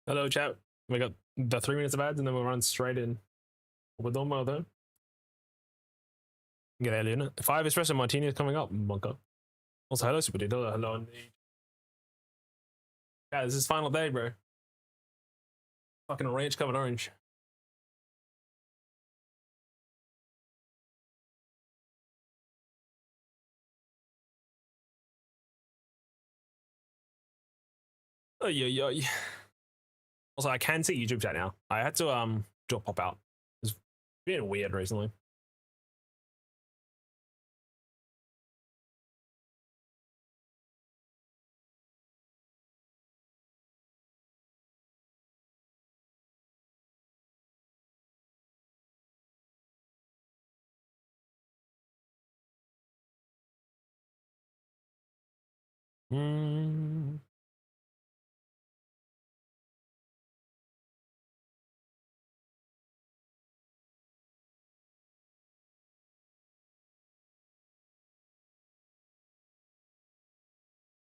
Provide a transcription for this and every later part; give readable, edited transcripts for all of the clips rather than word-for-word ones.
Hello, chat. We got the 3 minutes of ads and then we'll run straight in. We're done well though. Get early in it. 5 espresso martini is coming up, bunker. Also, hello, super dude. Hello. Yeah, this is final day, bro. Fucking ranch covered orange. Oh, yeah. Also, I can see YouTube chat now. I had to do a pop out. It's been weird recently. Mm.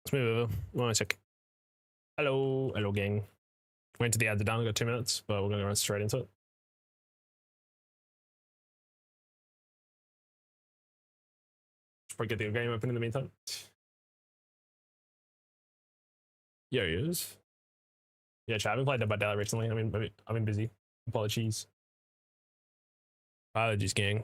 Let's move over. 1 sec. Hello, gang. Went to the ads are done. We got 2 minutes, but we're gonna run straight into it. Should probably get the game open in the meantime. Yeah, he is. Yeah, chat. I haven't played Dead by Daylight recently. I've been busy. Apologies. Apologies, gang.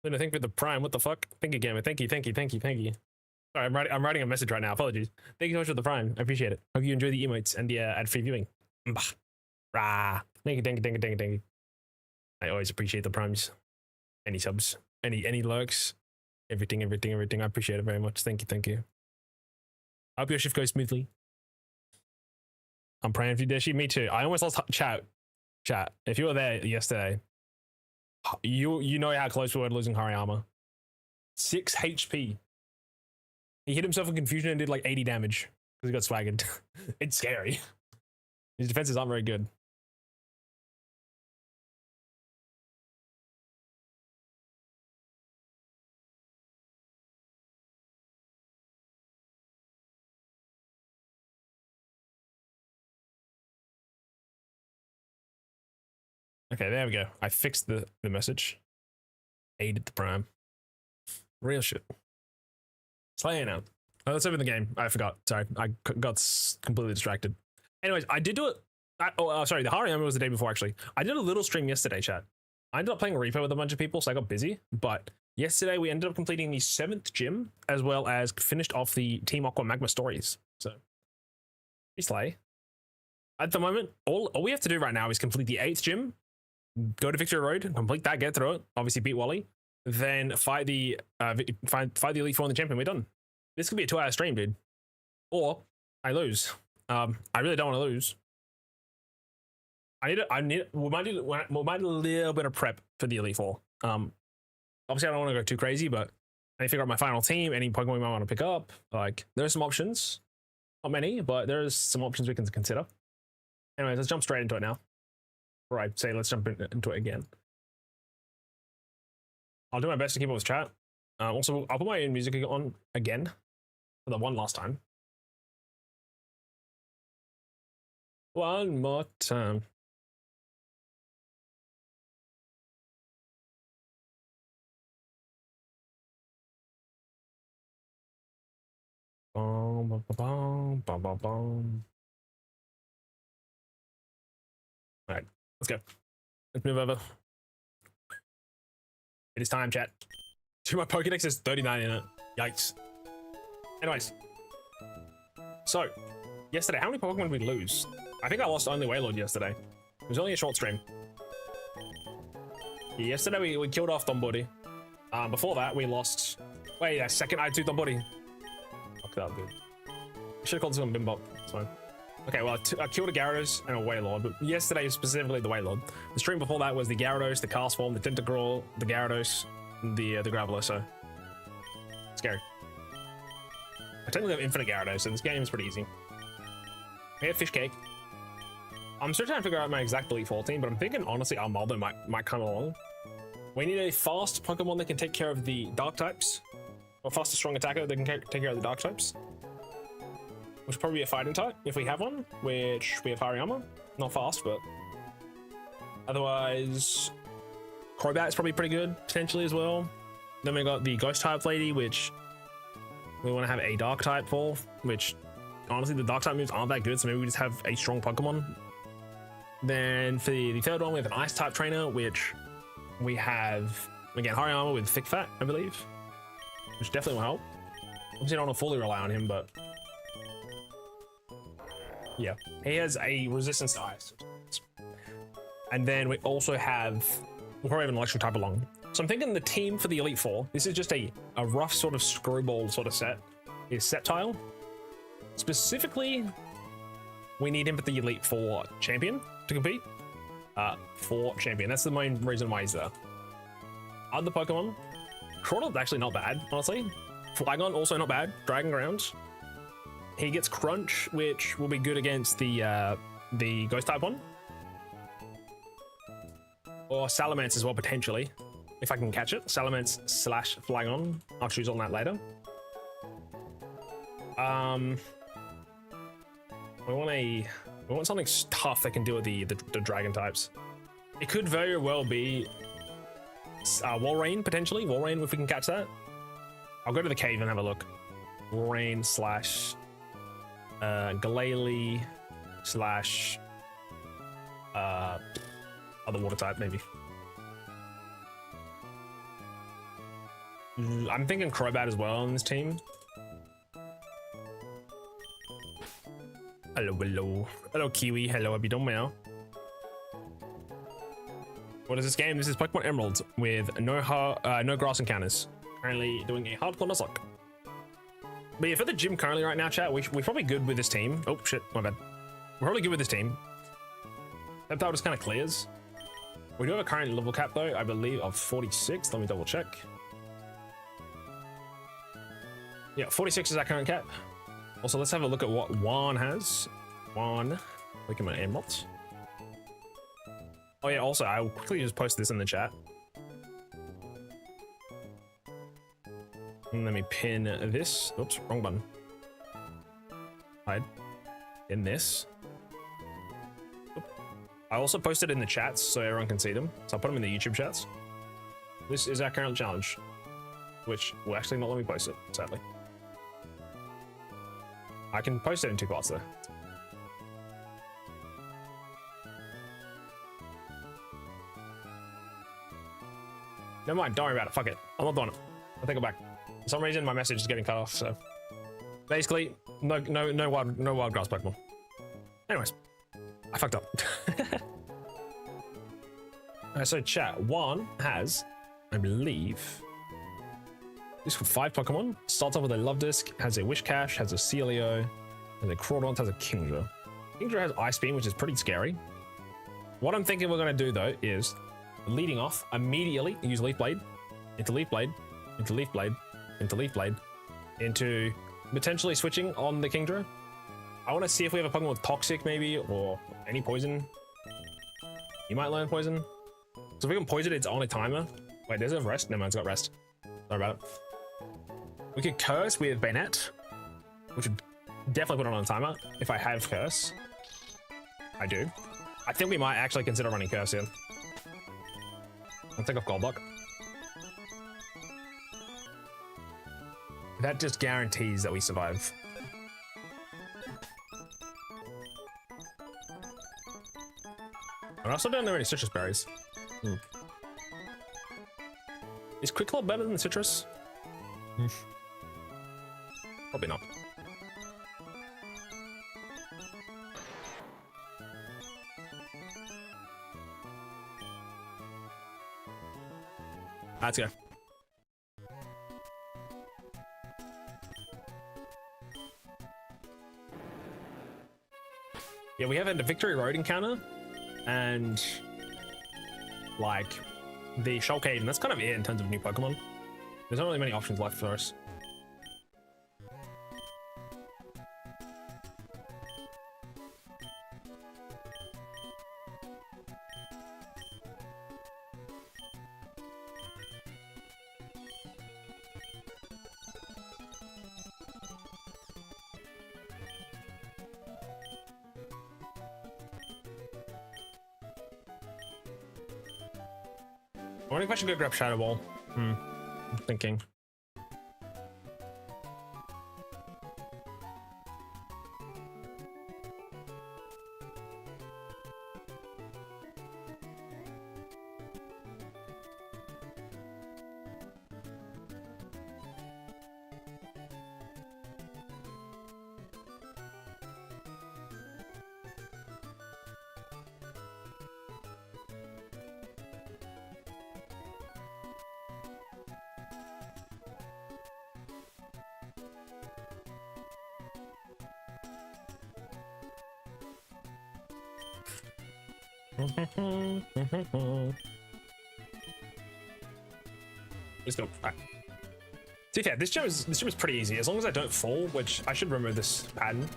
Then I think for the Prime, what the fuck? Thank you, Gamma. Thank you. Sorry, I'm writing a message right now. Apologies. Thank you so much for the Prime. I appreciate it. Hope you enjoy the emotes and the ad-free viewing. Bah. Rah. Thank you. I always appreciate the Primes. Any subs, any lurks, everything. I appreciate it very much. Thank you. I hope your shift goes smoothly. I'm praying for you, Deschy. Me too. I almost lost chat. If you were there yesterday, you know how close we were to losing Hariyama. 6 HP. He hit himself in confusion and did like 80 damage because he got swaggered. It's scary. His defenses aren't very good. Okay, there we go. I fixed the message. Aided the Prime. Real shit. Slaying out. Oh, let's open the game. I forgot. Sorry, I got completely distracted. Anyways, I did do it. Sorry, the Hariyama was the day before, actually. I did a little stream yesterday, chat. I ended up playing Repo with a bunch of people, so I got busy. But yesterday, we ended up completing the 7th gym, as well as finished off the Team Aqua Magma stories. So, we slay. At the moment, all we have to do right now is complete the 8th gym, go to Victory Road, complete that, get through it, obviously beat Wally, then fight the Elite Four in the champion. We're done. This could be a 2-hour stream, dude. Or I lose. I really don't want to lose. We might need a little bit of prep for the Elite Four. Obviously I don't want to go too crazy, but I need to figure out my final team, any Pokemon we might want to pick up. Like, there's some options. Not many, but there's some options we can consider. Anyways, let's jump straight into it now. Or I say let's jump into it again. I'll do my best to keep up with chat. Also, I'll put my own music on again for the one last time. One more time. Boom. All right, let's go. Let's move over. It is time, chat. My Pokedex is 39 in it. Yikes. Anyways. So, yesterday, how many Pokemon did we lose? I think I lost only Wailord yesterday. It was only a short stream. Yesterday, we killed off Dombody. Before that, we lost... Wait, a second I had 2 Dombody. Fuck that, dude. I should have called this one Bimbop. It's fine. Okay, well, I killed a Gyarados and a Wailord, but yesterday specifically the Wailord. The stream before that was the Gyarados, the Cast Form, the Tentacruel, the Gyarados, and the Graveler, so scary. I technically have infinite Gyarados, so this game is pretty easy. We have Fish Cake. I'm still trying to figure out my exact Elite 14, but I'm thinking honestly Armaldo might come along. We need a fast Pokemon that can take care of the Dark types, or fast, strong attacker that can take care of the Dark types. Which would probably be a fighting type if we have one, which we have Hariyama. Not fast, but otherwise, Crobat is probably pretty good potentially as well. Then we got the Ghost type lady, which we want to have a Dark type for, which honestly the Dark type moves aren't that good, so maybe we just have a strong Pokemon. Then for the third one, we have an Ice type trainer, which we have again Hariyama with Thick Fat, I believe, which definitely will help. Obviously, I don't want to fully rely on him, but yeah, he has a resistance to ice. And then we also have, we'll probably have an electric type along. So I'm thinking the team for the Elite Four, this is just a rough sort of screwball sort of set, is Sceptile. Specifically, we need him at the Elite Four champion to compete. For champion, that's the main reason why he's there. Other Pokemon, Crawdon's actually not bad, honestly. Flygon, also not bad. Dragon Ground. He gets Crunch, which will be good against the Ghost type one. Or Salamence as well, potentially. If I can catch it. Salamence / Flygon. I'll choose on that later. We want something tough that can deal with the dragon types. It could very well be Walrein, potentially. Walrein, if we can catch that. I'll go to the cave and have a look. Walrein / Glalie / other water type, maybe. I'm thinking Crobat as well on this team. Hello Kiwi, hello Abidon. What is this game? This is Pokemon Emerald with no grass encounters. Currently doing a Hardcore Nuzlocke. But yeah, for the gym currently right now, chat, we're probably good with this team. Oh shit, my bad. We're probably good with this team. That just kind of clears. We do have a current level cap though, I believe, of 46. Let me double check. Yeah, 46 is our current cap. Also, let's have a look at what Juan has. Juan, look at my Emeralds. Oh yeah, also, I'll quickly just post this in the chat. And let me pin this. Oops, wrong button. Hide. In this. Oop. I also posted in the chats so everyone can see them. So I'll put them in the YouTube chats. This is our current challenge, which will actually not let me post it, sadly. I can post it in 2 parts though. Never mind, don't worry about it. Fuck it. I'm not doing it. I'll take it back. For some reason, my message is getting cut off. So basically, no wild grass Pokemon. Anyways, I fucked up. So chat, Juan has, I believe, this for 5 Pokemon. Starts off with a Love Disc, has a Wishcash, has a Celio, has a Crawdon, has a Kingdra. Kingdra has Ice Beam, which is pretty scary. What I'm thinking we're going to do though is, leading off, immediately use Leaf Blade, into Leaf Blade, into Leaf Blade, into Leaf Blade, into potentially switching on the Kingdra. I want to see if we have a Pokemon with Toxic maybe, or any Poison. You might learn Poison. So if we can Poison, it's on a timer. Wait, does it have Rest? Never mind, it's got Rest. Sorry about it. We could Curse with Banette, which would definitely put it on a timer. If I have Curse. I do. I think we might actually consider running Curse here. I'll take off Golduck. That just guarantees that we survive. I also don't know any citrus berries. Is Quick Claw better than the citrus? Probably not. Let's go. Yeah, we have a Victory Road encounter and like the Shulkade, and that's kind of it in terms of new Pokemon. There's not really many options left for us. I wonder if I should go grab Shadow Ball. I'm thinking. Let's go. Right. To be fair, this gym is pretty easy as long as I don't fall, which I should remove this pattern.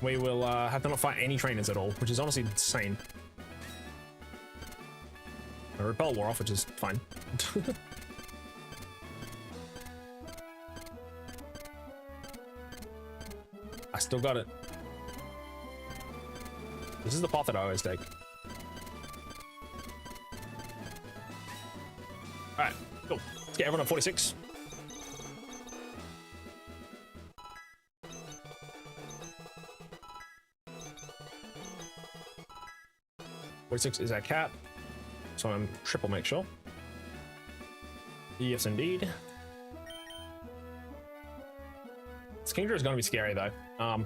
We will have to not fight any trainers at all, which is honestly insane. The repel wore off, which is fine. I still got it. This is the path that I always take. Alright, cool. Let's get everyone on 46. Is our cap, so I'm triple make sure. Yes, indeed. This Kingdra is going to be scary though. Do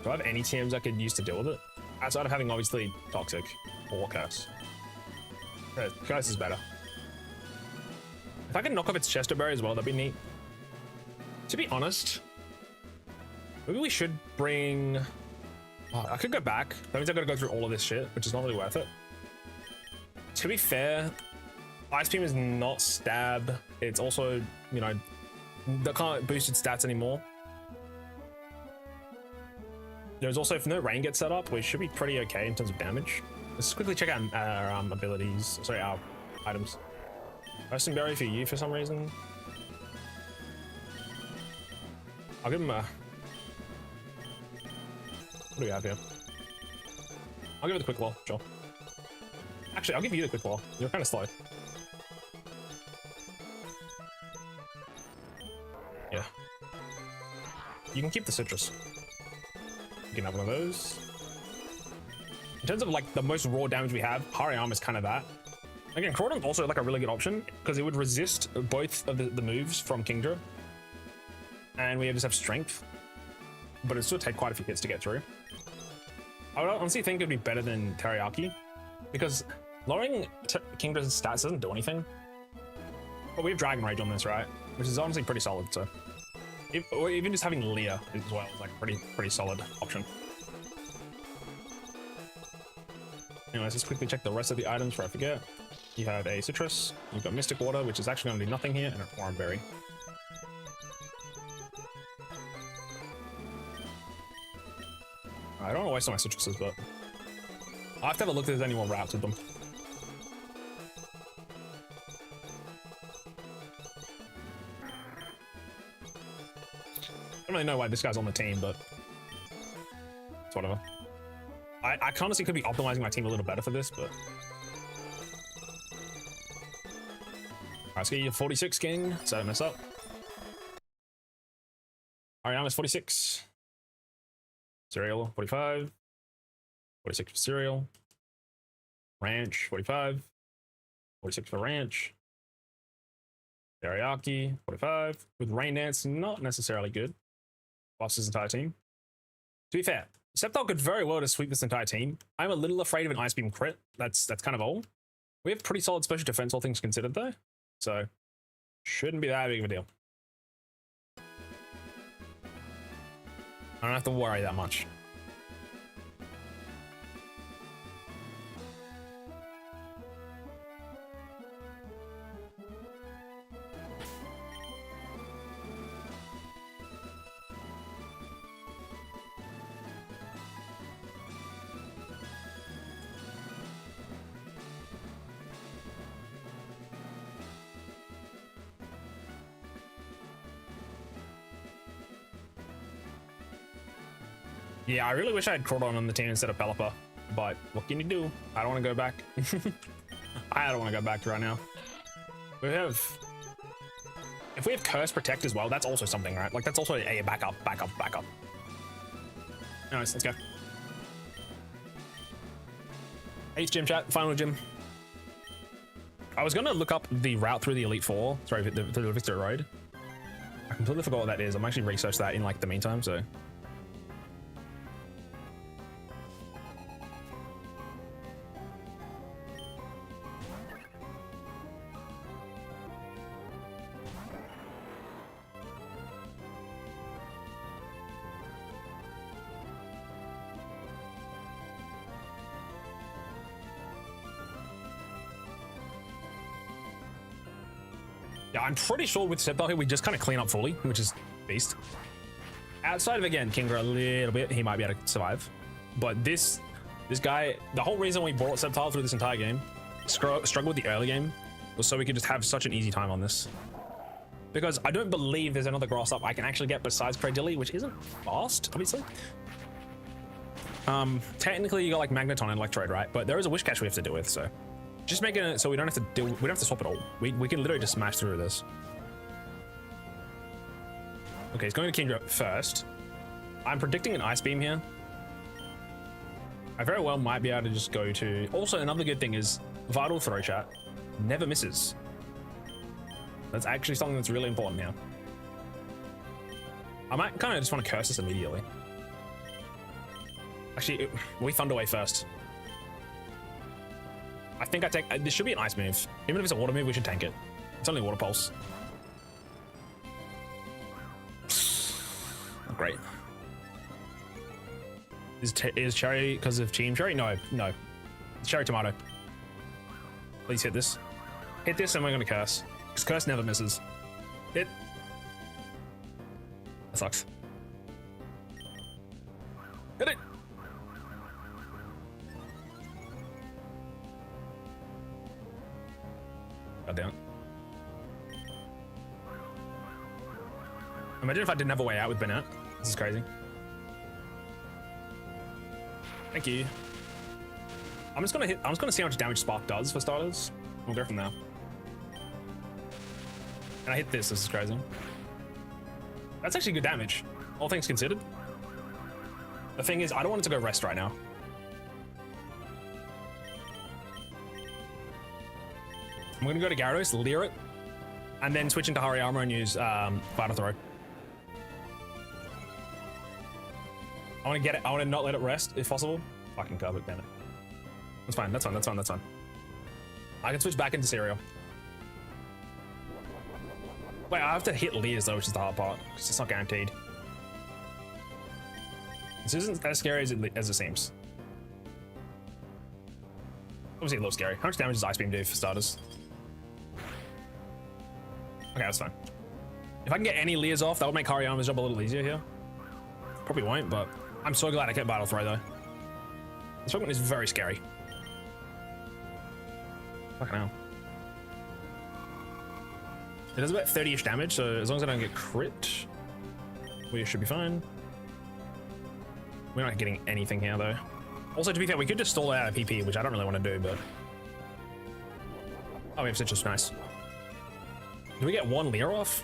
I have any TMs I could use to deal with it? Outside of having obviously Toxic or Curse. Curse is better. If I can knock off its Chester Berry as well, that'd be neat. To be honest, maybe we should bring... Oh, I could go back. That means I've got to go through all of this shit, which is not really worth it. To be fair, Ice Beam is not stab. It's also, you know, they can't boost its stats anymore. There's also, if no rain gets set up, we should be pretty okay in terms of damage. Let's quickly check out our abilities. Sorry, our items. Roasting Berry for you for some reason. I'll give him a... What do we have here? I'll give it the Quick Claw, sure. Actually, I'll give you the Quick Claw. You're kind of slow. Yeah. You can keep the Citrus. You can have one of those. In terms of like the most raw damage we have, Hariyama is kind of that. Again, Crawdon's also like a really good option because it would resist both of the moves from Kingdra. And we just have strength. But it still take quite a few hits to get through. I would honestly think it'd be better than Teriyaki because lowering Kingdra's stats doesn't do anything. But we have Dragon Rage on this, right? Which is honestly pretty solid, so. Or even just having Leah as well is like pretty solid option. Anyways, let's quickly check the rest of the items before I forget. You have a Citrus, you've got Mystic Water, which is actually going to do nothing here, and an Oran Berry. I don't want to waste all my citruses, but I'll have to have a look if there's any more routes with them. I don't really know why this guy's on the team, but it's whatever. I honestly could be optimizing my team a little better for this, but... Alright, let's get you 46, King, so I don't mess up. Ariana's 46. Cereal, 45. 46 for Cereal. Ranch, 45. 46 for Ranch. Teriyaki, 45. With Rain Dance, not necessarily good. Lost his entire team. To be fair, Sceptile could very well just sweep this entire team. I'm a little afraid of an Ice Beam crit. That's kind of old. We have pretty solid special defense, all things considered, though. So, shouldn't be that big of a deal. I don't have to worry that much. Yeah, I really wish I had Crawdon on the team instead of Pelipper, but what can you do? I don't want to go back. I don't want to go back right now. If we have Curse Protect as well, that's also something, right? Like, that's also a backup. Anyways, let's go. Ace gym chat, final gym. I was gonna look up the route through the Elite Four, sorry, through the Victory Road. I completely forgot what that is. I'm actually researched that in like the meantime, so. Yeah, I'm pretty sure with Sceptile here, we just kind of clean up fully, which is beast. Outside of, again, Kingra a little bit, he might be able to survive. But this guy, the whole reason we brought Sceptile through this entire game, struggled with the early game, was so we could just have such an easy time on this. Because I don't believe there's another grass up I can actually get besides Cradilly, which isn't fast, obviously. Technically, you got like Magneton and Electrode, right? But there is a Wish Catch we have to deal with, so. Just making it so we don't have to swap it all. We can literally just smash through this. Okay, he's going to Kingdra first. I'm predicting an Ice Beam here. I very well might be able to just go to... Also, another good thing is Vital Throw chat never misses. That's actually something that's really important here. I might kind of just want to curse this immediately. Actually, we Thunder Wave first. I think I take... This should be an ice move. Even if it's a water move, we should tank it. It's only Water Pulse. Oh, great. Is Cherry because of Team Cherry? No. It's Cherry Tomato. Please hit this. Hit this and we're going to Curse. Because Curse never misses. Hit. That sucks. Hit it. God damn it. Imagine if I didn't have a way out with Bennett. This is crazy. Thank you. I'm just gonna see how much damage Spark does for starters. We'll go from there. And I hit this. This is crazy. That's actually good damage, all things considered. The thing is, I don't want it to go rest right now. I'm gonna go to Gyarados, Leer it, and then switch into Hariyama and use Vital Throw. I want to get it. I want to not let it rest if possible. Fucking carpet, damn it. That's fine. That's fine. I can switch back into Cereal. Wait, I have to hit Leers though, which is the hard part because it's not guaranteed. This isn't as scary as it seems. Obviously a little scary. How much damage does Ice Beam do for starters? Okay, that's fine. If I can get any Leers off, that would make Hariyama's job a little easier here. Probably won't, but I'm so glad I kept Vital Throw though. This Pokemon is very scary. Fucking hell. It does about 30-ish damage, so as long as I don't get crit, we should be fine. We're not getting anything here though. Also, to be fair, we could just stall out a PP, which I don't really want to do, but... Oh, we have Citrus, nice. Do we get one Leer off?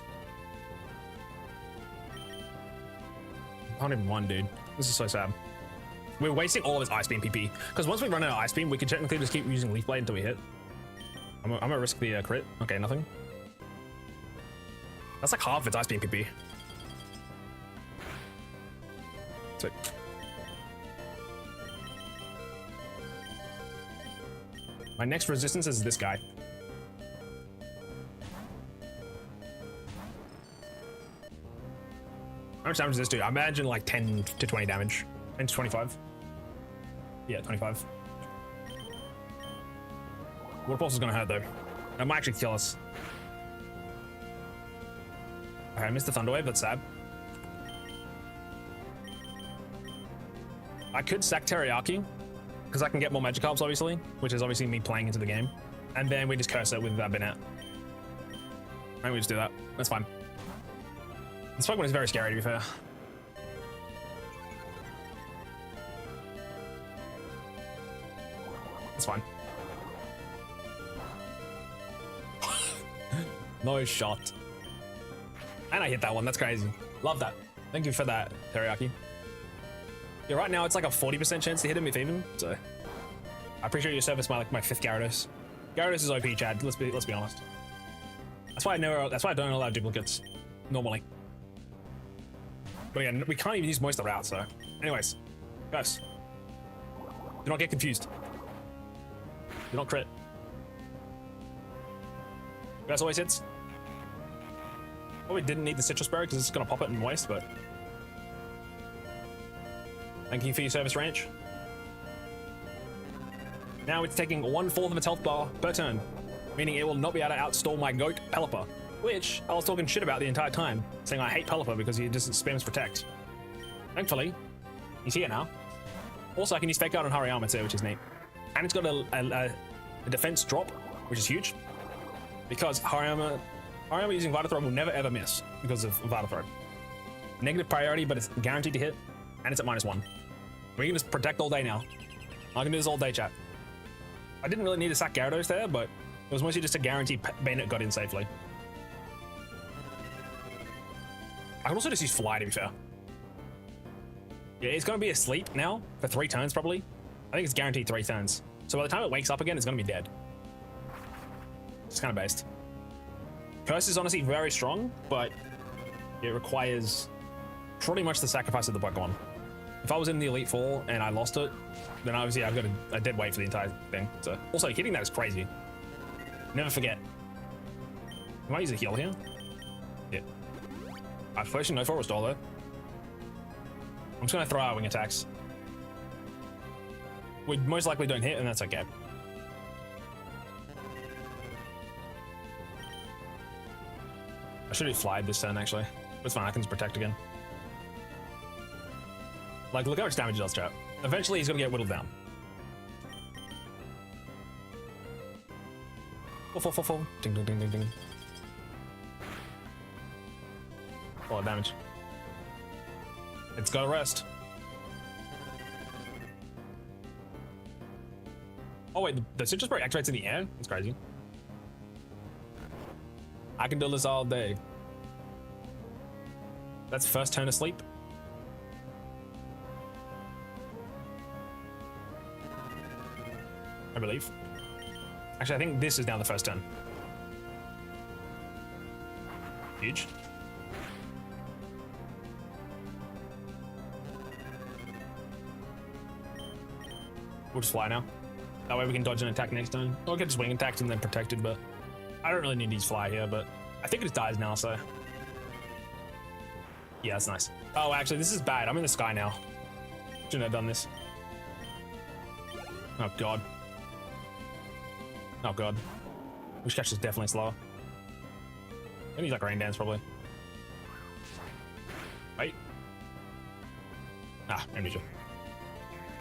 Not even one, dude. This is so sad. We're wasting all of his Ice Beam PP. Because once we run out of Ice Beam, we can technically just keep using Leaf Blade until we hit. I'm gonna risk the crit. Okay, nothing. That's like half of its Ice Beam PP. Sick. My next resistance is this guy. How much damage does this do? I imagine like 10 to 20 damage. 10 to 25. Yeah, 25. Water Pulse is gonna hurt though. That might actually kill us. Okay, I missed the Thunder Wave, that's sad. I could sack Teriyaki, because I can get more Magikarps obviously, which is obviously me playing into the game. And then we just curse it with that Banette. And we just do that. That's fine. This Pokemon is very scary to be fair. It's fine. No shot. And I hit that one, that's crazy. Love that. Thank you for that, Teriyaki. Yeah, right now it's like a 40% chance to hit him if even, so. I appreciate your service, my 5th Gyarados. Gyarados is OP, Chad, let's be honest. That's why I don't allow duplicates, normally. But again, we can't even use most of the route, so. Anyways, guys. Do not get confused. Do not crit. That's always hits. Probably didn't need the Citrus Berry because it's gonna pop it and waste, but. Thank you for your service, Ranch. Now it's taking 1/4 of its health bar per turn, meaning it will not be able to outstall my goat, Pelipper, which I was talking shit about the entire time, saying I hate Pelipper because he just spams Protect. Thankfully, he's here now. Also, I can use Fake Out on Hariyama too, which is neat. And it's got a defense drop, which is huge, because Hariyama using Vital Throw will never ever miss because of Vital Throw. Negative priority, but it's guaranteed to hit, and it's at -1. We can just Protect all day now. I can do this all day, chat. I didn't really need to sack Gyarados there, but it was mostly just to guarantee Banette got in safely. I can also just use Fly to be fair. Yeah, it's going to be asleep now for 3 turns probably. I think it's guaranteed 3 turns. So by the time it wakes up again, it's going to be dead. It's kind of based. Curse is honestly very strong, but it requires pretty much the sacrifice of the Pokemon. If I was in the Elite Four and I lost it, then obviously I've got a dead weight for the entire thing. So also hitting that is crazy. Never forget. I might use a heal here. Yeah. I've placed no Forest Restore though. I'm just gonna throw out wing attacks. We most likely don't hit, and that's okay. I should have flied this turn actually. But it's fine, I can just Protect again. Like, look how much damage it does, chat. Eventually, he's gonna get whittled down. Full. Ding, ding, ding, ding, ding. A lot of damage. It's gotta rest. Oh wait, the Citrus Berry activates in the air? That's crazy. I can do this all day. That's first turn asleep. I believe. Actually, I think this is now the first turn. Huge. We'll just fly now. That way we can dodge an attack next turn. Or we can just wing attacks and then Protected, but I don't really need to use Fly here, but I think it just dies now, so. Yeah, that's nice. Oh, actually, this is bad. I'm in the sky now. Shouldn't have done this. Oh, God. Oh, God. Wish Catch is definitely slower. Maybe use like Rain Dance, probably. Wait. Ah, Amnesia.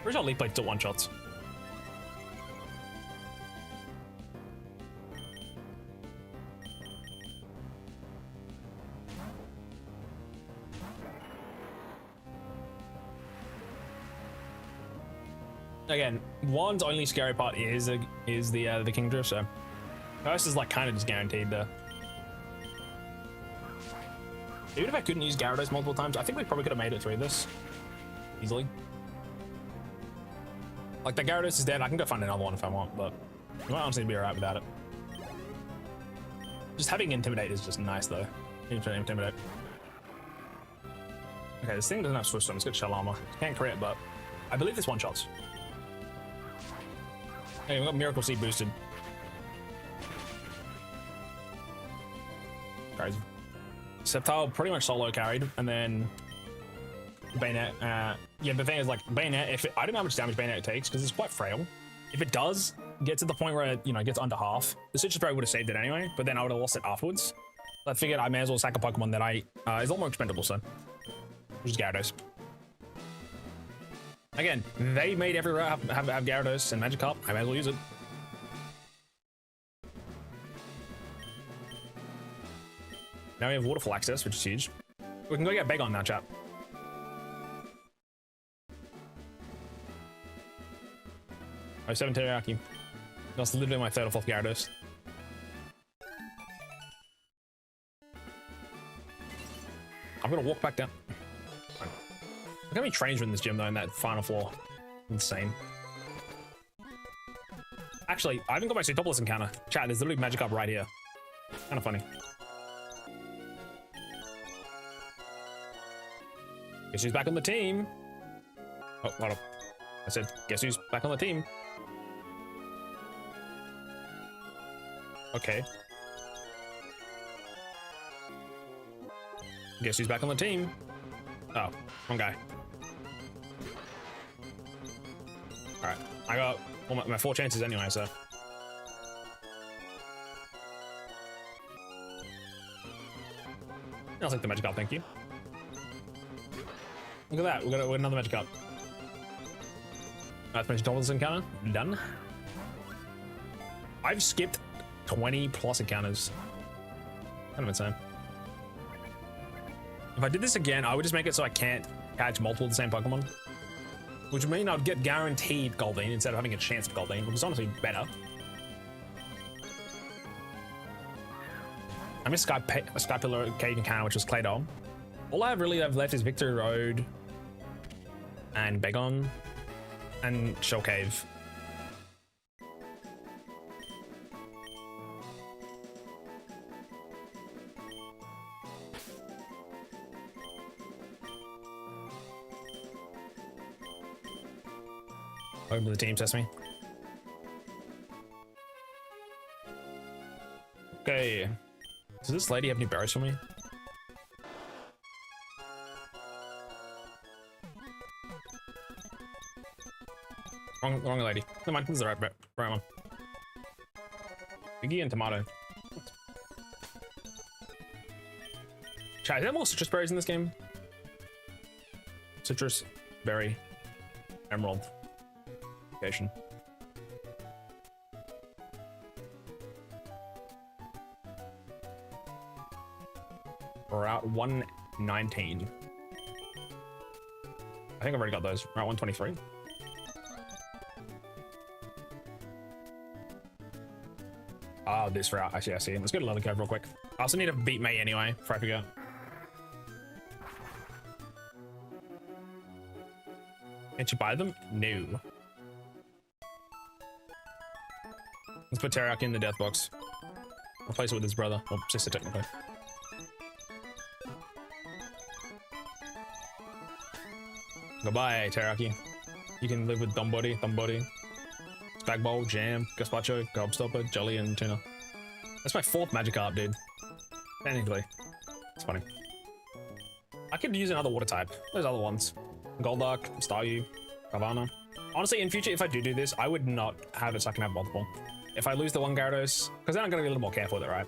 Pretty sure Leaf Blade still one-shots. Again, one's only scary part is the King Drift, so Curse is like kind of just guaranteed there. Even if I couldn't use Gyarados multiple times, I think we probably could have made it through this easily. Like the Gyarados is dead, I can go find another one if I want, but I might honestly be alright without it. Just having Intimidate is just nice though. Intimidate. Okay, this thing doesn't have Swift Swim, it's got Shell Armor. Can't crit, but I believe this one-shots. Okay, we've got Miracle Seed boosted. Crazy. Sceptile pretty much solo carried, and then Bayonet. Yeah, the thing is, like, Bayonet, I don't know how much damage Bayonet takes because it's quite frail. If it does get to the point where it, you know, gets under half, the Citrus Berry would have saved it anyway, but then I would have lost it afterwards. So I figured I may as well sack a Pokemon that is a lot more expendable, so. Which is Gyarados. Again, they made every route have Gyarados and Magikarp. I may as well use it. Now we have Waterfall access, which is huge. We can go get Beg on now, chat. Oh, 7 Teriyaki. That's literally my 3rd or 4th Gyarados. I'm gonna walk back down. Look how many trains are in this gym, though, in that final floor. Insane. Actually, I haven't got my Sutopolis encounter. Chat, there's literally Magikarp right here. Kind of funny. Guess who's back on the team? Oh, hold up. I said, guess who's back on the team? Okay. Guess who's back on the team? Oh, wrong guy. Alright, I got all my 4 chances anyway, so. I'll take the Magikarp, thank you. Look at that, we got another Magikarp. That's my Sutopolis encounter, done. I've skipped 20 plus encounters. Kind of insane. If I did this again, I would just make it so I can't catch multiple of the same Pokemon. Which would mean I'd get guaranteed Goldeen instead of having a chance of Goldeen, which is honestly better. I missed Skypillar Cave encounter, which was Claydol. All I really have left is Victory Road and Begon and Shell Cave. Welcome to the team, Sesame. Okay. Does this lady have any berries for me? Wrong lady. Never mind, this is the right one. Biggie and tomato. Chat, is there more citrus berries in this game? Citrus, berry, emerald. Location. Route 119. I think I've already got those. Route 123. Oh, this route. Actually, I see. Let's go to Leather Cove real quick. I also need to beat May anyway, before I forget. Can't you buy them? No. Let's put Teriyaki in the death box. Replace it with his brother. Or sister, technically. Goodbye, Teriyaki. You can live with Dumbody, Spag Bowl, Jam, Gazpacho, Gobstopper, Jolly, and Tuna. That's my 4th Magikarp, dude. Technically. It's funny. I could use another water type. There's other ones. Golduck, Staryu, Carvana. Honestly, in future, if I do this, I would not have it so I can have multiple. If I lose the one Gyarados, because then I'm going to be a little more careful with it, right?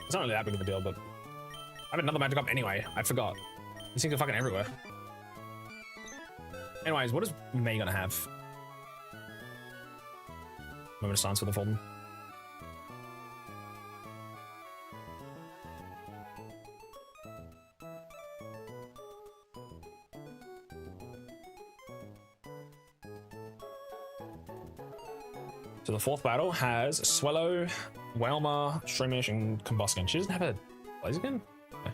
It's not really that big of a deal, but I have another Magikarp anyway. I forgot. These things are fucking everywhere. Anyways, what is May gonna have? Moment of silence for the Fulton. So the 4th battle has Swellow, Wailmer, Shroomish, and Combusken. She doesn't have a Blaziken? Okay.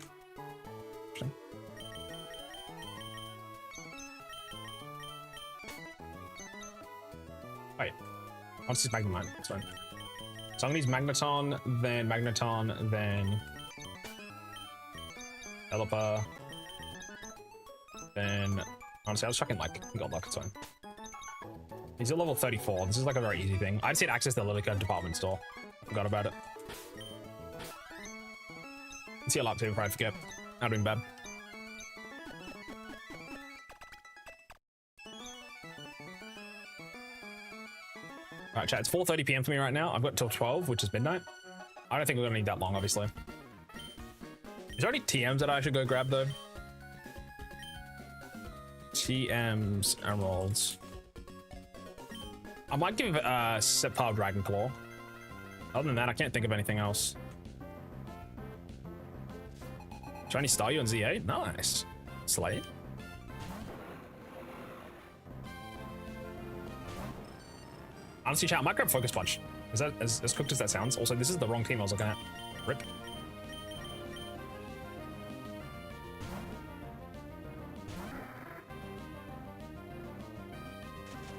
Interesting. Wait. I'll just use Magnemite. That's fine. So I'm gonna use Magneton, then Pelipper, then honestly I was fucking like Golduck, it's fine. He's at level 34. This is like a very easy thing. I just need access to the Lillicone department store. Forgot about it. Let's see a lot too before I forget. Not doing bad. Alright, chat, it's 4:30 p.m. for me right now. I've got till 12, which is midnight. I don't think we're gonna need that long, obviously. Is there any TMs that I should go grab though? TMs, emeralds. I might give Separ Dragon Claw. Other than that, I can't think of anything else. Shiny Star you on Z8? Nice. Slay. Honestly, chat, I might grab Focus Punch. Is that as cooked as that sounds? Also, this is the wrong team I was looking at. Rip.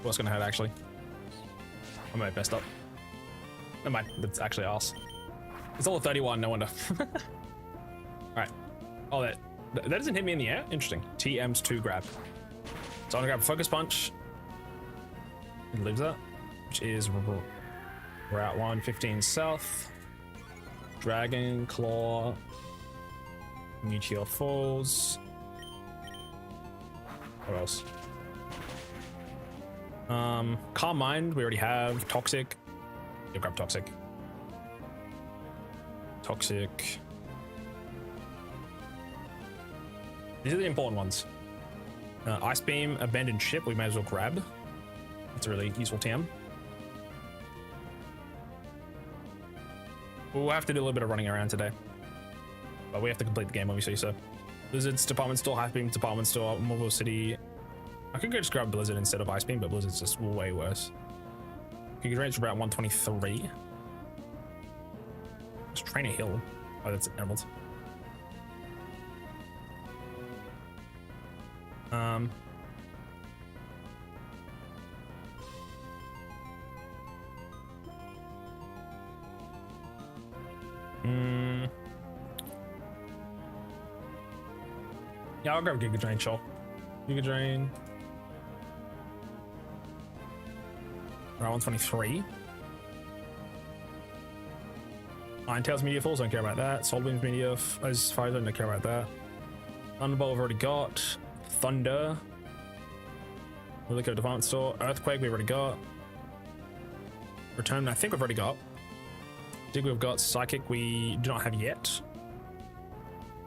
What's gonna hurt actually? I might have messed up. Never mind, that's actually us. It's all a 31, no wonder. Alright. Oh, that doesn't hit me in the air? Interesting. TM's 2 grab. So I'm gonna grab Focus Punch. It lives that. Which is Route 115 South. Dragon Claw. Meteor Falls. What else? Calm Mind, we already have. Toxic. Yeah, grab Toxic. Toxic. These are the important ones. Ice Beam, Abandoned Ship, we may as well grab. That's a really useful TM. We'll have to do a little bit of running around today. But we have to complete the game, obviously, so. Blizzard's Department Store, Ice Beam Department Store, Mobile City. I could go just grab Blizzard instead of Ice Beam, but Blizzard's just way worse. You can range about 123. Let's train a hill. Oh, that's emerald. Yeah, I'll grab Giga Drain, sure. Giga Drain. Route 123. Iron Tails Meteor Falls, don't care about that. Soul Beams Meteor, as far as I don't care about that. Thunderbolt we've already got. Thunder. We'll look at Department Store. Earthquake we've already got. Return, I think we've already got. Dig we've got. Psychic we do not have yet.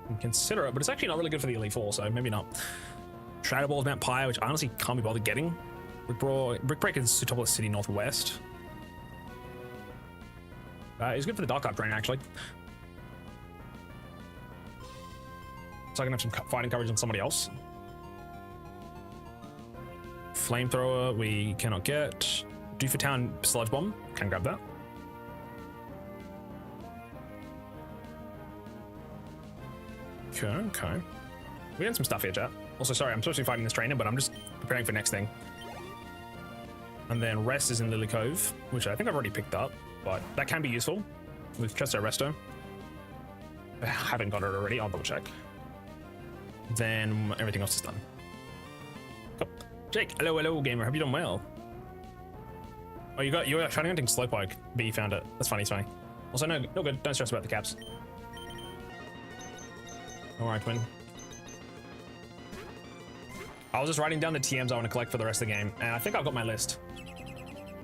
We can consider it, but it's actually not really good for the Elite Four, so maybe not. Shadow Ball of Mount Pyre, which I honestly can't be bothered getting. Brick Break is Sutopolis City Northwest. It's good for the Dark Type Drain, actually. So I can have some fighting coverage on somebody else. Flamethrower, we cannot get. Do for Town Sludge Bomb, can grab that. Okay. We got some stuff here, chat. Also, sorry, I'm supposed to be fighting this trainer, but I'm just preparing for next thing. And then Rest is in Lily Cove, which I think I've already picked up, but that can be useful with Chesto Resto. I haven't got it already, I'll double check. Then everything else is done. Cool. Jake, hello, gamer. Hope you done well. Oh, you're trying hunting Slowpoke, but you found it. That's funny, it's funny. Also, no good. Don't stress about the caps. Alright, twin. I was just writing down the TMs I want to collect for the rest of the game, and I think I've got my list.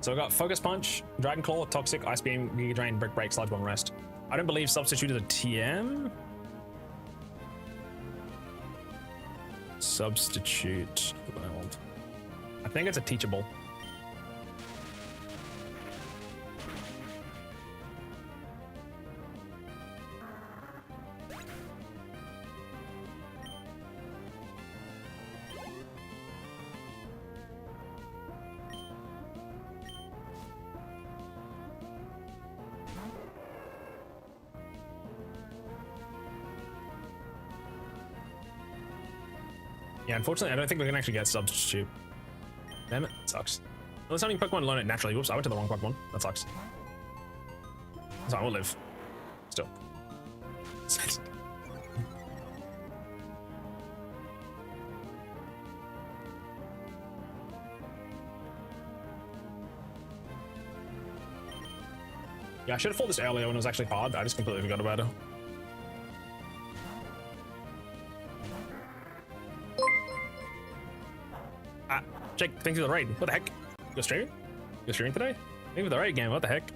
So I've got Focus Punch, Dragon Claw, Toxic, Ice Beam, Giga Drain, Brick Break, Sludge Bomb, Rest. I don't believe Substitute is a TM. Substitute. I think it's a teachable. Yeah, unfortunately, I don't think we can actually get Substitute. Damn it, sucks. Unless only Pokemon learn it naturally. Whoops, I went to the wrong Pokemon. That sucks. That's fine, we'll live. Still. Yeah, I should have fought this earlier when it was actually hard. I just completely forgot about it. Jake, thanks for the raid. What the heck? You're streaming? You're streaming today? Maybe the right game. What the heck?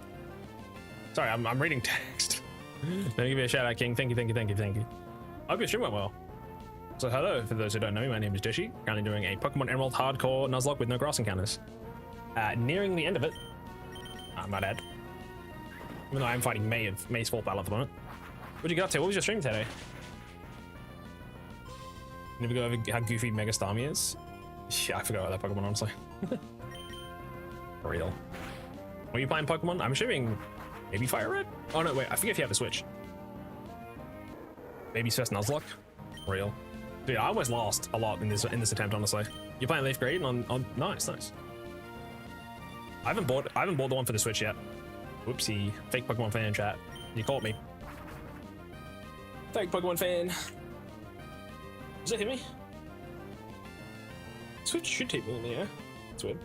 Sorry, I'm reading text. Let me give you a shout out, King. Thank you, thank you, thank you, thank you. I hope your stream went well. So hello, for those who don't know me, my name is Deschy. Currently doing a Pokemon Emerald Hardcore Nuzlocke with no grass encounters. Nearing the end of it. My bad. Even though I'm fighting May's full battle at the moment. What'd you get up to? What was your stream today? Never go over how goofy Mega Starmie is? Yeah, I forgot about that Pokemon, honestly. For real. Were you playing Pokemon? I'm assuming maybe Fire Red? Oh no, wait, I forget if you have a Switch. Baby's first Nuzlocke? Real. Dude, I almost lost a lot in this attempt, honestly. You're playing Leaf Green on nice. I haven't bought the one for the Switch yet. Whoopsie. Fake Pokemon fan in chat. You caught me. Fake Pokemon fan. Does it hit me? Switch should hit me in the air. That's weird.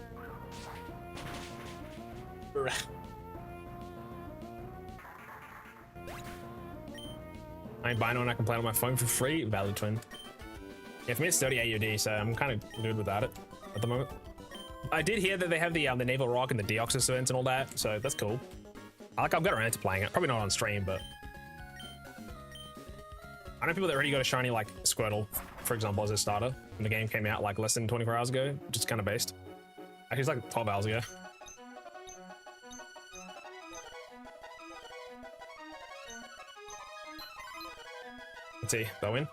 I ain't buying one I can play on my phone for free. Valid twin. Yeah, for me it's 30 AUD, so I'm kind of good without it at the moment. I did hear that they have the Naval Rock and the Deoxys events and all that, so that's cool. I've got around to playing it. Probably not on stream, but I know people that already got a shiny like Squirtle, for example, as a starter. And the game came out like less than 24 hours ago, which is kind of based. Actually, it's like 12 hours ago. Let's see, they'll win.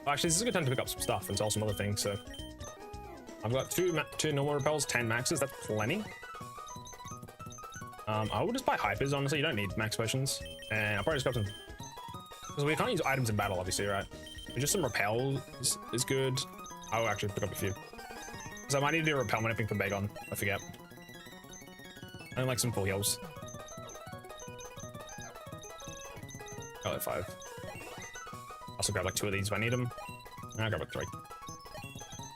Actually, this is a good time to pick up some stuff and sell some other things, so. I've got two normal repels, 10 maxes, that's plenty. I will just buy hypers, honestly, you don't need max potions. And I'll probably just grab some, because we can't use items in battle, obviously, right? But just some repels is good. I'll actually pick up a few. So I might need to do a repel mapping for Bagon, I forget. And like some full heals. Got like 5. Also grab like 2 of these if I need them. And I'll grab like 3.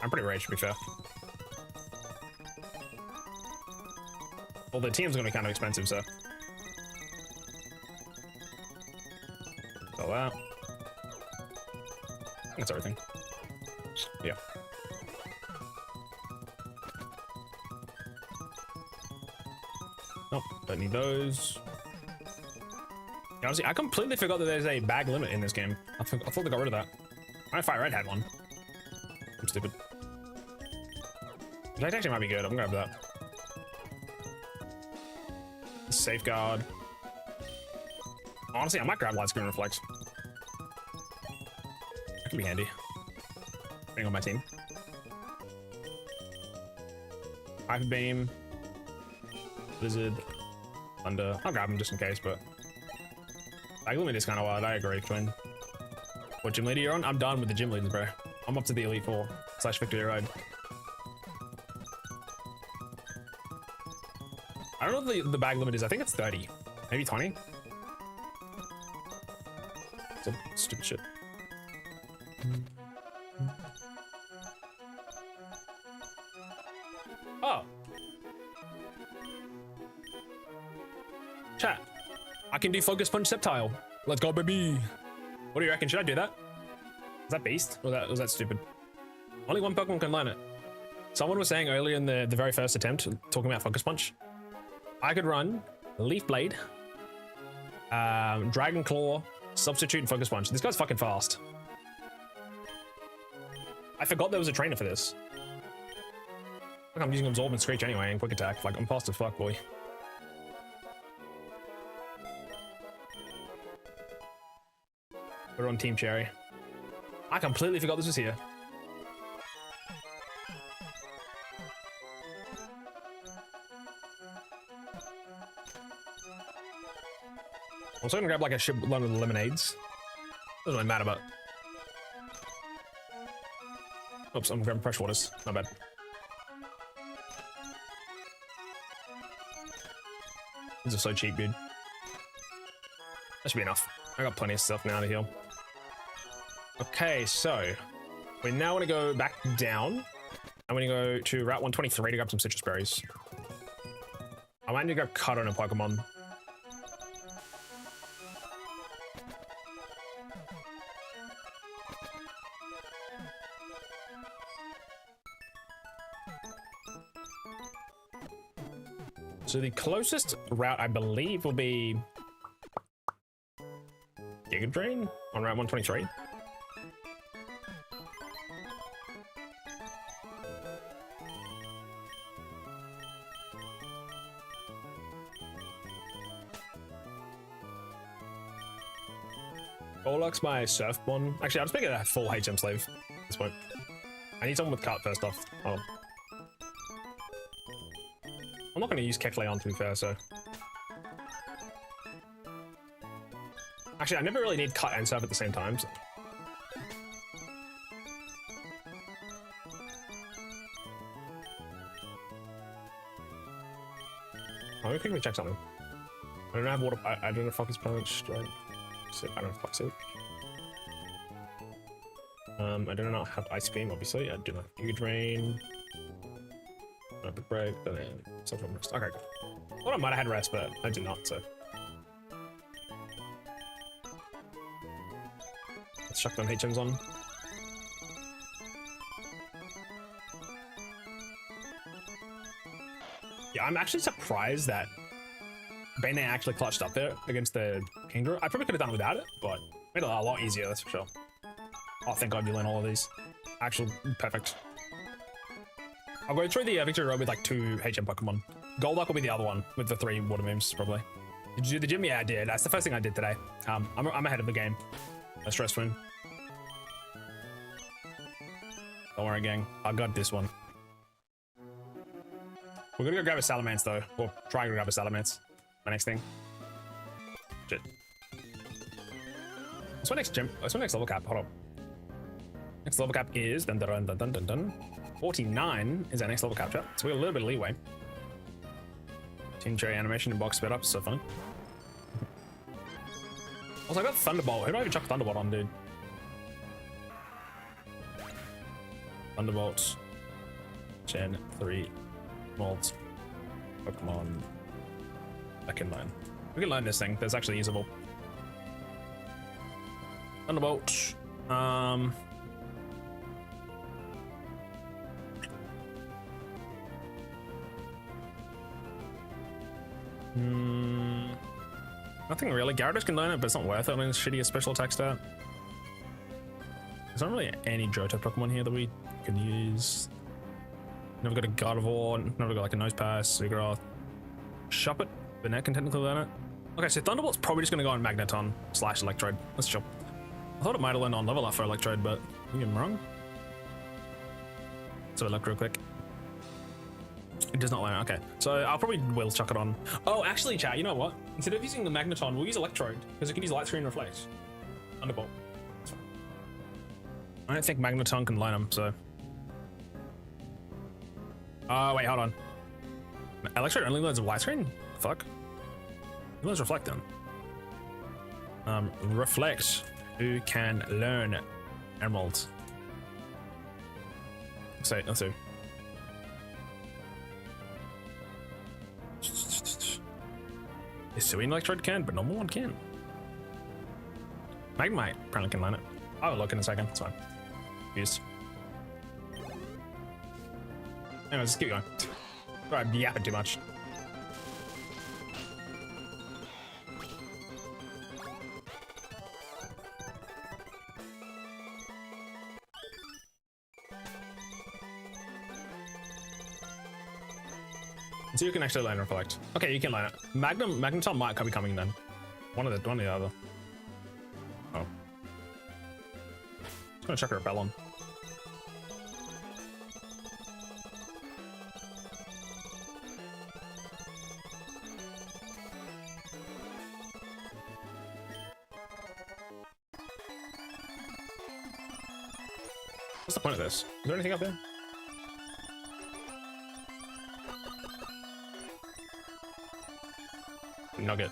I'm pretty rage, to be fair. Well, the team's gonna be kind of expensive, so. Sell that. That's everything. Yeah. Nope, don't need those. Yeah, honestly, I completely forgot that there's a bag limit in this game. I thought they got rid of that. I know Fire Red had one. I'm stupid. That actually might be good. I'm gonna grab that. Safeguard. Honestly, I might grab Light Screen Reflex. That could be handy. Bring on my team. Hyper Beam. Blizzard. Thunder. I'll grab him just in case, but. Bag limit is kind of wild. I agree, Twin. What gym leader you're on? I'm done with the gym leaders, bro. I'm up to the Elite 4 / Victory Road. I don't know what the bag limit is. I think it's 30. Maybe 20. Some stupid shit. Oh. Chat. I can do Focus Punch Sceptile. Let's go, baby. What do you reckon? Should I do that? Is that Beast? Or was that stupid? Only one Pokemon can learn it. Someone was saying earlier in the very first attempt, talking about Focus Punch, I could run Leaf Blade, Dragon Claw, Substitute, and Focus Punch. This guy's fucking fast. I forgot there was a trainer for this. Look, I'm using Absorb and Screech anyway, and Quick Attack. Like, I'm fast as fuck, boy. We're on Team Cherry. I completely forgot this was here. I'm also gonna grab like a shitload of lemonades. Doesn't really matter, but. Oops, I'm grabbing fresh waters. Not bad. These are so cheap, dude. That should be enough. I got plenty of stuff now to heal. Okay, so we now want to go back down. I'm going to go to Route 123 to grab some citrus berries. I might need to grab Cut on a Pokemon. So the closest route, I believe, will be Giga Drain on Route 123. Golux my surf one. Actually, I'll just make it a full HM slave at this point. I need someone with cart first off. Oh. I'm not going to use Kecleon to be fair, so. Actually, I never really need cut and surf at the same time. So. Let me quickly check something. I don't have water. I don't have Focus Punch. Right? So I don't have Fox Soup. I do not have Ice Beam, obviously. I do not have Giga Drain. I have Big Break, but then Social Rest. Okay, good. I thought I might have had Rest, but I did not, so. Let's chuck them HMs on. Yeah, I'm actually surprised that Bane actually clutched up there against the Kangaroo. I probably could have done it without it, but made it a lot easier, that's for sure. Oh, thank God you learn all of these. Actual perfect. I'll go through the Victory Road with like 2 HM Pokemon. Golduck will be the other one with the 3 water moves, probably. Did you do the gym? Yeah, I did. That's the first thing I did today. I'm ahead of the game. No stress win. Don't worry, gang. I got this one. We're gonna go grab a Salamence though. Or try to grab a Salamence. My next thing. Shit. What's my next gym? What's my next level cap? Hold on. Next level cap is 49 is our next level capture. So we got a little bit of leeway. Team Cherry animation and box sped up, so funny. Also, I got Thunderbolt. Who do I even chuck Thunderbolt on, dude? Thunderbolt. Gen 3. Molt. Pokemon. I can learn. We can learn this thing. That's actually usable. Thunderbolt. Nothing really. Gyarados can learn it, but it's not worth it on his shittiest special attack stat. There's not really any Johto Pokemon here that we could use. Never got a Gardevoir, never got like a Nose Pass, Sugaroth. Shuppet, Banette can technically learn it. Okay, so Thunderbolt's probably just gonna go on Magneton / Electrode. Let's chill. I thought it might have learned on level up for Electrode, but I'm wrong. So look real quick. It does not learn. Okay, so I'll probably will chuck it on. Oh, actually, chat, you know what? Instead of using the Magneton, we'll use Electrode because it can use Light Screen Reflect. Thunderbolt. I don't think Magneton can learn them, so. Oh, wait, hold on. Electrode only learns Light Screen? Fuck. It learns Reflect then. Reflect. Who can learn Emerald? Let's see. Hisuian Electrode can, but normal one can. Magnemite apparently can learn it. I'll look in a second, it's fine. Used. Anyways, let's keep going. Sorry, I'm yapping too much. So you can actually learn Reflect. Okay, you can learn it. Magneton might be coming then. One or the other. Oh. Just gonna check her Repel on. What's the point of this? Is there anything up there? Nugget.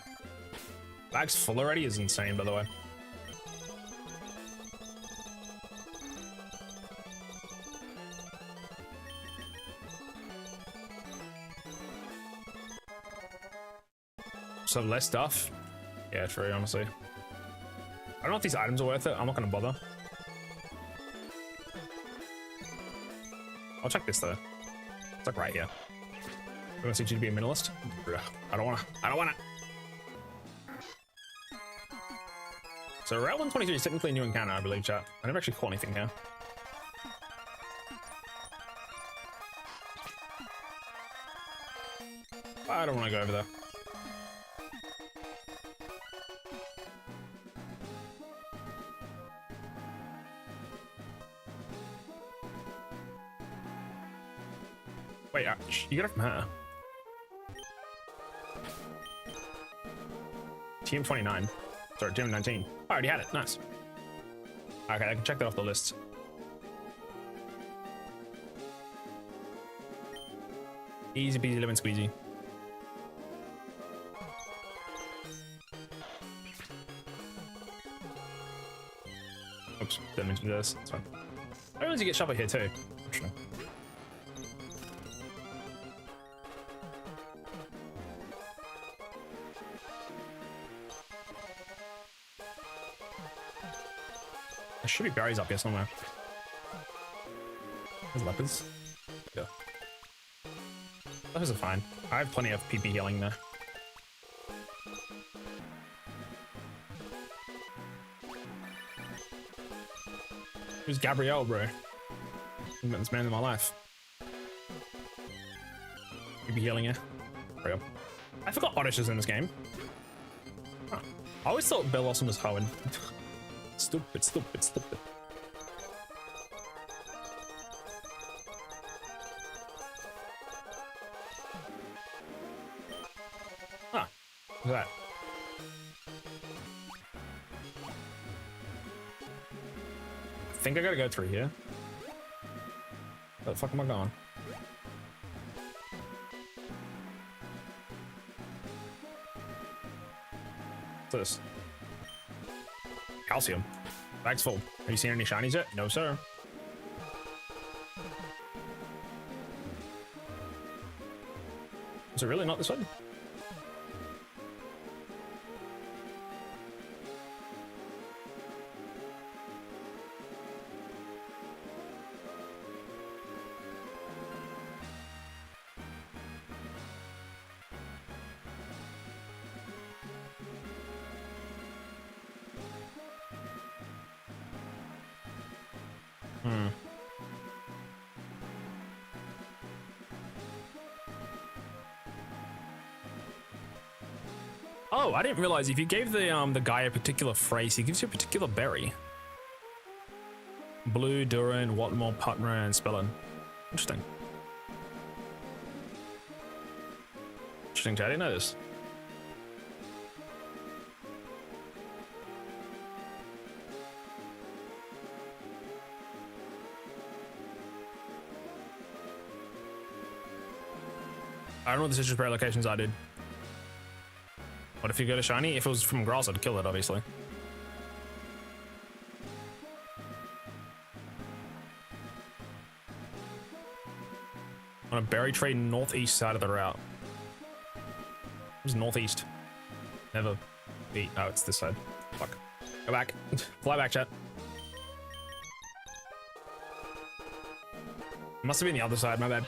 Bag's full already is insane, by the way. So less stuff? Yeah, true, honestly. I don't know if these items are worth it. I'm not gonna bother. I'll check this though. It's like right here. I want to see you to be a minimalist. I don't wanna. I don't wanna. So Route 123 is technically a new encounter, I believe, chat. I never actually caught anything here. I don't want to go over there. Wait, you get it from her. Team 29. Sorry, Team 19. I already had it. Nice. Okay, I can check that off the list. Easy peasy lemon squeezy. Oops, didn't mention this. It's fine. I realize you get shovel here too. Interesting. There should be berries up here somewhere. There's leopards. Yeah. Leopards are fine. I have plenty of PP healing there. Who's Gabrielle, bro? I've met this man in my life. PP healing here. There we go. I forgot Oddish is in this game. Huh. I always thought Bellossom was Hoenn. Stupid, stupid, stupid. Huh. Look at that. I think I gotta go through here. Where the fuck am I going? What's this? Calcium. Bag's full. Have you seen any shinies yet? No, sir. Is it really not this way? Oh, I didn't realize if you gave the guy a particular phrase, he gives you a particular berry. Blue, Durin, Watmore, Putmer, and Spellin. Interesting. Interesting, Chad. I didn't know this. I don't know what the citrus berry locations are, dude. What if you go to shiny? If it was from grass, I'd kill it, obviously. On a berry tree northeast side of the route. It was northeast. Never be. Oh, it's this side. Fuck. Go back. Fly back, chat. Must have been the other side, my bad.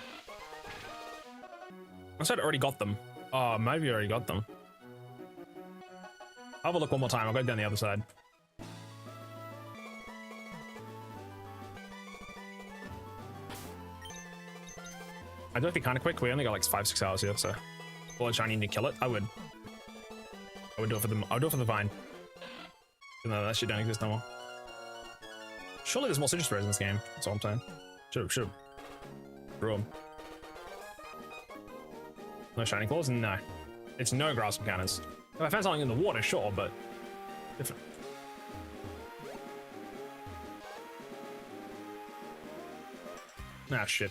I said I already got them. Oh, maybe I already got them. I'll have a look one more time. I'll go down the other side. I do have to be kind of quick. We only got like 5-6 hours here, so all the shiny to kill it. I would do it for the. I would do it for the vine. No, that shit don't exist no more. Surely there's more citrus berries in this game. That's all I'm saying. Should brew them. No shiny claws? No. It's no grass encounters. If I found something in the water, sure, but different. Ah, shit.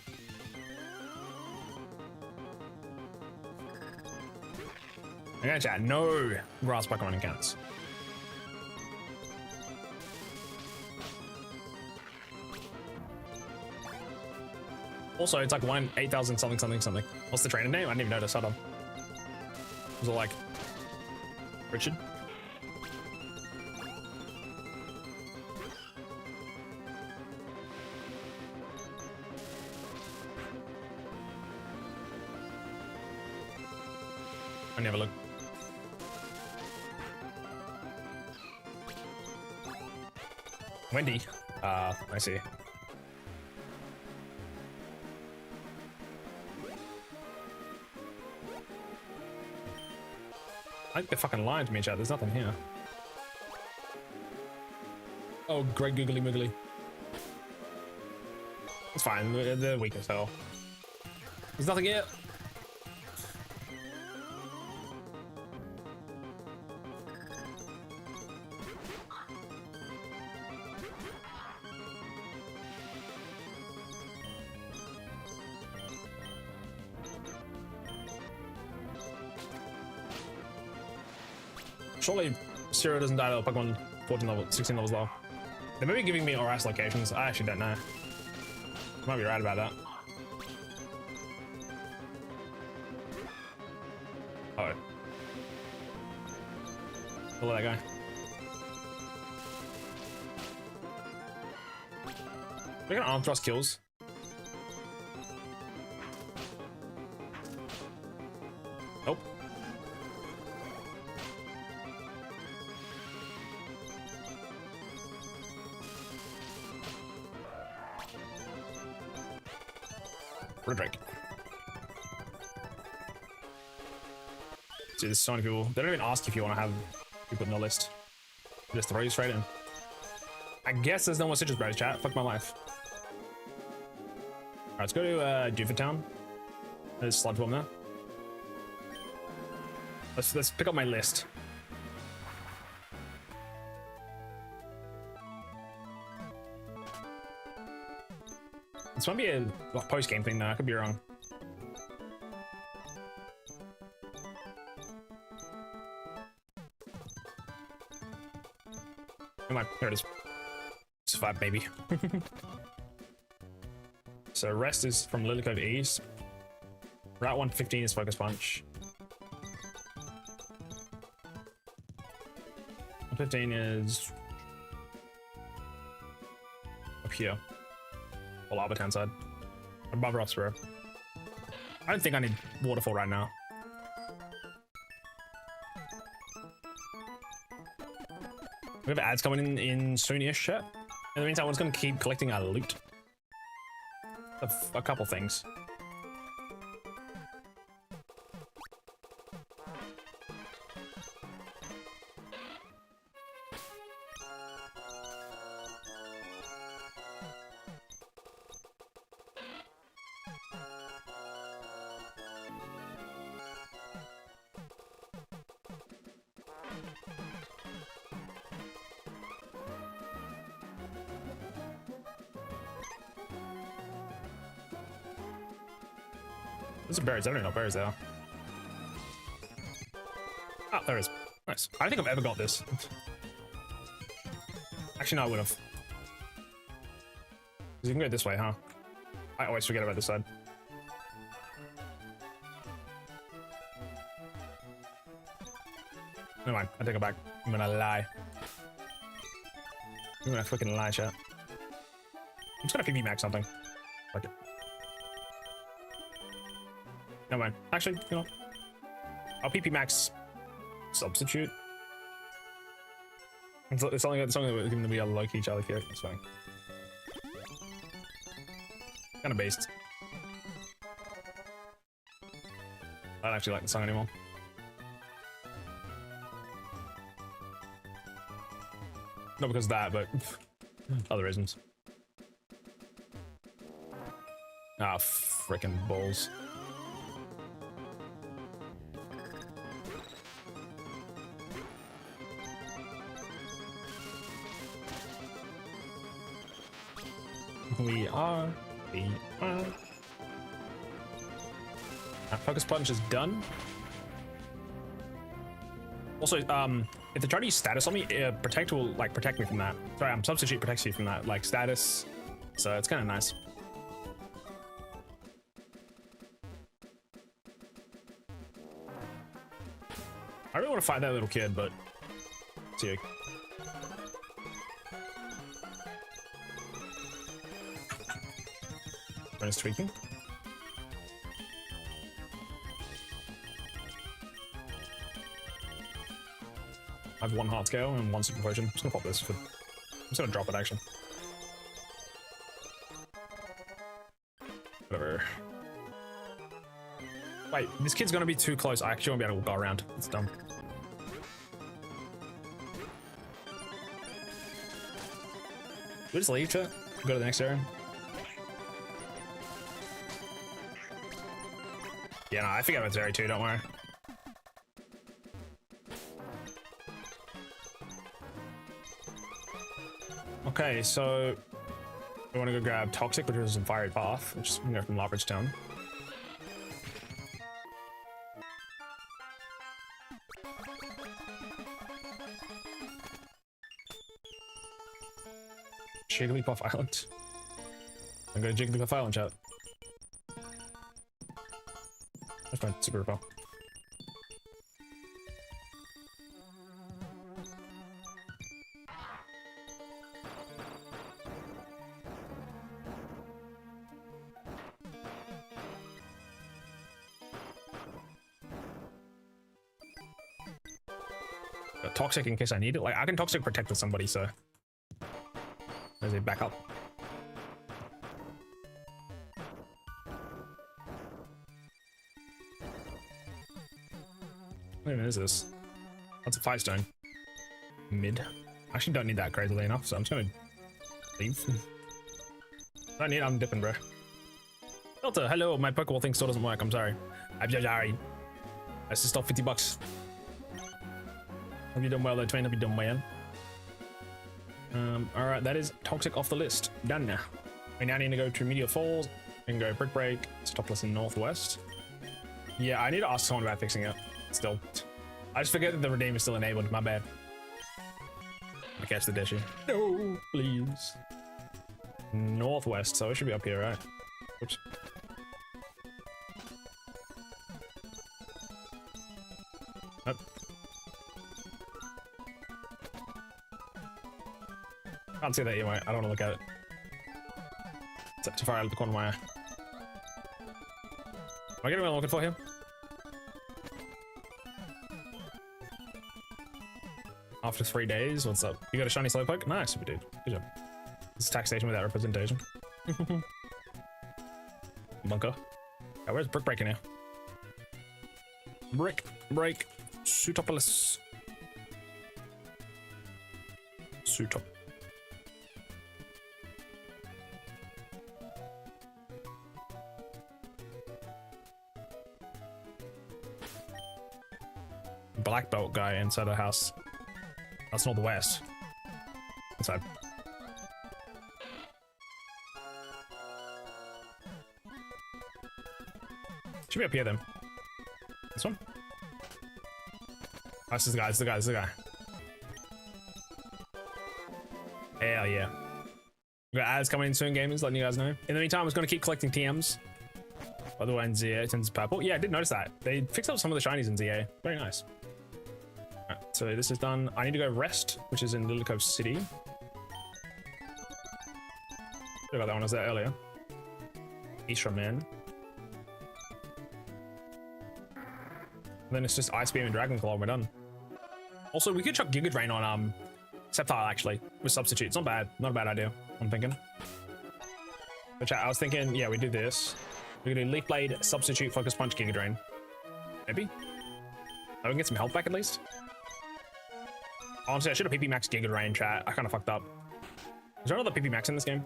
I gotta chat. No grass Pokemon encounters. Also, it's like 1 in 8,000 something something something. What's the trainer name? I didn't even notice. Hold on. Was it like Richard? I never look. Wendy. I see. I think they're fucking lying to me, chat. There's nothing here. Oh, great googly moogly. It's fine. They're weak as hell. There's nothing here. Surely Zero doesn't die to Pokemon 14 level, 16 levels low. They may be giving me ORAS locations. I actually don't know. I might be right about that. Oh. Look at that guy. We're gonna arm thrust kills. Nope. Drake. See, there's so many people. They don't even ask if you want to have people in the list. They just throw you straight in. I guess there's no more citrus berries, chat. Fuck my life. Alright, let's go to Dewford Town. There's sludge bomb there. Let's pick up my list. This might be a post-game thing though, I could be wrong. Here it is. Survive, baby. So rest is from Lily Cove East. Route 115 is Focus Punch. 115 is up here. Or Larbitan side. Above Roxborough. I don't think I need Waterfall right now. We have ads coming in soonish, chat. In the meantime, we're just going to keep collecting our loot. A couple things. There's some berries. I don't know what berries they are. Ah, there is. Nice. I don't think I've ever got this. Actually, no, I would have. You can go this way, huh? I always forget about this side. Never mind. I take it back. I'm gonna lie. I'm gonna fucking lie, chat. I'm just gonna PB max something. Fuck it. Never mind. Actually, you know, I'll PP max substitute. It's something that we're going to be able to like each other here. It's fine. Kind of based. I don't actually like the song anymore. Not because of that, but other reasons. Ah, frickin' balls. We are. Our Focus Punch is done. Also, if they try to use status on me, Protect will like protect me from that. Sorry, Substitute protects you from that, like status. So it's kind of nice. I really want to fight that little kid, but see. Is tweaking. I have 1 heart scale and 1 super potion. I'm just gonna pop this for. I'm just gonna drop it actually. Whatever. Wait, this kid's gonna be too close. I actually won't be able to go around. It's dumb. We just leave to go to the next area. Yeah, no, I forget about this area too, don't worry. Okay, so we want to go grab Toxic, which is in Fiery Path, which is from Larbridge Town. Jigglypuff Island. I'm going to Jigglypuff Island, chat. That's my super repel. Toxic in case I need it. Like, I can Toxic protect with somebody, so there's a backup. What even is this? That's a 5-stone. Mid. I actually don't need that crazily enough, so I'm just gonna leave. Don't need. I'm dipping, bro. Delta, hello. My Pokeball thing still doesn't work. I'm sorry. I'm so sorry. Let's just stop $50. Hope you done well though, Twain. Hope you done well. Alright, that is Toxic off the list. Done now. We now need to go to Meteor Falls and go Brick Break, Stopless in Northwest. Yeah, I need to ask someone about fixing it. Still. I just forget that the Redeem is still enabled. My bad. I catch the Deschy. No, please. Northwest, so it should be up here, right? Oops. Nope. Can't see that anyway. I don't want to look at it. It's too far out of the corner of my eye. Am I getting what I'm looking for here? After 3 days, what's up? You got a shiny Slowpoke? Nice, we did. Good job. This is taxation without representation. Bunker. Oh, where's Brick Breaker now? Brick Break. Suitopolis. Suitop. Black belt guy inside the house. That's northwest. Inside. Should be up here then. This one? Oh, this is the guy, this is the guy, this is the guy. Hell yeah. We got ads coming in soon, gamers, letting you guys know. In the meantime, I was going to keep collecting TMs. By the way, in ZA, it turns purple. Yeah, I did notice that. They fixed up some of the shinies in ZA. Very nice. Alright, so this is done. I need to go rest, which is in Little Cove City. Sorry about that one, I was there earlier. Isra Man. And then it's just Ice Beam and Dragon Claw and we're done. Also, we could chuck Giga Drain on Sceptile actually, with Substitute. It's not bad. Not a bad idea, I'm thinking. But chat, I was thinking, yeah, we do this. We can do Leaf Blade, Substitute, Focus Punch, Giga Drain. Maybe? Oh, we can get some health back at least. Honestly, I should have PP Max Giga Drain, chat. I kind of fucked up. Is there another PP Max in this game?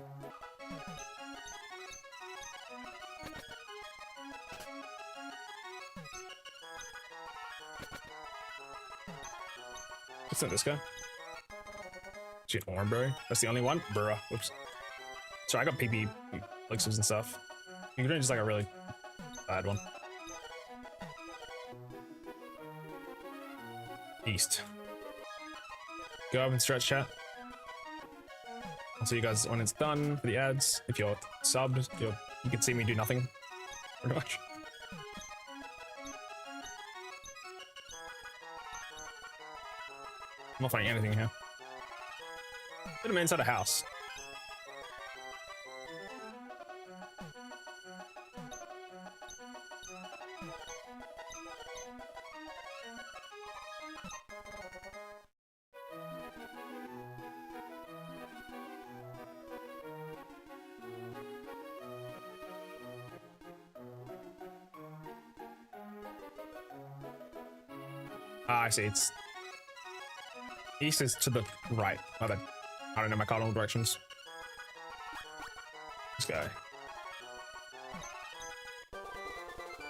What's in this guy? Shit, Oranberry. That's the only one? Bruh. Whoops. Sorry, I got PP elixirs and stuff. Giga Drain is like a really bad one. East. Go up and stretch, chat. I'll see you guys when it's done for the ads. If you're subbed, you can see me do nothing. Pretty much. I'm not finding anything here. Put him inside a house. Ah, I see. It's east is to the right. I don't know my cardinal directions. This guy.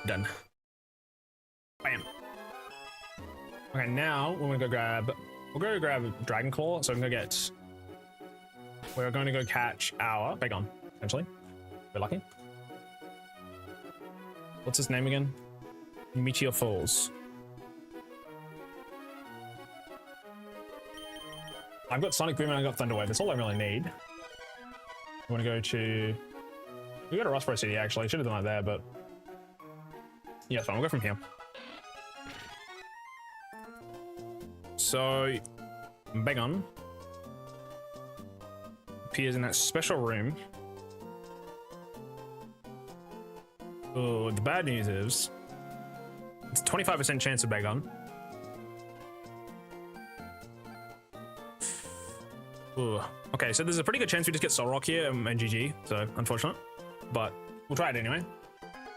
Done. Bam. Okay, now we're gonna go grab. We'll go grab Dragon Claw. So I'm gonna get. We're going to go catch our Bagon, essentially. We're lucky. What's his name again? Meteor Falls. I've got Sonic Boom and I've got Thunder Wave. That's all I really need. I want to go to... We got a Rustboro City, actually. Should have done that there, but... Yeah, it's fine. We'll go from here. So... Bagon appears in that special room. Oh, the bad news is... It's a 25% chance of Bagon. Ooh. Okay, so there's a pretty good chance we just get Soul Rock here and GG, so unfortunate. But we'll try it anyway.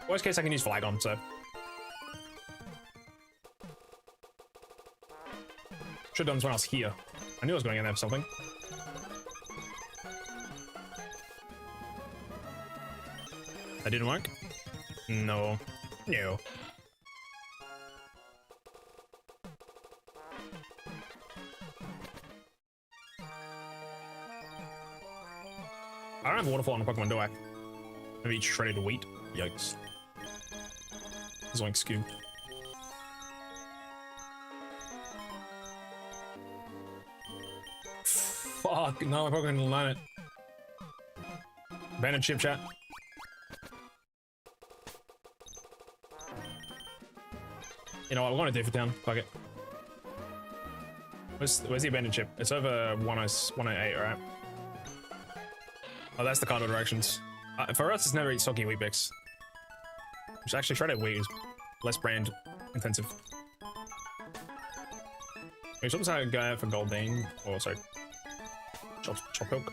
Worst case, I can use Flagon, so. Should've done this when I was here. I knew I was going in there for something. That didn't work? No. No. I don't have a waterfall on the Pokemon, do I? Maybe eat shredded wheat. Yikes. Zoink scoop. Fuck, no, my Pokemon didn't learn it. Abandoned ship chat. You know what, we're gonna do for town. Fuck it. Where's the abandoned ship? It's over 108, right? Oh, that's the cardinal directions. For us, it's never eat soggy wheat bix. Which actually shredded wheat is less brand intensive. We should also go out for Goldine. Oh, sorry. Chop Hilk.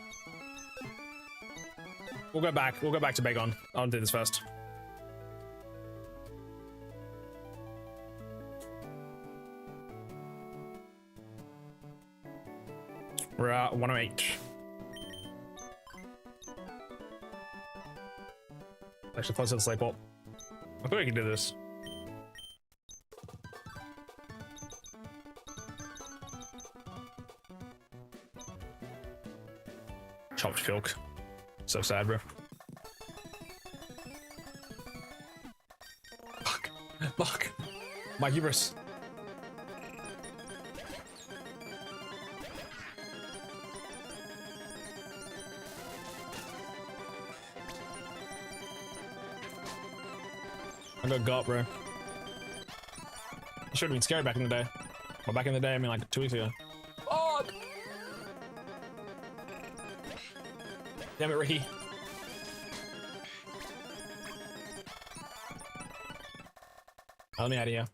We'll go back to Bagon. I'll do this first. We're at 108. Actually, close to the sleep wall. I think we can do this. Chopped Filk. So sad, bro. Fuck. Fuck. My hubris. I got gut, bro. You should have been scared back in the day. Well, back in the day, I mean like 2 weeks ago. Fuck! Damn it, Ricky. Let me out of here.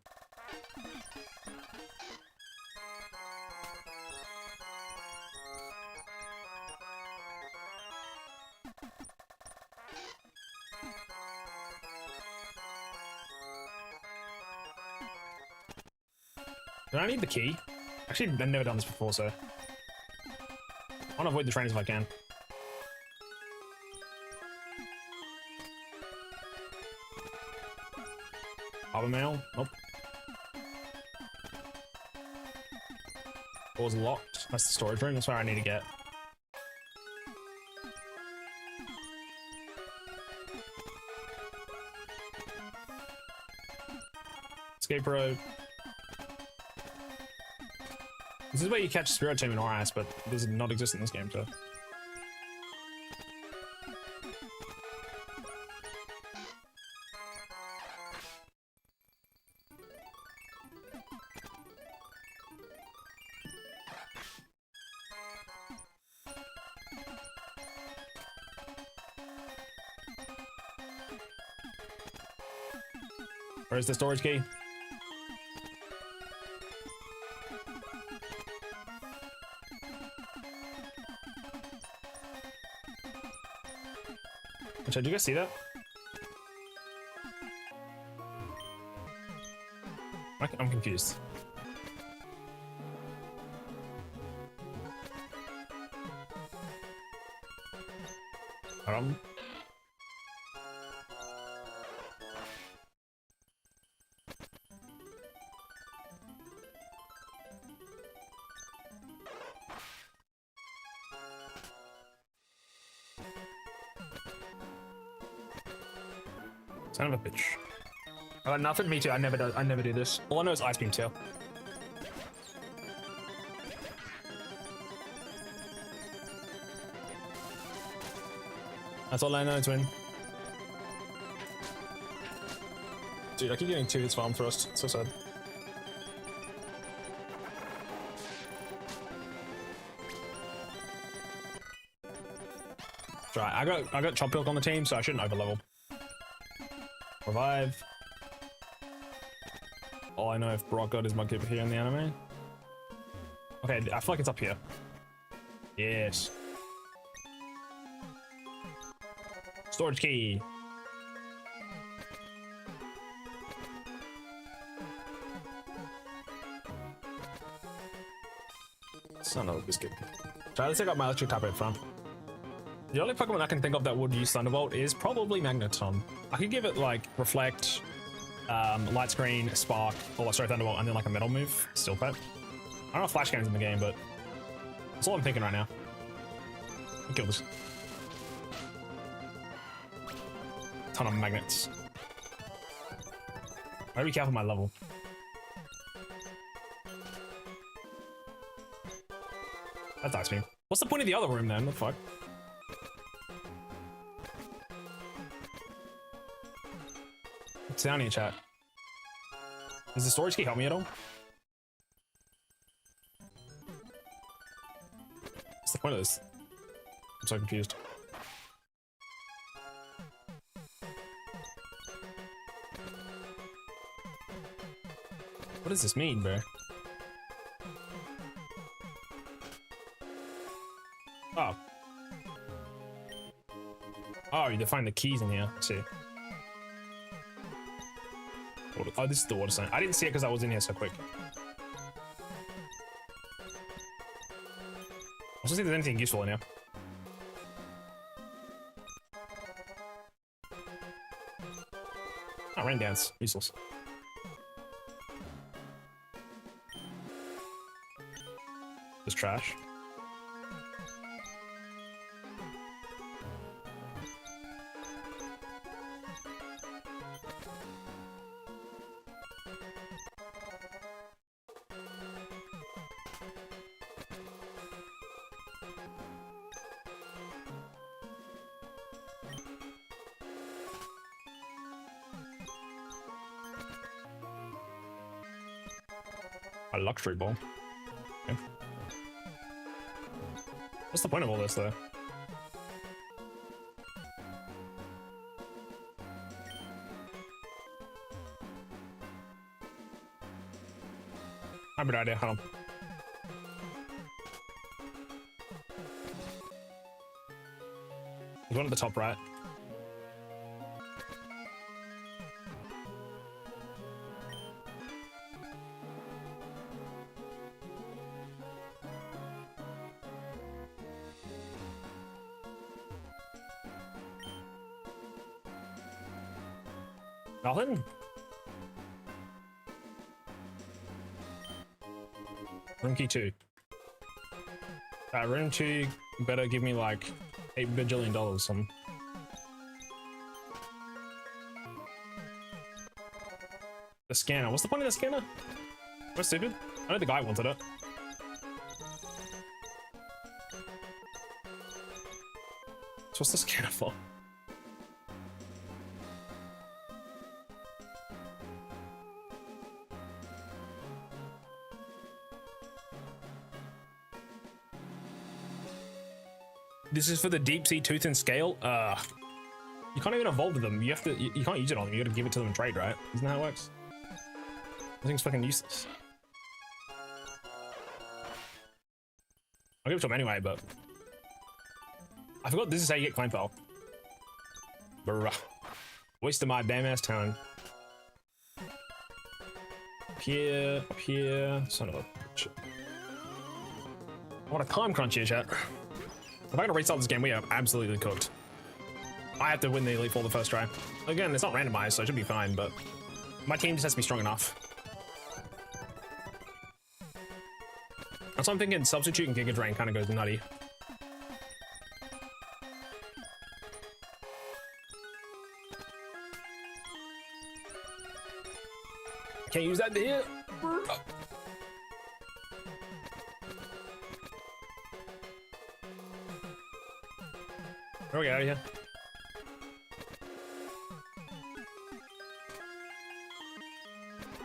Do I need the key? Actually, I've never done this before, so I want to avoid the trains if I can. Harbor mail? Nope. Door's locked. That's the storage room. That's where I need to get. Escape road. This is where you catch Spirit Team in Orias, but this does not exist in this game, so. Where's the storage key? Did you guys see that? I'm confused. problem. Son of a bitch. Nothing. Me too. I never do this. All I know is Ice Beam Tail. That's all I know, twin. Dude, I keep getting 2 hits farm thrust. It's so sad. Right, I got Chop Pilk on the team, so I shouldn't overlevel. Revive. All I know if Brock got his Mudkip here in the anime. Okay, I feel like it's up here. Yes. Storage key. Son of a biscuit. Try to take out my electric type out front. The only Pokemon I can think of that would use Thunderbolt is probably Magneton. I could give it like Reflect, Light Screen, Spark, or sorry, Thunderbolt, and then like a Metal move. Still pet. I don't know if Flash Game's in the game, but that's all I'm thinking right now. I'll kill this. Ton of magnets. I gotta be careful my level. That's Ice Beam. What's the point of the other room then? What the fuck? What's down here, chat? Does the storage key help me at all? What's the point of this? I'm so confused. What does this mean, bro? Oh. Oh, you define the keys in here. Let's see. Oh, this is the water sign. I didn't see it because I was in here so quick. Let's see if there's anything useful in here. Oh, rain dance. Useless. Just trash. A luxury ball. Okay. What's the point of all this, though? I have an idea. Hold on. There's one at the top right. Nothing? Room key 2. Room 2 better give me like $8 bajillion or something. The scanner. What's the point of the scanner? We're stupid. I know the guy wanted it. So what's the scanner for? This is for the deep sea tooth and scale. You can't even evolve them. You have to. You can't use it on them. You gotta give it to them and trade, right? Isn't that how it works? I think it's fucking useless. I'll give it to him anyway, but I forgot this is how you get climb power. Bruh. Wasted my damn ass time. Up here. Son of a bitch. What a time crunch here, chat. If I gotta restart this game, we are absolutely cooked. I have to win the Elite Four the first try. Again, it's not randomized, so it should be fine, but my team just has to be strong enough. That's why I'm thinking Substitute and Giga Drain kind of goes nutty. Can't use that here. Where we get out of here?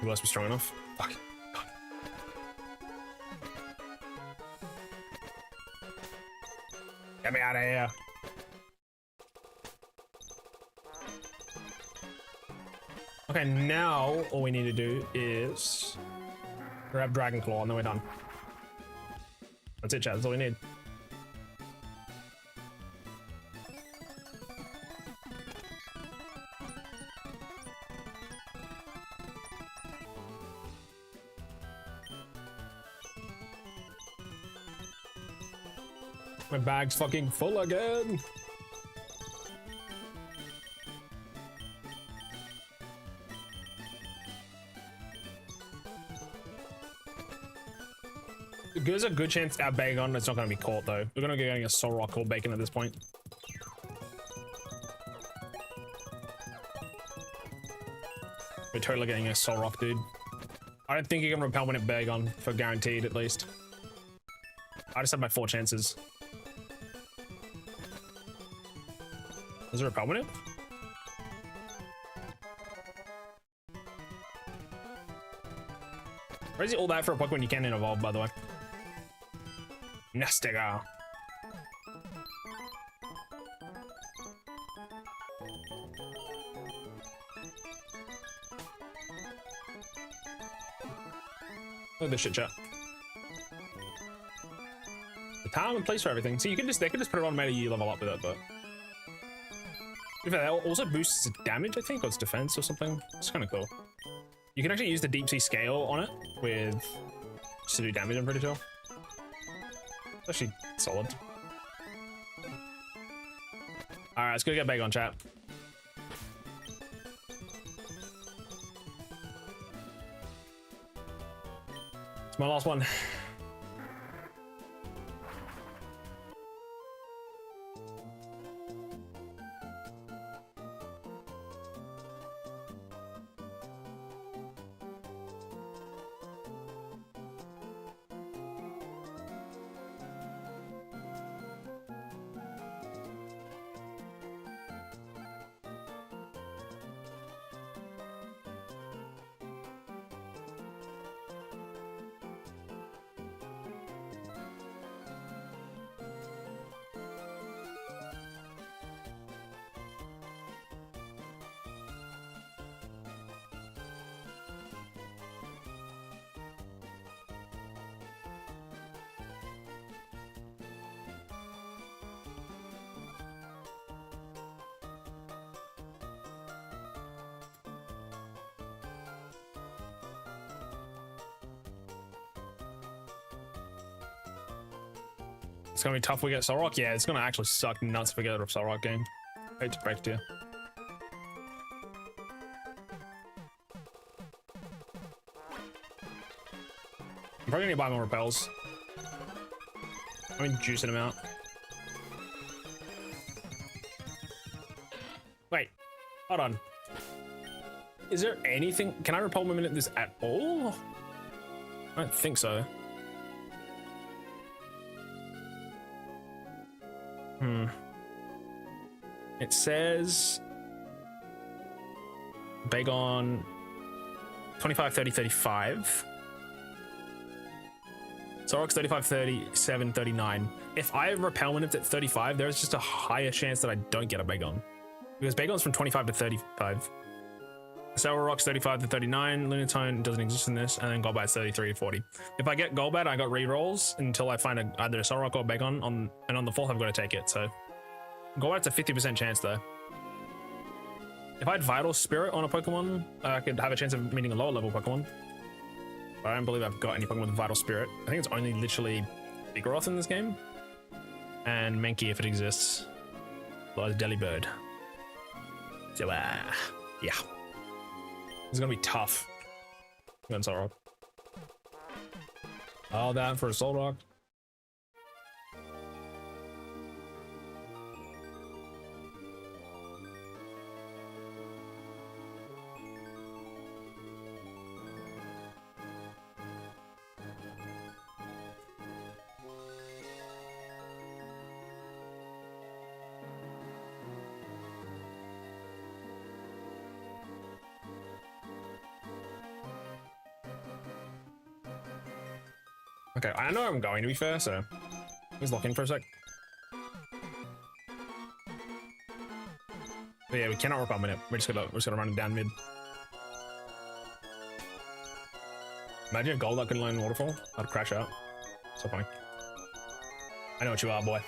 You must be strong enough. Fuck. God. Get me out of here. Okay, now all we need to do is grab Dragon Claw and then we're done. That's it, chat. That's all we need. My bag's fucking full again. There's a good chance our Bagon is not going to be caught though. We're going to be getting a Soul Rock or Bacon at this point. We're totally getting a Soul Rock, dude. I don't think you can repel when it Bagon for guaranteed at least. I just have my 4 chances. Is there a repel in it? Why is it all that for a Pokemon you can't evolve, by the way? Nestiga. Look at this shit, chat. The time and place for everything. See, you can just they could just put it on meta, you level up with it, but in fact, that also boosts its damage, I think, or its defense or something. It's kind of cool. You can actually use the Deep Sea Scale on it with just to do damage, I'm pretty sure. It's actually solid. Alright, let's go get Bagon, chat. It's my last one. It's gonna be tough if we get Soul Rock. Yeah, it's gonna actually suck nuts if we get a Soul Rock game. Hate to break it to you. I'm probably gonna buy more repels. I mean, juicing them out. Wait, hold on. Is there anything? Can I repel women at this at all? I don't think so. It says Bagon 25, 30, 35. Zoroark's 35, 37, 39. If I repel when it's at 35, there's just a higher chance that I don't get a Bagon. Because Bagon's from 25 to 35. Zoroark's 35 to 39. Lunatone doesn't exist in this. And then Golbat's 33 to 40. If I get Golbat, I got rerolls until I find either a Zoroark or Bagon. And on the 4th, I've got to take it. So Golbat's a 50% chance though. If I had Vital Spirit on a Pokemon, I could have a chance of meeting a lower level Pokemon. But I don't believe I've got any Pokemon with Vital Spirit. I think it's only literally Vigoroth in this game. And Mankey if it exists. Well, Delibird. So, yeah. It's gonna be tough. Against Soul Rock. All that for a Soul Rock. Okay, I know where I'm going, to be fair, so let's lock in for a sec. But yeah, we cannot rip our minute. We're just gonna run it down mid. Imagine a gold that can land waterfall. I'd crash out. So funny. I know what you are, boy.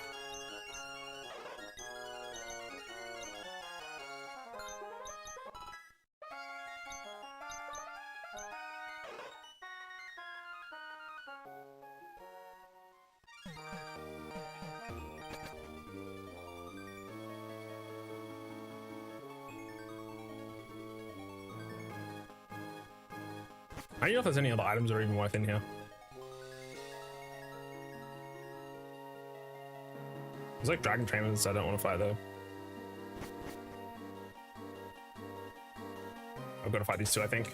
I don't know if there's any other items that are even worth in here. There's like dragon trainers I don't want to fight though. I've got to fight these two, I think.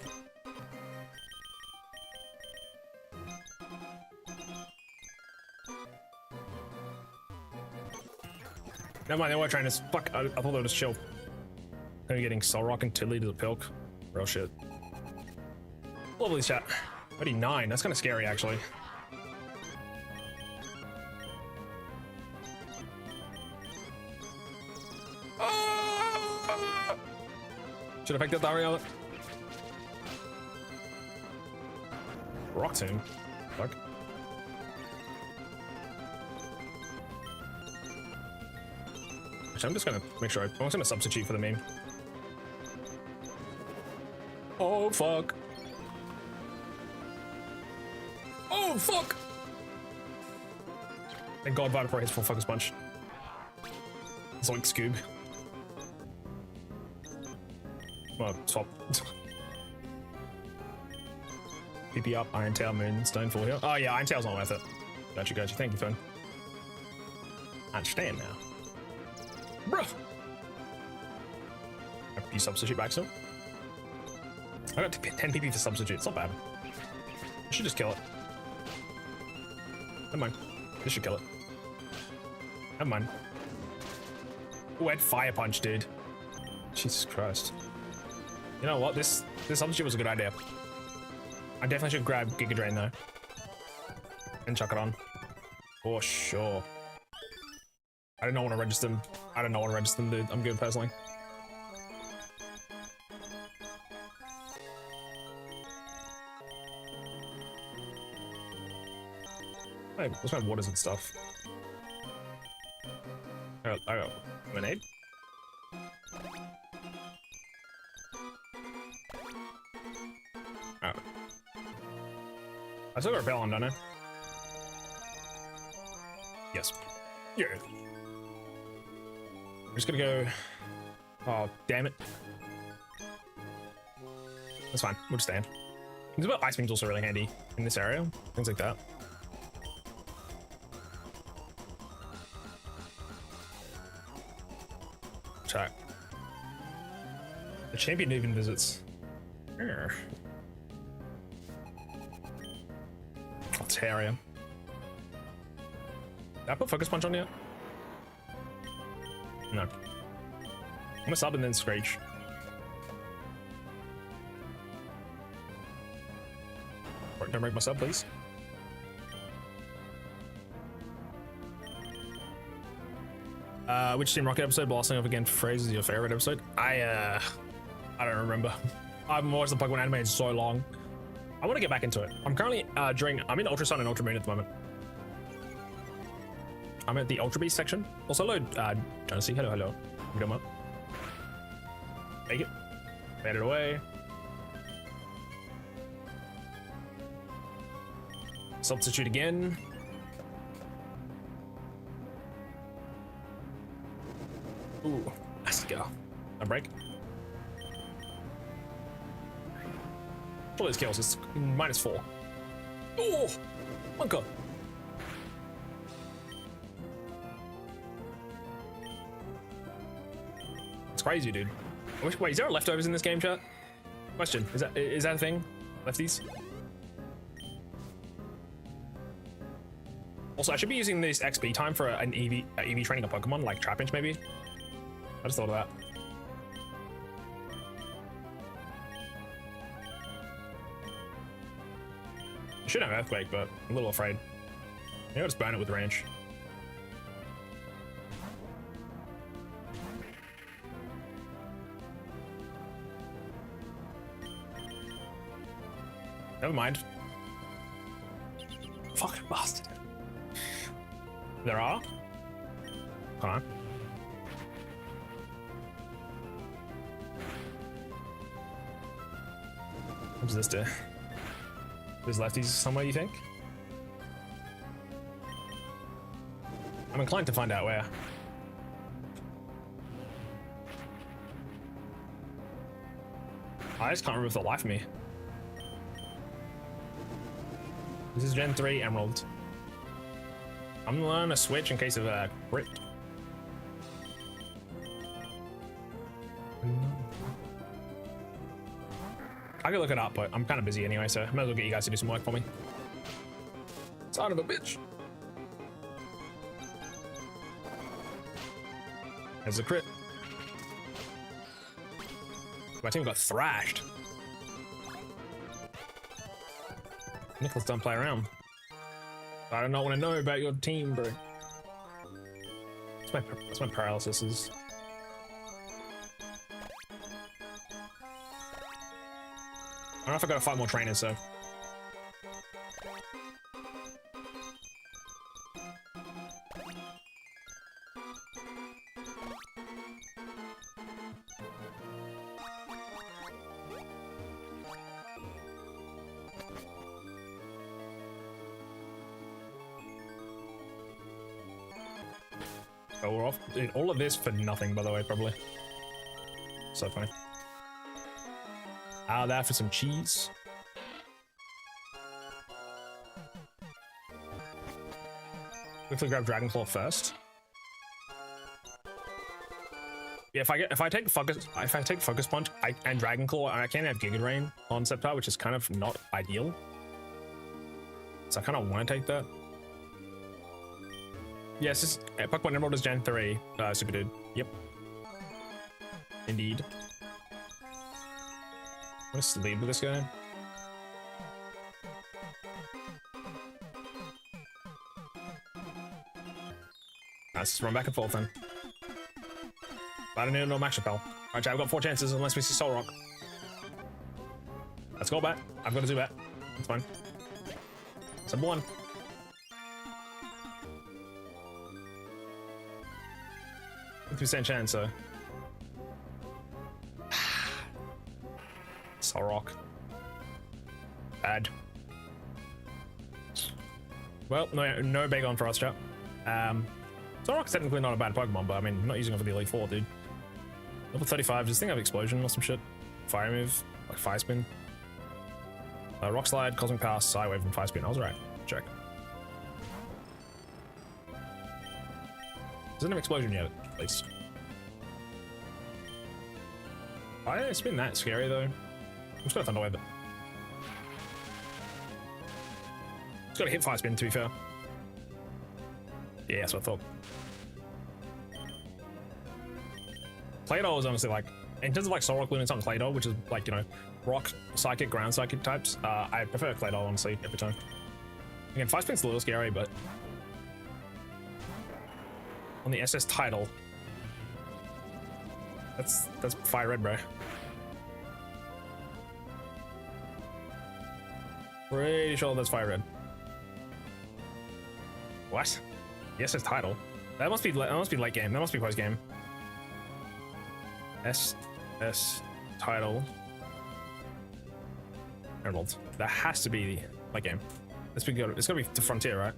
Never mind, they were trainers. Fuck, I thought they were just chill. They're getting Soul Rock and Tiddly to the Pilk. Real shit. Lovely chat. 39, that's kind of scary actually. Should have picked up the Ariel. Rock Tomb. Fuck. Actually, I'm just gonna make sure I'm just gonna substitute for the meme. Oh fuck. Oh fuck! Thank God Vital his full focus punch. It's like Scoob. Well, swap. PP up, Iron Tail, Moon, Stonefall here. Oh yeah, Iron Tail's not worth it. Gotcha. Thank you, phone. I understand now. Bruh! You substitute back still? I got 10 PP for substitute, it's not bad. I should just kill it. Never mind. This should kill it. Never mind. Oh, I had Fire Punch, dude. Jesus Christ. You know what? This substitute was a good idea. I definitely should grab Giga Drain though. And chuck it on. For sure. I don't know want to register them. I don't know want to register them, dude. I'm good personally. Hey, what's my waters and stuff? I got lemonade. Oh. I still got Repel on, don't I? Yes. Yeah. I'm just gonna go. Oh, damn it. That's fine. We'll just stand. Things about Ice Beam's also really handy in this area. Things like that. Check. The champion even visits. Urgh. I'll tear him. Did I put Focus Punch on yet? No. I'm gonna sub and then Screech. Don't break my sub, please. Which Team Rocket episode, blasting up again phrase, is your favorite episode? I don't remember. I haven't watched the Pokemon anime in so long. I want to get back into it. I'm currently I'm in Ultra Sun and Ultra Moon at the moment. I'm at the Ultra Beast section. Also, hello, Jonesy. Hello. You come up. Take it. Fade it away. Substitute again. Ooh, let's go. A break. Surely this kills. It's -4. Oh, Monka. It's crazy, dude. Wait, is there leftovers in this game, chat? Question: is that a thing? Lefties? Also, I should be using this XP time for an EV training a Pokemon, like Trapinch maybe. I just thought of that. I should have Earthquake, but I'm a little afraid. Maybe I'll just burn it with range. Never mind. Fucking bastard. There are? Come on. What does this do? There's lefties somewhere, you think? I'm inclined to find out where. I just can't remember for the life of me. This is Gen 3 Emerald. I'm gonna learn a switch in case of a crit. I could look it up, but I'm kind of busy anyway, so I might as well get you guys to do some work for me. Son of a bitch. There's a crit. My team got thrashed. Nicholas don't play around. I do not want to know about your team, bro. That's my paralysis is. I don't know if I gotta fight more trainers, so. Oh, we're off. Dude, all of this for nothing, by the way, probably. So funny. Out of that for some cheese. Quickly grab Dragon Claw first. Yeah, if I take Focus Punch and Dragon Claw, I can have Giga Drain on Sceptile, which is kind of not ideal. So I kind of want to take that. Yes, this Pokemon Emerald is Gen 3, Super Dude. Yep. Indeed. I'm gonna sleep with this guy. Let's just run back and forth then. I don't need no Max Repel. Alright, chat, I've got 4 chances unless we see Soul Rock. Let's go back. I've got to do that. That's fine. Sub 1. % chance, so. Soul Rock. Bad. Well, no Bagon for us, chat. Soul Rock's technically not a bad Pokemon, but I mean, I'm not using it for the Elite Four, dude. Level 35, just think I have Explosion or some shit. Fire move, like Fire Spin. Rock Slide, Cosmic Pass, Side Wave, and Fire Spin. I was right. Check. Doesn't have Explosion yet, at least. It's been that scary though. I'm just gonna Thunder Wave it. It's got a hit Fire Spin, to be fair. Yeah, that's what I thought. Claydol is honestly like, in terms of like Soul Rock limits on Claydol, which is like, you know, Rock, Psychic, Ground Psychic types, I prefer Claydol honestly every time. Again, Fire Spin's a little scary, but on the SS title, that's Fire Red, bro. Pretty sure that's Fire Red. What? The SS title? That must be late game. That must be post game. SS title. Emerald. That has to be late game. It's gotta be the Frontier, right?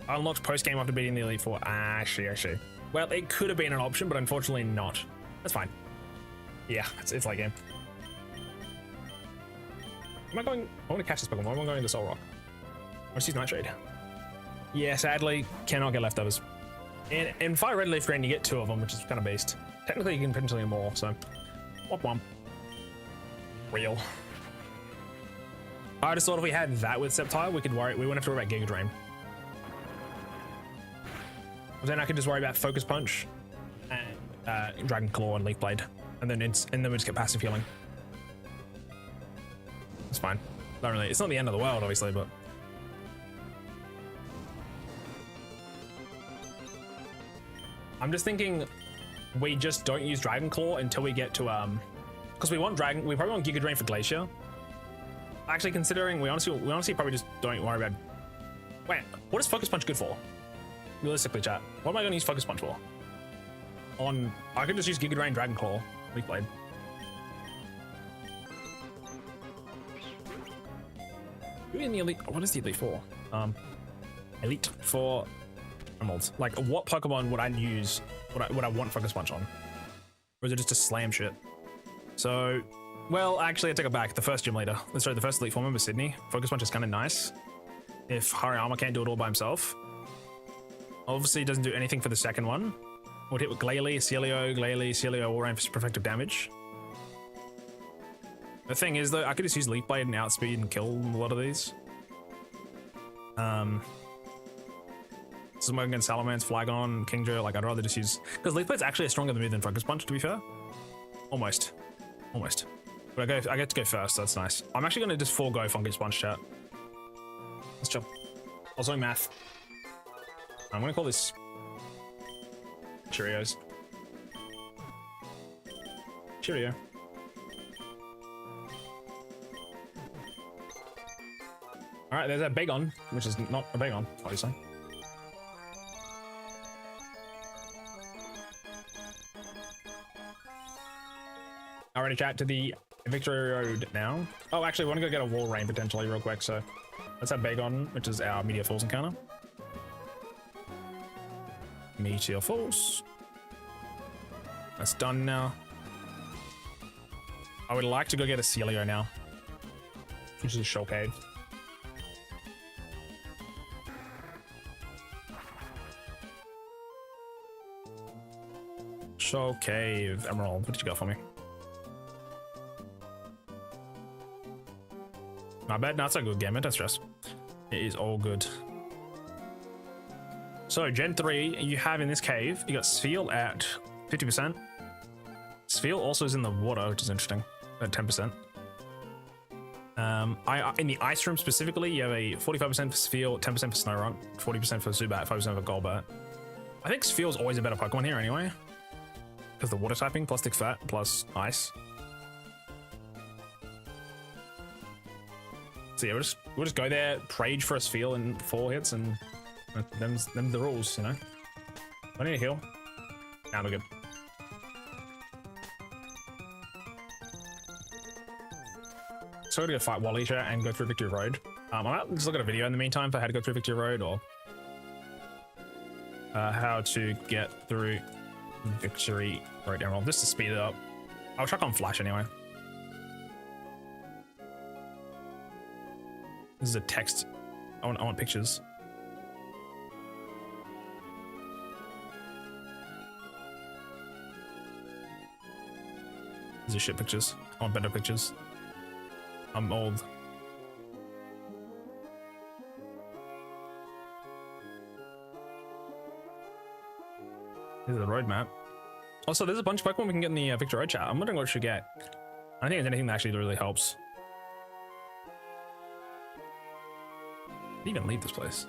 Unlocked post game after beating the Elite Four. Actually. Well, it could have been an option, but unfortunately not. That's fine. Yeah, it's late game. Am I going? I want to catch this Pokemon. Am I going to Soul Rock? Let's use Nightshade. Yeah, sadly, cannot get leftovers. And in Fire Red Leaf Green, you get 2 of them, which is kind of beast. Technically, you can potentially get more, so. Womp womp. Real. I just thought if we had that with Sceptile, we wouldn't have to worry about Giga Drain. Then I could just worry about Focus Punch and Dragon Claw and Leaf Blade. And then we just get passive healing. It's fine. Not really. It's not the end of the world, obviously, but. I'm just thinking we just don't use Dragon Claw until we get to because we probably want Giga Drain for Glacier. Actually, considering we honestly probably just don't worry about. Wait, what is Focus Punch good for? Realistically, chat, what am I going to use Focus Punch for? I could just use Giga Drain, Dragon Claw, Leaf Blade. Who in the elite? What is the elite for? Elite for emeralds. Like, what Pokemon would I use? Would I want Focus Punch on? Or is it just to slam shit? So, well, actually, I take it back. The first gym leader. Sorry, the first elite form member, Sydney. Focus Punch is kind of nice. If Hariyama can't do it all by himself. Obviously, it doesn't do anything for the second one. Would hit with Glalie, Celio, all around for effective damage. The thing is, though, I could just use Leaf Blade and outspeed and kill a lot of these. This is against Salamence, Flygon, Kingdra. Like, I'd rather just use... Because Leaf Blade's actually a stronger move than Focus Punch, to be fair. Almost. But I get to go first, so that's nice. I'm actually going to just forego Focus Punch, chat. Let's chill. Also, math. I'm going to call this... Cheerios. Cheerio. Alright, there's a Bagon, which is not a Bagon, obviously. Alrighty, chat, to the Victory Road now. Oh, actually, I want to go get a Wall Rain potentially real quick, so let's have Bagon, which is our Meteor Falls encounter. Meteor Falls. That's done now. I would like to go get a Celio now, which is a Shell Cave. Shell Cave Emerald. What did you got for me? Not bad. No, it's a good game. Don't stress. It is all good. So, Gen 3, you have in this cave, you got Spheal at 50%. Spheal also is in the water, which is interesting, at 10%. In the Ice Room specifically, you have a 45% for Spheal, 10% for Snorunt, 40% for Zubat, 5% for Golbat. I think Spheal's always a better Pokemon here anyway. Because the water typing, plus thick fat, plus ice. So yeah, we'll just go there, Prage for a Spheal in 4 hits, and them's the rules, you know. I need a heal. Nah, we're good. So I'm gonna go fight Wallisha and go through Victory Road. I might just look at a video in the meantime for how to go through Victory Road, or how to get through Victory Road Emerald, just to speed it up. I'll chuck on Flash anyway. This is a text. I want pictures. These are shit pictures. I want better pictures. I'm old. This is the road map. Also, there's a bunch of Pokemon we can get in the Victory Road chat. I'm wondering what we should get. I don't think there's anything that actually really helps. I didn't even leave this place.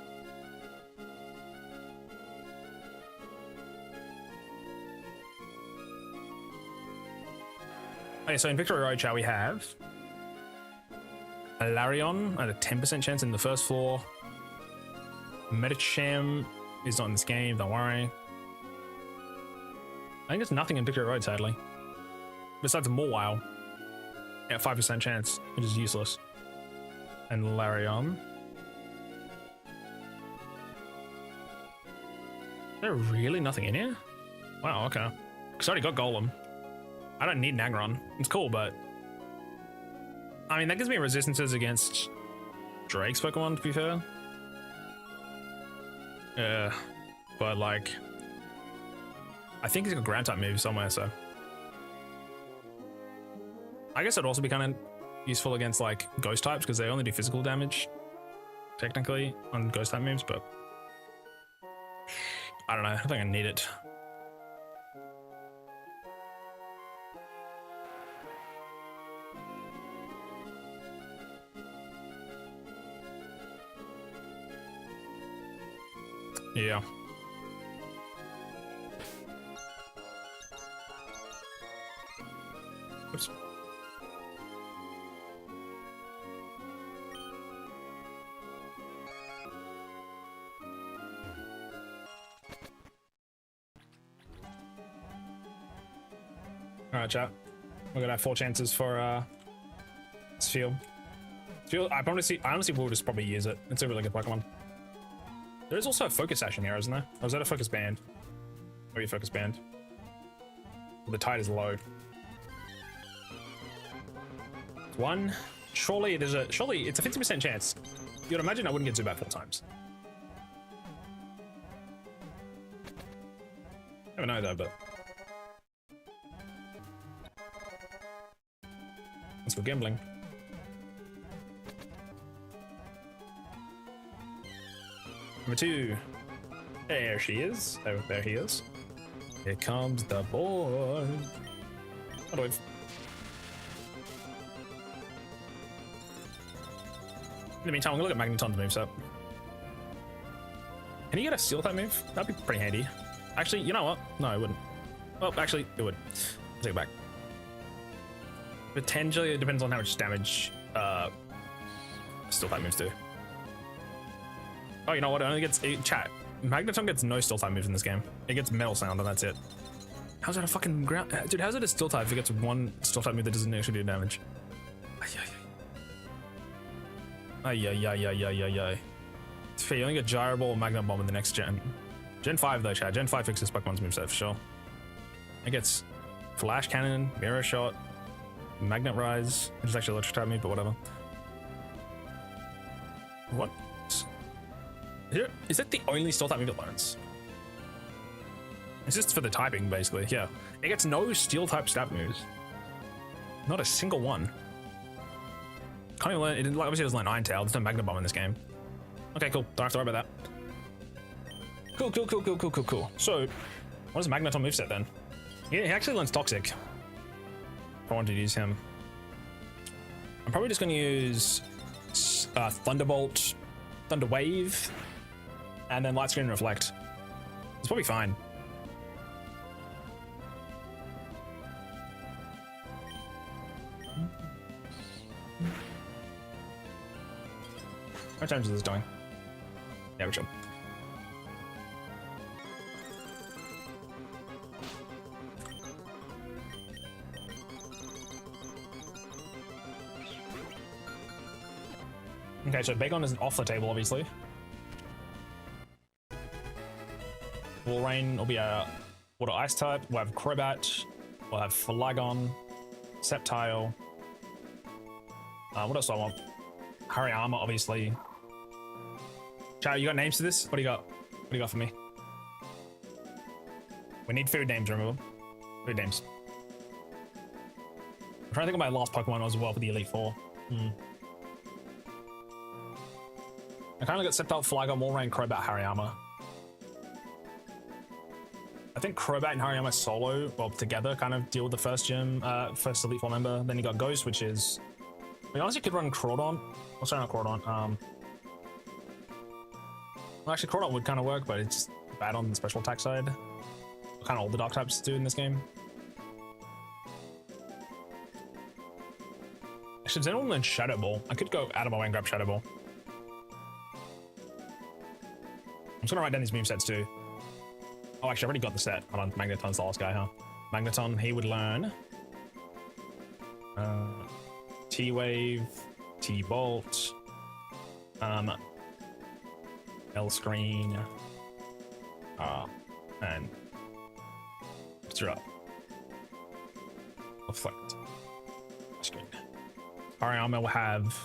Okay, so in Victory Road chat we have a Larion at a 10% chance in the first floor. Medicham is not in this game, don't worry. I think there's nothing in Victory Road, sadly. Besides a Mawile at 5% chance, which is useless. And Larion. Is there really nothing in here? Wow, okay. Because I already got Golem. I don't need an Aggron. It's cool, but I mean, that gives me resistances against Drake's Pokemon, to be fair. Yeah, but like, I think he's got ground type moves somewhere, so I guess it'd also be kind of useful against like ghost types because they only do physical damage technically on ghost type moves, but I don't know. I think I need it. Yeah. Oops. All right, chat. We're gonna have 4 chances for this field. I honestly will just probably use it. It's a really good Pokemon. There is also a focus action here, isn't there? Or is that a focus band? Maybe a focus band. The tide is low. 1. Surely it's a 50% chance. You'd imagine I wouldn't get Zubat 4 times. Never know though, but let's go gambling. Number 2. There she is. Oh, there he is. Here comes the boy. How do I... In the meantime, I'm gonna look at Magneton's moveset. Can he get a steel type move? That'd be pretty handy. Actually, you know what? No, it wouldn't. Well, actually, it would. I'll take it back. Potentially, it depends on how much damage steel type moves do. Oh, you know what? It only gets chat. Magneton gets no steel type moves in this game. It gets metal sound, and that's it. How's that a fucking ground? Dude, how's it a steel type if it gets 1 steel type move that doesn't actually do damage? Ay. It's fair, you only get Gyro Ball and Magnet Bomb in the next gen. Gen 5 though, chat. Gen 5 fixes Pokemon's moveset for sure. It gets Flash Cannon, Mirror Shot, Magnet Rise, which is actually electric type move, but whatever. What? Is that the only steel type move it learns? It's just for the typing, basically. Yeah. It gets no steel type stab moves. Not a single one. Can't even learn. It obviously doesn't learn Iron Tail. There's no Magnet Bomb in this game. Okay, cool. Don't have to worry about that. Cool. So, what is Magneton moveset then? Yeah, he actually learns Toxic. If I wanted to use him. I'm probably just going to use Thunderbolt, Thunder Wave, and then Light Screen and Reflect. It's probably fine. How much damage is this doing? Yeah, we should. Okay, so Bagon isn't off the table, obviously. Walrein will be a Water Ice type. We'll have Crobat. We'll have Flagon, Sceptile. What else do I want? Hariyama, obviously. Chow, you got names for this? What do you got? What do you got for me? We need food names, remember? Food names. I'm trying to think of my last Pokemon as well for the Elite Four. I kind of got Sceptile, Flagon, Walrein, Crobat, Hariyama. I think Crobat and Hariyama solo, well, together, kind of deal with the first gym, first Elite Four member. Then you got Ghost, which is... We honestly could run Crawdon. Well, sorry, not Crawdon. Well, actually, Crawdon would kind of work, but it's bad on the special attack side. Kind of all the Dark types do in this game. Actually, does anyone learn Shadow Ball? I could go out of my way and grab Shadow Ball. I'm just gonna write down these movesets too. Oh, actually, I already got the set. Hold on, Magneton's the last guy, huh? Magneton, he would learn T-Wave, T-Bolt, L-Screen, and Disrupt. Reflect. Screen. Hariyama will have...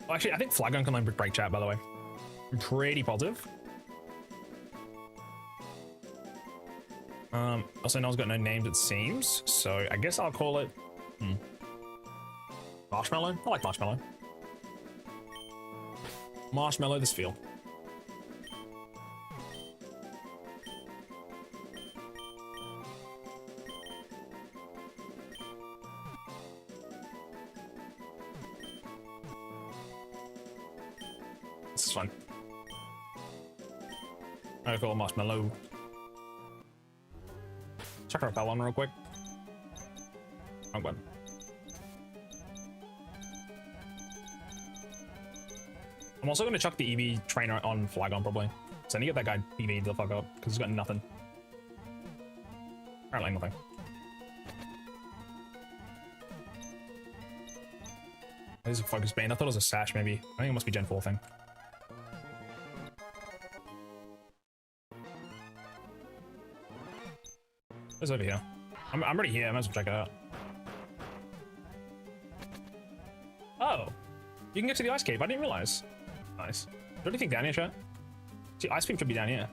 Well, actually, I think Flagon can learn break chat, by the way. I'm pretty positive. Also, Noel's got no names, it seems. So I guess I'll call it... Marshmallow? I like Marshmallow. Marshmallow this field. This is fun. I'll call it Marshmallow. Check our bell on real quick. Wrong one. I'm also going to chuck the EV trainer on Flagon probably. So I need to get that guy EV the fuck up because he's got nothing. Apparently nothing. This is a focus bane. I thought it was a sash maybe. I think it must be Gen 4 thing. It's over here. I'm already here. I might as well check it out. Oh, you can get to the ice cave. I didn't realize. Nice. Don't you think down here, chat? See, ice cream should be down here.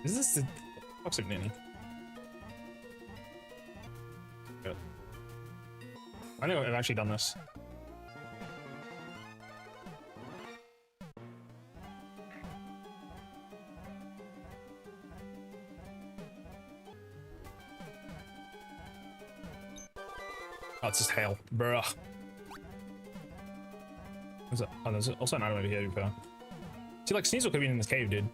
Is this the toxic ninny? Good. I know I've actually done this. Oh, it's just hail. Bruh. What's that? Oh, there's also an item over here, to be fair. See, like, Sneasel could be in this cave, dude.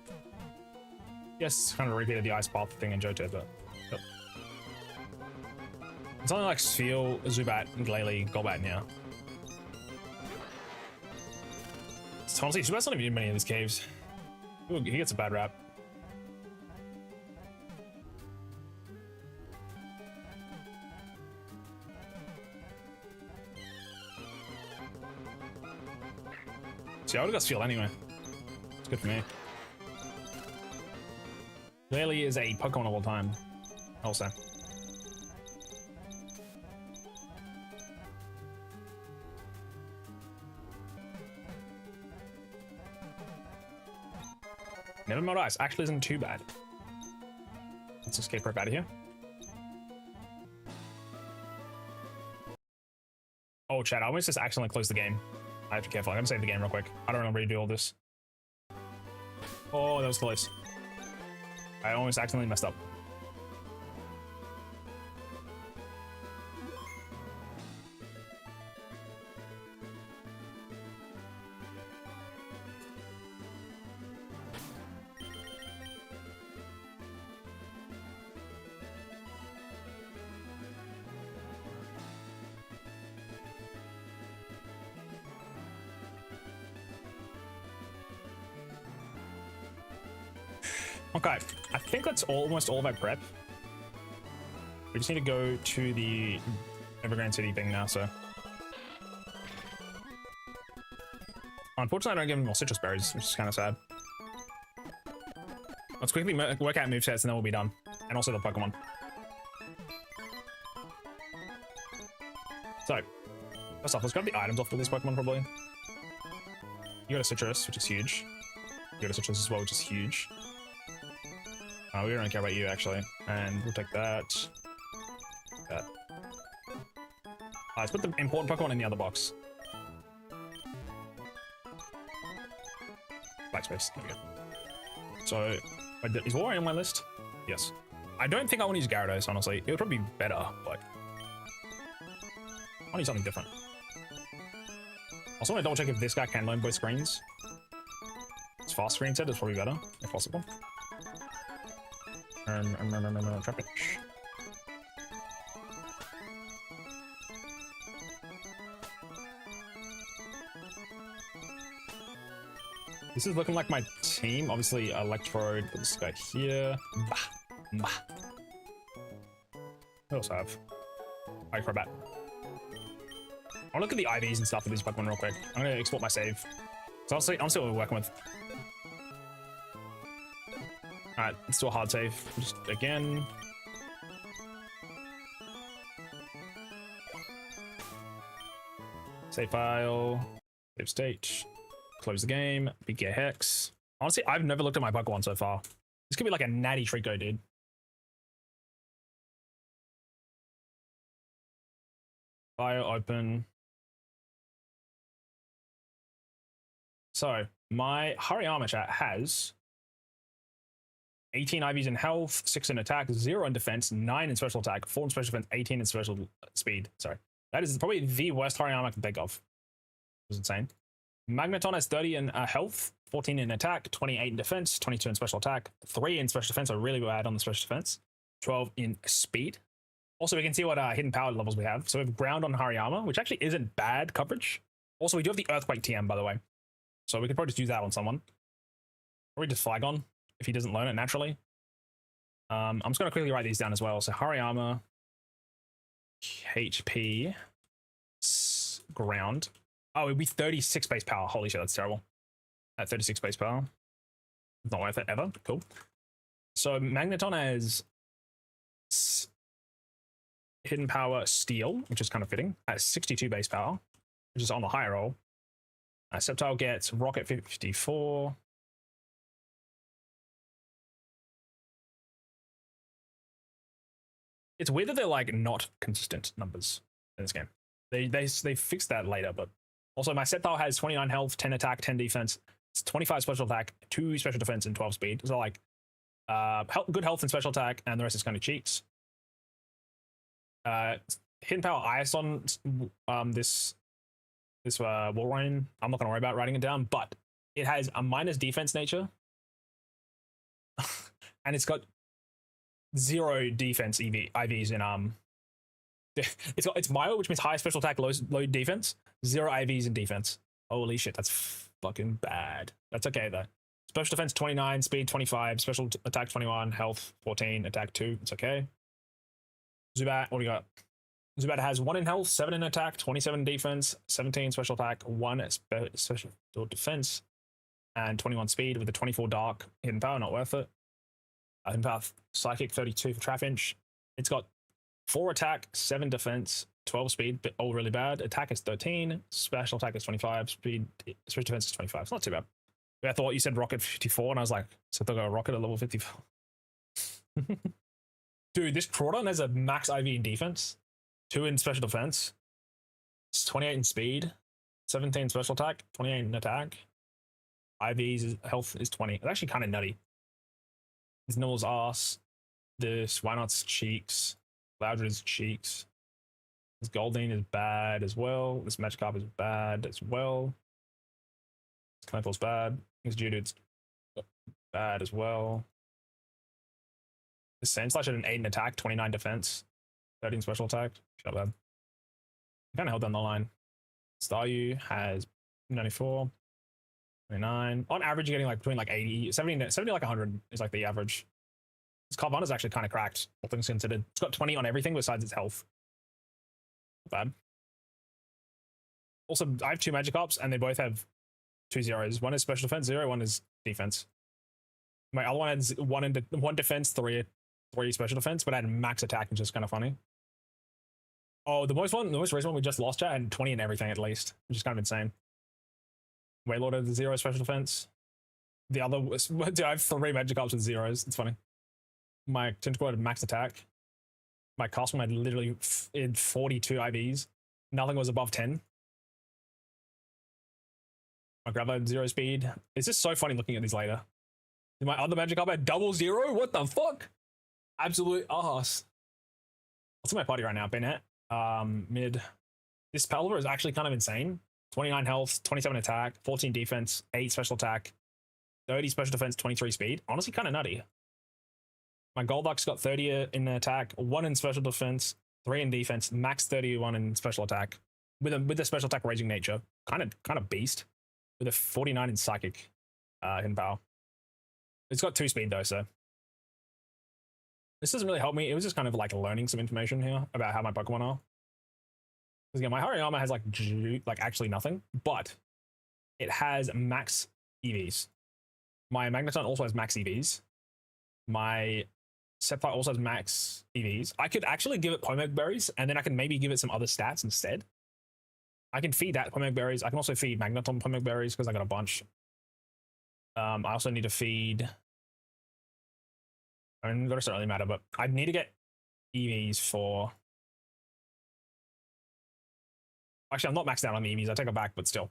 Yes, kind of repeated the ice path thing in Johto, but... Yep. It's only like Sphere, Zubat, Glalie, Golbat, and yeah. It's honestly, Zubat's not even in many of these caves. Ooh, he gets a bad rap. See, I would've got Sphere anyway. It's good for me. Glalie is a Pokemon of all time. Also. Never melt ice actually isn't too bad. Let's escape right out of here. Oh, chat, I almost just accidentally closed the game. I have to be careful. I'm gonna save the game real quick. I don't remember how to do all this. Oh, that was close. I almost accidentally messed up. Okay, I think that's almost all of our prep. We just need to go to the Evergrande City thing now, so. Unfortunately, I don't give him more citrus berries, which is kind of sad. Let's quickly work out movesets and then we'll be done. And also the Pokemon. So, first off, let's grab the items off of this Pokemon probably. You got a citrus, which is huge. You got a citrus as well, which is huge. We don't really care about you, actually. And we'll take that. That. Let's put the important Pokemon in the other box. Black space. There we go. So, is War on my list? Yes. I don't think I want to use Gyarados, honestly. It would probably be better, but... I want to use something different. Also, want to double check if this guy can learn both screens. It's fast screen set is probably better, if possible. Traffic. This is looking like my team. Obviously, Electrode. Put this guy here. Bah. Bah. What else I have? Acrobat. I'll look at the IVs and stuff for these Pokemon real quick. I'm gonna export my save. So I'll see what we're working with. Alright, let's do a hard save. Just again. Save file. Save state. Close the game. Big hex. Honestly, I've never looked at my Pokemon so far. This could be like a natty Trico, dude. File open. So, my Hariyama chat has 18 IVs in health, 6 in attack, 0 in defense, 9 in special attack, 4 in special defense, 18 in special speed. Sorry. That is probably the worst Hariyama I can think of. It was insane. Magneton has 30 in health, 14 in attack, 28 in defense, 22 in special attack, 3 in special defense, so really bad on the special defense, 12 in speed. Also, we can see what hidden power levels we have. So we have ground on Hariyama, which actually isn't bad coverage. Also, we do have the Earthquake TM, by the way. So we could probably just use that on someone. Or we just Flygon if he doesn't learn it naturally. I'm just going to quickly write these down as well. So Hariyama, HP, ground. Oh, it'd be 36 base power. Holy shit, that's terrible. At 36 base power. Not worth it ever. Cool. So Magneton has hidden power Steel, which is kind of fitting, at 62 base power, which is on the higher roll. Sceptile gets Rocket 54. It's weird that they're like not consistent numbers in this game. They fixed that later, but also my Sceptile has 29 health, 10 attack, 10 defense, it's 25 special attack, 2 special defense, and 12 speed. So like good health and special attack, and the rest is kind of cheats. Hidden power Ice on this Walrein. I'm not gonna worry about writing it down, but it has a minus defense nature, and it's got 0 defense IVs in it's Myo, which means high special attack, low defense, 0 IVs in defense. Holy shit, that's fucking bad. That's okay though. Special defense 29, speed 25, special attack 21, health 14, attack 2. It's okay. Zubat, what do you got? Zubat has 1 in health, 7 in attack, 27 defense, 17 special attack, 1 special defense, and 21 speed with a 24 dark. Hidden power, not worth it. Hidden power psychic 32 for Traffinch. It's got 4 attack, 7 defense, 12 speed, but all really bad. Attack is 13, special attack is 25, speed, special defense is 25. It's not too bad. I thought you said Rocket 54, and I was like, so they'll go Rocket at level 54. Dude, this Crawdon has a max IV in defense, 2 in special defense, it's 28 in speed, 17 special attack, 28 in attack. IV's health is 20. It's actually kind of nutty. This Null's ass. This Wynot's cheeks. Loudred's cheeks. This Goldeen is bad as well. This Magikarp is bad as well. This Clenfall's bad. This Geodude's bad as well. This Sandslash had an 8 in attack, 29 defense, 13 special attack. Shut up. Kind of held down the line. Staryu has 94, 29. On average, you're getting like between like 80, 70 like 100 is like the average. This Carvana's actually kind of cracked, all things considered. It's got 20 on everything besides its health. Not bad. Also, I have 2 Magikarps and they both have 2 zeros. One is special defense 0, one is defense. My other one had 1 defense, 3 special defense, but I had max attack, which is kind of funny. Oh, the most recent one we just lost, chat, had 20 in everything at least, which is kind of insane. Wailord had 0 special defense. The other was, dude, I have 3 Magikarps with 0s. It's funny. My Tentacle had max attack. My Cosmo had literally 42 IVs. Nothing was above 10. My Graveler had 0 speed. It's just so funny looking at these later. My other Magikarp had double 0? What the fuck? Absolute ass. What's in my party right now? Bennett. Mid. This Pelipper is actually kind of insane. 29 health, 27 attack, 14 defense, 8 special attack, 30 special defense, 23 speed. Honestly, kind of nutty. My Golduck's got 30 in attack, 1 in special defense, 3 in defense, max 31 in special attack, with the special attack raging nature. Kind of beast. With a 49 in psychic hidden power. It's got 2 speed though, so this doesn't really help me. It was just kind of like learning some information here about how my Pokemon are. Because again, my Hariyama has like actually nothing, but it has max EVs. My Magneton also has max EVs. my Sceptile also has max EVs. I could actually give it Pomeg Berries, and then I can maybe give it some other stats instead. I can feed that Pomeg Berries. I can also feed Magneton Pomeg Berries because I got a bunch. I also need to feed... I mean, that doesn't really matter, but I need to get EVs for... Actually, I'm not maxed out on the EVs. I take it back, but still.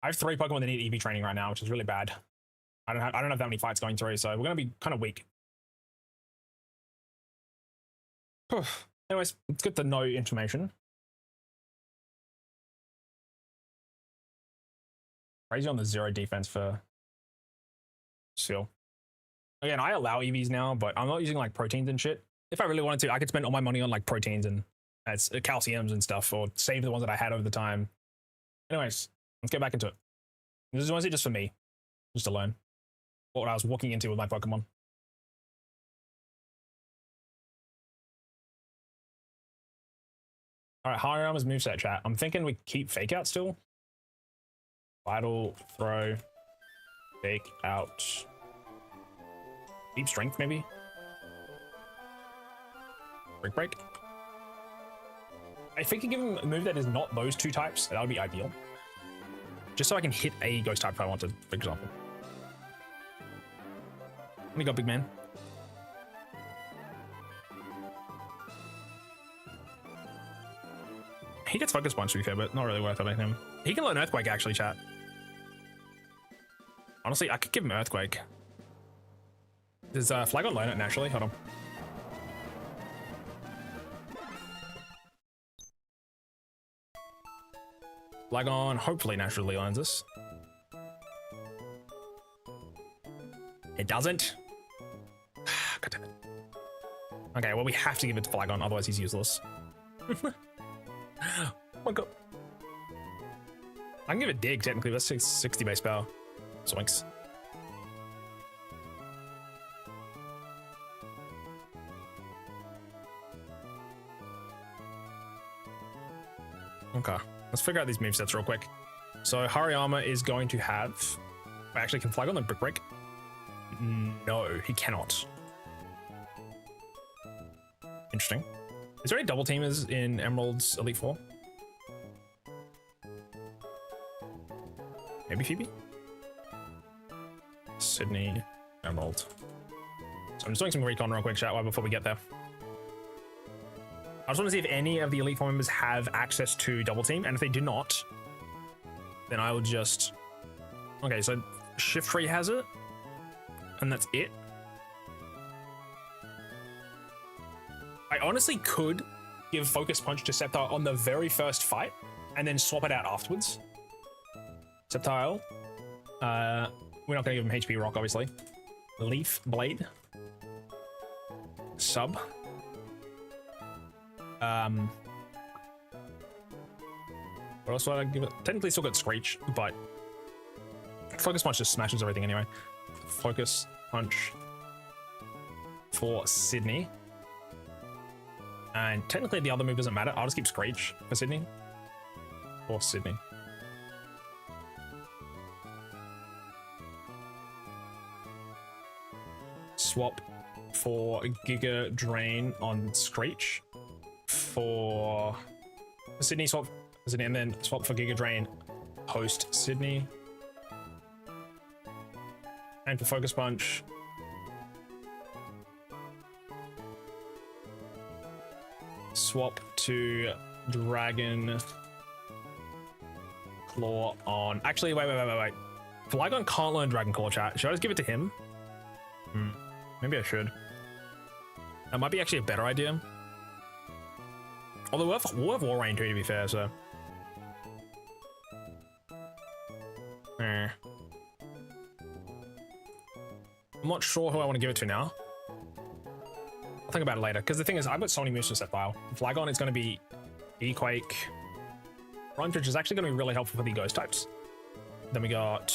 I have 3 Pokemon that need EV training right now, which is really bad. I don't have that many fights going through, so we're going to be kind of weak. Anyways, it's good to know information. Crazy on the 0 defense for Seal. Again, I allow EVs now, but I'm not using like proteins and shit. If I really wanted to, I could spend all my money on like proteins and calciums and stuff, or save the ones that I had over the time. Anyways, let's get back into it. This is honestly just for me, just to learn what I was walking into with my Pokemon. All right, Hariyama's moveset, chat. I'm thinking we keep Fake Out still. Vital, Throw, Fake Out. Deep Strength, maybe? Break. If we can give him a move that is not those 2 types, that would be ideal. Just so I can hit a ghost type if I wanted, for example. What do you got, big man? He gets Focus Punch to be fair, but not really worth it, I think. He can learn Earthquake, actually, chat. Honestly, I could give him Earthquake. Does Flagon learn it naturally? Hold on. Flagon hopefully naturally learns this. It doesn't. God damn it. Okay, well, we have to give it to Flagon, otherwise he's useless. Oh my god. I can give it Dig, technically. That's 60 base power. Zoinks. Okay, let's figure out these movesets real quick. So Hariyama is going to have... Actually, can Flagon then Brick Break? No, he cannot. Interesting. Is there any double teamers in Emerald's Elite Four? Maybe Phoebe? Sydney, Emerald. So I'm just doing some recon real quick, chat, before we get there. I just want to see if any of the Elite Four members have access to double team, and if they do not, then I will just... Okay, so Shiftry has it, and that's it. I honestly could give Focus Punch to Sceptile on the very first fight, and then swap it out afterwards. Sceptile. We're not going to give him HP Rock, obviously. Leaf Blade. Sub. What else would I give it? Technically still got Screech, but Focus Punch just smashes everything anyway. Focus Punch for Sydney. And technically the other move doesn't matter. I'll just keep Screech for Sydney. For Sydney. Swap for Giga Drain on Screech. For Sydney, swap for Sydney, and then swap for Giga Drain post Sydney. And for Focus Punch, swap to Dragon Claw on... Actually, wait. Flygon can't learn Dragon Claw, chat. Should I just give it to him? Maybe I should. That might be actually a better idea. Although we'll have War Rain too, to be fair, so... I'm not sure who I want to give it to now. I'll think about it later, because the thing is, I've got so many moves to Sceptile. Flagon is going to be E-Quake. Rhyme, which is actually going to be really helpful for the Ghost types. Then we got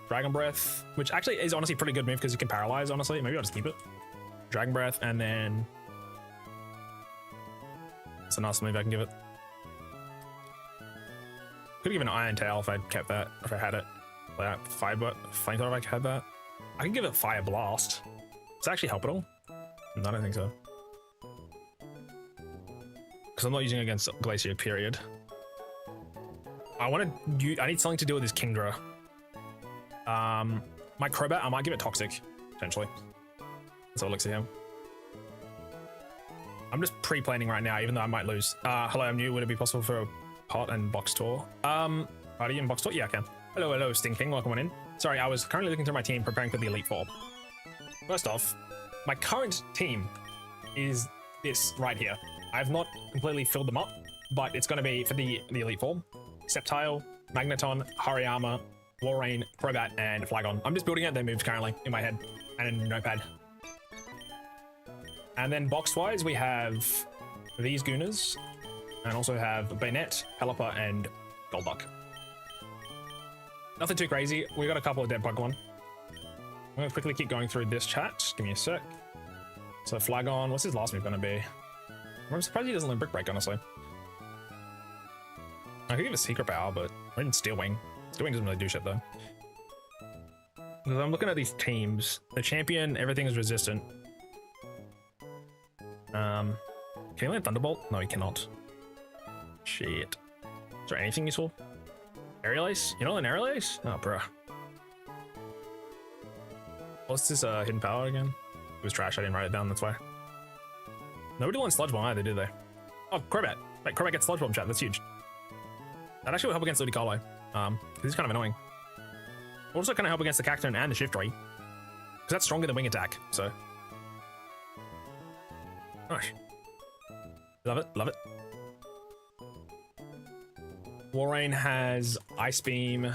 Dragon Breath, which actually is honestly a pretty good move because you can paralyze, honestly. Maybe I'll just keep it. Dragon Breath, and then... It's a nice move I can give it. Could have given an Iron Tail if I'd kept that, if I had it. Like Flamethrower if I had that. I can give it Fire Blast. Does that actually help at all? No, I don't think so. Because I'm not using it against Glacier, period. I need something to do with this Kingdra. My Crobat, I might give it Toxic, potentially. That's what it looks like him. I'm just pre-planning right now, even though I might lose. Hello, I'm new. Would it be possible for a pot and box tour? Are you in box tour? Yeah, I can. Hello, Stinking. Welcome on in. Sorry, I was currently looking through my team, preparing for the Elite Four. First off, my current team is this right here. I've not completely filled them up, but it's going to be for the Elite Four. Sceptile, Magneton, Hariyama, Walrein, Crobat, and Flygon. I'm just building out their moves currently in my head and in Notepad. And then box-wise, we have these Goonas, and also have Banette, Pelipper, and Golduck. Nothing too crazy. We got a couple of dead Pokemon. I'm going to quickly keep going through this chat. Give me a sec. So Flygon, what's his last move going to be? I'm surprised he doesn't learn Brick Break, honestly. I could give it Secret Power, but or even Steel Wing. Steel Wing doesn't really do shit, though. Because I'm looking at these teams. The champion, everything is resistant. Can he land Thunderbolt? No, he cannot. Shit. Is there anything useful? Aerial Ace? You know an Aerial Ace? Oh, bruh. What's this hidden power again? It was trash, I didn't write it down, that's why. Nobody learned Sludge Bomb either, did they? Oh, Crobat. Wait, Crobat gets Sludge Bomb chat, that's huge. That actually will help against Ludicolo. This is kind of annoying. Also kind of help against the Cacturne and the Shiftry. Because that's stronger than Wing Attack, so. Nice. Love it, love it. Walrein has Ice Beam,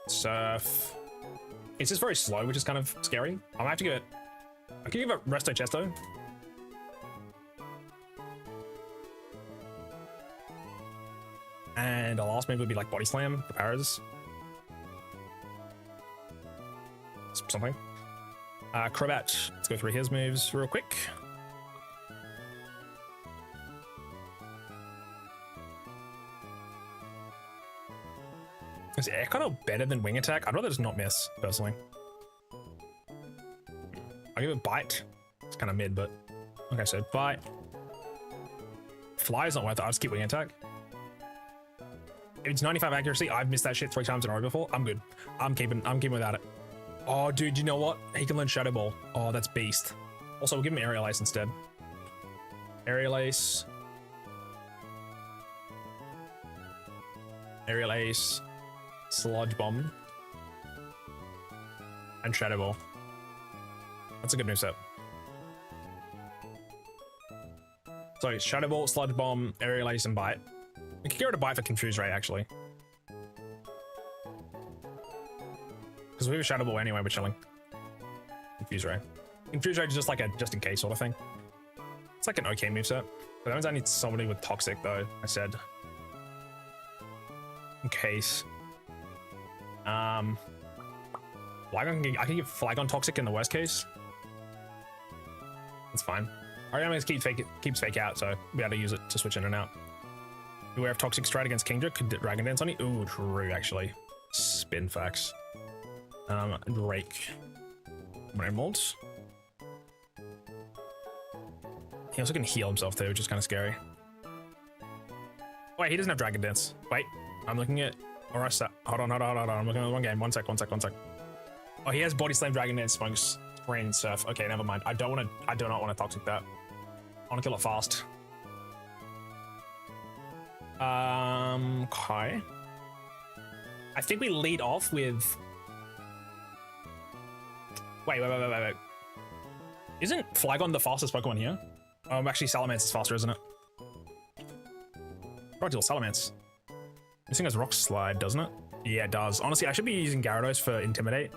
Surf. It's just very slow, which is kind of scary. I'm gonna have to give it. I can give it Resto Chesto. And the last move would be like Body Slam for Paras. Something. Crobat, let's go through his moves real quick. Is Air Cutter better than Wing Attack? I'd rather just not miss, personally. I'll give it Bite. It's kind of mid, but... Okay, so Bite. Fly is not worth it. I'll just keep Wing Attack. If it's 95 accuracy, I've missed that shit 3 times in a row before. I'm good. I'm keeping without it. Oh, dude, you know what? He can learn Shadow Ball. Oh, that's beast. Also, we'll give him Aerial Ace instead. Aerial Ace. Aerial Ace. Sludge Bomb. And Shadow Ball. That's a good moveset. So, Shadow Ball, Sludge Bomb, Aerial Ace, and Bite. We could get rid of Bite for Confuse Ray, actually. Because we have a Shadow Ball anyway, we're chilling. Confuse Ray. Confuse Ray is just like a just in case sort of thing. It's like an okay moveset. But that means I need somebody with Toxic, though, I said. In case. Flygon I can give Flygon Toxic in the worst case. That's fine. Ariana keeps fake out, so we'll be able to use it to switch in and out. Do we have Toxic Stride against Kingdra? Could Dragon Dance on it? Ooh, true, actually. Spin facts. Drake. Emeralds. He also can heal himself too, which is kind of scary. Wait, he doesn't have Dragon Dance. Wait, I'm looking at... Or hold on. I'm looking at the wrong game. One sec. Oh, he has Body Slam, Dragon Dance, Spunks, Rain, Surf. Okay, never mind. I do not want to Toxic that. I want to kill it fast. Okay. I think we lead off with... Wait. Isn't Flygon the fastest Pokemon here? Actually, Salamence is faster, isn't it? Probably Salamence. This thing has Rock Slide, doesn't it? Yeah, it does. Honestly, I should be using Gyarados for Intimidate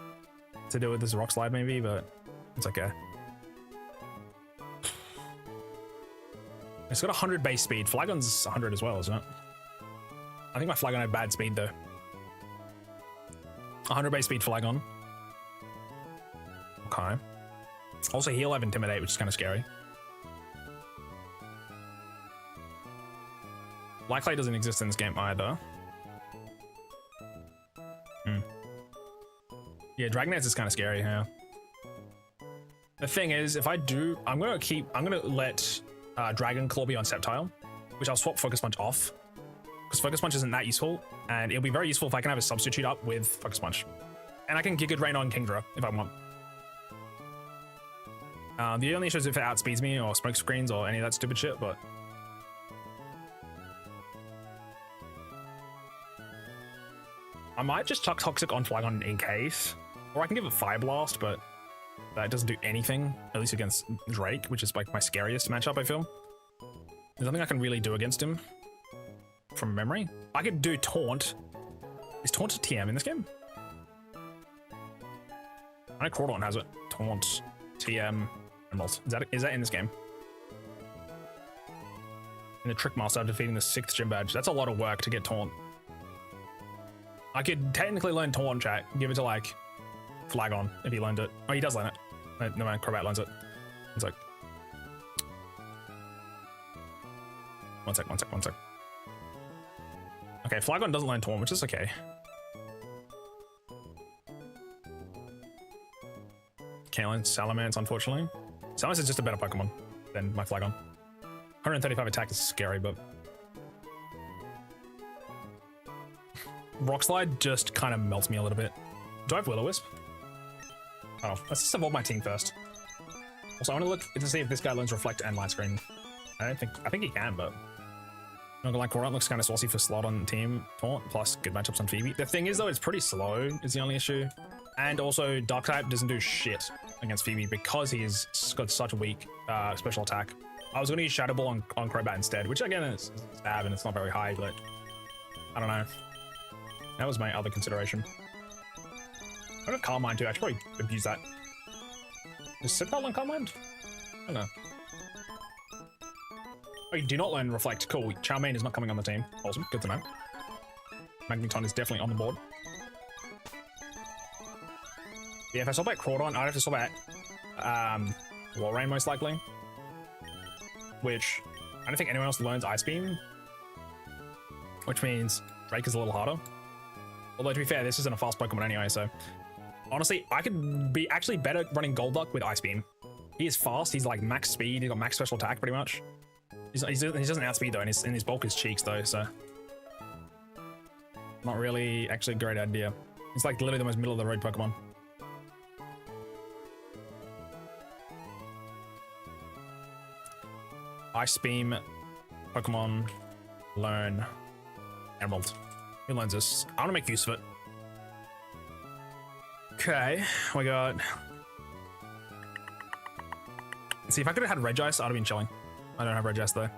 to deal with this Rock Slide, maybe, but it's okay. It's got 100 base speed. Flygon's 100 as well, isn't it? I think my Flygon had bad speed, though. 100 base speed Flygon. Okay. Also, he'll have Intimidate, which is kind of scary. Light doesn't exist in this game either. Yeah, Dragonance is kind of scary, yeah. The thing is, if I do, I'm gonna let Dragon Claw be on Sceptile, which I'll swap Focus Punch off, because Focus Punch isn't that useful, and it'll be very useful if I can have a substitute up with Focus Punch. And I can Giga Drain on Kingdra if I want. The only issue is if it outspeeds me or smoke screens or any of that stupid shit, but... I might just chuck Toxic on Flygon in case, or I can give it Fire Blast, but that doesn't do anything, at least against Drake, which is like my scariest matchup, I feel. There's nothing I can really do against him from memory. I could do Taunt. Is Taunt a TM in this game? I know Crawdon has it. Taunt, TM, and Molt. Is that in this game? In the Trick Master defeating the 6th gym badge. That's a lot of work to get Taunt. I could technically learn Taunt, chat. Give it to like Flygon if he learned it. Oh, he does learn it. No man, Crobat learns it. It's like... One sec. Okay, Flygon doesn't learn Taunt, which is okay. Can't learn Salamence, unfortunately. Salamence is just a better Pokemon than my Flygon. 135 attack is scary, but... Rock Slide just kind of melts me a little bit. Do I have Will-O-Wisp? Oh, let's just evolve my team first. Also, I want to look to see if this guy learns Reflect and Light Screen. I think he can, but... Not gonna lie, Crawdon looks kind of saucy for slot on team Taunt, plus good matchups on Phoebe. The thing is, though, it's pretty slow, is the only issue. And also, Dark-type doesn't do shit against Phoebe because he's got such a weak special attack. I was going to use Shadow Ball on Crobat instead, which again is stab and it's not very high, but I don't know. That was my other consideration. I got Calm Mind too. I should probably abuse that. Is Sceptile on Calm Mind? I don't know. Oh, you do not learn Reflect. Cool. Charmaine is not coming on the team. Awesome. Good to know. Magneton is definitely on the board. Yeah, if I swap out Crawdon, I'd have to swap out Walrein most likely. Which I don't think anyone else learns Ice Beam. Which means Drake is a little harder. Although to be fair, this isn't a fast Pokemon anyway, so... Honestly, I could be actually better running Golduck with Ice Beam. He is fast, he's like max speed, he's got max special attack pretty much. He doesn't outspeed though, and his bulk is cheeks though, so... Not really actually a great idea. It's like literally the most middle of the road Pokemon. Ice Beam, Pokemon, learn, Emerald. Who learns this? I want to make use of it. Okay, we got... See, if I could have had Regice, I'd have been chilling. I don't have Regice though.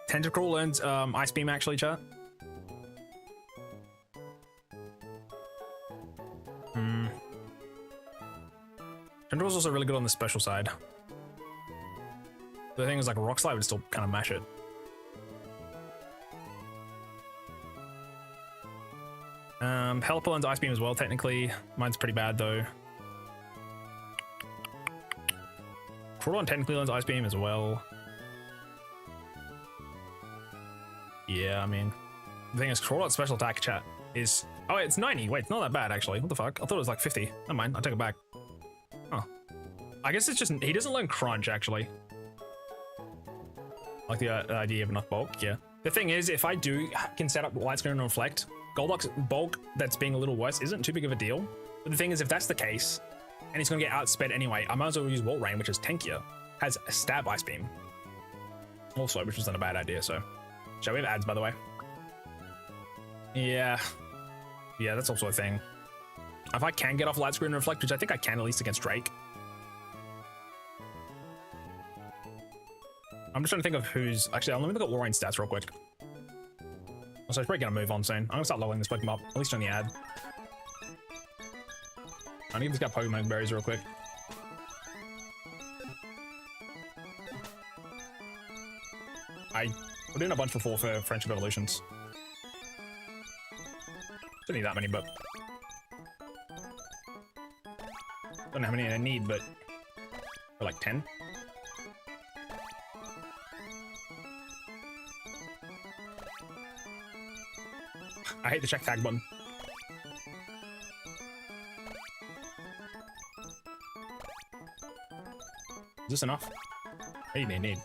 Tentacruel learns Ice Beam actually, chat. Tentacruel's also really good on the special side. The thing is, like, Rock Slide would still kind of mash it. Pelipper learns Ice Beam as well, technically. Mine's pretty bad, though. Crawdon technically learns Ice Beam as well. Yeah, I mean... The thing is, Crawdon's special attack, chat, is... Oh, it's 90. Wait, it's not that bad, actually. What the fuck? I thought it was like 50. Never mind, I'll take it back. Oh. I guess it's just... He doesn't learn Crunch, actually. Like the idea of enough bulk, yeah. The thing is, if I can set up Light Screen and Reflect, Golduck's bulk that's being a little worse isn't too big of a deal. But the thing is, if that's the case, and he's going to get outsped anyway, I might as well use Walrein, which is tankier, has a stab Ice Beam. Also, which was not a bad idea, so. Shall we have ads, by the way? Yeah. Yeah, that's also a thing. If I can get off Light Screen and Reflect, which I think I can at least against Drake. I'm just trying to think of who's... Actually, let me look at Walrein's stats real quick. Also, he's probably going to move on soon. I'm going to start leveling this Pokemon up, at least on the ad. I need to get Pokemon berries real quick. I put in a bunch before for Friendship Evolutions. Don't need that many, but... Don't know how many I need, but... For like 10? I hate the check tag button. this enough? What do you need?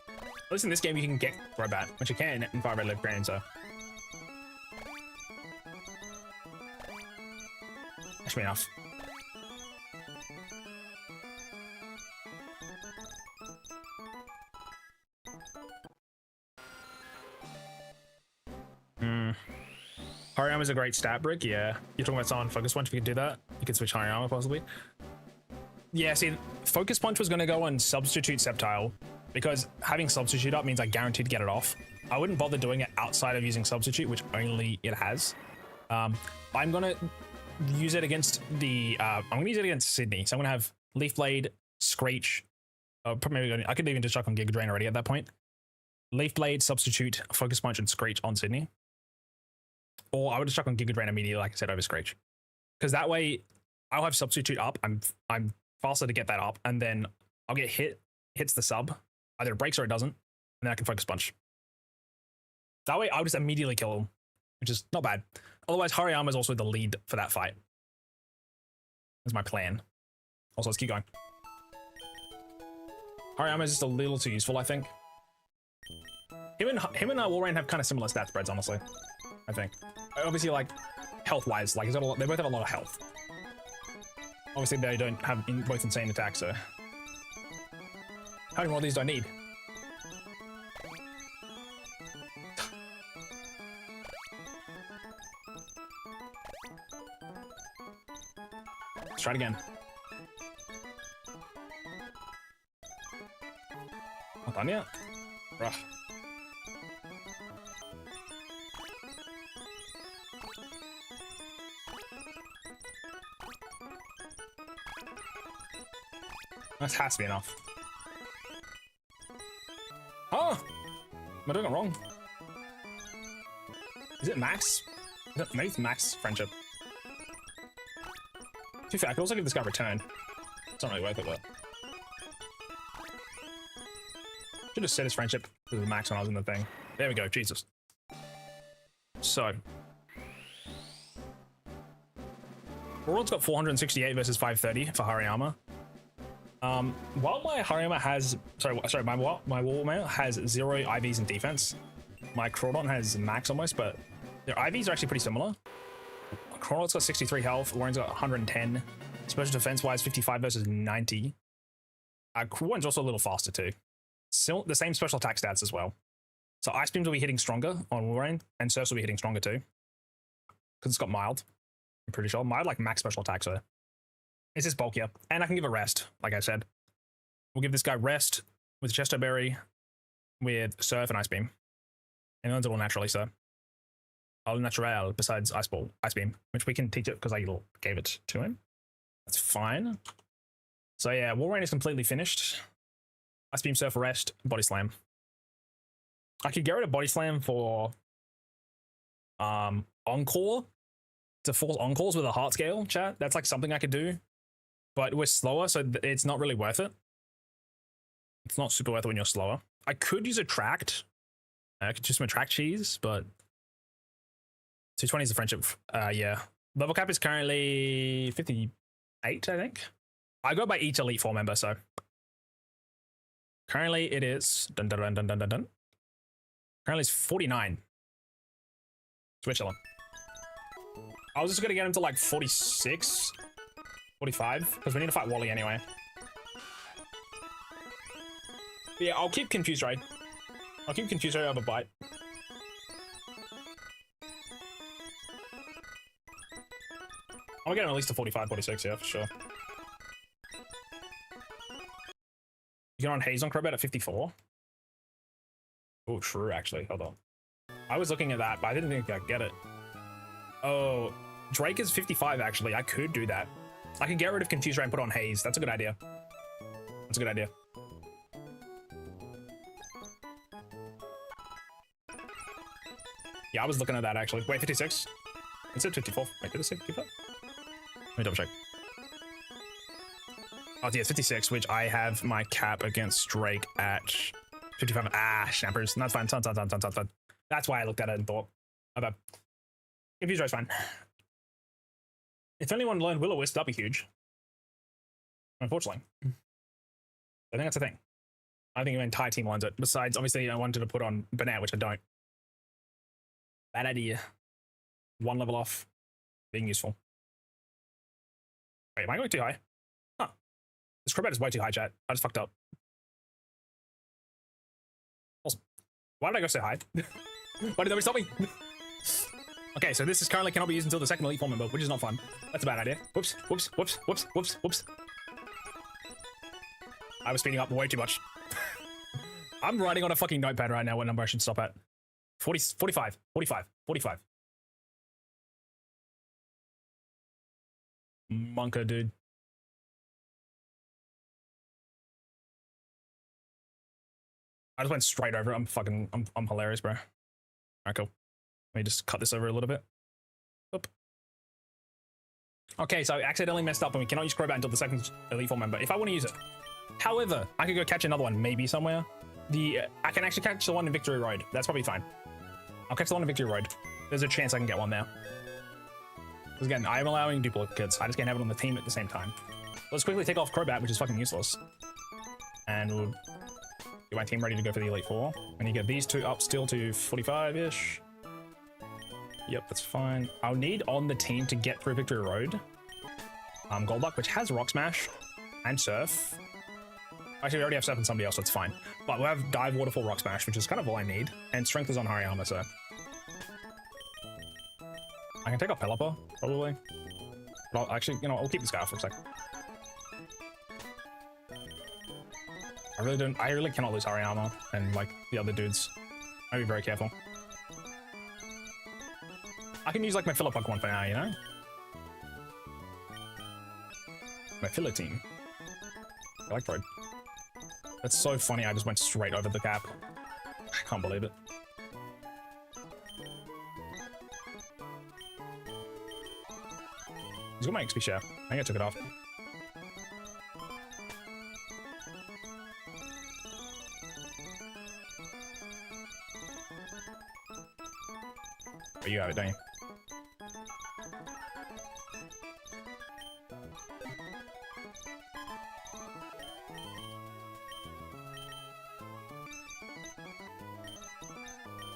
At least in this game you can get Crobat, which you can in Fire Red Leaf Green, so. That should be enough. Hariyama's a great stat brick, yeah. You're talking about someone Focus Punch, if you could do that. You could switch Hariyama, possibly. Yeah, see, Focus Punch was going to go on Substitute Sceptile, because having Substitute up means I guaranteed to get it off. I wouldn't bother doing it outside of using Substitute, which only it has. I'm going to use it against the... I'm going to use it against Sydney. So I'm going to have Leaf Blade, Screech. Maybe I could even just chuck on Giga Drain already at that point. Leaf Blade, Substitute, Focus Punch, and Screech on Sydney. Or I would just chuck on Giga Drain immediately, like I said, over Screech. Because that way, I'll have Substitute up. I'm faster to get that up, and then I'll get hits the sub. Either it breaks or it doesn't, and then I can Focus Punch. That way, I'll just immediately kill him, which is not bad. Otherwise, Hariyama is also the lead for that fight. That's my plan. Also, let's keep going. Hariyama is just a little too useful, I think. Him and Walrein have kind of similar stat spreads, honestly. I think. Obviously, like, health-wise, like, they both have a lot of health. Obviously, they don't have both insane attacks, so... How many more of these do I need? Let's try it again. Not done yet? Bruh. That has to be enough. Oh! Am I doing it wrong? Is it max? Maybe it's max friendship. To be fair, I could also give this guy a return. It's not really worth it, but... Should have set his friendship to the max when I was in the thing. There we go, Jesus. So... World's got 468 versus 530 for Hariyama. While my Hariyama has, my Warmail has 0 IVs in defense, my Crawdon has max almost, but their IVs are actually pretty similar. Crawdon's got 63 health, Warren's got 110, special defense wise 55 versus 90. Warren's also a little faster too. Still the same special attack stats as well. So Ice Beams will be hitting stronger on Warren, and Surfs will be hitting stronger too. Because it's got mild, I'm pretty sure. Mild like max special attack, so. It's just bulkier. And I can give it rest, like I said. We'll give this guy rest with Chesto Berry, with Surf and Ice Beam. And learns it all naturally, so. All natural besides Ice Beam, which we can teach it because I gave it to him. That's fine. So yeah, Walrein is completely finished. Ice Beam, Surf, rest, Body Slam. I could get rid of Body Slam for Encore. To force Encores with a heart scale, chat. That's like something I could do. But we're slower, so it's not really worth it. It's not super worth it when you're slower. I could use Attract. I could use some Attract Cheese, but 220 is the friendship. Yeah. Level cap is currently 58, I think. I go by each Elite Four member, so. Currently it is. Dun dun dun dun dun dun dun. Currently it's 49. Switch on. I was just gonna get him to like 46. 45, because we need to fight Wally anyway. But yeah, I'll keep Confused Ray. I'll keep Confused Ray over Bite. I'll get him at least to 45, 46, yeah, for sure. You can run Haze on Crobat at 54. Oh, true, actually. Hold on. I was looking at that, but I didn't think I'd get it. Oh, Drake is 55, actually. I could do that. I can get rid of Confuse Ray and put on Haze. That's a good idea. That's a good idea. Yeah, I was looking at that, actually. Wait, 56? It said 54. Wait, did it say 55? Let me double check. Oh, yeah, it's 56, which I have my cap against Drake at 55. Ah, snappers. That's fine. That's why I looked at it and thought. Okay. Confuse Ray's fine. If anyone learned Will-O-Wisp, that'd be huge. Unfortunately. I think that's the thing. I think your entire team learns it. Besides, obviously, I wanted to put on Banana, which I don't. Bad idea. 1 level off. Being useful. Wait, am I going too high? Huh. This Crobat is way too high, chat. I just fucked up. Awesome. Why did I go so high? Why did nobody stop me? Okay, so this is currently cannot be used until the second Elite Four member, which is not fun. That's a bad idea. Whoops, whoops, whoops, whoops, whoops, whoops. I was speeding up way too much. I'm writing on a fucking notepad right now what number I should stop at. 45, 45, 45. Monka, dude. I just went straight over it. I'm hilarious, bro. Alright, cool. Let me just cut this over a little bit. Oop. Okay, so I accidentally messed up and we cannot use Crobat until the second Elite Four member. If I want to use it. However, I could go catch another one, maybe somewhere. I can actually catch the one in Victory Road. That's probably fine. I'll catch the one in Victory Road. There's a chance I can get one now. Because again, I am allowing duplicates. I just can't have it on the team at the same time. Let's quickly take off Crobat, which is fucking useless. And we'll get my team ready to go for the Elite Four. And you get these two up still to 45-ish. Yep, that's fine. I'll need on the team to get through Victory Road. Golduck, which has Rock Smash and Surf. Actually, we already have Surf and somebody else, so it's fine. But we'll have Dive, Waterfall, Rock Smash, which is kind of all I need. And Strength is on Hariyama, so... I can take off Pelipper, probably. But I'll actually, you know, I'll keep this guy off for a sec. I really cannot lose Hariyama and, like, the other dudes. I'll be very careful. I can use, like, my filler Pokemon for now, you know? My filler team. Electrode. That's so funny, I just went straight over the cap. I can't believe it. He's got my XP share. I think I took it off. Oh, you have it, don't you?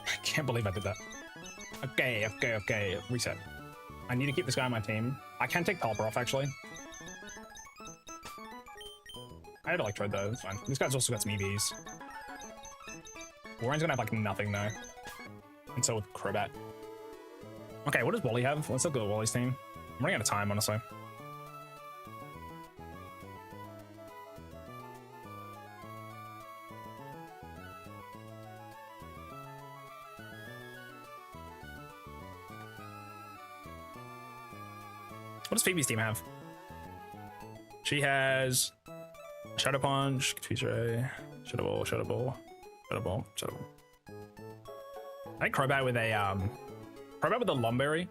I can't believe I did that. Okay. Reset. I need to keep this guy on my team. I can take Pelipper off, actually. I had Electrode, though. It's fine. This guy's also got some EVs. Warren's gonna have, like, nothing, though. And so with Crobat. Okay, what does Wally have? Let's look at Wally's team. I'm running out of time, honestly. What does Phoebe's team have? She has Shadow Punch, Confuse Ray, Shadow Ball, Shadow Ball, Shadow Ball, Shadow Ball. I think Crobat with a Lumberry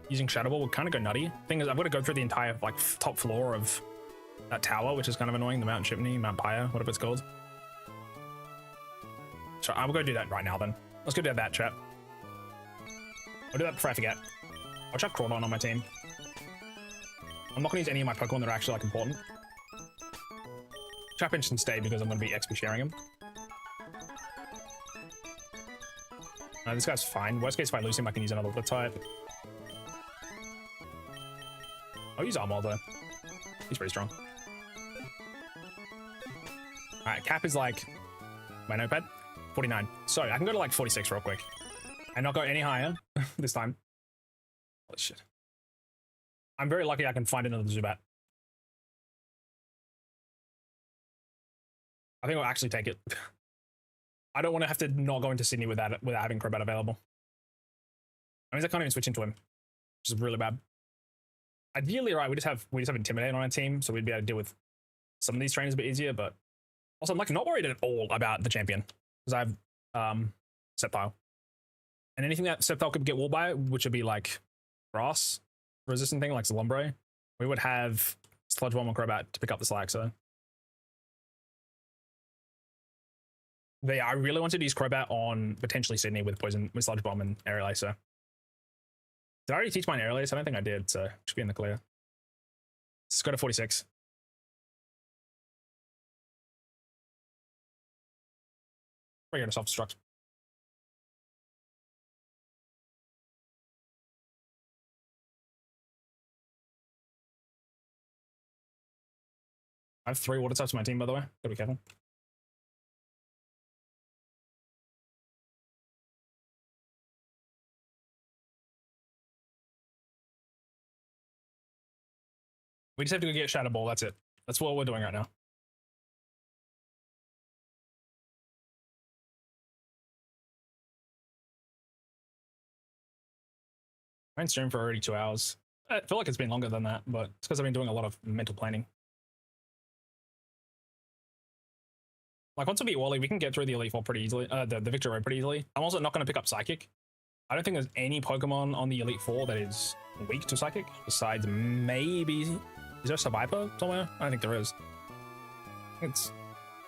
using Shadow Ball would kind of go nutty. Thing is, I've got to go through the entire like top floor of that tower, which is kind of annoying. The Mount Chimney, Mount Pyre, whatever it's called. So I'm gonna go do that right now. Then let's go do that, chat. I'll do that before I forget. I'll chuck Crawdon on my team. I'm not going to use any of my Pokemon that are actually like important. Trapinch can stay because I'm going to be XP sharing him. This guy's fine. Worst case, if I lose him, I can use another Flip type. I'll use Armor though. He's pretty strong. Alright, cap is like my notepad. 49. So I can go to like 46 real quick. And not go any higher this time. Holy shit. I'm very lucky I can find another Zubat. I think I'll actually take it. I don't want to have to not go into Sydney without having Crobat available. That means I can't even switch into him, which is really bad. Ideally, right, we just have Intimidate on our team, so we'd be able to deal with some of these trainers a bit easier, but also I'm like not worried at all about the champion. Because I have Sceptile. And anything that Sceptile could get wall by, which would be like grass resistant thing like Salumbre, we would have Sludge Bomb and Crobat to pick up the slack, so. But yeah, I really wanted to use Crobat on potentially Sydney with Sludge Bomb and Aerial Ace, so. Did I already teach mine Aerial Ace? I don't think I did, so should be in the clear. Let's go to 46. We're gonna self-destruct. I have 3 water types on my team, by the way. Gotta be careful. We just have to go get Shadow Ball. That's it. That's what we're doing right now. I streamed for already 2 hours. I feel like it's been longer than that, but it's because I've been doing a lot of mental planning. Like once we beat Wally, we can get through the Elite Four pretty easily. The Victory Road pretty easily. I'm also not going to pick up Psychic. I don't think there's any Pokemon on the Elite Four that is weak to Psychic, besides maybe... Is there a Survivor somewhere? I don't think there is. I think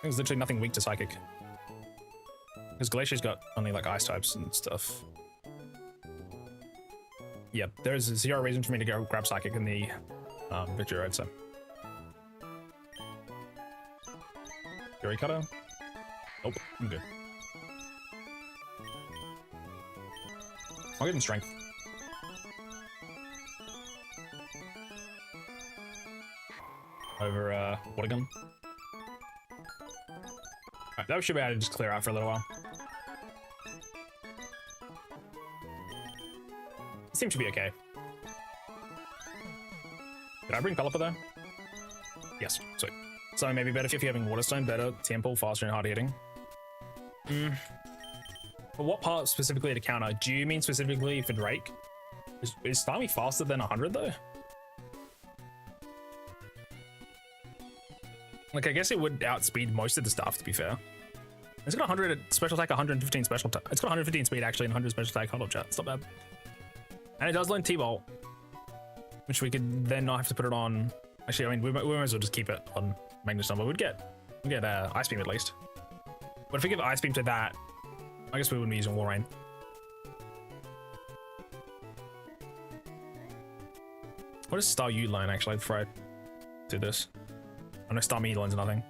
there's literally nothing weak to Psychic. Because Glacier's got only like Ice types and stuff. Yep, there's 0 reason for me to go grab Psychic in the Victory Road, so. Fury Cutter? Nope, I'm good. I'll give him Strength. Over Water Gun. Alright, that should be able to just clear out for a little while. It seems to be okay. Did I bring Pelipper though? Yes, sweet. So maybe better if you're having Water Stone, better, Temple, faster and harder hitting. But what part specifically to counter? Do you mean specifically for Drake? Is Starmie faster than 100 though? Like, I guess it would outspeed most of the stuff, to be fair. It's got 100 special attack, 115 special attack. It's got 115 speed, actually, and 100 special attack. Hold up, chat. It's not bad. And it does learn T-Bolt, which we could then not have to put it on. Actually, I mean, we might as well just keep it on Magneton, but we'd get Ice Beam at least. But if we give Ice Beam to that, I guess we wouldn't be using Walrein. What is Star U line, actually, before I do this? I know Star Me line's nothing.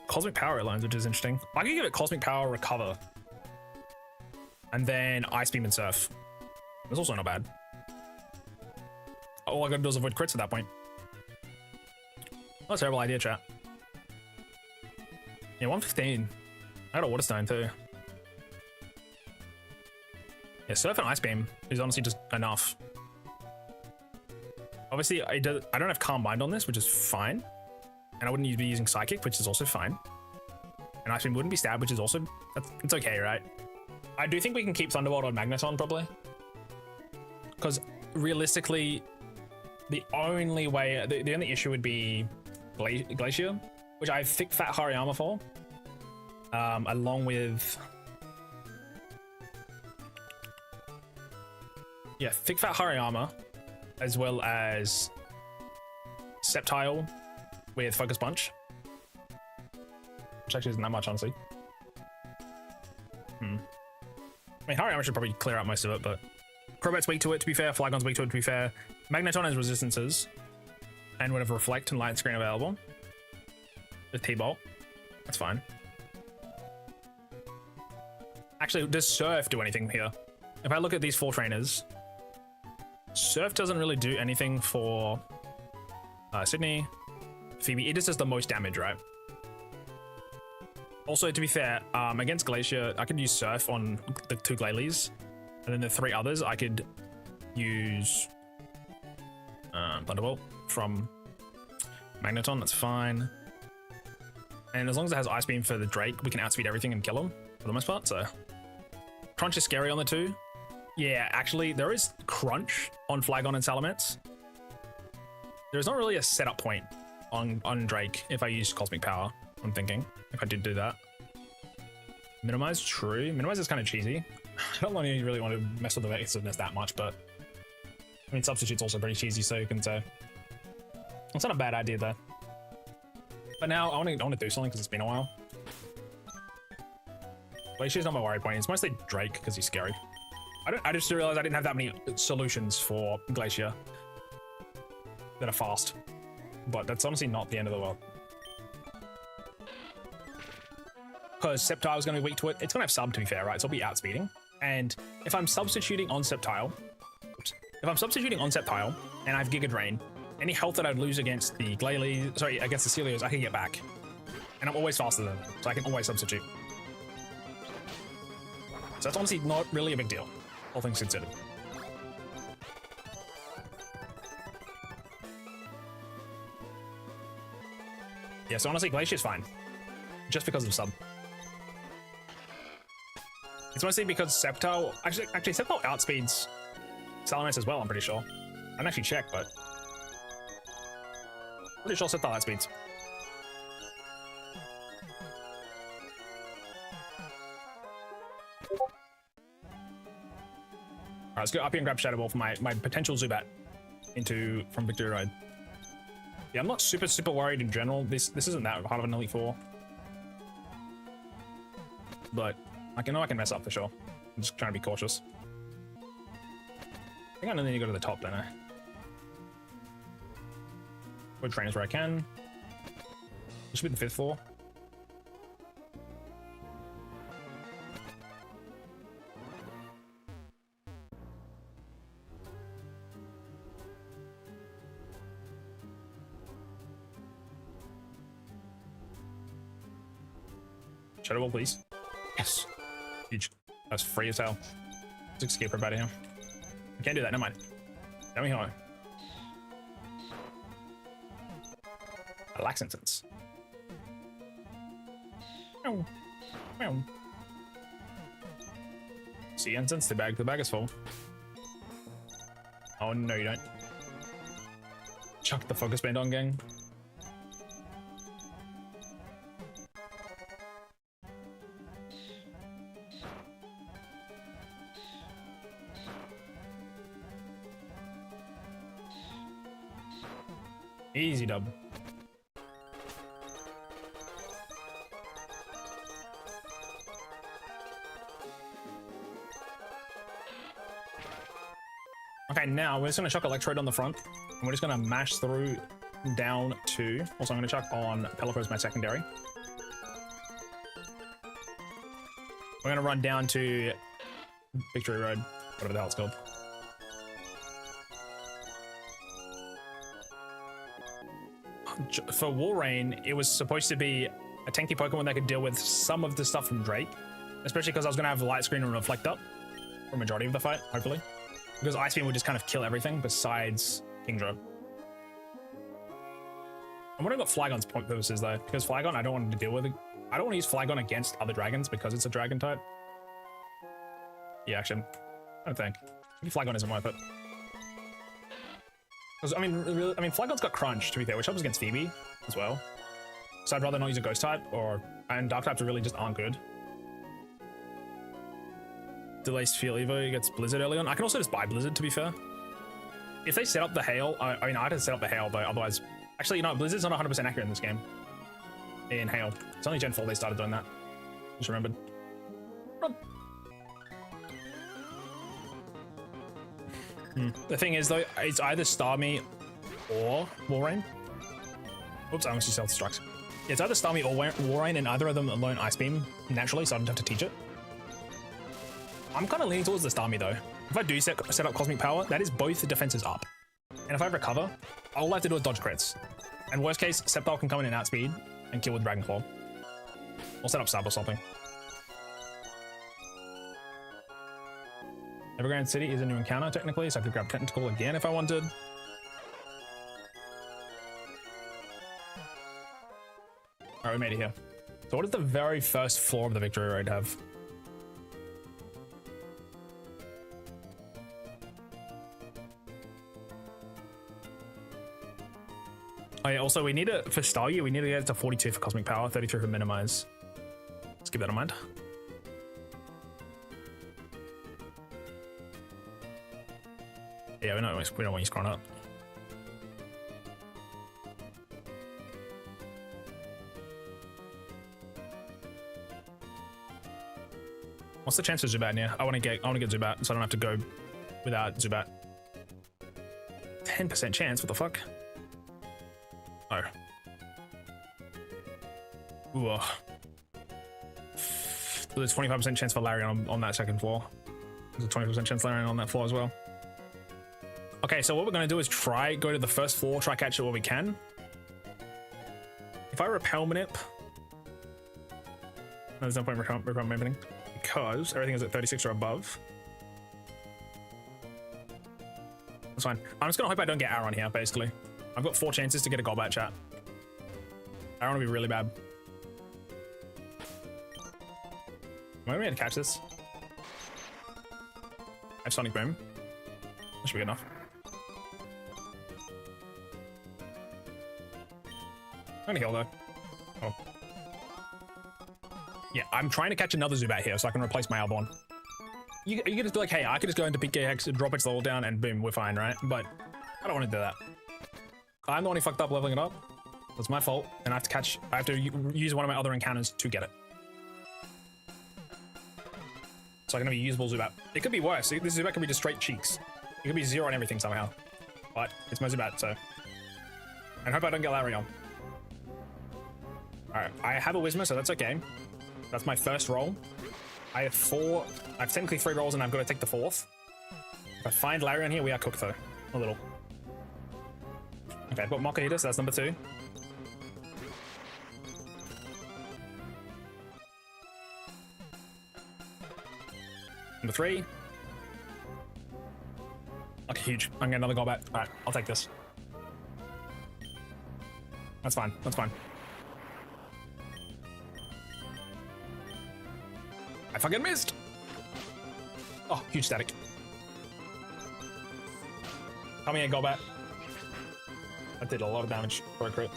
Cosmic Power lines, which is interesting. I could give it Cosmic Power, Recover, and then Ice Beam and Surf. That's also not bad. All I gotta do is avoid crits at that point. Not a terrible idea, chat. Yeah, 115. I got a Water Stone too. Yeah, Surf and Ice Beam is honestly just enough. Obviously, I don't have Calm Mind on this, which is fine. And I wouldn't be using Psychic, which is also fine. And Ice Beam wouldn't be Stab, which is also... it's okay, right? I do think we can keep Thunderbolt on Magneton, probably. Because realistically, the only way... The only issue would be Glacier, which I have Thick Fat Hariyama for. Along with... Yeah, Thick Fat Hariyama, as well as Sceptile with Focus Punch. Which actually isn't that much, honestly. I mean, Hariyama should probably clear out most of it, but... Crobat's weak to it, to be fair. Flygon's weak to it, to be fair. Magneton has resistances. And would have Reflect and Light Screen available. With T-Bolt. That's fine. Actually, does Surf do anything here? If I look at these 4 trainers... Surf doesn't really do anything for Sydney, Phoebe. It just does the most damage, right? Also, to be fair, against Glacier, I could use Surf on the 2 Glalie, and then the 3 others, I could use Thunderbolt from Magneton. That's fine. And as long as it has Ice Beam for the Drake, we can outspeed everything and kill him for the most part. So Crunch is scary on the 2. Yeah, actually, there is Crunch on Flygon and Salamence. There's not really a setup point on Drake if I use Cosmic Power, I'm thinking, if I did do that. Minimize, true. Minimize is kind of cheesy. I don't really want to mess with the evasiveness that much, but... I mean, Substitute's also pretty cheesy, so you can say... It's not a bad idea, though. But now, I want to do something, because it's been a while. Glacier's not my worry point. It's mostly Drake, because he's scary. I just realized I didn't have that many solutions for Glacier that are fast. But that's honestly not the end of the world. Because Sceptile is going to be weak to it. It's going to have sub, to be fair, right? So it'll be outspeeding. And if I'm substituting on Sceptile, and I have Giga Drain, any health that I'd lose against the against the Celios, I can get back. And I'm always faster than them, so I can always substitute. So that's honestly not really a big deal, all things considered. Yeah, so honestly, Glacier's fine. Just because of sub. It's mostly because Sceptile... Actually Sceptile outspeeds Salamence as well, I'm pretty sure. I didn't actually check, but... Pretty sure Sceptile outspeeds. Alright, let's go up here and grab Shadow Ball for my potential Zubat from Victory Road. Yeah, I'm not super worried in general. This isn't that hard of an Elite Four. But I know I can mess up for sure. I'm just trying to be cautious. I think I need to go to the top, don't I? Go trainers where I can. This should be the 5th floor. Shadow Ball, please. Yes. Huge. That's free as hell. Let's escape right out of here. I can't do that, never mind. Tell me how. Relax sentence. Meow. Meow. See, instance, the bag is full. Oh no, you don't. Chuck the focus band on, gang. Easy dub. Okay, now we're just going to chuck Electrode on the front, and we're just going to mash through down to... Also, I'm going to chuck on Pelipper as my secondary. We're going to run down to Victory Road, whatever the hell it's called. For Walrein, it was supposed to be a tanky Pokemon that could deal with some of the stuff from Drake, especially because I was going to have Light Screen and Reflect up for a majority of the fight, hopefully. Because Ice Beam would just kind of kill everything besides Kingdra. I'm wondering what Flygon's point purposes though, because Flygon I don't want to deal with it. I don't want to use Flygon against other dragons because it's a dragon type. Yeah, actually, I don't think. Flygon isn't worth it. I mean, Flygon's got Crunch, to be fair, which helps against Phoebe as well. So I'd rather not use a Ghost type, and Dark types really just aren't good. Delays Feel Evo gets Blizzard early on. I can also just buy Blizzard, to be fair. If they set up the Hail, I mean, I'd have set up the Hail, but otherwise... Actually, you know, Blizzard's not 100% accurate in this game. In Hail. It's only Gen 4 they started doing that. Just remembered. Run. The thing is, though, it's either Starmie or Walrein. Oops, I almost used Self-Destruct. Yeah, it's either Starmie or Walrein, and either of them alone Ice Beam naturally, so I don't have to teach it. I'm kind of leaning towards the Starmie, though. If I do set up Cosmic Power, that is both defenses up. And if I recover, all I have to do is dodge crits. And worst case, Sceptile can come in and outspeed and kill with Dragon Claw. Or set up Stab or something. Evergrande City is a new encounter, technically, so I could grab Tentacle again if I wanted. Alright, we made it here. So what does the very first floor of the Victory Road have? Oh yeah, also we need to, for Staryu, we need to get it to 42 for Cosmic Power, 33 for Minimize. Let's keep that in mind. Yeah, we don't want you scrolling up. What's the chance for Zubat here? I want to get Zubat, so I don't have to go without Zubat. 10% chance. What the fuck? Oh. Ooh. There's 25% chance for Larian on that second floor. There's a 20% chance Larian on that floor as well. Okay, so what we're going to do is go to the first floor, try catch it where we can. If I repel Manip, there's no point in repel Maniping because everything is at 36 or above. That's fine. I'm just going to hope I don't get Aron here, basically. I've got 4 chances to get a Golbat chat. Aron will be really bad. Am I going to catch this? I have Sonic Boom. That should be good enough. I'm gonna heal though. Oh. Yeah, I'm trying to catch another Zubat here so I can replace my other one. You could just be like, hey, I could just go into PKX, drop its level down, and boom, we're fine, right? But I don't want to do that. I'm the one who fucked up leveling it up. That's my fault, and I have to use one of my other encounters to get it. So I'm gonna be usable Zubat. It could be worse. This Zubat could be just straight cheeks. It could be 0 on everything somehow. But it's my Zubat, so. And hope I don't get Larion. Alright, I have a Whismur, so that's okay. That's my first roll. I have technically 3 rolls and I've got to take the 4th. If I find Larion here, we are cooked though. A little. Okay, I've got Mocha so that's number 2. Number 3. Okay, huge. I'm getting another Golbat. Alright, I'll take this. That's fine. That's fine. I fucking missed! Oh, huge static. Come here, Golbat. That did a lot of damage for a crit.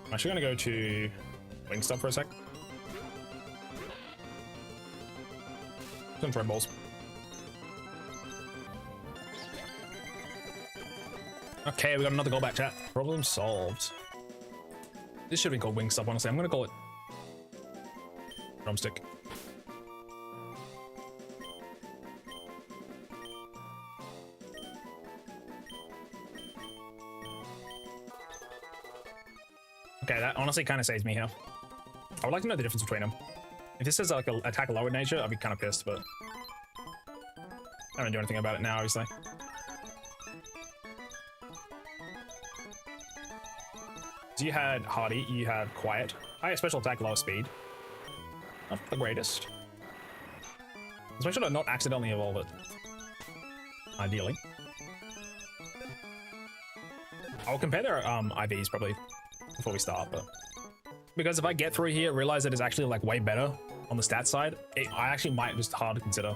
I'm actually gonna go to Wingstop for a sec. Some throw balls. Okay, we got another Golbat chat. Problem solved. This should be called Wingstop, honestly. I'm gonna call it Drumstick. Okay, that honestly kind of saves me here. I would like to know the difference between them. If this is like an attack lowered nature, I'd be kind of pissed, but I don't do anything about it now, obviously. So you had Hardy, you have Quiet, higher special attack, lower speed. Not the greatest. Let's make sure to not accidentally evolve it. Ideally. I'll compare their IVs probably before we start, but because if I get through here, realize that it's actually like way better on the stats side, I actually might just hard to consider.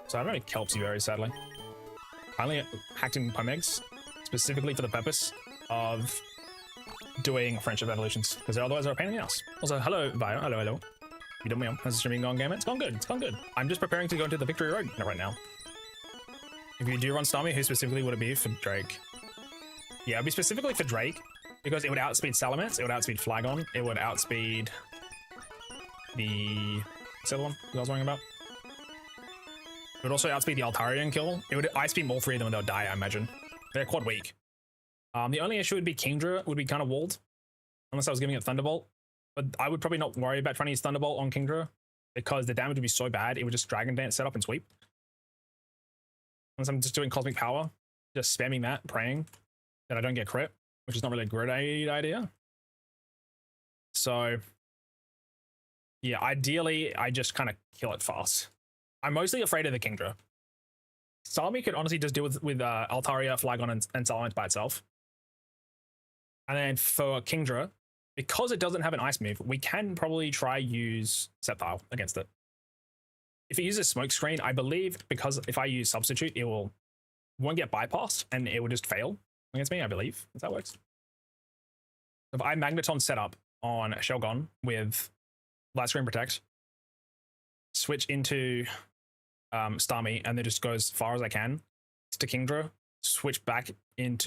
So I don't know Kelp's very sadly. I only hacked in Pomegs specifically for the purpose of doing friendship evolutions, because otherwise they're a pain in the ass. Also, hello, Vio. Hello, hello. You done well? How's the streaming gone, Gamer? It's gone good. It's gone good. I'm just preparing to go into the Victory Road right now. If you do run Starmie, who specifically would it be for Drake? Yeah, it'd be specifically for Drake, because it would outspeed Salamence, it would outspeed Flagon, it would outspeed the... what's the other one that I was worrying about? It would also outspeed the Altarian kill. It would outspeed all 3 of them and they'll die, I imagine. They're quad weak. The only issue would be Kingdra would be kind of walled, unless I was giving it Thunderbolt. But I would probably not worry about trying to use Thunderbolt on Kingdra, because the damage would be so bad, it would just Dragon Dance set up and sweep. Unless I'm just doing Cosmic Power, just spamming that, praying that I don't get crit, which is not really a great idea. So, yeah, ideally, I just kind of kill it fast. I'm mostly afraid of the Kingdra. Starmie could honestly just deal with Altaria, Flagon, and Salamence by itself. And then for Kingdra, because it doesn't have an ice move, we can probably try use Sceptile against it. If it uses Smokescreen, I believe, because if I use Substitute, it won't get bypassed and it will just fail against me, I believe. If that works. If I Magneton setup on Shelgon with Light Screen Protect, switch into Starmie, and then just go as far as I can to Kingdra, switch back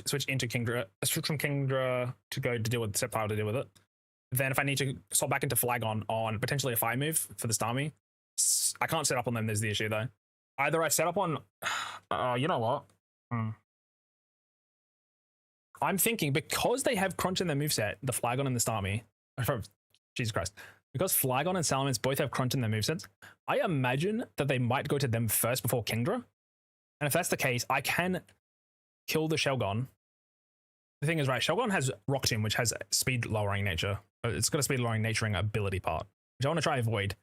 switch into Kingdra, switch from Kingdra to go to deal with Sceptile to deal with it. Then if I need to swap back into Flagon on potentially a fire move for the Starmie, I can't set up on them. There's the issue though. Either I set up on, you know what? I'm thinking because they have Crunch in their moveset, the Flagon and the Starmie. Jesus Christ. Because Flagon and Salamence both have Crunch in their movesets, I imagine that they might go to them first before Kingdra. And if that's the case, I can kill the Shelgon. The thing is, right, Shelgon has Rock Tomb, which has speed lowering nature. It's got a speed lowering naturing ability part, which I want to try avoid.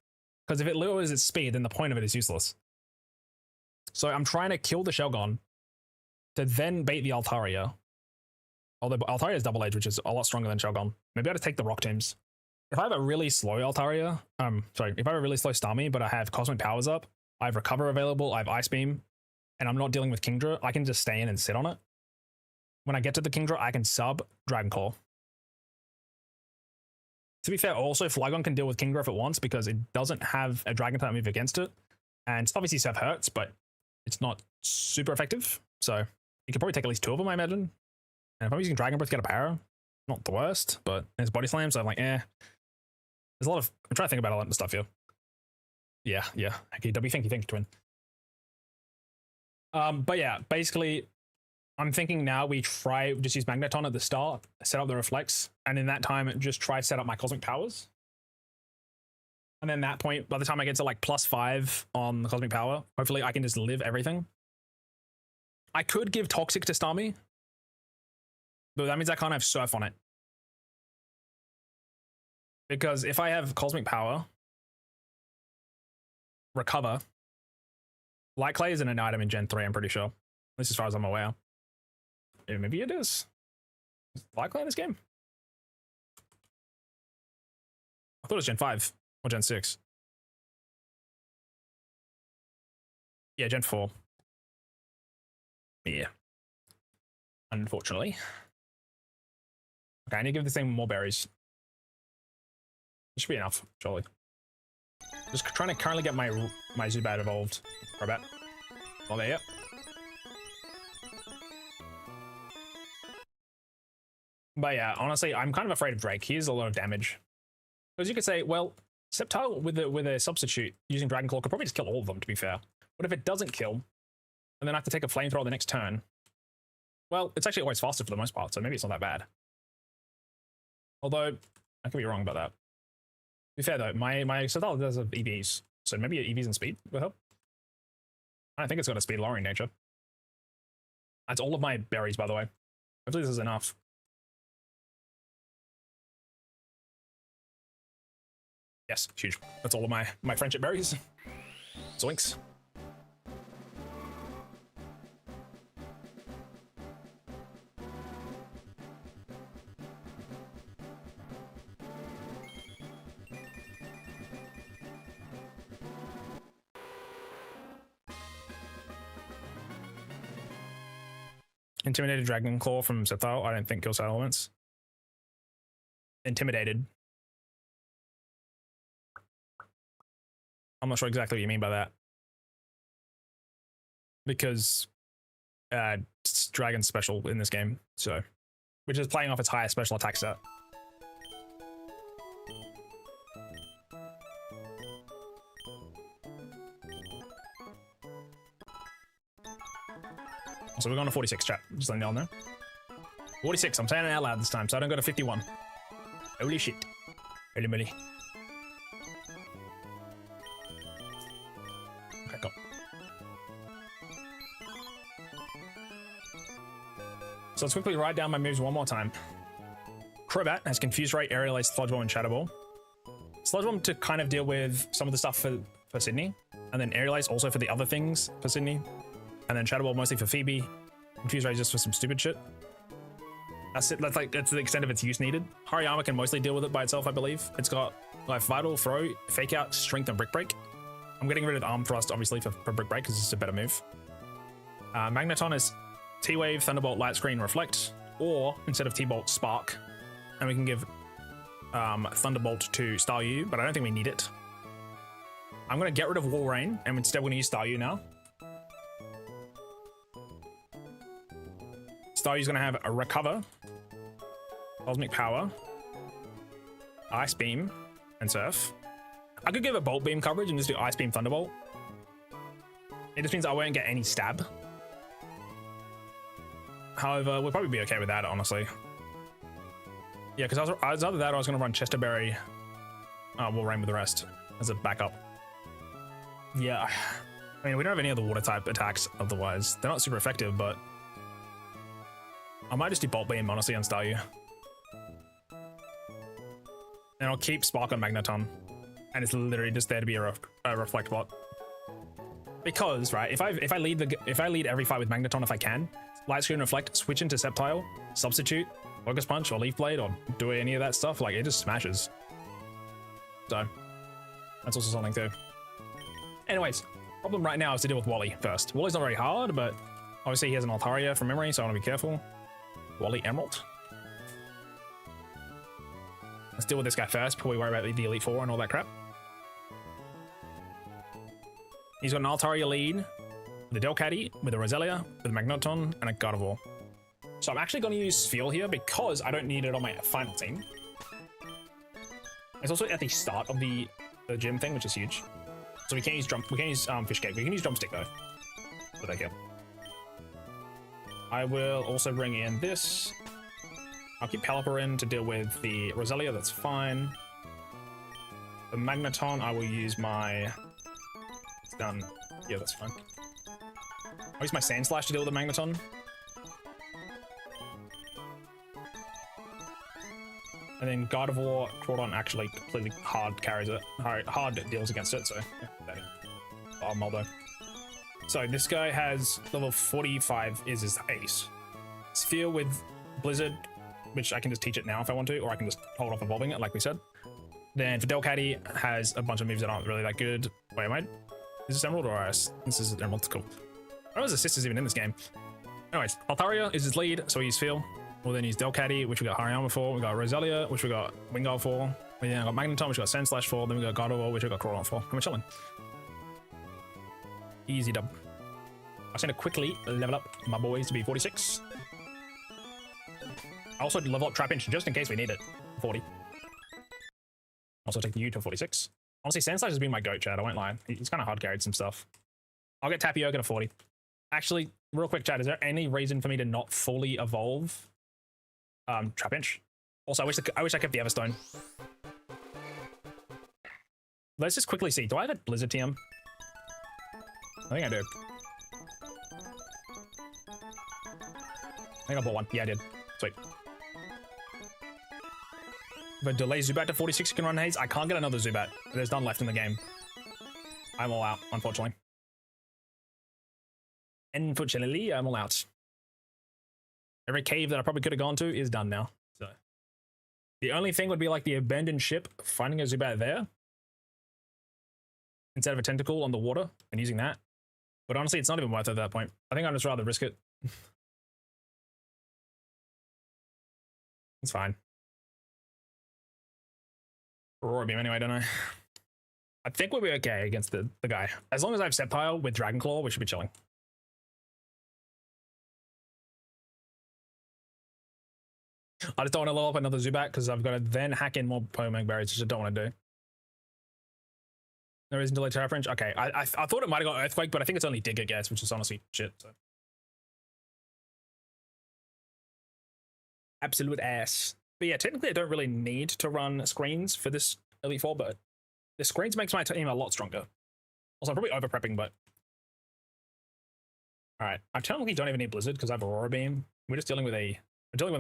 Because if it lowers its speed, then the point of it is useless. So I'm trying to kill the Shelgon to then bait the Altaria. Although Altaria is double edge, which is a lot stronger than Shelgon. Maybe I have to take the Rock Tombs. If I have a really slow Altaria, sorry, if I have a really slow Starmie, but I have Cosmic Powers up, I have Recover available, I have Ice Beam, and I'm not dealing with Kingdra, I can just stay in and sit on it. When I get to the Kingdra, I can sub Dragon Claw. To be fair, also Flygon can deal with Kingdra if it wants because it doesn't have a Dragon type move against it. And obviously Seth hurts, but it's not super effective. So you could probably take at least 2 of them, I imagine. And if I'm using Dragon Breath to get a power, not the worst, but there's Body Slam, so I'm like, There's a lot of, I'm trying to think about a lot of stuff here. Yeah. Okay, W, thank you, twin. But yeah, basically, I'm thinking now we try just use Magneton at the start, set up the Reflex, and in that time, just try set up my Cosmic Powers. And then that point, by the time I get to like +5 on the Cosmic Power, hopefully I can just live everything. I could give Toxic to Starmie, but that means I can't have Surf on it. Because if I have Cosmic Power, Recover, Light Clay isn't an item in Gen 3, I'm pretty sure. At least as far as I'm aware. Yeah, maybe it is. Is Light Clay in this game? I thought it was Gen 5 or Gen 6. Yeah, Gen 4. Yeah. Unfortunately. Okay, I need to give this thing more berries. This should be enough, surely. Just trying to currently get my Zubat evolved. Crobat. Well, there, yep. But yeah, honestly, I'm kind of afraid of Drake. He has a lot of damage. Because you could say, well, Sceptile with a substitute using Dragon Claw could probably just kill all of them, to be fair. What if it doesn't kill, and then I have to take a Flamethrower the next turn? Well, it's actually always faster for the most part, so maybe it's not that bad. Although, I could be wrong about that. To be fair though, my Sceptile does have EVs, so maybe EVs and speed will help. I think it's got a speed lowering nature. That's all of my berries, by the way. Hopefully this is enough. Yes, huge. That's all of my friendship berries. Zoinks. Intimidated Dragon Claw from Sethal. I don't think kills elements. Intimidated. I'm not sure exactly what you mean by that. Because it's Dragon's special in this game, so which is playing off its highest special attack set. So we're going to 46, chat. Just letting y'all know. 46. I'm saying it out loud this time, so I don't go to 51. Holy shit. Holy moly. Okay, go. So let's quickly write down my moves one more time. Crobat has Confuse Ray, Aerial Ace, Sludge Bomb, and Shadow Ball. Sludge Bomb to kind of deal with some of the stuff for Sydney, and then Aerial Ace also for the other things for Sydney. And then Shadow Ball mostly for Phoebe. Confuse Ray just for some stupid shit. That's it. That's the extent of its use needed. Hariyama can mostly deal with it by itself, I believe. It's got like Vital, Throw, Fake Out, Strength, and Brick Break. I'm getting rid of Arm Thrust, obviously, for Brick Break because it's a better move. Magneton is T-Wave, Thunderbolt, Light Screen, Reflect, or instead of T-Bolt, Spark. And we can give Thunderbolt to Staryu, but I don't think we need it. I'm going to get rid of Walrein, and instead we're going to use Staryu now. Staryu's gonna have a recover, cosmic power, ice beam, and surf. I could give a bolt beam coverage and just do ice beam thunderbolt. It just means I won't get any stab. However, we'll probably be okay with that, honestly. Yeah, because I was either that or I was gonna run Chesterberry, Wolverine with the rest as a backup. Yeah, I mean, we don't have any other water type attacks otherwise. They're not super effective, but I might just do Bolt Beam, honestly, on Staryu. And I'll keep Spark on Magneton. And it's literally just there to be a reflect bot. Because, right, if I lead every fight with Magneton if I can, Light Screen Reflect, switch into Sceptile, substitute, Focus Punch or Leaf Blade or do any of that stuff, like it just smashes. So that's also something too. Anyways, problem right now is to deal with Wally first. Wally's not very hard, but obviously he has an Altaria from memory, so I want to be careful. Wally Emerald. Let's deal with this guy first before we worry about the Elite Four and all that crap. He's got an Altaria lead, with a Delcatty, with a Roselia, with a Magneton, and a Gardevoir. So I'm actually going to use Spheal here because I don't need it on my final team. It's also at the start of the gym thing, which is huge. So we can't use Fish Cake. We can use Drumstick though. So they kill. I will also bring in this. I'll keep Pelipper in to deal with the Roselia. That's fine. The Magneton, I will use my. It's done. Yeah, that's fine. I'll use my Sand Slash to deal with the Magneton. And then Gardevoir, Crawdon actually completely hard carries it. Hard deals against it, so yeah, oh, Moldo. So this guy has level 45 is his ace. Sphere with Blizzard, which I can just teach it now if I want to, or I can just hold off evolving it like we said. Then for Delcatty has a bunch of moves that aren't really that good. Wait, am I? Is this Emerald or Ice? This is Emerald, cool. I don't know if his sister's even in this game. Anyways, Altaria is his lead, so he's Feel. We'll then use Delcatty, which we got Hariyama for. We got Roselia, which we got Wingull for. We then got Magneton, which we got Sand Slash for. Then we got Gardevoir, which we got Crawdon for. And we're chilling. Easy dub. I'm going to quickly level up my boys to be 46. I also level up Trapinch just in case we need it. 40. Also take you to 46. Honestly, Sand Slash has been my goat, Chad. I won't lie. He's kind of hard carried some stuff. I'll get Tapioca to 40. Actually, real quick, Chad, is there any reason for me to not fully evolve Trapinch? Also, I wish I kept the Everstone. Let's just quickly see. Do I have a Blizzard TM? I think I do. I think I bought one. Yeah, I did. Sweet. If I delay Zubat to 46, you can run Haze. I can't get another Zubat. There's none left in the game. I'm all out, unfortunately. Unfortunately, I'm all out. Every cave that I probably could have gone to is done now. So the only thing would be like the abandoned ship, finding a Zubat there instead of a tentacle on the water and using that. But honestly, it's not even worth it at that point. I think I'd just rather risk it. It's fine. Aurora Beam anyway, don't I? I think we'll be okay against the guy. As long as I have Sceptile with Dragon Claw, we should be chilling. I just don't want to level up another Zubat because I've got to then hack in more Pomeg Berries, which I don't want to do. No reason to delay Terra Fringe. Okay, I thought it might have got Earthquake, but I think it's only Dig, I guess, which is honestly shit. So. Absolute ass. But yeah, technically I don't really need to run screens for this Elite Four, but the screens makes my team a lot stronger. Also, I'm probably over-prepping, but... Alright, I technically don't even need Blizzard because I have Aurora Beam. We're dealing with an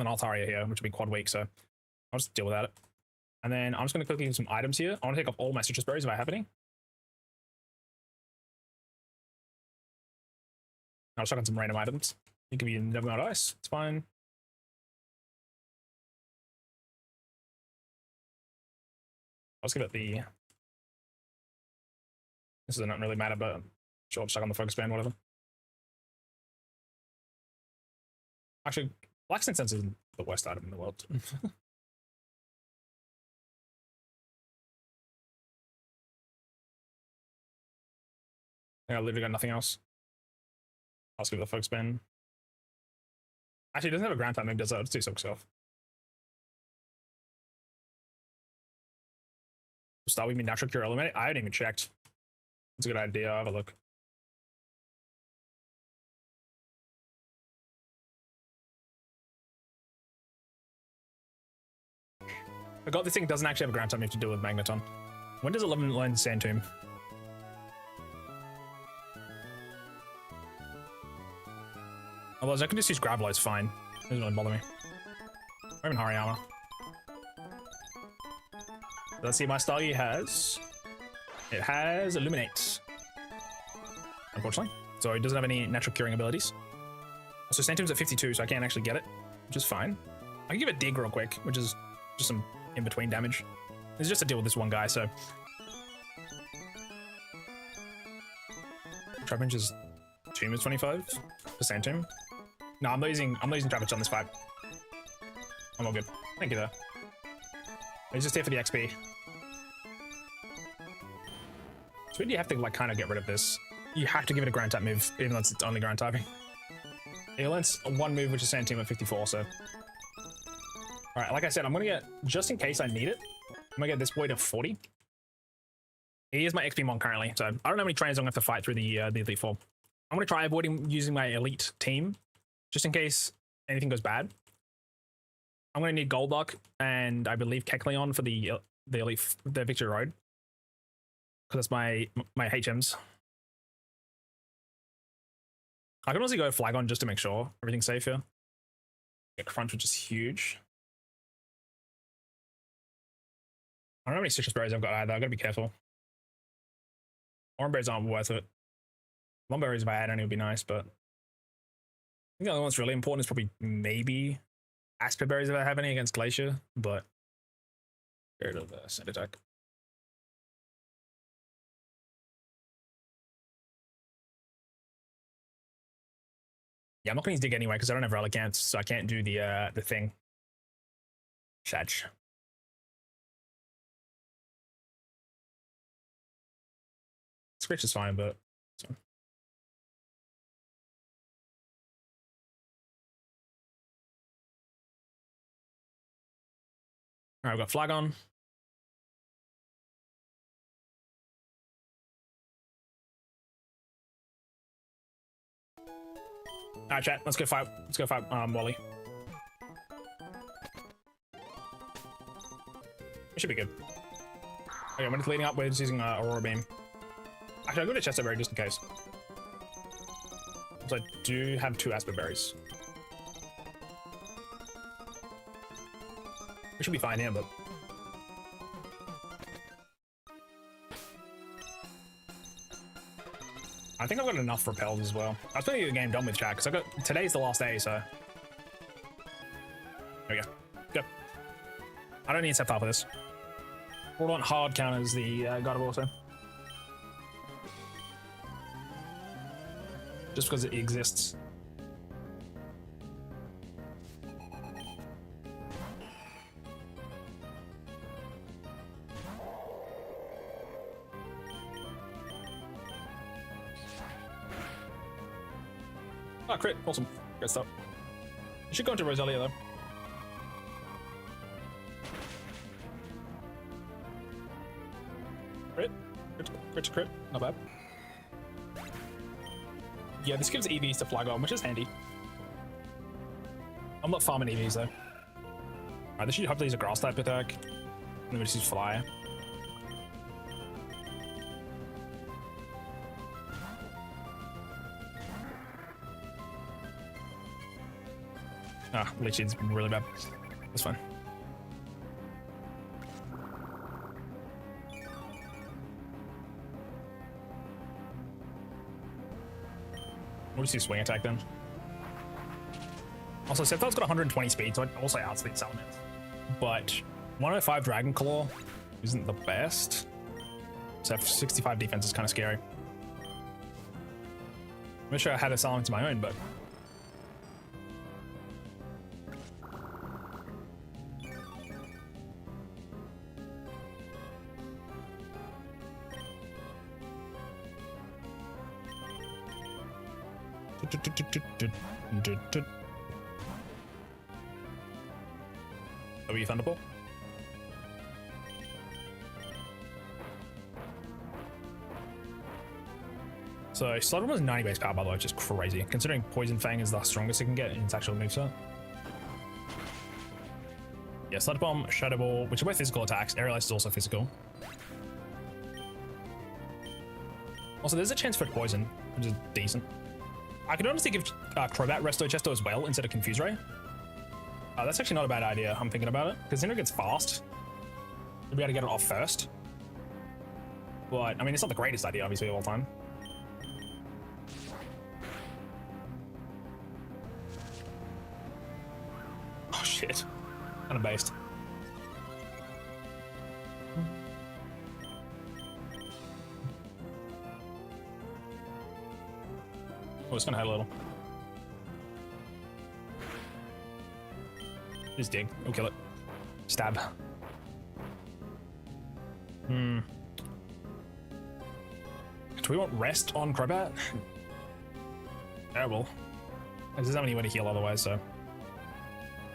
Altaria here, which will be quad weak, so I'll just deal with that. And then I'm just going to quickly do some items here. I want to take off all my citrus berries if I have any. I'll chuck on some random items. You can be Never Melt Ice, it's fine. I'll just give it the... This doesn't really matter, but sure, I'll chuck on the focus band, whatever. Actually, Black Sense isn't the worst item in the world. I literally got nothing else. I'll just give it the focus band. Actually, it doesn't have a ground type move, does it? Let's do Silk Self. Start with me Natural Cure Eliminate. I haven't even checked. It's a good idea. I'll have a look. I forgot this thing doesn't actually have a ground type move to deal with Magneton. When does 11 learn Sand Tomb? Otherwise, I can just use Graveler, it's fine. It doesn't really bother me. Or even Hariyama. Let's see, my Staryu has... It has Illuminate. Unfortunately. So it doesn't have any natural curing abilities. So Sand Tomb's at 52, so I can't actually get it, which is fine. I can give it Dig real quick, which is just some in-between damage. It's just to deal with this one guy, so... Trapinch is Tomb is 25 for Sand Tomb. No, I'm not using Trapinch on this fight. I'm all good. Thank you though. He's just here for the XP. So when do you have to like kind of get rid of this? You have to give it a ground type move, even though it's only ground typing. It learns one move, which is Sand Tomb at 54, so. Alright, like I said, I'm gonna get, just in case I need it, I'm gonna get this boy to 40. He is my XP mon currently, so I don't know how many trainers I'm gonna have to fight through the Elite Four. I'm gonna try avoiding using my elite team, just in case anything goes bad. I'm gonna need Golduck and I believe Kecleon for the Victory Road, because that's my HMs. I can also go Flagon just to make sure everything's safe here. Get Crunch, which is huge. I don't know how many citrus berries I've got either. I've got to be careful. Orange berries aren't worth it. Long berries, if I had any, would be nice, but I think the only one that's really important is probably maybe Asper berries if I have any against Glacier, but get rid of the Sand Attack. Yeah, I'm not going to use Dig anyway because I don't have Relicants, so I can't do the thing. Shadge. Scratch is fine, but so. Alright, we've got Flagon. Alright, chat, let's go fight. Let's go fight Wally. It should be good. Okay, when it's leading up, we're just using Aurora Beam. Actually, I'll go to Chester Berry just in case. So I do have 2 Asper Berries. We should be fine here, but... I think I've got enough repels as well. I was playing the game done with chat, because I got... Today's the last day, so... There we go. Go. I don't need to set up for this. We'll want hard counters the God of Auto. Just because it exists. Ah, crit. Awesome. Great stuff. You should go into Roselia, though. Crit. Crit. Crit. Not bad. Yeah, this gives EVs to Flagon, which is handy. I'm not farming EVs, though. Alright, this should hopefully use a grass type attack. And then we just use Fly. Ah, Leechseed's been really bad. That's fine. We'll just use Swing Attack then. Also, Sceptile's got 120 speed, so I'd also outspeed Salamence. But 105 Dragon Claw isn't the best. So 65 defense is kind of scary. I'm not sure I had a Salamence of my own, but... W Thunderbolt. So Sludge Bomb is 90 base power, by the way, which is crazy, considering Poison Fang is the strongest it can get in its actual moveset. Yeah, Sludge Bomb, Shadow Ball, which are both physical attacks. Aerial Ice is also physical. Also, there's a chance for Poison, which is decent. I could honestly give Crobat Resto Chesto as well instead of Confuse Ray. That's actually not a bad idea. I'm thinking about it, because Cinder gets fast. We'll be able to get it off first. But, I mean, it's not the greatest idea, obviously, of all time. Oh, shit. Kind of based. Oh, it's gonna hurt a little. Just dig. We'll kill it. Stab. Do we want rest on Crobat? Terrible. There's not anywhere to heal otherwise, so.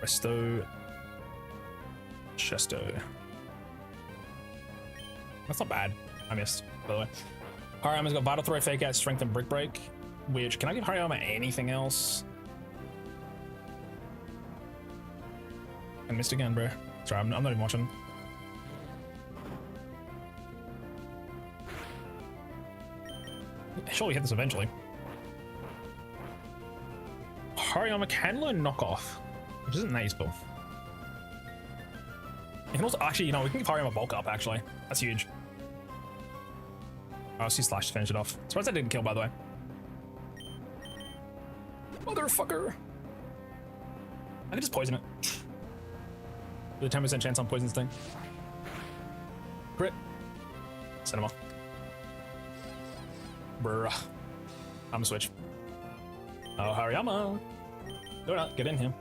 Resto. Chesto. That's not bad. I missed, by the way. Hariyama's got Vital Throw, Fake Out, Strength, and Brick Break. Which, can I give Hariyama anything else? I missed again, bro. Sorry, I'm not even watching. Surely hit this eventually. Hariyama can learn Knockoff, which isn't that useful. You can also, actually, you know, we can give Hariyama Bulk Up, actually. That's huge. Oh, see Slash to finish it off. Surprised I didn't kill, by the way. Motherfucker. I can just poison it. With a 10% chance on poison thing. Crit. Send him off. Bruh. I'm gonna switch. Oh, Hariyama. No, not. Get in him.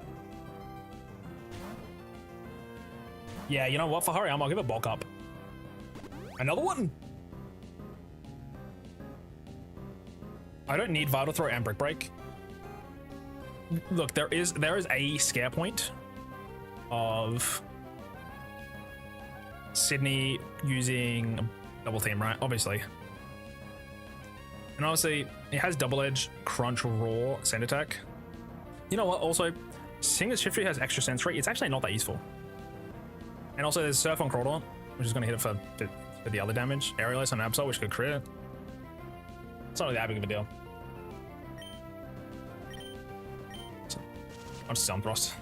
Yeah, you know what? For Hariyama, I'll give it Bulk Up. Another one. I don't need Vital Throw and Brick Break. Look, there is a scare point of Sydney using Double Team, right? Obviously. And obviously, it has Double Edge, Crunch, Raw, Sand Attack. You know what? Also, seeing as Shiftry has extra sensory, it's actually not that useful. And also, there's Surf on Crawdor, which is going to hit it for the other damage. Aerial Ice on Absol, which could crit it. It's not really that big of a deal. I'll just Sound Thrust.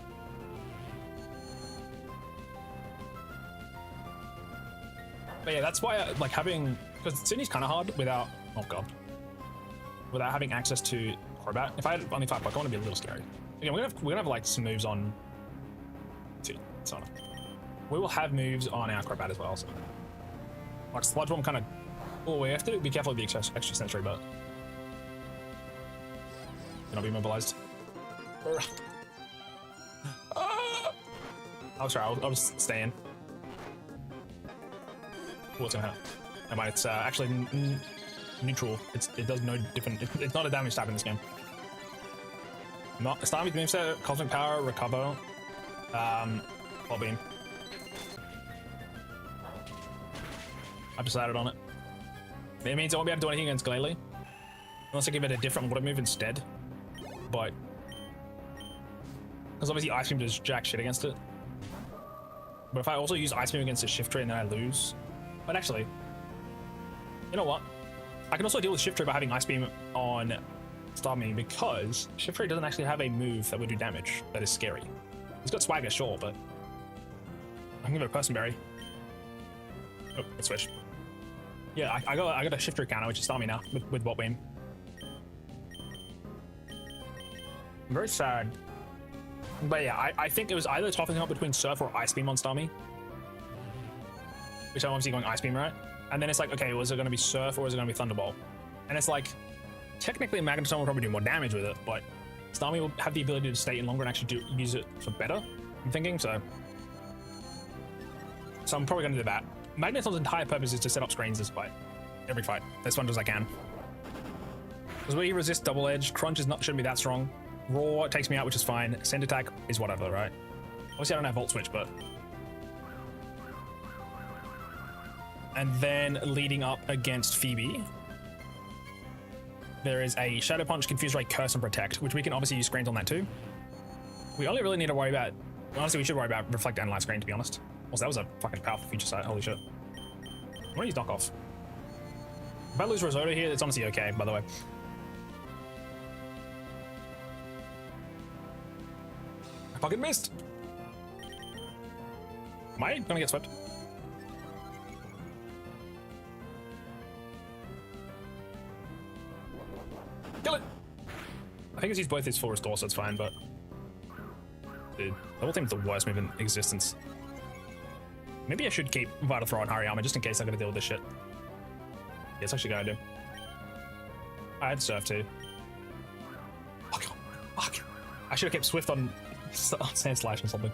But yeah, that's why I like having, because Sydney's kind of hard without, oh god, without having access to Crobat. If I had only 5 Pokemon, it'd be a little scary. Again, we're gonna have like some moves on. We will have moves on our Crobat as well. So, like Sludge Bomb, kind of. Oh, we have to be careful of the extra sensory, but cannot be immobilized. Oh, sorry, I was staying. What's gonna happen? Never mind, it's actually neutral. It does no different. It's not a damage type in this game. Not starting with moveset, Cosmic Power, Recover, Ball Beam. I've decided on it. It means I won't be able to do anything against Glalie unless I give it a different water move instead. But because obviously Ice Beam does jack shit against it. But if I also use Ice Beam against a Shift Ray and then I lose. But actually, you know what? I can also deal with Shift Ray by having Ice Beam on Starmie because Shift Ray doesn't actually have a move that would do damage that is scary. He's got Swagger, sure, but I can give it a Person Berry. Oh, let's switch. Yeah, I got a Shift Ray counter, which is Starmie now with Bolt Beam. I'm very sad. But yeah, I think it was either topping up between Surf or Ice Beam on Starmie. Which I'm obviously going Ice Beam, right? And then it's like, okay, was it going to be Surf or is it going to be Thunderbolt? And it's like, technically Magneton will probably do more damage with it, but Starmie will have the ability to stay in longer and actually use it for better, I'm thinking, so I'm probably going to do that. Magneton's entire purpose is to set up screens this fight. Every fight. As much as I can. Because we resist Double Edge, Crunch shouldn't be that strong. Raw takes me out, which is fine. Send Attack is whatever, right? Obviously I don't have Volt Switch, but And then leading up against Phoebe, there is a Shadow Punch, Confuse Ray, Curse, and Protect, which we can obviously use screens on that too. We only really need to worry about, honestly, we should worry about Reflect and Light Screen, to be honest. Also, that was a fucking powerful feature set, holy shit. I'm gonna use Knock Off. If I lose Risotto here, it's honestly okay, by the way. I fucking missed! Am I gonna get swept? Kill it! I think it's used both his full restore, so it's fine, but... Dude, Double Team's the worst move in existence. Maybe I should keep Vital Throw on Hariyama just in case I gotta deal with this shit. Yeah, it's actually a good idea. I had Surf too. Fuck. Fuck. I should have kept Swift on Sand Slash or something.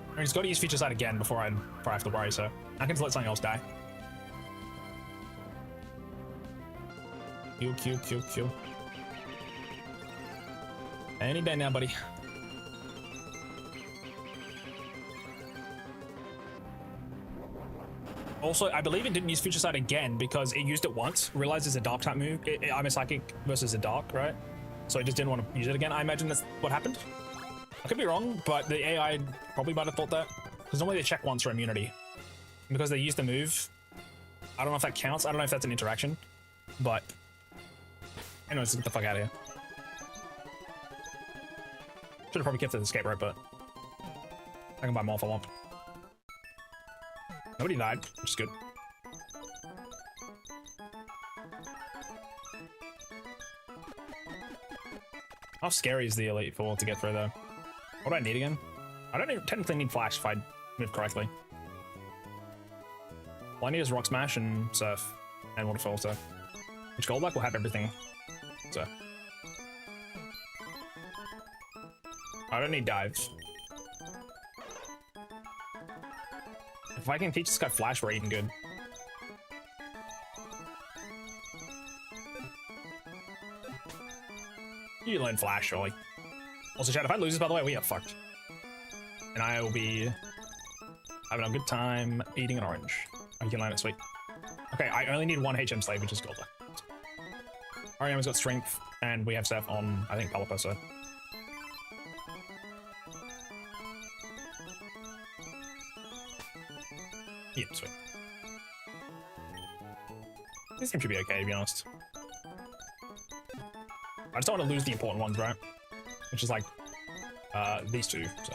I mean, he's got to use Feature Sight again before I have to worry, so I can just let something else die. Q. Any day now, buddy. Also, I believe it didn't use Future Sight again because it used it once, realized it's a dark type move. I'm a psychic versus a dark, right? So it just didn't want to use it again. I imagine that's what happened. I could be wrong, but the AI probably might have thought that. Because normally they check once for immunity. Because they used the move, I don't know if that counts. I don't know if that's an interaction. But, anyways, let's get the fuck out of here. Should have probably kept the escape rope, but I can buy more if I want. Nobody died, which is good. How scary is the Elite Four to get through though? What do I need again? I don't technically need Flash if I move correctly. All I need is Rock Smash and Surf and Waterfall, so which Golduck will have everything. So I don't need dives. If I can teach this guy Flash, we're even good. You learn Flash, surely. Also, Chad, if I lose this, by the way, we are fucked. And I will be having a good time eating an orange. You can learn it, sweet. Okay, I only need one HM slave, which is Golduck. Ariama's got strength, and we have Seth on, I think, Pelipper, so. Yep, sweet. This game should be okay, to be honest. I just don't want to lose the important ones, right? Which is like, these two, so.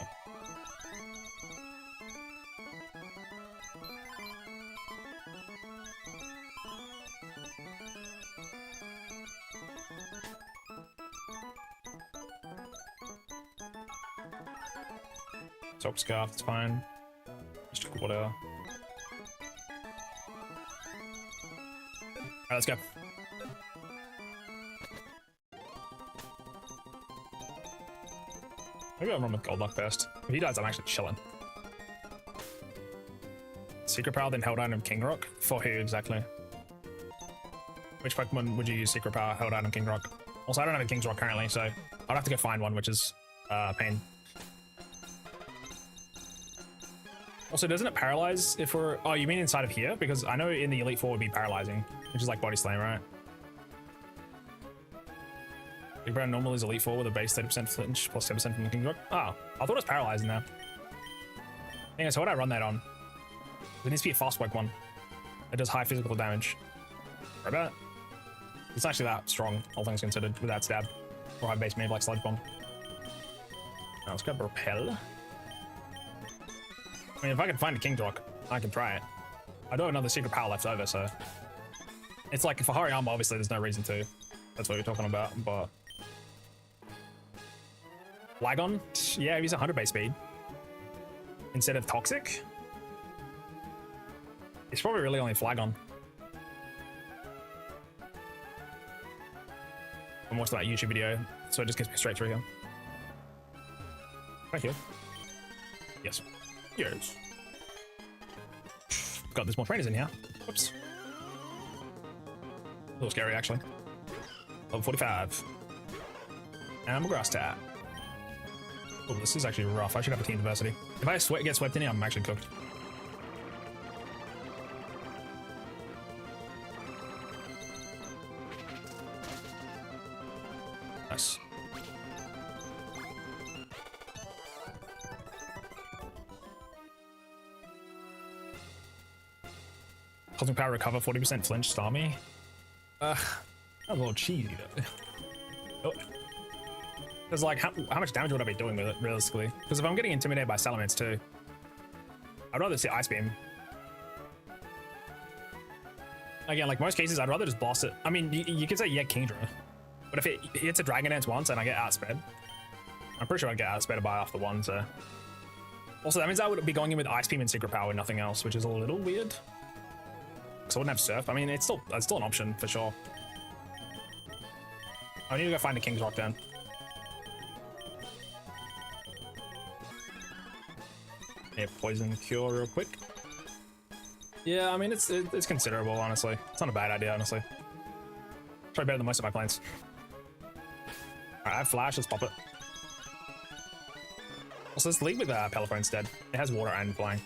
Soap Scarf, it's fine. Just took water. Alright, let's go. Maybe I'll run with Golduck first. If he dies, I'm actually chilling. Secret Power, then Held Item, King Rock? For who exactly? Which Pokemon would you use Secret Power, Held Item, King Rock? Also, I don't have a King's Rock currently, so I'd have to go find one, which is pain. Also, doesn't it paralyze if we're... Oh, you mean inside of here? Because I know in the Elite Four would be paralyzing, which is like Body Slam, right? Big Brown normal is Elite Four with a base 30% flinch plus 10% from the King Rock. Oh, I thought it was paralyzing now. Anyway, so what do I run that on? There needs to be a fast work one. It does high physical damage. Right about it. It's actually that strong, all things considered, without stab. Or high base move like Sludge Bomb. Now let's go Repel. I mean, if I can find a King Rock, I can try it. I do have another Secret Power left over, so... It's like, for Hariyama, obviously, there's no reason to. That's what you're talking about, but... Flagon? Yeah, he's 100 base speed. Instead of Toxic? It's probably really only Flagon. I'm watching that YouTube video, so it just gets me straight through here. Right here. Yes. Yes. God, there's more trainers in here. Whoops. A little scary, actually. Level 45. And I'm a grass tap. Oh, this is actually rough. I should have a team diversity. If I get swept in here, I'm actually cooked. Nice. Cosmic power recover 40% flinch star me. That's a little cheesy though. Oh. Because like how much damage would I be doing with it realistically? Because if I'm getting intimidated by salamence too, I'd rather see ice beam. Again, like most cases, I'd rather just boss it. I mean, you could say yeah, Kingdra, but if it hits a dragon dance once and I get outsped, I'm pretty sure I'd get outsped by after one. So also that means I would be going in with ice beam and secret power and nothing else, which is a little weird. So I wouldn't have surf. I mean, it's still an option for sure. I need to go find the King's Rock then. Yeah, poison cure real quick. Yeah, I mean it's considerable, honestly. It's not a bad idea, honestly. Probably better than most of my plans. Alright, I have flash. Let's pop it. Also, let's lead with Pelipper instead. It has water and flying.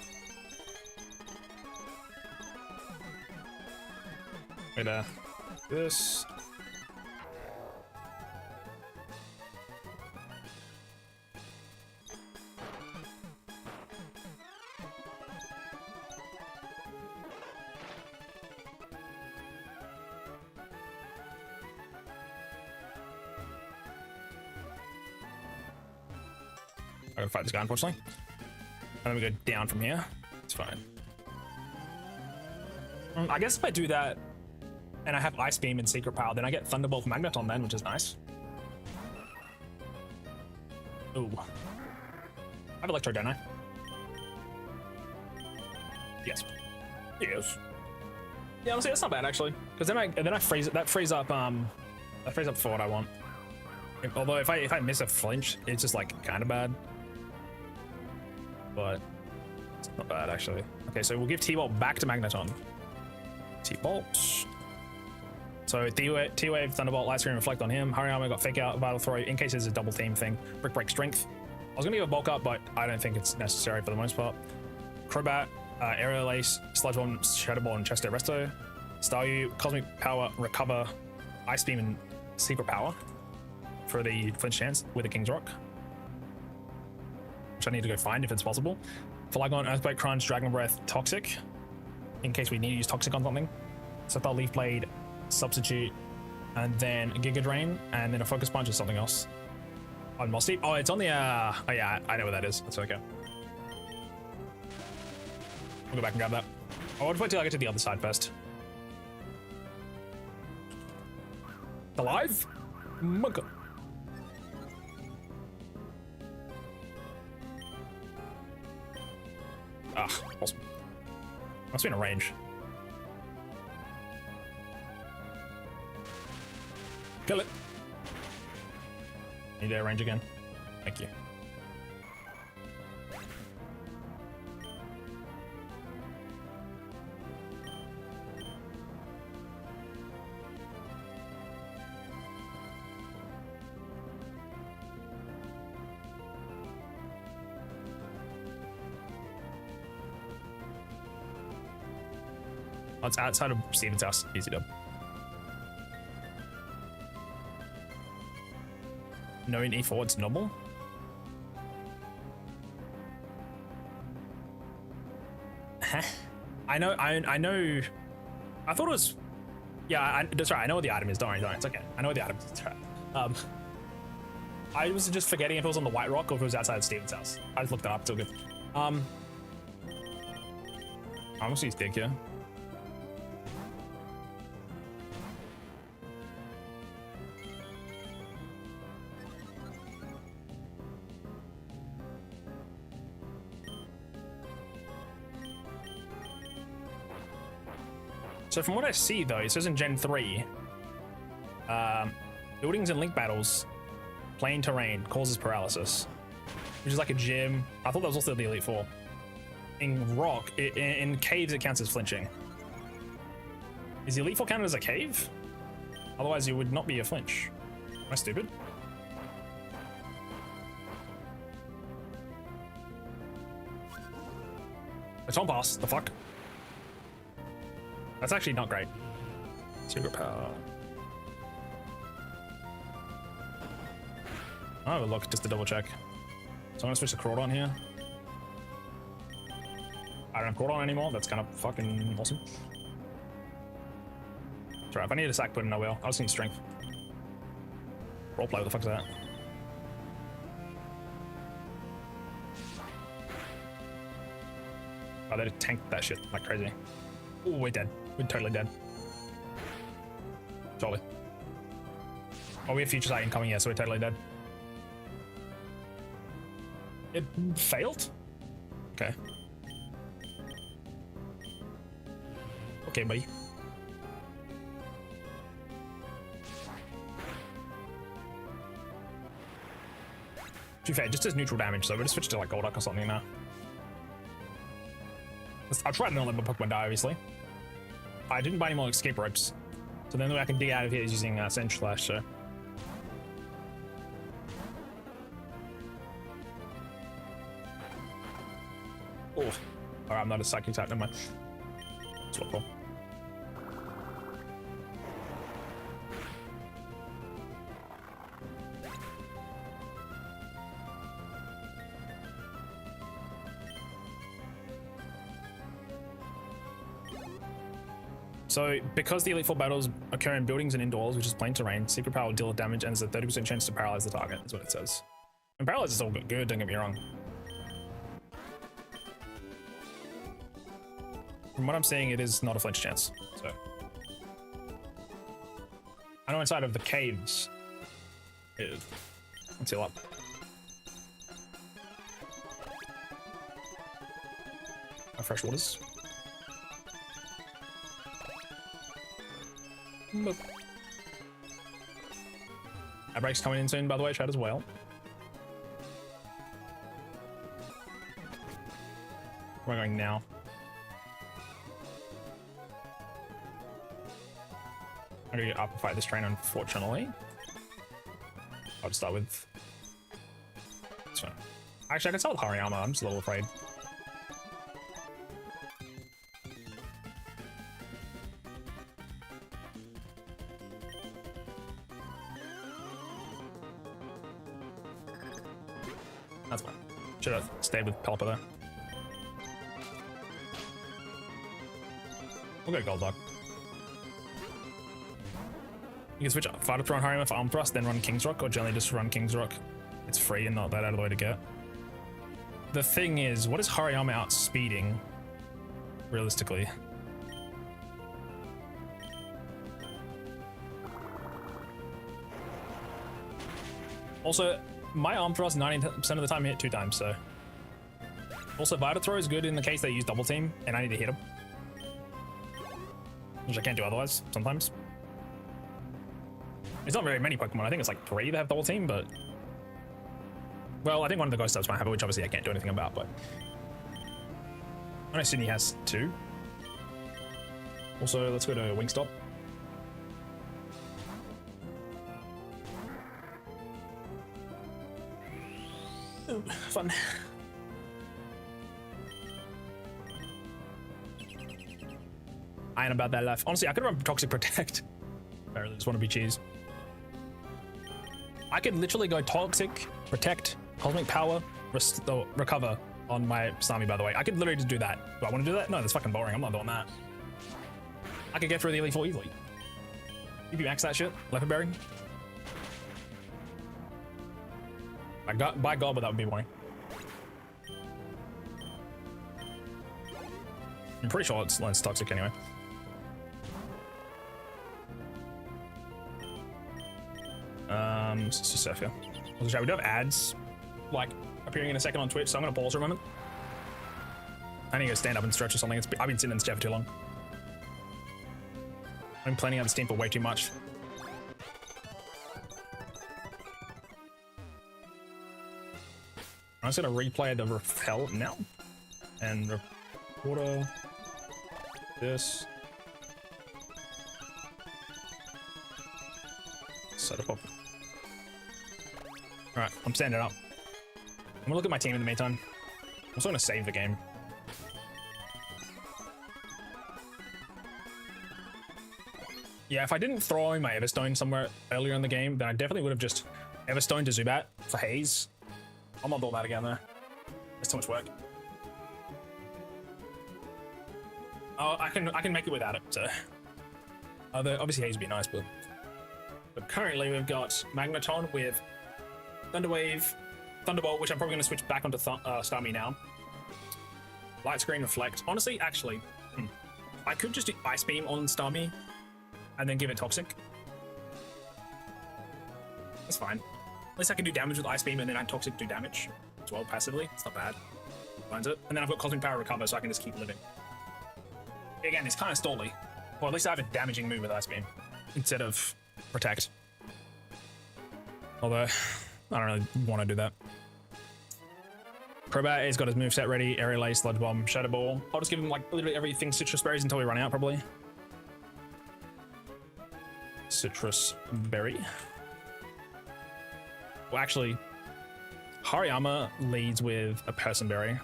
Wait, this. I gotta fight this guy, unfortunately. And then we go down from here. It's fine. I guess if I do that and I have Ice Beam and Secret Power, then I get Thunderbolt Magneton then, which is nice. Ooh. I have Electro, don't I? Yes. Yes. Yeah, honestly, that's not bad actually. Because then I freeze it. That frees up for what I want. Although if I miss a flinch, it's just like kind of bad. But it's not bad actually. Okay, so we'll give T-Bolt back to Magneton. T-Bolt. So T-Wave, Thunderbolt, Light Screen, Reflect on him. Hariyama got Fake Out, Vital Throw in case there's a double team thing. Brick Break Strength. I was gonna give a Bulk Up, but I don't think it's necessary for the most part. Crobat, Aerial Ace, Sludge Bomb, Shadow Ball, and Chest Resto. Staryu, Cosmic Power, Recover, Ice Beam, and Secret Power for the flinch chance with a King's Rock, which I need to go find if it's possible. Flygon, Earthquake, Crunch, Dragon Breath, Toxic, in case we need to use Toxic on something. Sceptile, Leaf Blade, Substitute, and then Giga Drain, and then a Focus Punch or something else. On Mossy. Oh, it's on the, oh yeah, I know what that is. That's okay. I'll go back and grab that. I want to wait till I get to the other side first. Alive? Mugger. Ah, awesome. Must be in a range. Kill it. Need a range again. Thank you. Oh, it's outside of Steven's house. Easy dub. No in E4, it's normal. Huh? I know. I thought it was. Yeah, that's right. I know what the item is. Don't worry. It's okay. I know what the item is. It's right. I was just forgetting if it was on the White Rock or if it was outside of Steven's house. I just looked it up. It's all good. I'm gonna use Dig here. So from what I see though, it says in Gen 3, buildings and link battles, plain terrain causes paralysis, which is like a gym. I thought that was also the Elite Four. In rock, in caves, it counts as flinching. Is the Elite Four counted as a cave? Otherwise, it would not be a flinch. Am I stupid? It's on pass. The fuck? That's actually not great. Secret power. I'll have a look just to double check. So I'm gonna switch to Crawdon here. I don't have Crawdon anymore. That's kind of fucking awesome. It's alright. If I need a sack, put in, I will. I just need strength. Roleplay, what the fuck is that? Oh, they tanked that shit like crazy. Oh, we're dead. We're totally dead. Surely. Oh, we have future sight incoming, yeah, so we're totally dead. It failed? Okay. Okay, buddy. To be fair, it just does neutral damage, so we'll just switch to like Golduck or something now. I'll try to not let my Pokemon die, obviously. I didn't buy any more escape ropes, so the only way I can dig out of here is using Sand Slash, so. Oh, alright, I'm not a psychic type, never mind. Swap roll. So, because the Elite Four battles occur in buildings and indoors, which is plain terrain, Secret Power will deal damage and has a 30% chance to paralyze the target, is what it says. And paralyze is all good, don't get me wrong. From what I'm seeing, it is not a flinch chance, so. I know inside of the caves, let's heal up. Fresh waters. Boop. Outbreak's coming in soon, by the way, chat as well. Where am I going now? I'm gonna up and fight this train, unfortunately. I'll just start with this one. Actually, I can start with Hariyama, I'm just a little afraid. That's fine. Should have stayed with Pelipper there. We'll go Golduck. You can switch Vitalthrow on Hariyama for Arm Thrust, then run King's Rock, or generally just run King's Rock. It's free and not that out of the way to get. The thing is, what is Hariyama outspeeding, realistically? Also, my Arm Thrust 90% of the time hit 2 times, so. Also, Vitalthrow is good in the case they use Double Team, and I need to hit him. Which I can't do otherwise, sometimes. It's not very many Pokemon, I think it's like 3 that have Double Team, but... Well, I think one of the Ghost types might have it, which obviously I can't do anything about, but... I know Sydney has 2. Also, let's go to Wingstop. Ooh, fun. I ain't about that life. Honestly, I could run Toxic Protect. I really just want to be cheese. I could literally go Toxic, Protect, Cosmic Power, Recover on my Starmie, by the way. I could literally just do that. Do I want to do that? No, that's fucking boring. I'm not doing that. I could get through the Elite Four easily. If you max that shit, Leopard Berry. By God, but that would be boring. I'm pretty sure it's less toxic anyway. It's just Surf here. We do have ads like appearing in a second on Twitch, so I'm gonna pause for a moment. I need to go stand up and stretch or something. I've been sitting in this chair for too long. I've been planning out this team for way too much. I'm just gonna replay the Repel now. And water. This. Set up. Alright, I'm standing up. I'm gonna look at my team in the meantime. I'm also gonna save the game. Yeah, if I didn't throw in my Everstone somewhere earlier in the game, then I definitely would have just Everstone to Zubat for Haze. I'm not doing that again though. It's too much work. Oh, I can make it without it. So, although obviously Haze would be nice, but currently we've got Magneton with Thunderwave, Thunderbolt, which I'm probably going to switch back onto Starmie now. Light Screen, Reflect. Honestly, actually, I could just do Ice Beam on Starmie and then give it Toxic. That's fine. At least I can do damage with Ice Beam and then add Toxic do damage as well passively. It's not bad. Finds it. And then I've got Cosmic Power Recover, so I can just keep living. Again, it's kind of stally. Well, at least I have a damaging move with Ice Beam instead of Protect. Although, I don't really want to do that. Crobat has got his moveset ready. Aerial Ace, Sludge Bomb, Shadow Ball. I'll just give him like literally everything Citrus Berries until we run out, probably. Citrus Berry. Well, actually, Hariyama leads with a Person Berry.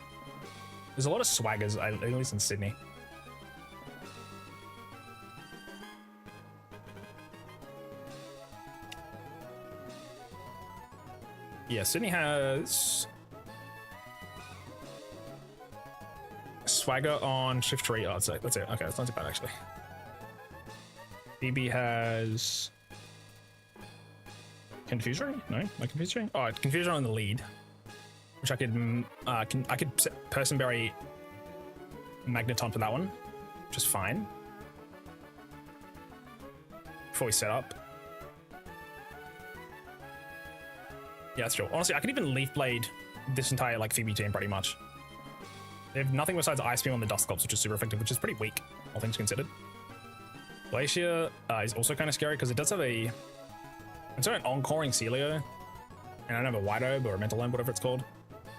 There's a lot of swaggers, at least in Sydney. Yeah, Sydney has Swagger on Shift Tree. Oh, that's it. Okay, that's not too bad actually. BB has Confusion? No, my Confusion. Oh, Confusion on the lead, which I could set Person Berry Magneton for that one, which is fine. Before we set up. Yeah, that's true. Honestly, I could even Leaf Blade this entire like Phoebe team pretty much. They have nothing besides Ice Beam on the Dusclops, which is super effective, which is pretty weak, all things considered. Glacier is also kind of scary because it does have a... It's an Encoring Celio, and I don't have a White Orb or a Mental Orb, whatever it's called.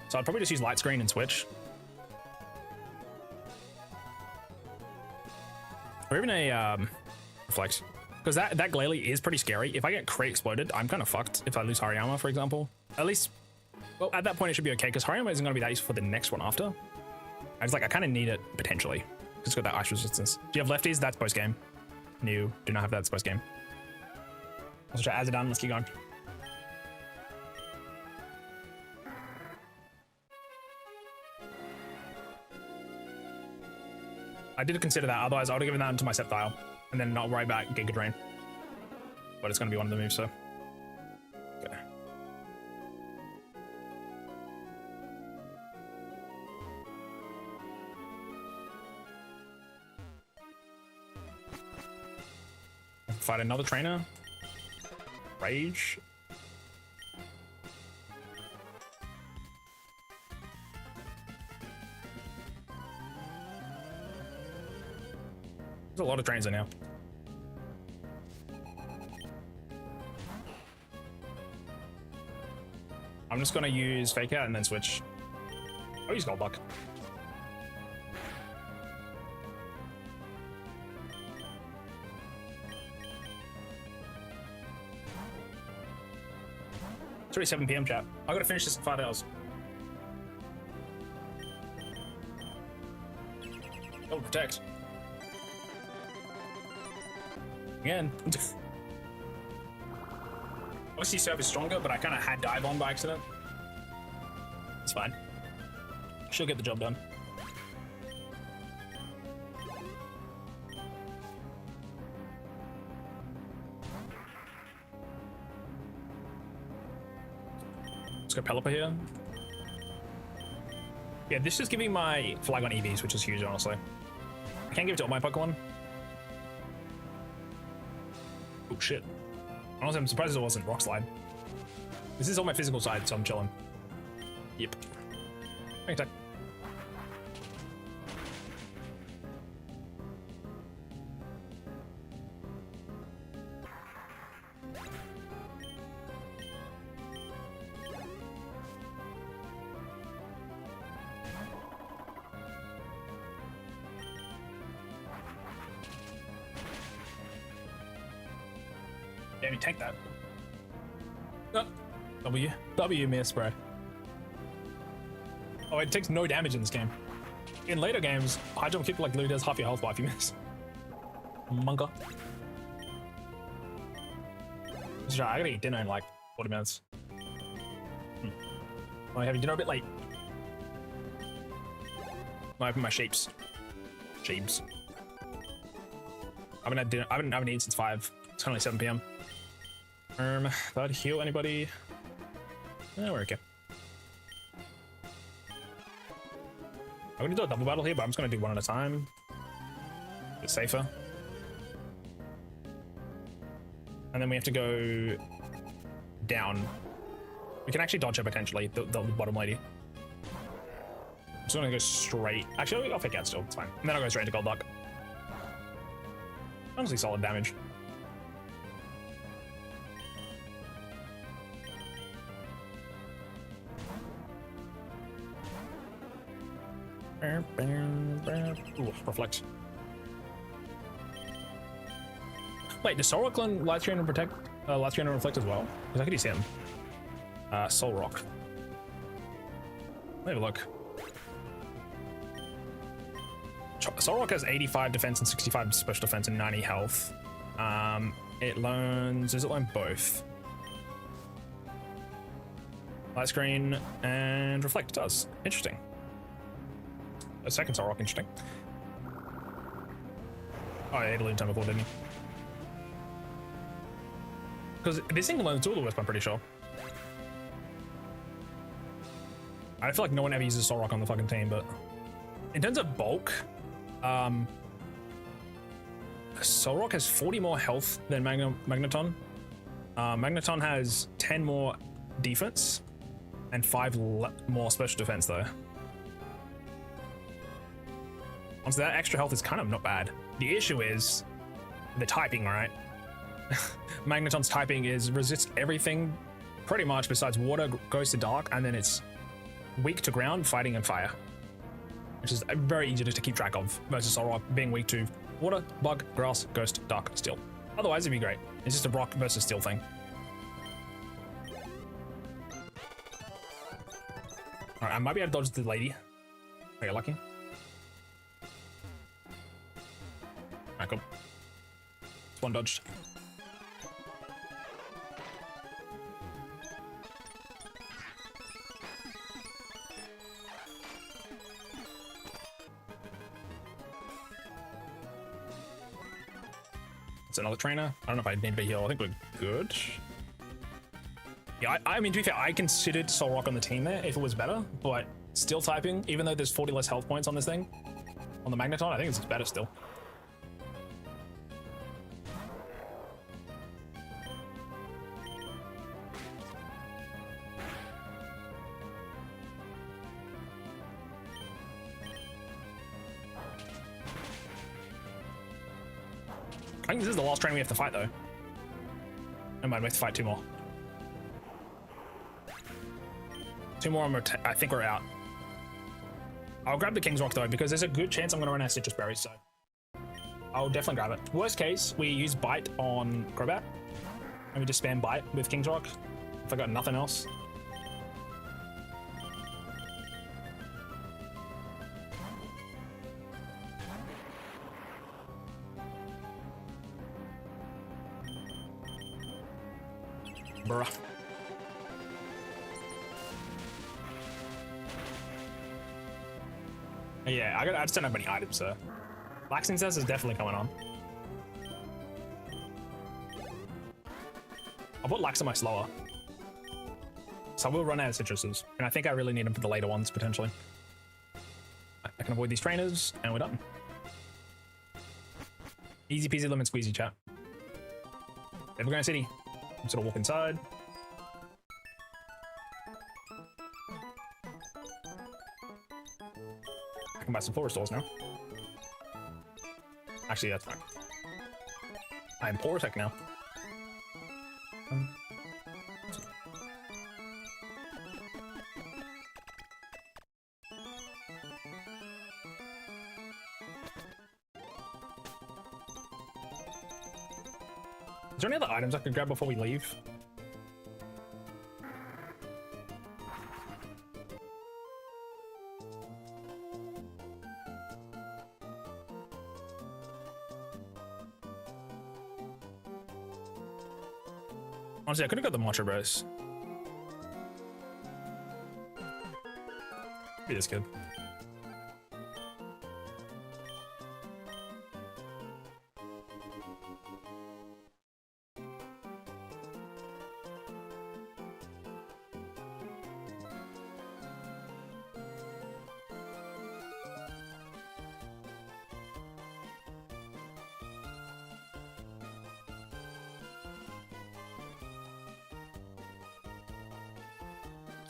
So I'd probably just use Light Screen and switch. Or even a Reflect. Because that Glalie is pretty scary. If I get Crate Exploded, I'm kind of fucked if I lose Hariyama, for example. At least, well, at that point it should be okay, because Hariyama isn't going to be that useful for the next one after. I was like, I kind of need it, potentially. It's got that Ice Resistance. Do you have Lefties? That's post-game. No, do not have that, it's post-game. Let's try Azadon, let's keep going. I did consider that, otherwise I would have given that into my Sceptile. And then not right back Giga Drain. But it's going to be one of the moves, so. Okay. Fight another trainer. Rage. There's a lot of trains in now. I'm just gonna use Fake Out and then switch. I'll use Goldbuck. It's already 7 PM, chat. I gotta finish this in 5 hours. Oh, Protect. Again. Obviously, Serve is stronger, but I kind of had Dive on by accident. It's fine. She'll get the job done. Let's go Pelipper here. Yeah, this is giving my flag on EVs, which is huge, honestly. I can't give it to all my Pokemon. Oh shit. Honestly, I'm surprised it wasn't Rock Slide. This is on my physical side, so I'm chilling. Yep. Okay. Damn, you tank that. Oh. W miss, bro. Oh, it takes no damage in this game. In later games, Hydro Kick like literally does half your health bar if you miss. Munga. So I gotta eat dinner in like 40 minutes. I'm having dinner a bit late. I open my shapes. Shapes. I haven't had dinner. I haven't eaten since 5. It's currently 7 p.m. If I'd heal anybody. We're okay. I'm gonna do a double battle here, but I'm just gonna do one at a time. It's safer. And then we have to go down. We can actually dodge her potentially, the bottom lady. I'm just gonna go straight. Actually, I'll fake out still, it's fine. And then I'll go straight into Gold Duck. Honestly, solid damage. Ooh, reflect. Wait, does Soul Rock learn Light Screen and Protect, Light Screen and Reflect as well? Because I could use him. Soul Rock. Let me have a look. Soul Rock has 85 defense and 65 special defense and 90 health. It learns, does it learn both? Light Screen and Reflect, it does. Interesting. A second Soul Rock, interesting. Oh, yeah, he learned time before, didn't he? Because this thing learns Dual Wisp, I'm pretty sure. I feel like no one ever uses Soul Rock on the fucking team, but in terms of bulk, Soul Rock has 40 more health than Magneton. Magneton has 10 more defense and 5 more special defense though. So that extra health is kind of not bad. The issue is the typing, right? Magneton's typing is resist everything pretty much besides water, goes to dark, and then it's weak to ground, fighting, and fire. Which is very easy to keep track of versus Soul Rock being weak to water, bug, grass, ghost, dark, steel. Otherwise, it'd be great. It's just a rock versus steel thing. Alright, I might be able to dodge the lady. I get lucky. Alright, cool. It's one dodged. It's another trainer. I don't know if I need to be healed. I think we're good. Yeah, I mean, to be fair, I considered Soul Rock on the team there if it was better, but still typing, even though there's 40 less health points on this thing, on the Magneton, I think it's better still. I think this is the last train we have to fight, though. Never mind, we have to fight 2 more. 2 more, and I think we're out. I'll grab the King's Rock, though, because there's a good chance I'm going to run out of citrus berries, so I'll definitely grab it. Worst case, we use Bite on Crobat, and we just spam Bite with King's Rock if I got nothing else. Bruh. Yeah, I just don't have many items, so Laxing Cess is definitely coming on. I'll put Lax on my slower. So I will run out of citruses, and I think I really need them for the later ones, potentially. I can avoid these trainers, and we're done. Easy peasy lemon squeezy, chat. Evergrande City. I'm just gonna walk inside. I can buy some forest stores now. Actually, that's fine. I am poor tech now. Is there any other items I could grab before we leave? Honestly, I could have got the Macho Bros. Be this good.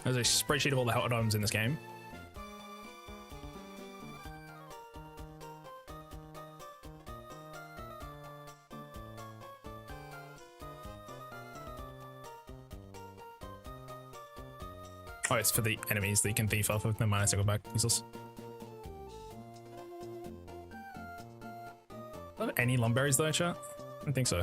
There's a spreadsheet of all the hot items in this game. Oh, it's for the enemies that you can thief off of. Never mind, I go back. Useless. Do I have any lumberries though, chat? I don't think so.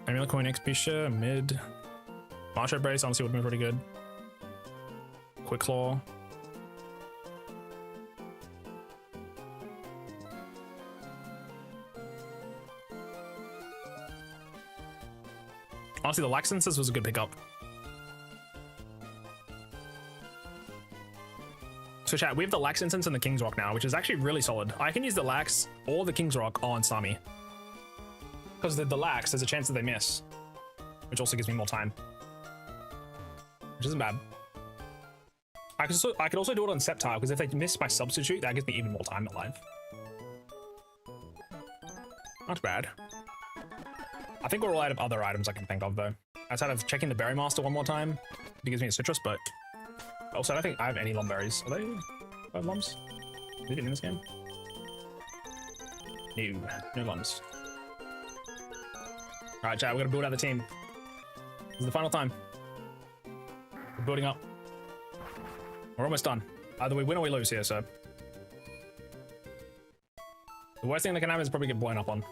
Amulet coin XP share, mid. Marsha brace, honestly would have been pretty good. Quick claw. Honestly, the Laxenses was a good pickup. So chat, we have the Lax Incense and the King's Rock now, which is actually really solid. I can use the Lax or the King's Rock on Stami. Because the Lax, there's a chance that they miss. Which also gives me more time. Which isn't bad. I could also do it on Sceptile, because if they miss my substitute, that gives me even more time alive. Not bad. I think we're all out of other items I can think of, though. Outside of checking the Berry Master one more time, it gives me a citrus, but also I don't think I have any lum berries. Are they 5 lums? Are they in this game? No lums. Alright, chat, we're gonna build out the team. This is the final time. We're building up. We're almost done. Either we win or we lose here, so. The worst thing that can happen is probably get blown up on.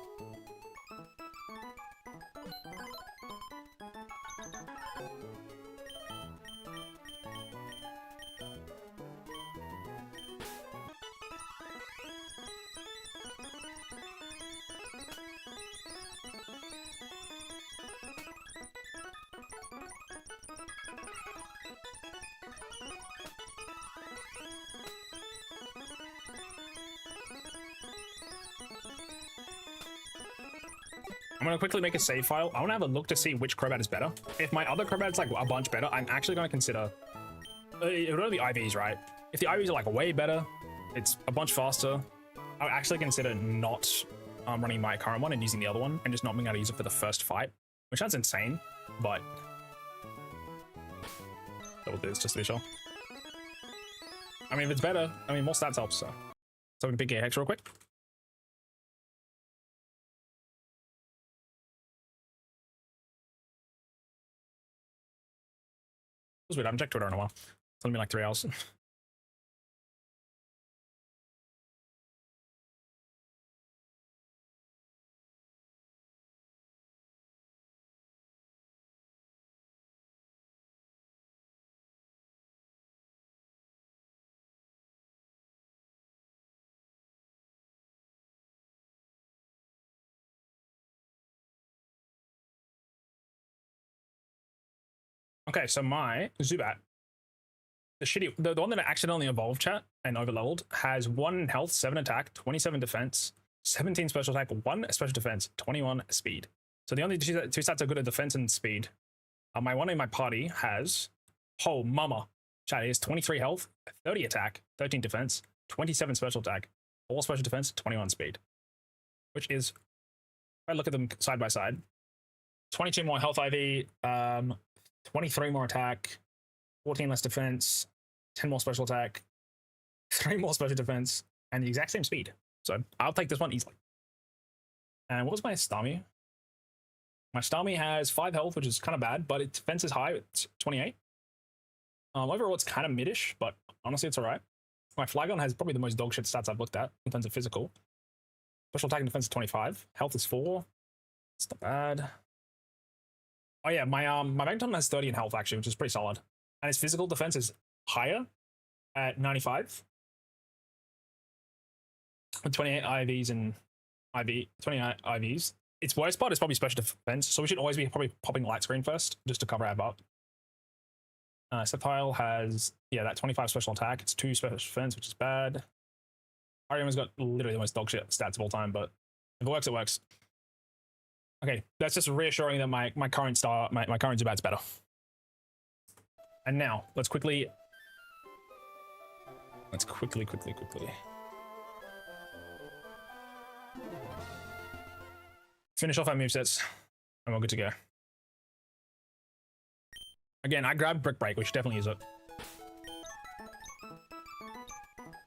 I'm gonna quickly make a save file. I wanna have a look to see which Crobat is better. If my other Crobat is like a bunch better, I'm actually gonna consider, it would only be IVs, right? If the IVs are like way better, it's a bunch faster, I would actually consider not running my current one and using the other one and just not being able to use it for the first fight, which sounds insane, but that will do this just to be sure. I mean, if it's better, I mean, more stats helps, so. So we can pick a hex real quick. It was weird, I haven't checked Twitter in a while. It's only been like 3 hours. Okay, so my Zubat, the one that I accidentally evolved, chat, and overleveled, has 1 health, 7 attack, 27 defense, 17 special attack, 1 special defense, 21 speed. So the only two stats are good at defense and speed. My one in my party has, oh mama, chat, is 23 health, 30 attack, 13 defense, 27 special attack, 4 special defense, 21 speed. Which is, if I look at them side by side, 22 more health IV, 23 more attack, 14 less defense, 10 more special attack, 3 more special defense, and the exact same speed. So I'll take this one easily. And what was my Stami? My Stami has 5 health, which is kind of bad, but its defense is high. It's 28. Overall, it's kind of mid-ish, but honestly, it's all right. My Flygon has probably the most dogshit stats I've looked at in terms of physical. Special attack and defense is 25. Health is 4. It's not bad. Oh yeah, my Magneton has 30 in health actually, which is pretty solid. And his physical defense is higher, at 95. With 28 IVs and 28 IVs. Its worst part is probably special defense, so we should always be probably popping light screen first just to cover our butt. Septile has, yeah, that 25 special attack. It's 2 special defense, which is bad. Arium has got literally the most dog shit stats of all time, but if it works, it works. Okay, that's just reassuring that my current Zubat's better. And now, let's quickly finish off our movesets, and we're good to go. Again, I grabbed Brick Break. We should definitely use it.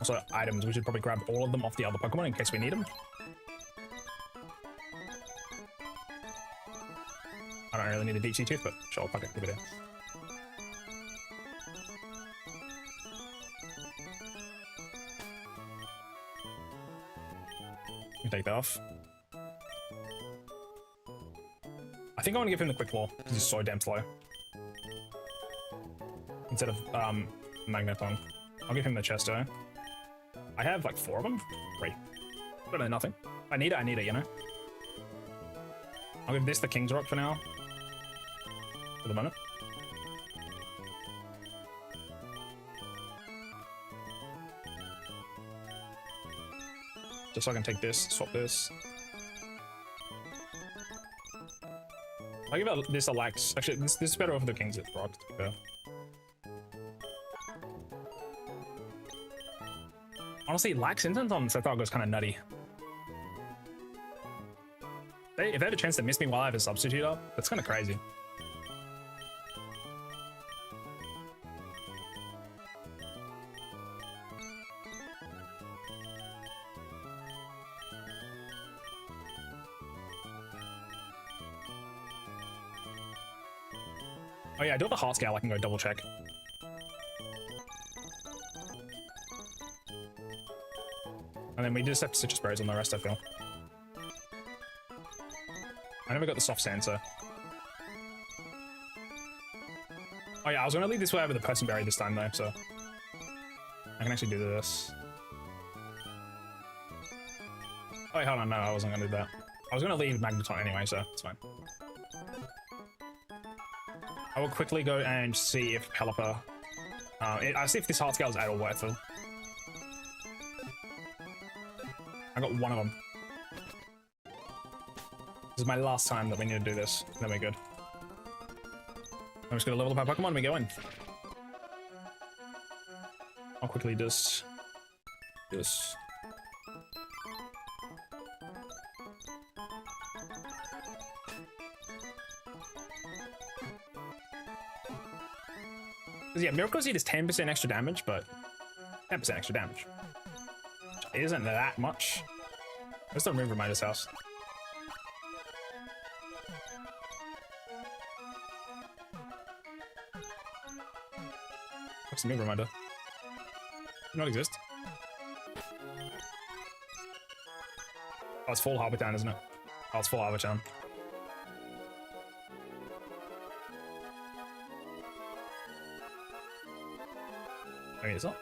Also, items. We should probably grab all of them off the other Pokemon in case we need them. I don't really need the Deschy tooth, but sure, I'll fuck it. Give it in. You take that off. I think I want to give him the Quick Claw because he's so damn slow. Instead of Magneton. I'll give him the Chesto. I have like 4 of them. 3. Better than nothing. If I need it, you know? I'll give this the King's Rock for now. For the moment. Just so I can take this, swap this. I'll give this a Lax. Actually, this is better over the King's Rock, to be fair. Honestly, Lax Intent on Septile goes kind of nutty. If they have a chance to miss me while I have a substitute up, that's kind of crazy. Oh yeah, I do have a heart scale I can go double check. And then we just have Citrus Berries on the rest, I feel. I never got the soft sensor. Oh yeah, I was gonna leave this way over the Person Berry this time though, so I can actually do this. Oh wait, hold on, no, I wasn't gonna do that. I was gonna leave Magneton anyway, so it's fine. I will quickly go and see if Pelipper... I'll see if this heart scale is at all worth it. I got 1 of them. This is my last time that we need to do this. Then we're good. I'm just gonna level up our Pokemon and we go in. I'll quickly just... Yeah, Miracle Seed is 10% extra damage, but 10% extra damage. It isn't that much. Let's don't move Reminder's house. What's the move Reminder? Does not exist. Oh, it's full Harbor Town, isn't it? Oh, it's full Harbor Town. Maybe it's not.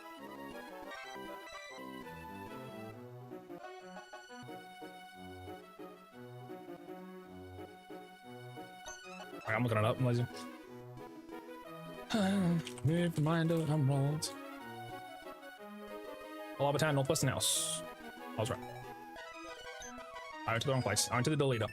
Alright, I'm looking it up, I'm lazy. Move Reminder, I'm rolled. Harbor Town, Northwestern House. I was right. I went to the wrong place. I went to the deleter.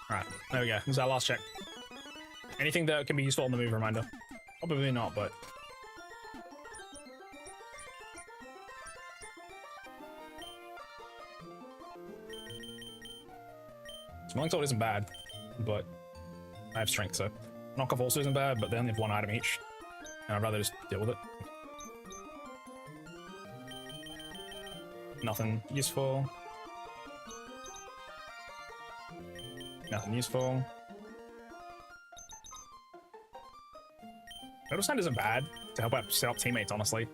Alright, there we go. This is our last check. Anything that can be useful on the move Reminder? Probably not, but... Smelling Salt isn't bad, but I have Strength, so... Knock Off also isn't bad, but they only have 1 item each. And I'd rather just deal with it. Nothing useful. Nothing useful. Total Sand isn't bad to help out set up teammates, honestly.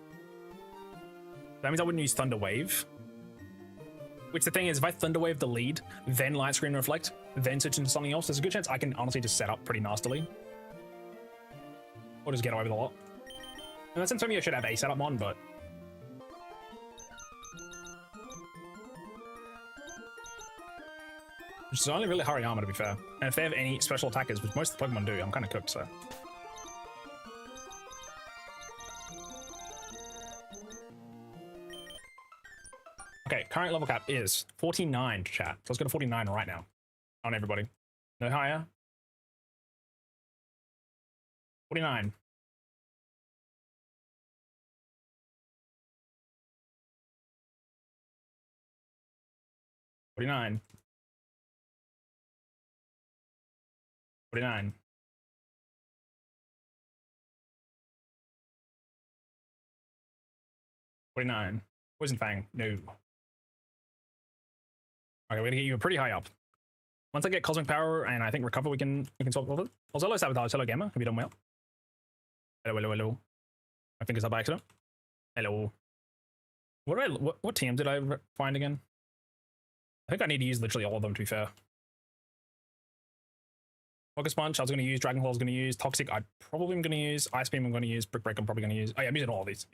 That means I wouldn't use Thunder Wave. Which the thing is, if I Thunder Wave the lead, then Light Screen Reflect, then switch into something else, there's a good chance I can honestly just set up pretty nastily. Or just get away with a lot. And that sense for me I should have a setup on, but... Which is only really Hariyama, to be fair. And if they have any special attackers, which most of the Pokemon do, I'm kind of cooked, so... Okay, current level cap is 49, chat. So let's go to 49 right now. On everybody. No higher. 49. $49. $49. $49. Poison Fang. No. Okay, we're gonna get you pretty high up. Once I get Cosmic Power and I think Recover, we can swap with it. Also, hello Sabotage, hello Gamma. Have you done well? Hello, hello, hello. My fingers up by accident. Hello. What team did I find again? I think I need to use literally all of them, to be fair. Focus Punch, I was going to use. Dragon Claw, I was going to use. Toxic, I probably am going to use. Ice Beam, I'm going to use. Brick Break, I'm probably going to use. Oh yeah, I'm using all of these.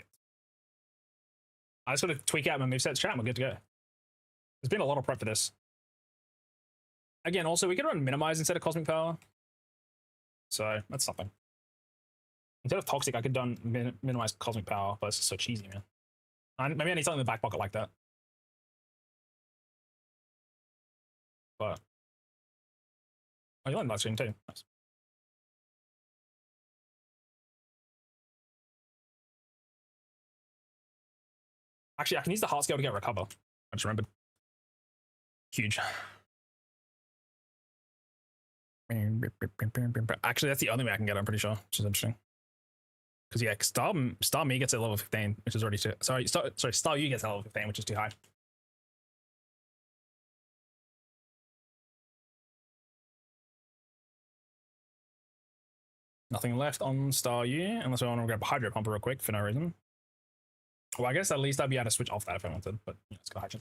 I just got to tweak out my movesets, chat, and we're good to go. There's been a lot of prep for this. Again, also, we can run Minimize instead of Cosmic Power. So, that's something. Instead of Toxic, I could done Minimize Cosmic Power, but it's just so cheesy, man. Maybe I need something in the back pocket like that. But... Oh, you like that stream too. Nice. Actually, I can use the heart scale to get Recover. I just remembered. Huge. Actually, that's the only way I can get it, I'm pretty sure, which is interesting. Because, yeah, Star Me gets at level 15, which is already too... Sorry, Star U gets at level 15, which is too high. Nothing left on Star U, unless I want to grab Hydro Pumper real quick for no reason. Well, I guess at least I'd be able to switch off that if I wanted, but yeah, let's go Hydro.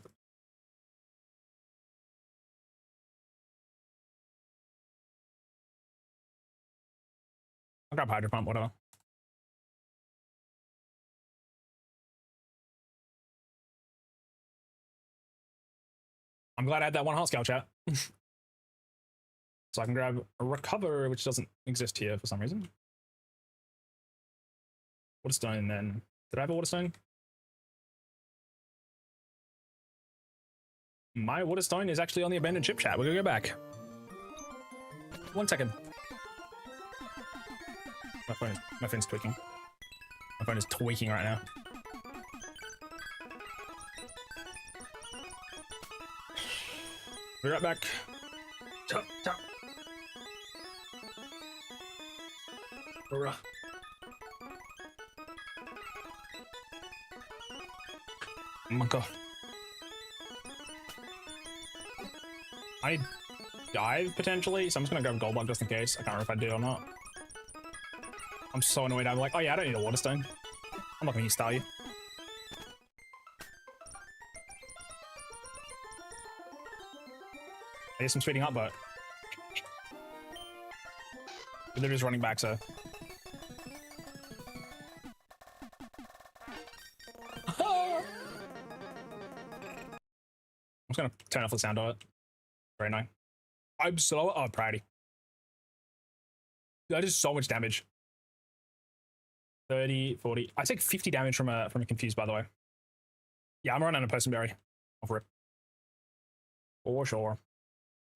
I'll grab Hydro Pump, whatever. I'm glad I had that one heart scale, chat. So I can grab a Recover, which doesn't exist here for some reason. Waterstone then. Did I have a Waterstone? My Waterstone is actually on the abandoned ship, chat. We're gonna go back. 1 second. My phone's tweaking. My phone is tweaking right now. Be right back. Chop, chop. Hurrah. Oh my god. I dive potentially, so I'm just gonna grab Gold Block just in case. I can't remember if I did or not. I'm so annoyed. I'm like, oh yeah, I don't need a Waterstone. I'm not gonna use Star U. I guess I'm speeding up, but they're just running back, so. I'm just gonna turn off the sound of it. Very annoying. I'm so proudy. That is so much damage. 30, 40. I take 50 damage from a Confused, by the way. Yeah, I'm running a Person Berry. Off rip. For sure.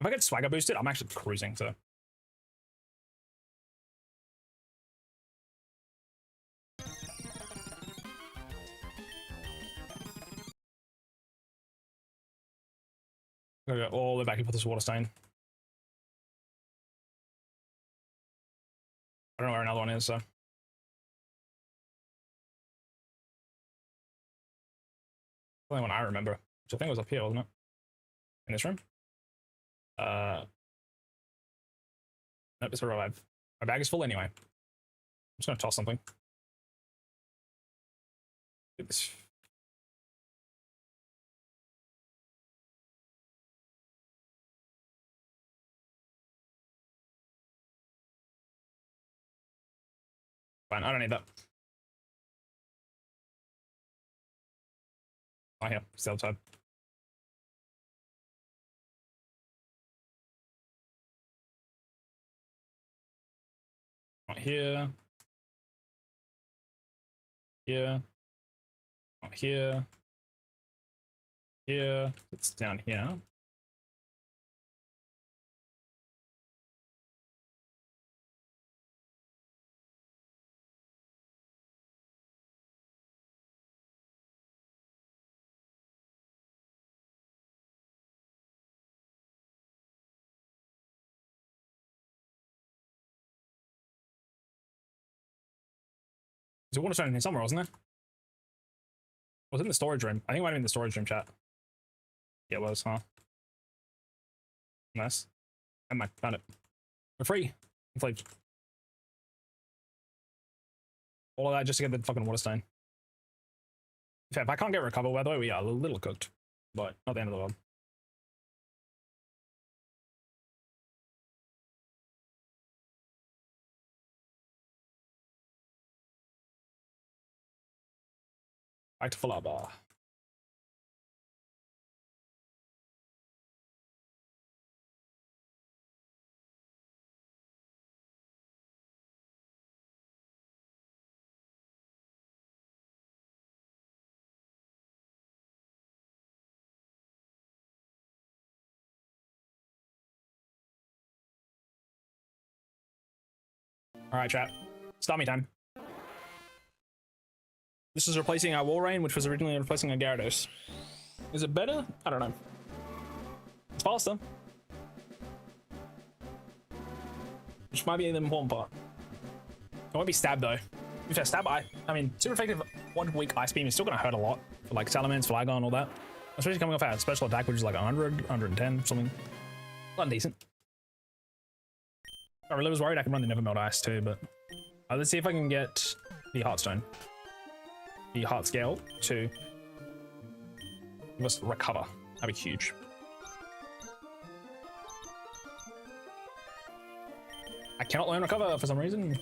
If I get Swagger boosted, I'm actually cruising, so. I'm gonna go all the way back and put this Waterstone. I don't know where another one is, so. The only one I remember, which I think was up here, wasn't it? In this room? Nope, it's a revive. My bag is full anyway. just gonna toss something. Fine, I don't need that. Oh, here, it's the other side. Not here. Here. Not here. Here. It's down here. There's a water stone in here somewhere, wasn't there? Was it in the storage room? I think it might have been in the storage room, chat. Yeah, it was, huh? Nice. I might found it. We're free. Hopefully. All of that just to get the fucking water stone. In fact, if I can't get recover, by the way, we are a little cooked. But not the end of the world. Back to full bar. All right, chat. Start me time. This is replacing our War Rain, which was originally replacing our Gyarados. Is it better? I don't know. It's faster. Which might be the important part. It won't be stab though. If I stab, I mean, super effective 1 week Ice Beam is still gonna hurt a lot for like Salamence, Flygon, all that. Especially coming off our special attack, which is like 100, 110, something. Not decent. I really was worried I could run the Never Melt Ice too, but let's see if I can get the Heartstone. The Heart Scale to give us recover. That'd be huge. I cannot learn recover for some reason.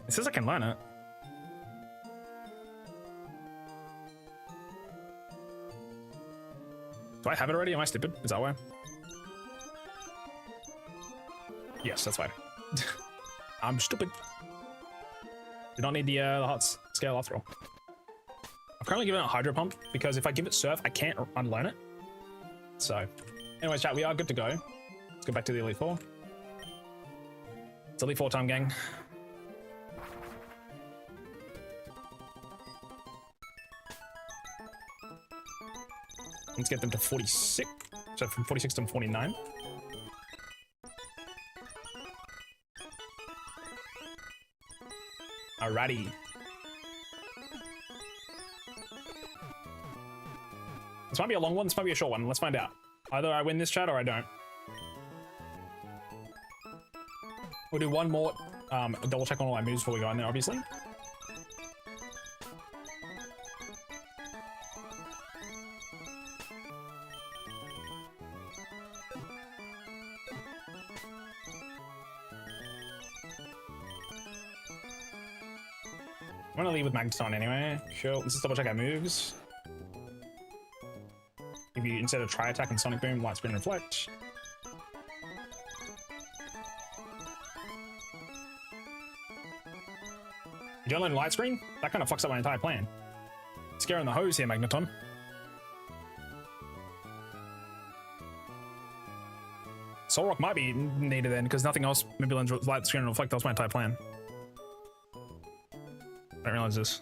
It says I can learn it. Do I have it already? Am I stupid? Is that why? Yes, that's fine. I'm stupid. Did not need the Heart Scale after all. I've currently given it a Hydro Pump because if I give it Surf, I can't unlearn it. So, anyways, chat, we are good to go. Let's go back to the Elite Four. It's Elite Four time, gang. Let's get them to 46. So from 46 to 49. Alrighty. This might be a long one, this might be a short one. Let's find out. Either I win this chat or I don't. We'll do one more double check on all our moves before we go in there, obviously. I'm gonna leave with Magneton anyway. Cool. Let's just double check our moves. If you instead of Tri Attack and Sonic Boom, Light Screen Reflect. You don't learn Light Screen? That kind of fucks up my entire plan. Scaring the hose here, Magneton. Soul Rock might be needed then, because nothing else maybe learns Light Screen Reflect. That was my entire plan. I didn't realize this.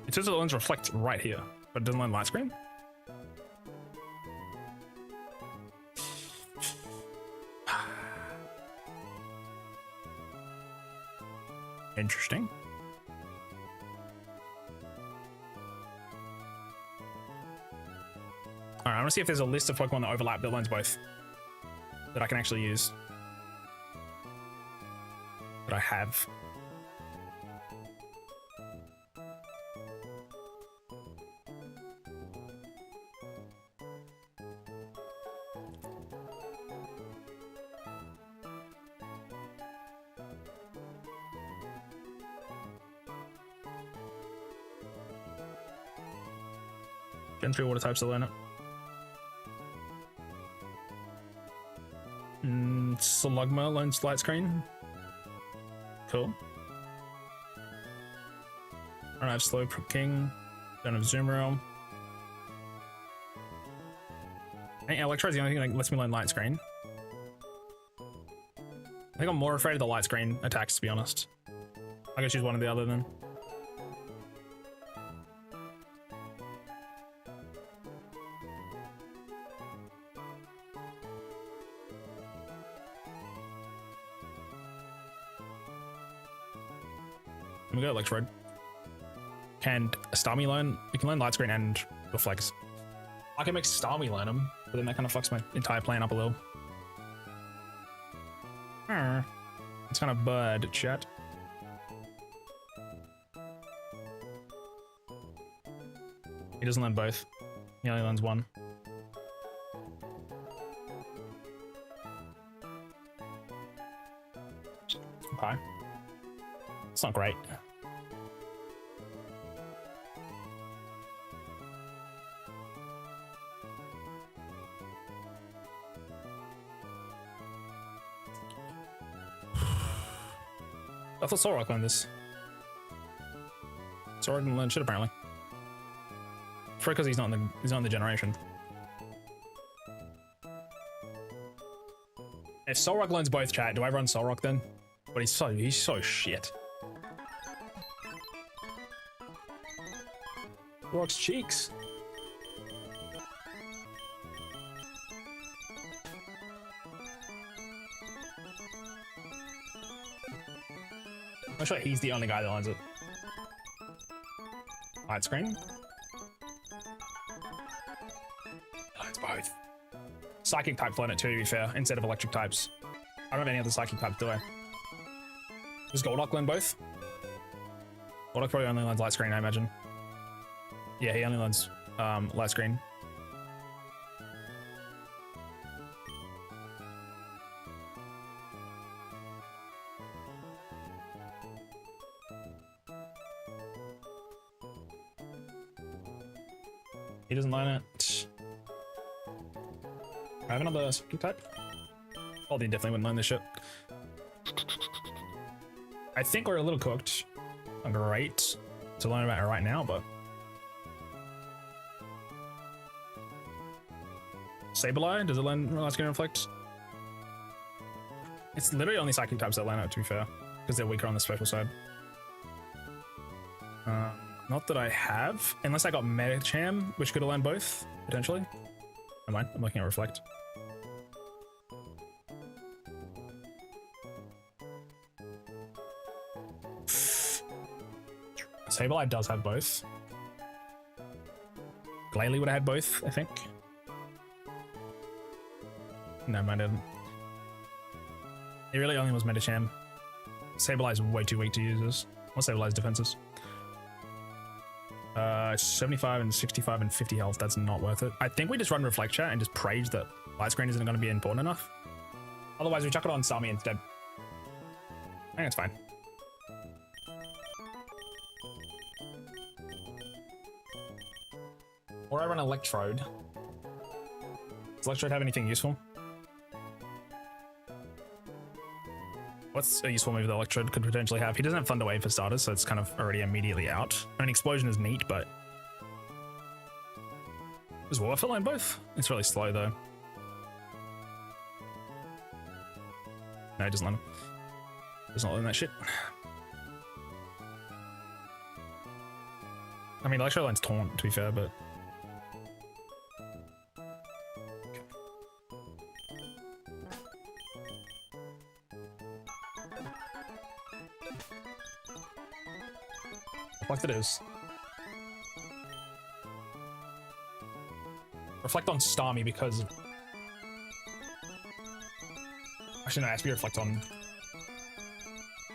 It says it learns Reflect right here, but it doesn't learn Light Screen. Interesting. Alright, I'm gonna want to see if there's a list of Pokemon that overlap that learns both that I can actually use. That I have. Gen 3 water types to learn it. Slugma learns light screen. Cool. I don't have Slow King. Don't have Zoom Realm. I think Electrode's the only thing that lets me learn light screen. I think I'm more afraid of the light screen attacks, to be honest. I can choose one or the other then. We go Electrode. Can Starmie learn? We can learn light screen and reflex. I can make Starmie learn them, but then that kind of fucks my entire plan up a little. It's kind of bird chat. He doesn't learn both. He only learns one. Okay. It's not great. I thought Solrock learned this. Solrock didn't learn shit apparently. For because he's not in the generation. If Solrock learns both, chat, do I run Solrock then? But he's so shit. Solrock's cheeks. I'm sure he's the only guy that learns it. Light screen. Learns both. Psychic types learn it too, to be fair, instead of electric types. I don't have any other psychic types, do I? Does Golduck learn both? Golduck probably only learns light screen, I imagine. Yeah, he only learns light screen. He doesn't learn it. I have another psychic type. Alden definitely wouldn't learn this shit. I think we're a little cooked. Great to learn about it right now, but Sableye, does it learn light screen reflect? It's literally only psychic types that learn it, to be fair, because they're weaker on the special side. Not that I have, unless I got Medicham, which could have learned both, potentially. Never mind, I'm looking at Reflect. Sableye does have both. Glalie would have had both, I think. No, mine didn't. It really only was Medicham. Sableye is way too weak to use this. What's Sableye's defenses? 75 and 65 and 50 health. That's not worth it. I think we just run Reflect Chat and just praise that light screen isn't going to be important enough. Otherwise, we chuck it on Starmie instead. I think it's fine. Or I run Electrode. Does Electrode have anything useful? What's a useful move that Electrode could potentially have? He doesn't have Thunder Wave for starters, so it's kind of already immediately out. I mean, Explosion is neat, but does Warfare learn both? It's really slow though. No, it doesn't learn. Does not learn that shit. I mean, Electrode learns Taunt, to be fair, but Reflect it is. reflect on Starmie because actually no, SP reflect on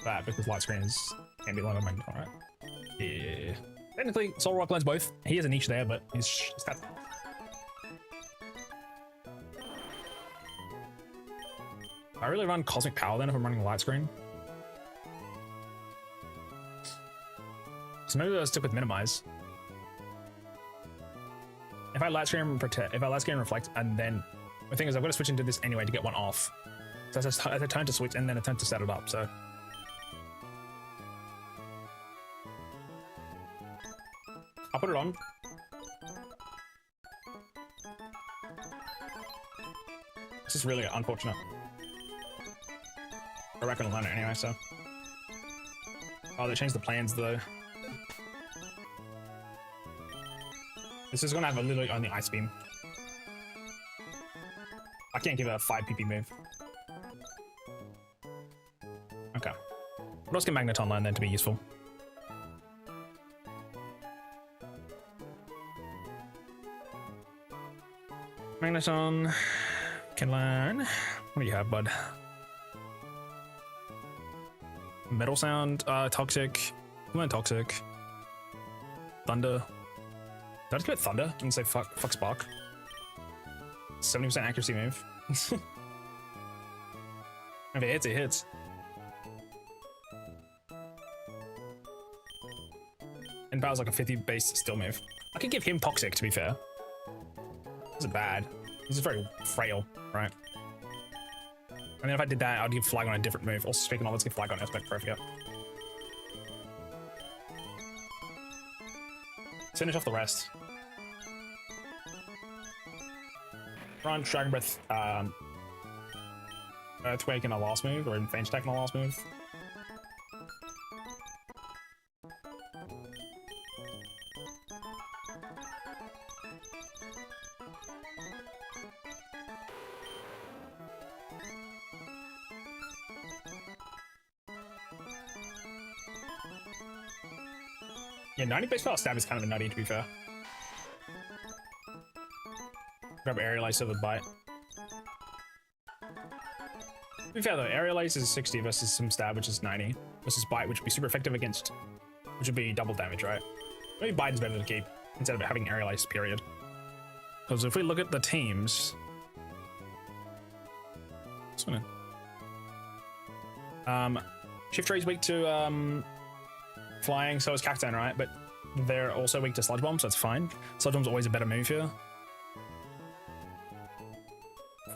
that because light screens can be low magnet, alright? Yeah. Technically, Soul Rock lends both. He has a niche there, but he's that. I really run Cosmic Power then if I'm running a light screen. So maybe I'll stick with Minimize. If I light screen protect, if I light screen reflect, and then the thing is I've got to switch into this anyway to get one off. So it's a turn to switch and then a turn to set it up. So I'll put it on. This is really unfortunate. I'm not gonna learn it anyway, so. Oh, they changed the plans though. This is gonna have a literally only Ice Beam. I can't give it a 5 PP move. Okay. What else can Magneton learn then to be useful? Magneton can learn. What do you have, bud? Metal Sound, Toxic. Learn Toxic. Thunder. Did I just commit Thunder and say fuck Spark? 70% accuracy move. If it hits, it hits. And Bow's like a 50 base still move. I could give him Toxic to be fair. This is bad. He's just very frail, right? And then if I did that, I'd give Flag on a different move. Also, speaking of, let's give Flag on Aspect for I forget. Let's finish off the rest. Run Dragon Breath, Earthquake in a last move, or Advantage Attack in a last move. Yeah, 90 base power stab is kind of a nutty, to be fair. Grab Aerial Ace with Bite. To be fair though, Aerial Ace is 60 versus some stab, which is 90, versus Bite, which would be super effective against, which would be double damage, right? Maybe Bite is better to keep instead of having Aerial Ace, period. Because if we look at the teams, Shift Ray's weak to flying, so is Cacturne, right? But they're also weak to Sludge Bomb, so it's fine. Sludge Bomb's always a better move here.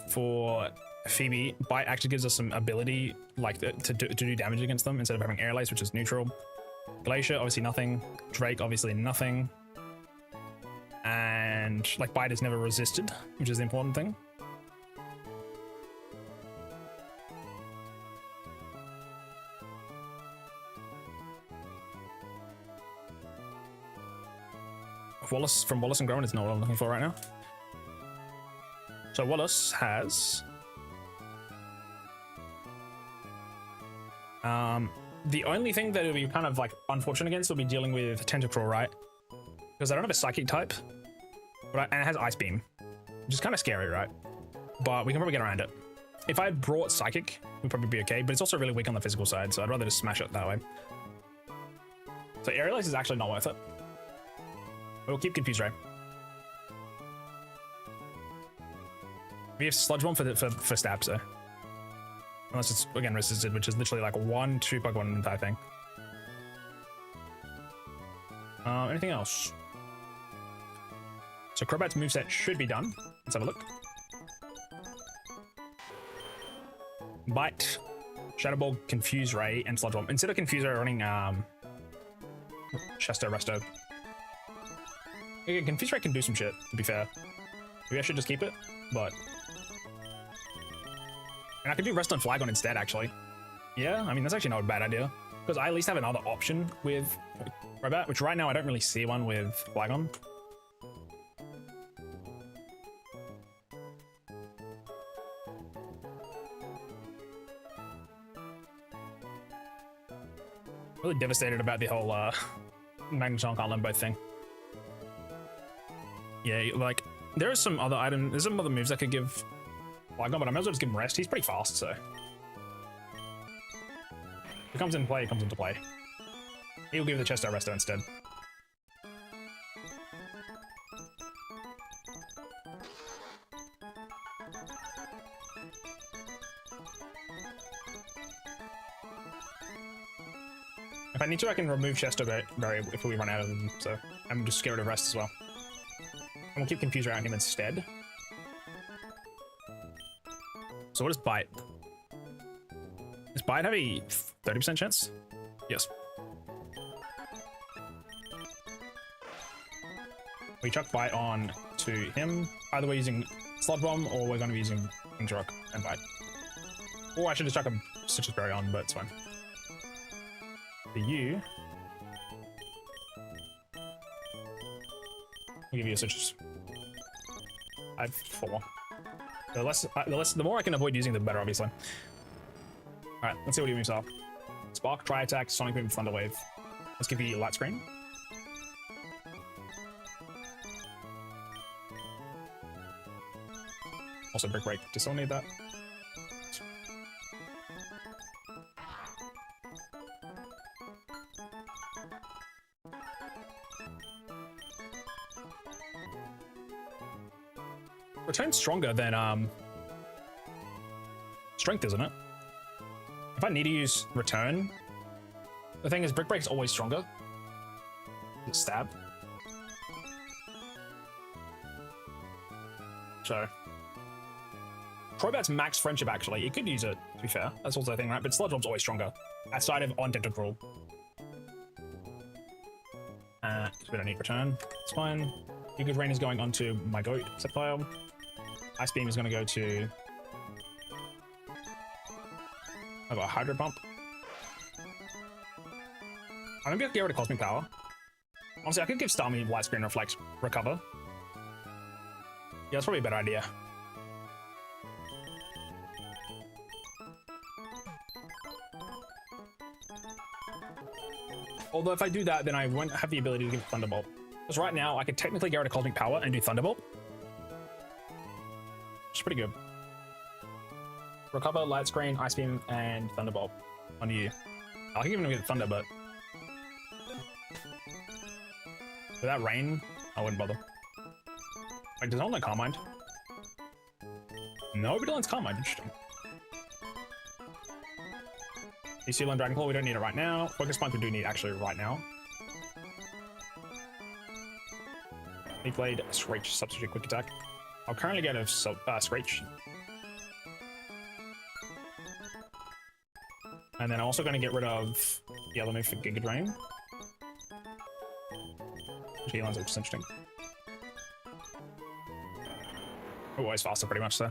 For Phoebe, Bite actually gives us some ability, like to do damage against them instead of having Aerial Ace, which is neutral. Glacier, obviously nothing. Drake, obviously nothing. And like Bite is never resisted, which is the important thing. Wallace from Wallace and Gromit is not what I'm looking for right now. So Wallace has the only thing that would be kind of like unfortunate against will be dealing with Tentacruel, right? Because I don't have a Psychic type, but and it has Ice Beam, which is kind of scary, right? But we can probably get around it. If I brought Psychic, we'd probably be okay, but it's also really weak on the physical side, so I'd rather just smash it that way. So Aerial Ace is actually not worth it. We'll keep Confuse Ray. We have Sludge Bomb for stab, so. Unless it's, again, resisted, which is literally like 1-2 Pokemon in the entire thing. Anything else? So Crobat's moveset should be done. Let's have a look. Bite, Shadow Ball, Confuse Ray, and Sludge Bomb. Instead of Confuse Ray, running Chesto Resto. Again, Confuse Ray can do some shit, to be fair. Maybe I should just keep it, but... And I could do Rest on Flagon instead, actually. Yeah, I mean, that's actually not a bad idea. Because I at least have another option with Crobat, which right now I don't really see one with Flagon. Really devastated about the whole Magneton can't learn both thing. Yeah, like There are some other items. There's some other moves I could give Flygon, but I might as well just give him rest. He's pretty fast, so. If it comes into play, it comes into play. He'll give the chest to Resto instead. If I need to, I can remove Chesto Berry if we run out of them, so I'm just get rid of rest as well. And we'll keep Confuse around him instead. So what is Bite? Does Bite have a 30% chance? Yes. We chuck Bite on to him. Either we're using Sludge Bomb or we're going to be using King's Rock and Bite. Or I should just chuck a Stitches Berry on, but it's fine. For you, I'll give you a Citrus. I have 4. The more I can avoid using, the better, obviously. All right, let's see what he moves off. Spark, Tri Attack, Sonic Boom, Thunder Wave. Let's give you Light Screen. Also, Brick Break. Do still need that? Return's stronger than Strength, isn't it? If I need to use Return, the thing is Brick Break's always stronger. It's Stab. So Crobat's max Friendship, actually. It could use it, to be fair. That's also a thing, right? But Sludge Bomb's always stronger. Outside of on Tentacruel. So we don't need Return. It's fine. Giga Drain is going onto my goat, Sceptile. Ice Beam is going to go to... I've got a Hydro Pump. I'm going to get rid of Cosmic Power. Honestly, I could give Starmie Light Screen Reflect Recover. Yeah, that's probably a better idea. Although if I do that, then I won't have the ability to give Thunderbolt. Because right now, I could technically get rid of Cosmic Power and do Thunderbolt. Which is pretty good. Recover, Light Screen, Ice Beam, and Thunderbolt on you. I can even get Thunder, but... without Rain, I wouldn't bother. Like, does anyone like Carmine? Nobody likes Carmine, interesting. You see Dragon Claw, we don't need it right now. Focus Punch we do need actually right now. Leaf Blade, Screech, Substitute Quick Attack. I'll currently get a Screech. And then I'm also going to get rid of the other move for Giga Drain. Which lines up just interesting. Oh, always faster pretty much so.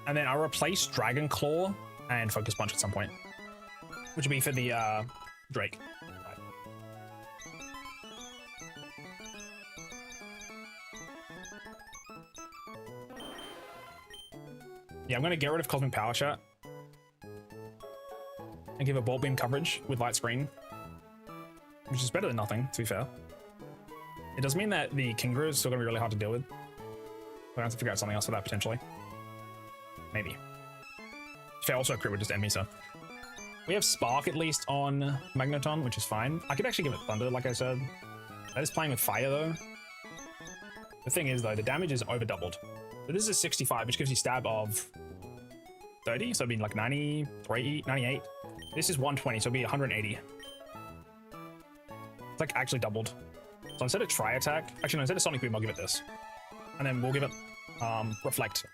And then I'll replace Dragon Claw and Focus Punch at some point. Which will be for the Drake. Right. Yeah, I'm going to get rid of Cosmic Power Shot. And give a Bolt Beam coverage with Light Screen. Which is better than nothing, to be fair. It does mean that the Kingaroo is still going to be really hard to deal with. We're going to have to figure out something else for that, potentially. Maybe. Fair, also Crit would just end me, so. We have Spark, at least, on Magneton, which is fine. I could actually give it Thunder, like I said. That is playing with Fire, though. The thing is, though, the damage is over doubled. So this is a 65, which gives you Stab of 30, so it'd be like 93, 98. This is 120, so it'd be 180. It's like actually doubled. So instead of Tri Attack, actually no, instead of Sonic Boom, I'll give it this. And then we'll give it Reflect.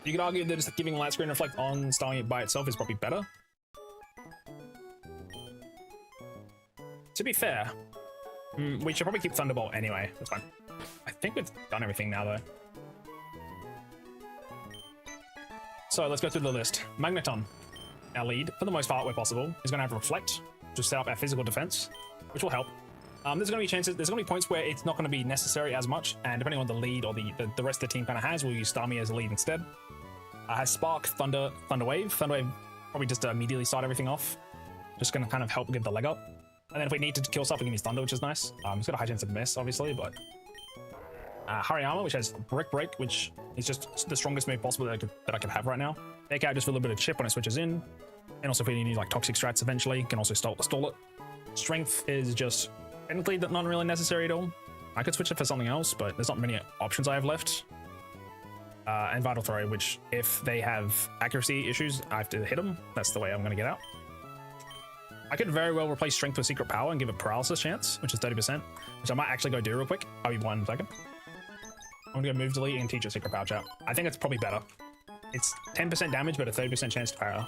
You could argue that just giving Light Screen Reflect on Starmie by itself is probably better. To be fair, we should probably keep Thunderbolt anyway. That's fine. I think we've done everything now, though. So let's go through the list. Magneton, our lead, for the most part where possible, is going to have Reflect to set up our physical defense, which will help. There's going to be chances, there's going to be points where it's not going to be necessary as much, and depending on the lead or the rest of the team kind of has, we'll use Starmie as a lead instead. Has Spark, Thunder Wave. Thunder Wave probably just immediately start everything off. Just gonna kind of help give the leg up. And then if we need to kill stuff, we can use Thunder, which is nice. It's got a high chance of miss, obviously, but Hariyama, which has Brick Break, which is just the strongest move possible that I could have right now. Take out just for a little bit of chip when it switches in. And also if we need like toxic strats eventually, can also stall it. Strength is just technically not really necessary at all. I could switch it for something else, but there's not many options I have left. And Vital Throw, which if they have accuracy issues, I have to hit them. That's the way I'm going to get out. I could very well replace Strength with Secret Power and give a Paralysis chance, which is 30%, which I might actually go do real quick. I'll be 1 second. I'm going to go Move Delete and teach a Secret Power chat. I think it's probably better. It's 10% damage, but a 30% chance to para.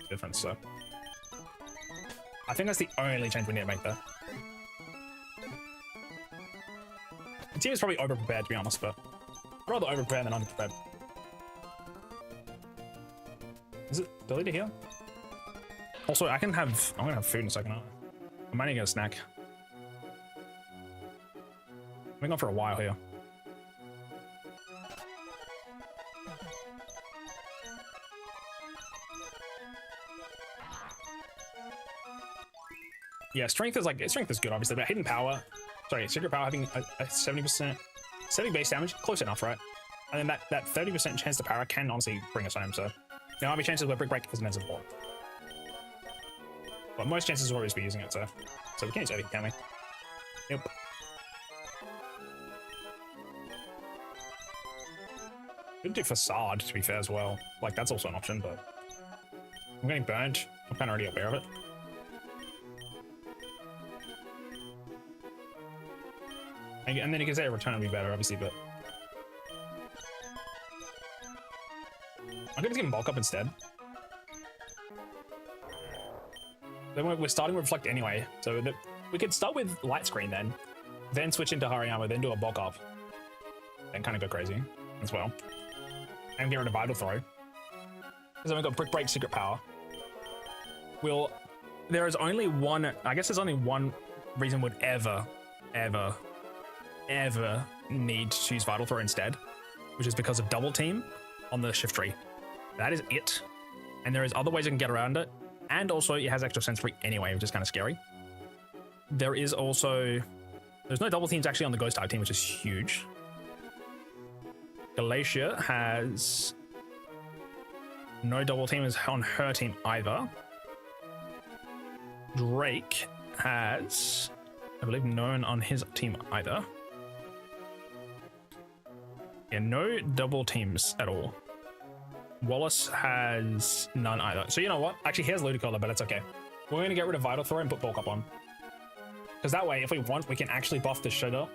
Difference, so. I think that's the only change we need to make there. The team is probably over-prepared, to be honest, but I'd rather over-prepared than under-prepared. Is it deleted here? Also, I'm gonna have food in a second. I might need to get a snack. I've been gone for a while here. Yeah, strength is good, obviously, but hidden power, sorry, secret power having a 70% base damage, close enough, right? And then that 30% chance to power can honestly bring us home. So there might be chances where Brick Break isn't as important. But most chances will always be using it, so we can use Eddie, can't we? Yep. Could do Facade, to be fair, as well. Like, that's also an option, but I'm getting burned. I'm kind of already aware of it. And then you can say a return would be better, obviously, but I'm gonna give him bulk up instead. Then we're starting with Reflect anyway, so we could start with Light Screen then switch into Hariyama, then do a bulk up, then kind of go crazy as well, and get rid of Vital Throw. Because then we've got Brick Break, Secret Power. There is only one, I guess there's only one reason would ever need to choose Vital Throw instead, which is because of double team on the shift tree. That is it. And there is other ways you can get around it. And also it has extra sensory anyway, which is kind of scary. There's no double teams actually on the Ghost type team, which is huge. Glacier has no double teamers on her team either. Drake has, I believe, no one on his team either. Yeah, no double teams at all. Wallace has none either. So you know what? Actually, here's Ludicolo, but it's okay. We're going to get rid of Vital Throw and put Bulk Up on. Because that way, if we want, we can actually buff the Sugar.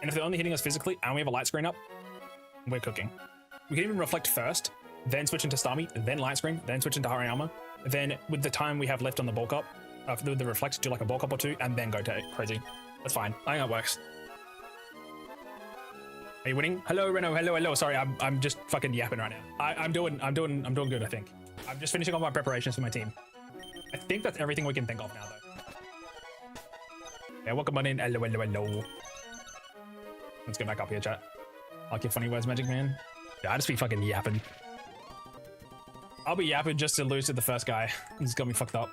And if they're only hitting us physically and we have a light screen up, we're cooking. We can even Reflect first, then switch into Starmie, then light screen, then switch into Hariyama. Then with the time we have left on the Bulk Up, with the Reflect, do like a Bulk Up or two, and then go to crazy. That's fine. I think that works. Are you winning? Hello, Reno. Hello. Sorry, I'm just fucking yapping right now. I'm doing good, I think. I'm just finishing off my preparations for my team. I think that's everything we can think of now, though. Yeah, welcome on in. Hello. Let's get back up here, chat. Like your funny words, Magic Man. Yeah, I just be fucking yapping. I'll be yapping just to lose to the first guy. He's got me fucked up.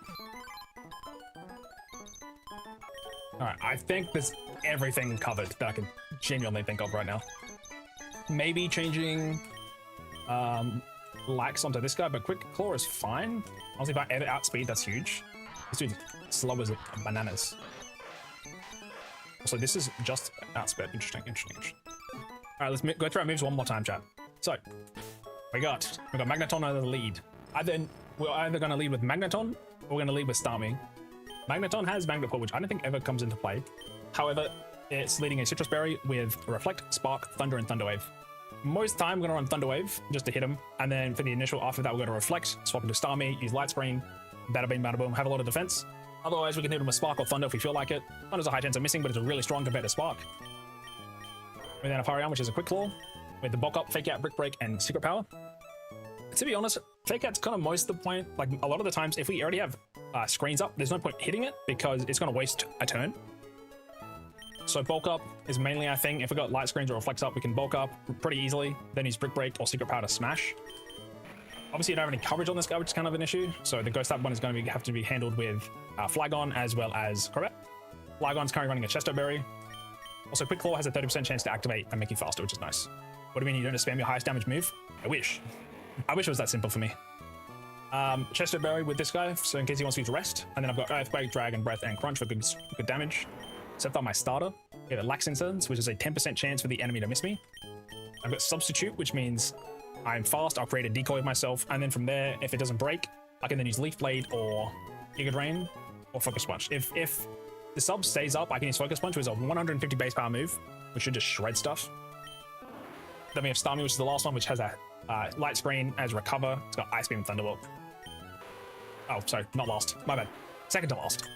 Alright, I think there's everything covered that I can genuinely think of right now. Maybe changing Lax onto this guy, but Quick Claw is fine. Honestly, if I edit outspeed, that's huge. This dude's slow as bananas. Also, this is just outspeed. Interesting. Alright, let's go through our moves one more time, chat. So, we got Magneton as the lead. We're either going to lead with Magneton, or we're going to lead with Starmie. Magneton has Magnet Core, which I don't think ever comes into play. However, it's leading a Citrus Berry with Reflect, Spark, Thunder, and Thunder Wave. Most of the time, we're going to run Thunder Wave just to hit him. And then for the initial, after that, we're going to Reflect, swap into Starmie, use Light Screen, Bada Bing, Bada Boom, have a lot of defense. Otherwise, we can hit him with Spark or Thunder if we feel like it. Thunder's a high chance of missing, but it's really strong compared to Spark. We then have Hariyama, which is a Quick Claw, with the Bulk Up, Fake Out, Brick Break, and Secret Power. To be honest, Fake Out's kind of most of the point. Like, a lot of the times, if we already have screens up, there's no point hitting it because it's going to waste a turn. So Bulk Up is mainly our thing. If we got light screens or Reflects up, we can Bulk Up pretty easily, then use Brick Break or Secret Power to smash. Obviously, you don't have any coverage on this guy, which is kind of an issue. So the ghost type one is going to have to be handled with Flagon as well as Crobat. Flagon's currently running a Chesto Berry. Also, Quick Claw has a 30% chance to activate and make you faster, which is nice. What do you mean you don't spam your highest damage move? I wish. I wish it was that simple for me. Chesto Berry with this guy, so in case he wants to use rest. And then I've got Earthquake, Dragon Breath, and Crunch for good damage. Except on my starter, we have a Lax Incense, which is a 10% chance for the enemy to miss me. I've got Substitute, which means I'm fast, I'll create a decoy of myself, and then from there, if it doesn't break, I can then use Leaf Blade or Giga Drain or Focus Punch. If the sub stays up, I can use Focus Punch, which is a 150 base power move, which should just shred stuff. Then we have Starmie, which is the last one, which has a Light Screen as Recover. It's got Ice Beam and Thunderbolt. Oh, sorry, not last. My bad. Second to last.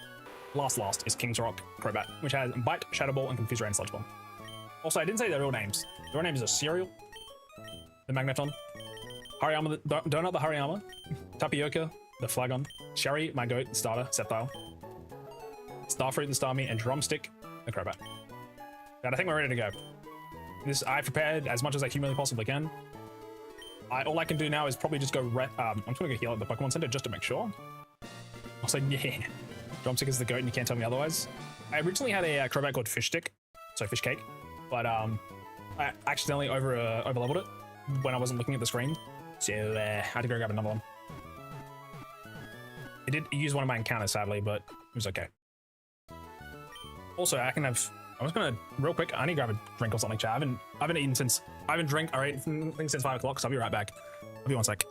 Last is King's Rock Crobat, which has Bite, Shadow Ball, and Confuse Ray and Sludge Bomb. Also, I didn't say their real names. The real names are Cereal, the Magneton, Hariyama, the Donut, the Hariyama, Tapioca, the Flagon, Sherry, my goat, the starter, Sceptile, Starfruit, the Starmie, and Drumstick, the Crobat. And I think we're ready to go. This I prepared as much as I humanly possibly can. All I can do now is probably just go. I'm just gonna go heal at the Pokemon Center just to make sure. Also, yeah, Drumstick is the goat, and you can't tell me otherwise. I originally had a Crobat called Fish Stick, so Fish Cake, but I accidentally over leveled it when I wasn't looking at the screen, so I had to go grab another one. It did use one of my encounters, sadly, but it was okay. Also, I was gonna real quick. I need to grab a drink or something, chat. I haven't eaten since. I haven't drank. All right, since 5 o'clock. So I'll be right back. I'll be 1 sec.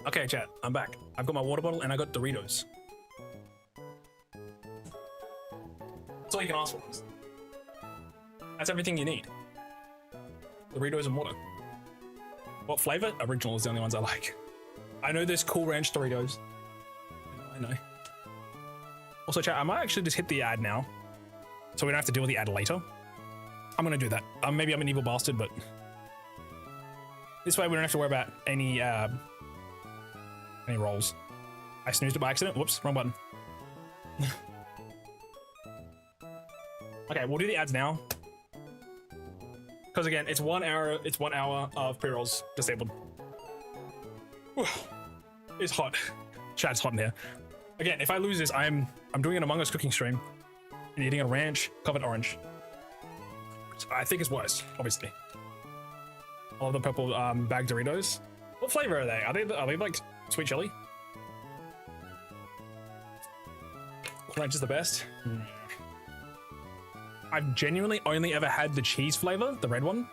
Okay, chat, I'm back. I've got my water bottle and I got Doritos. That's all you can ask for. That's everything you need. Doritos and water. What flavor? Original is the only ones I like. I know there's Cool Ranch Doritos. I know. Also, chat, I might actually just hit the ad now, so we don't have to deal with the ad later. I'm gonna do that. Maybe I'm an evil bastard, but this way we don't have to worry about any rolls. I snoozed it by accident. Whoops, wrong button. Okay, we'll do the ads now. Because again, it's 1 hour. It's 1 hour of pre-rolls disabled. Whew. It's hot. Chat's hot in here. Again, if I lose this, I'm doing an Among Us cooking stream and eating a ranch covered orange. Which I think is worse, obviously. I love the purple bag Doritos. What flavor are they? Are they like sweet chili? Ranch is the best. I've genuinely only ever had the cheese flavor, the red one,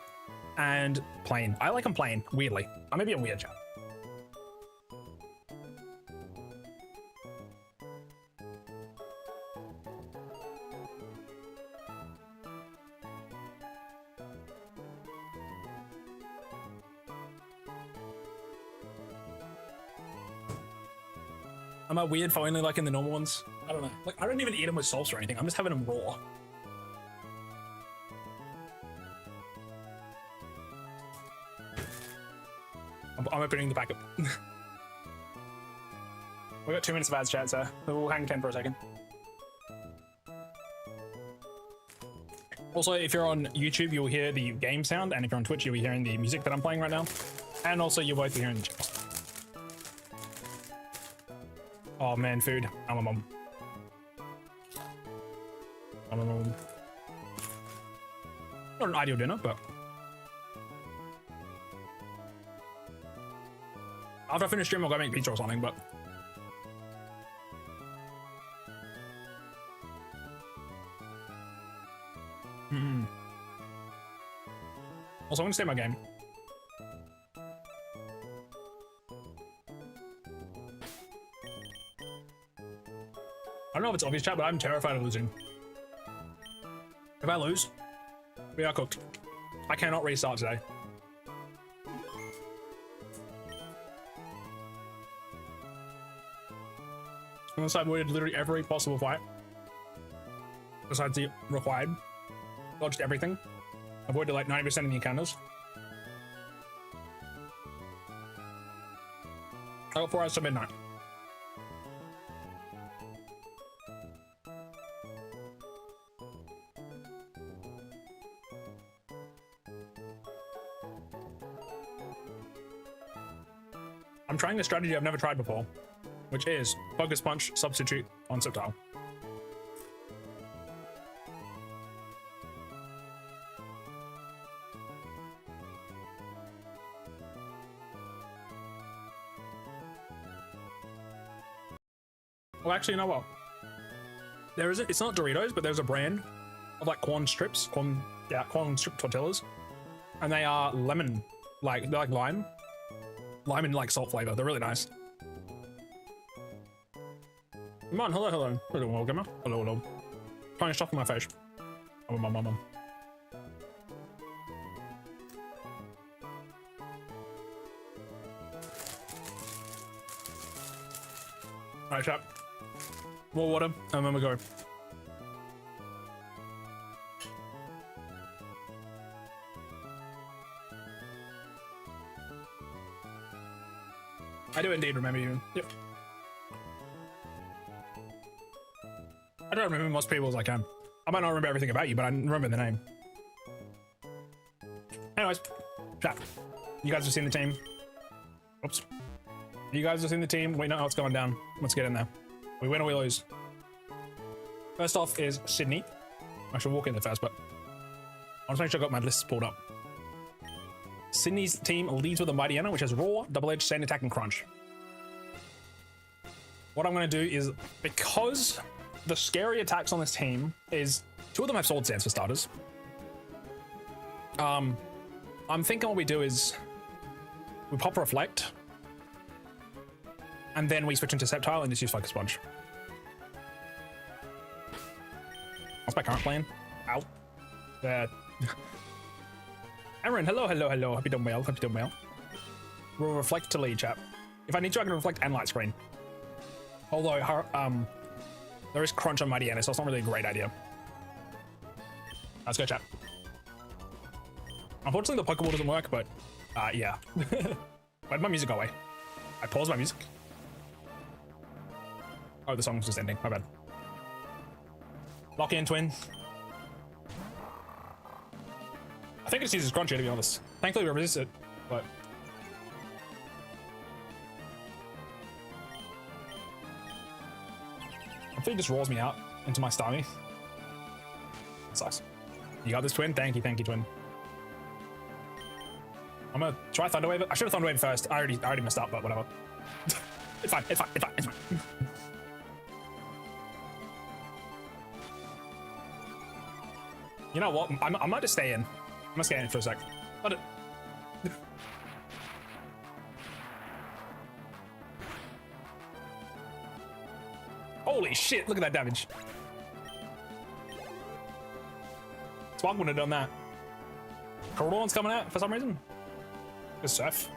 and plain. I like them plain, weirdly. I may be a weird chap. Am I weird for only liking the normal ones? I don't know. Like, I don't even eat them with sauce or anything. I'm just having them raw. I'm opening the packet. We got 2 minutes of ads, chat, so we'll hang 10 for a second. Also, if you're on YouTube, you'll hear the game sound, and if you're on Twitch, you'll be hearing the music that I'm playing right now. And also, you'll both be hearing the chat. Oh man, food. I'm a mom. Not an ideal dinner, but after I finish stream, I'll go make pizza or something, but also, I'm gonna stay my game. I don't know if it's obvious, chat, but I'm terrified of losing. If I lose, We are cooked. I cannot restart today. Unless I avoided literally every possible fight. Besides the required. Dodged everything. Avoided like 90% of the encounters. I got 4 hours to midnight. I'm trying a strategy I've never tried before, which is Focus Punch, Substitute on Sceptile. Well, actually, you know what? There is it's not Doritos, but there's a brand of like corn strips, corn strip tortillas, and they are lemon, like they're like lime and like salt flavor. They're really nice. Come on, hello, gamer. Hello. Trying to stuff in my face. Mom. Alright, chat. More water, and then we go. I do indeed remember you. Yep. I don't remember most people as I can. I might not remember everything about you, but I remember the name. Anyways, chat. You guys have seen the team. Oops. You guys have seen the team. We know how it's going down. Let's get in there. We win or we lose. First off is Sydney. I should walk in there first, but I'll just make sure I got my lists pulled up. Sydney's team leads with a Mighty Anna, which has Raw, Double Edge, Sand Attack, and Crunch. What I'm going to do is, because the scary attacks on this team is, 2 of them have Sword Stance for starters. I'm thinking what we do is, we pop Reflect, and then we switch into Sceptile and just use Focus Punch. That's my current plan. Ow. Aaron, hello. Hope you're doing well. We'll reflect to lead, chap. If I need to, I can reflect and light screen. Although, there is Crunch on Mighty Anna, so it's not really a great idea. Let's go, chap. Unfortunately, the Pokeball doesn't work, but, yeah. Where'd my music go away? I paused my music. Oh, the song's just ending. My bad. Lock in, twin. I think it just uses Crunchy, to be honest. Thankfully, we resist it, but... Hopefully, it just rolls me out into my Starmie. That sucks. You got this, twin? Thank you, twin. I'm gonna try Thunder Wave. I should have Thunder Wave first. I already messed up, but whatever. It's fine. You know what? I might just stay in. I'm gonna stay in for a sec. Let it. Holy shit! Look at that damage. Swag wouldn't have done that. Coralon's coming out for some reason. Good stuff.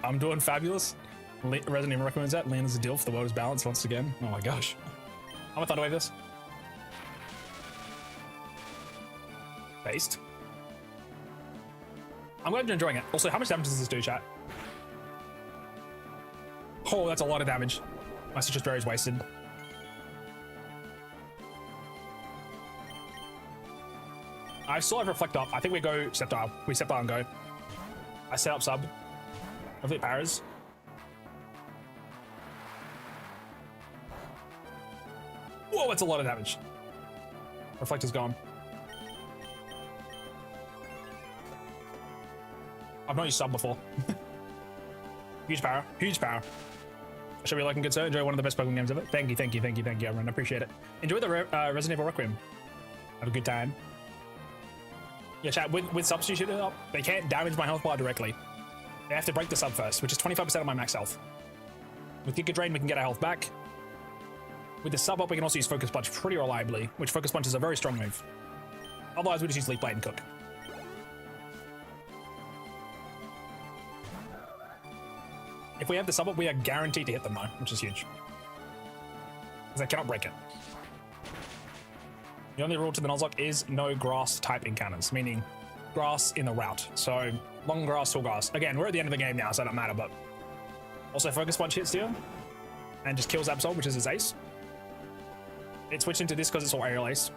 I'm doing fabulous. Resident Evil recommends that. Land is a deal for the world is balanced once again. Oh my gosh. I'm gonna Thunder Wave this. Based. I'm glad you're enjoying it. Also, how much damage does this do, chat? Oh, that's a lot of damage. My Citrus Berry is wasted. I still have Reflect up. I think we go Sceptile. We Sceptile and go. I set up sub. Hopefully it paras. Whoa, that's a lot of damage. Reflect is gone. I've not used sub before. Huge power. I should be looking good, sir. Enjoy one of the best Pokemon games ever. Thank you, everyone. I appreciate it. Enjoy the Resident Evil Requiem. Have a good time. Yeah, chat, with substitute up, they can't damage my health bar directly. They have to break the sub first, which is 25% of my max health. With Giga Drain, we can get our health back. With the sub up, we can also use Focus Punch pretty reliably, which Focus Punch is a very strong move. Otherwise, we just use Leaf Blade and cook. If we have the sub up, we are guaranteed to hit them though, which is huge. Because I cannot break it. The only rule to the Nuzlocke is no grass type encounters, meaning grass in the route. So long grass, tall grass. Again, we're at the end of the game now, so it don't matter, but also Focus Punch hits here and just kills Absol, which is his ace. It switched into this because it's all aerial ace.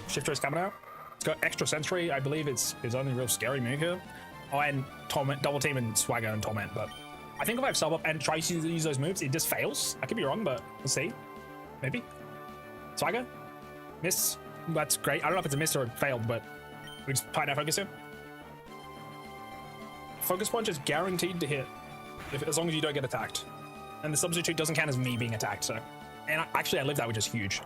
Shifter is coming out. It's got extra sensory. I believe it's his only real scary move here. Oh, and Torment, double team and Swagger and Torment, but I think if I have sub up and try to use those moves, it just fails. I could be wrong, but we'll see. Maybe. Swagger? Miss. That's great. I don't know if it's a miss or it failed, but we just tighten our focus here. Focus Punch is guaranteed to hit as long as you don't get attacked. And the substitute doesn't count as me being attacked, so. And actually, I lived that, which is huge.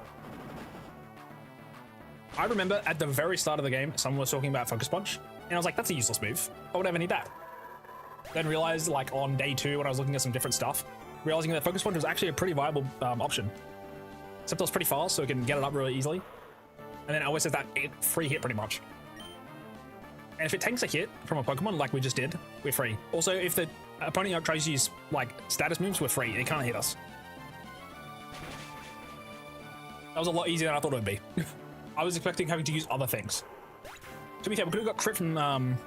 I remember at the very start of the game, someone was talking about Focus Punch, and I was like, that's a useless move. I would never need that. Then realized, like, on day 2, when I was looking at some different stuff, realizing that Focus Punch was actually a pretty viable option. Except it was pretty fast, so it can get it up really easily. And then it always says that free hit pretty much. And if it tanks a hit from a Pokemon like we just did, we're free. Also, if the opponent tries to use, like, status moves, we're free. It can't hit us. That was a lot easier than I thought it would be. I was expecting having to use other things. To be fair, we could have got crit from,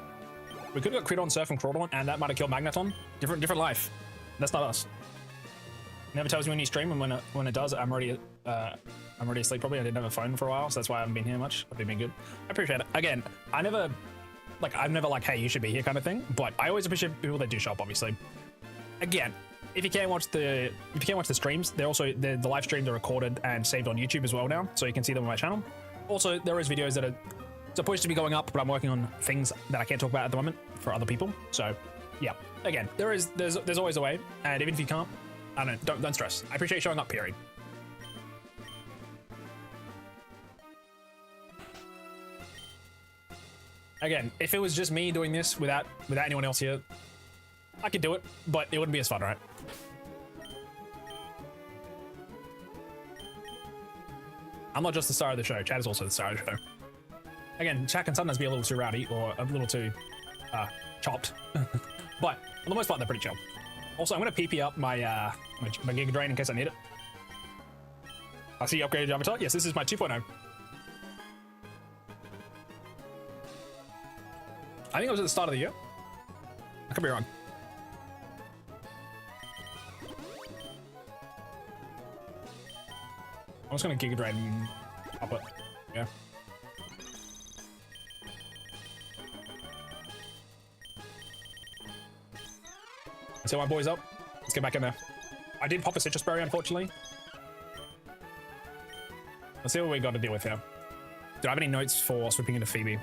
we could have got crit on Surf and Crawdon, and that might have killed Magneton. Different life. That's not us. Never tells me when you stream, and when it does, I'm already asleep probably. I didn't have a phone for a while, so that's why I haven't been here much. I've been good. I appreciate it. Again, I've never like, hey, you should be here kind of thing, but I always appreciate people that do show up, obviously. Again, if you can't watch the streams, they're also the live streams are recorded and saved on YouTube as well now, so you can see them on my channel. Also, there is videos that are supposed to be going up, but I'm working on things that I can't talk about at the moment for other people. So, yeah. Again, there's always a way, and even if you can't, I don't stress. I appreciate showing up, period. Again, if it was just me doing this without anyone else here, I could do it, but it wouldn't be as fun, right? I'm not just the star of the show. Chad is also the star of the show. Again, Chad can sometimes be a little too rowdy or a little too chopped, but for the most part, they're pretty chill. Also, I'm going to PP up my Giga Drain in case I need it. I see you upgraded your avatar. Yes, this is my 2.0. I think it was at the start of the year. I could be wrong. I'm just going to Giga Drain up it. Yeah. Let's get my boys up. Let's get back in there. I did pop a Citrus Berry, unfortunately. Let's see what we got to deal with here. Do I have any notes for sweeping into Phoebe?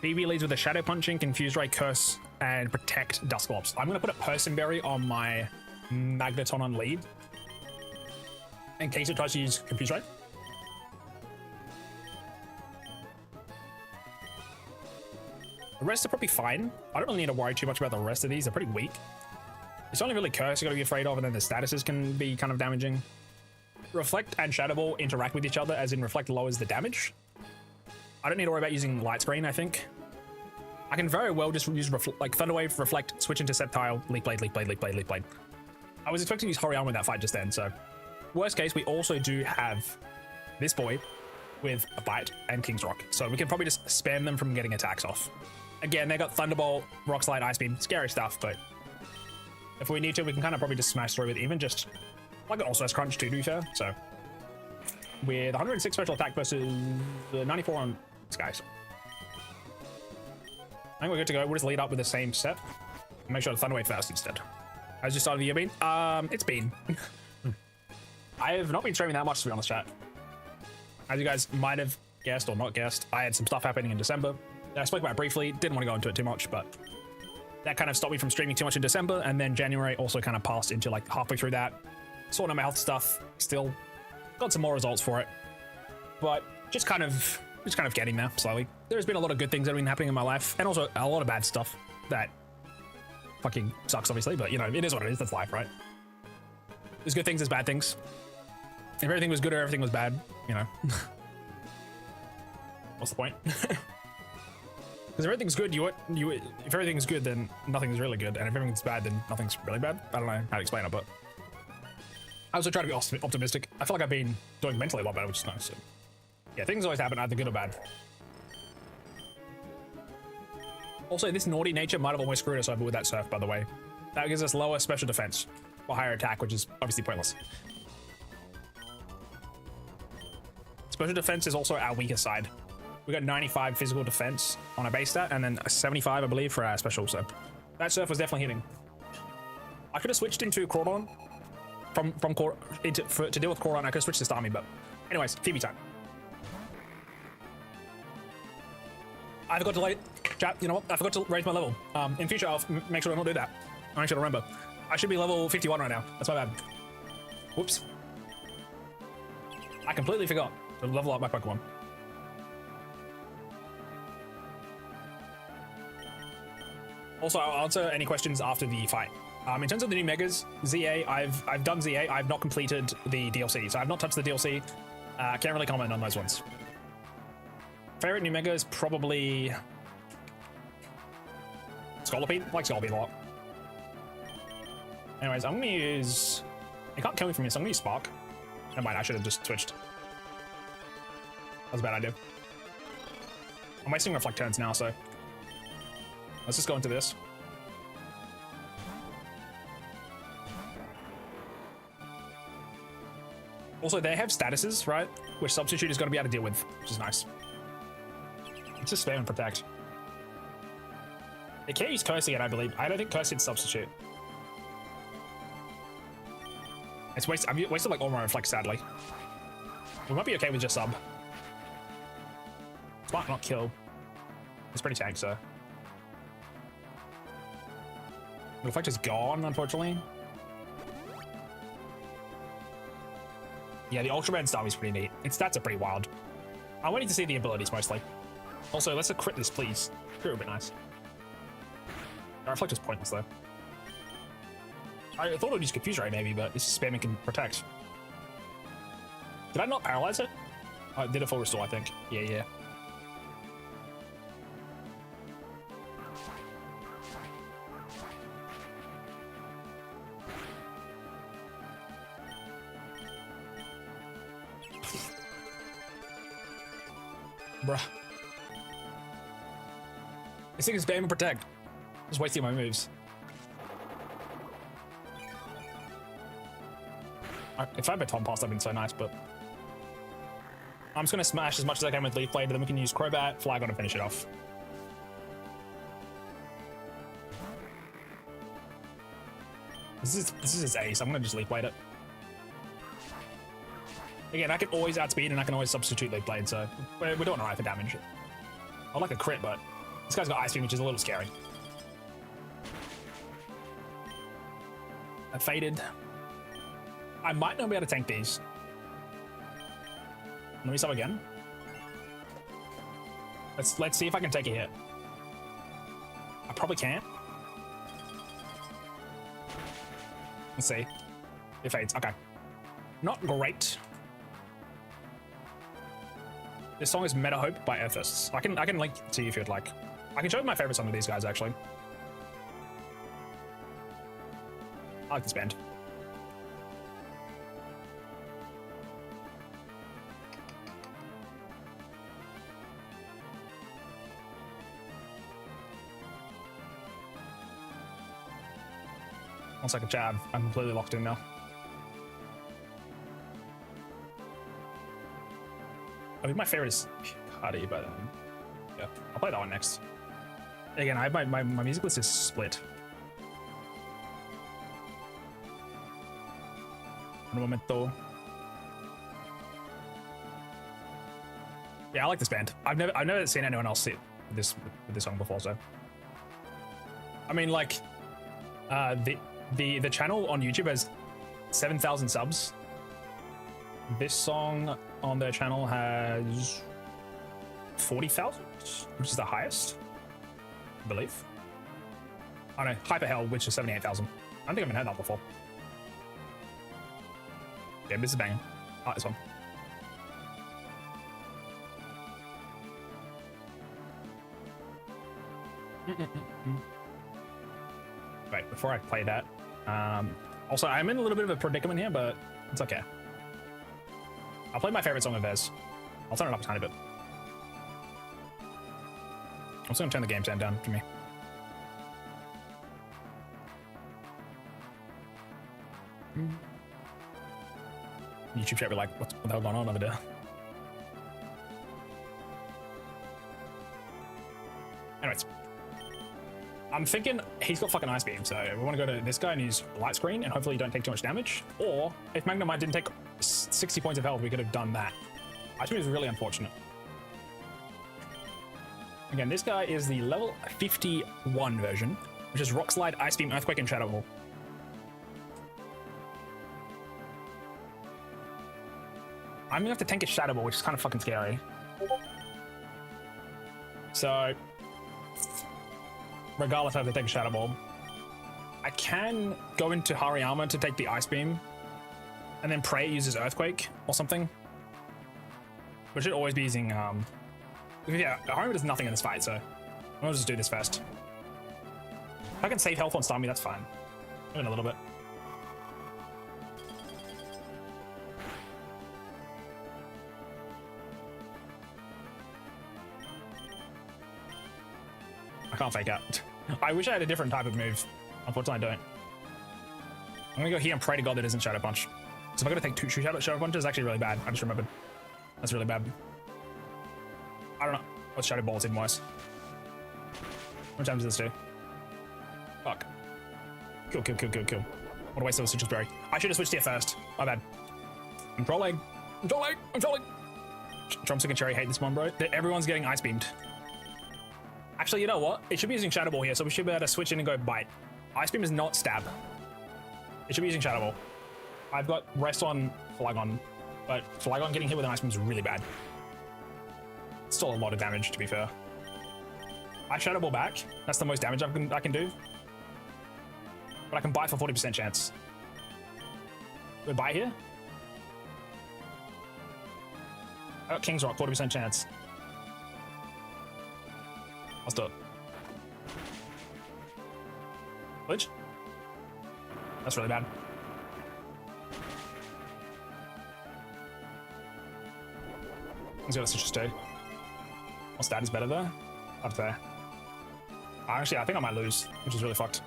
Phoebe leads with a Shadow Punching, Confuse Ray, Curse, and Protect Dusclops. I'm going to put a Person Berry on my Magneton on lead, in case it tries to use Confuse Ray. The rest are probably fine. I don't really need to worry too much about the rest of these. They're pretty weak. It's only really Curse you got to be afraid of, and then the statuses can be kind of damaging. Reflect and Shadow Ball interact with each other, as in Reflect lowers the damage. I don't need to worry about using Light Screen, I think. I can very well just use like Thunder Wave, Reflect, switch into Sceptile, Leaf Blade, Leaf Blade, Leaf Blade, Leaf Blade. I was expecting to use Horion with that fight just then, so. Worst case, we also do have this boy with a Bite and King's Rock, so we can probably just spam them from getting attacks off. Again, they got Thunderbolt, Rock Slide, Ice Beam, scary stuff, but if we need to, we can kind of probably just smash through with even just like an All-Stars Crunch too, to be fair. So with 106 special attack versus the 94 on Skies, I think we're good to go. We'll just lead up with the same set and make sure to Thunder Wave first instead. How's your start of the year been? It's been. I have not been streaming that much, to be honest, chat. As you guys might have guessed or not guessed, I had some stuff happening in December. I spoke about it briefly, didn't want to go into it too much, but that kind of stopped me from streaming too much in December, and then January also kind of passed into like halfway through that. Sorting out my health stuff, still got some more results for it, but just kind of getting there slowly. There's been a lot of good things that have been happening in my life, and also a lot of bad stuff that fucking sucks, obviously, but you know, it is what it is. That's life, right? There's good things, there's bad things. If everything was good or everything was bad, you know. What's the point? Because if everything's good, if everything's good, then nothing's really good, and if everything's bad, then nothing's really bad. I don't know how to explain it, but I also try to be optimistic. I feel like I've been doing mentally a lot better, which is nice. So, yeah, things always happen, either good or bad. Also, this naughty nature might have almost screwed us over with that surf, by the way. That gives us lower special defense or higher attack, which is obviously pointless. Special defense is also our weaker side. We got 95 physical defense on our base stat, and then 75, I believe, for our special. So that surf was definitely hitting. I could have switched into Crawdon to deal with Crawdon. I could have switched to Starmie, but anyways, Phoebe time. I forgot to chat. You know what? I forgot to raise my level. In future, I'll make sure I don't do that. I'll make sure to remember. I should be level 51 right now. That's my bad. Whoops. I completely forgot to level up my Pokemon. Also, I'll answer any questions after the fight. In terms of the new Megas, ZA, I've done ZA. I've not completed the DLC, so I've not touched the DLC. Can't really comment on those ones. Favorite new Mega is probably Scolipede. I like Scolipede a lot. Anyways, I'm gonna use. It can't kill me from here, so I'm gonna use Spark. Never mind, I should have just switched. That was a bad idea. I'm wasting Reflect turns now, so let's just go into this. Also, they have statuses, right? Which Substitute is going to be able to deal with, which is nice. It's just spam and protect. They can't use Curse yet, I believe. I don't think Curse hits Substitute. It's wasted. I've wasted like all my Reflect, sadly. We might be okay with just Sub. Spark not kill. It's pretty tank, so. The Reflect is gone, unfortunately. Yeah, the Ultra Man Starmie is pretty neat. Its stats are pretty wild. I'm waiting to see the abilities mostly. Also, let's crit this, please. Crit would be nice. The Reflect is pointless, though. I thought it would use Confuse Ray, maybe, but it's spamming can protect. Did I not paralyze it? I did a full restore, I think. Yeah. Bruh. This thing is spam and protect. Just wasting my moves. If I had Baton Pass, that'd been so nice, but I'm just gonna smash as much as I can with Leaf Blade, and then we can use Crobat, Flygon, and finish it off. This is his ace. I'm gonna just Leaf Blade it. Again, I can always outspeed and I can always substitute Leaf Blade, so we're doing alright for damage. I'd like a crit, but this guy's got Ice Beam, which is a little scary. I faded. I might not be able to tank these. Let me sub again. Let's see if I can take a hit. I probably can't. Let's see. It fades. Okay. Not great. This song is Meta Hope by Earthists. I can link to you if you'd like. I can show you my favorite song of these guys, actually. I like this band. One second, chat. I'm completely locked in now. I think my favorite is Cardi, but yeah, I'll play that one next. Again, I have my music list is split. Un momento. Yeah, I like this band. I've never seen anyone else sit with this song before, so. I mean, like, the channel on YouTube has 7,000 subs. This song on their channel has 40,000, which is the highest, I believe. Oh no, Hyper Hell, which is 78,000. I don't think I've even heard that before. Yeah, this is banging. I like this one. Wait, before I play that, also I'm in a little bit of a predicament here, but it's okay. I'll play my favorite song of theirs. I'll turn it up a tiny bit. I'm just gonna turn the game sound down for me. YouTube chat be like, what the hell going on over there? Anyways, I'm thinking he's got fucking Ice Beam, so we want to go to this guy and use Light Screen, and hopefully you don't take too much damage. Or if Magnemite didn't take 60 points of health, we could have done that. Ice Beam is really unfortunate. Again, this guy is the level 51 version, which is Rock Slide, Ice Beam, Earthquake, and Shadow Ball. I'm gonna have to tank a Shadow Ball, which is kind of fucking scary. So, regardless, I have to take a Shadow Ball. I can go into Hariyama to take the Ice Beam, and then pray it uses Earthquake or something. We should always be using, yeah, Hariyama does nothing in this fight, so I'm gonna just do this first. If I can save health on Starmie, that's fine. Even a little bit. I can't fake out. I wish I had a different type of move. Unfortunately, I don't. I'm gonna go here and pray to God that isn't Shadow Punch. So if I gotta take two Shadow Punches, it's actually really bad. I just remembered. That's really bad. I don't know what Shadow Ball is even worse. How many times does this do? Fuck. Kill, kill, kill, kill, kill. What a waste of a Citrus Berry. I should have switched here first. My bad. I'm trolling. I'm trolling. I'm trolling. Drumstick and Cherry hate this one, bro. Everyone's getting Ice Beamed. Actually, you know what? It should be using Shadow Ball here, so we should be able to switch in and go Bite. Ice Beam is not Stab. It should be using Shadow Ball. I've got Rest on Flygon, but Flygon getting hit with an Ice Beam is really bad. It's still a lot of damage, to be fair. I Shadow Ball back. That's the most damage I can do. But I can Bite for 40% chance. We Bite here? I got King's Rock, 40% chance. Let's do it. Glitch? That's really bad. Let's go to Citrus too. My stat is better though. Up there. Actually, I think I might lose, which is really fucked.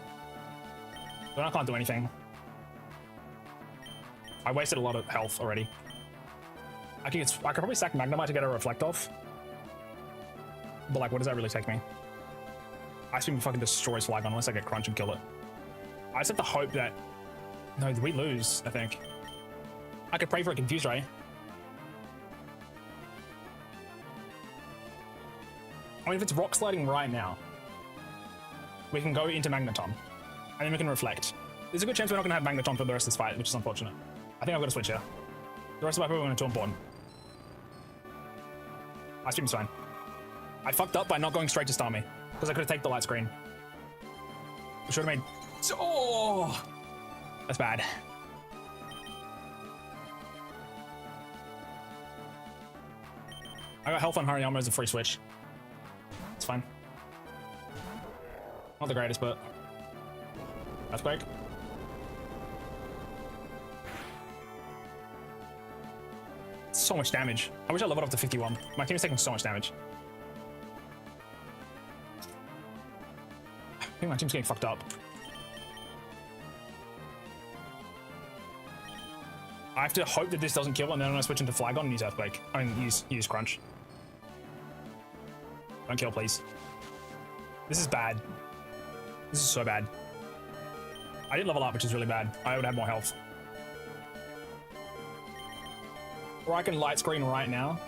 But I can't do anything. I wasted a lot of health already. I could probably sack Magnemite to get a Reflect off. But like, what does that really take me? Ice Beam fucking destroys Flygon unless I get Crunch and kill it. I just have to hope that... No, we lose, I think. I could pray for a Confuse Ray. I mean, if it's Rock Sliding right now, we can go into Magneton. And then we can Reflect. There's a good chance we're not going to have Magneton for the rest of this fight, which is unfortunate. I think I've got to switch here. The rest of my people are going to too important. Ice Beam's fine. I fucked up by not going straight to Starmie, because I could have taken the Light Screen. We should have made... Oh! That's bad. I got health on Hariyama as a free switch. It's fine. Not the greatest, but... Earthquake. So much damage. I wish I leveled up to 51. My team is taking so much damage. I think my team's getting fucked up. I have to hope that this doesn't kill, and then I'm gonna switch into Flygon and use Earthquake. I mean, use Crunch. Don't kill, please. This is bad. This is so bad. I didn't level up, which is really bad. I would have more health. Or I can Light Screen right now,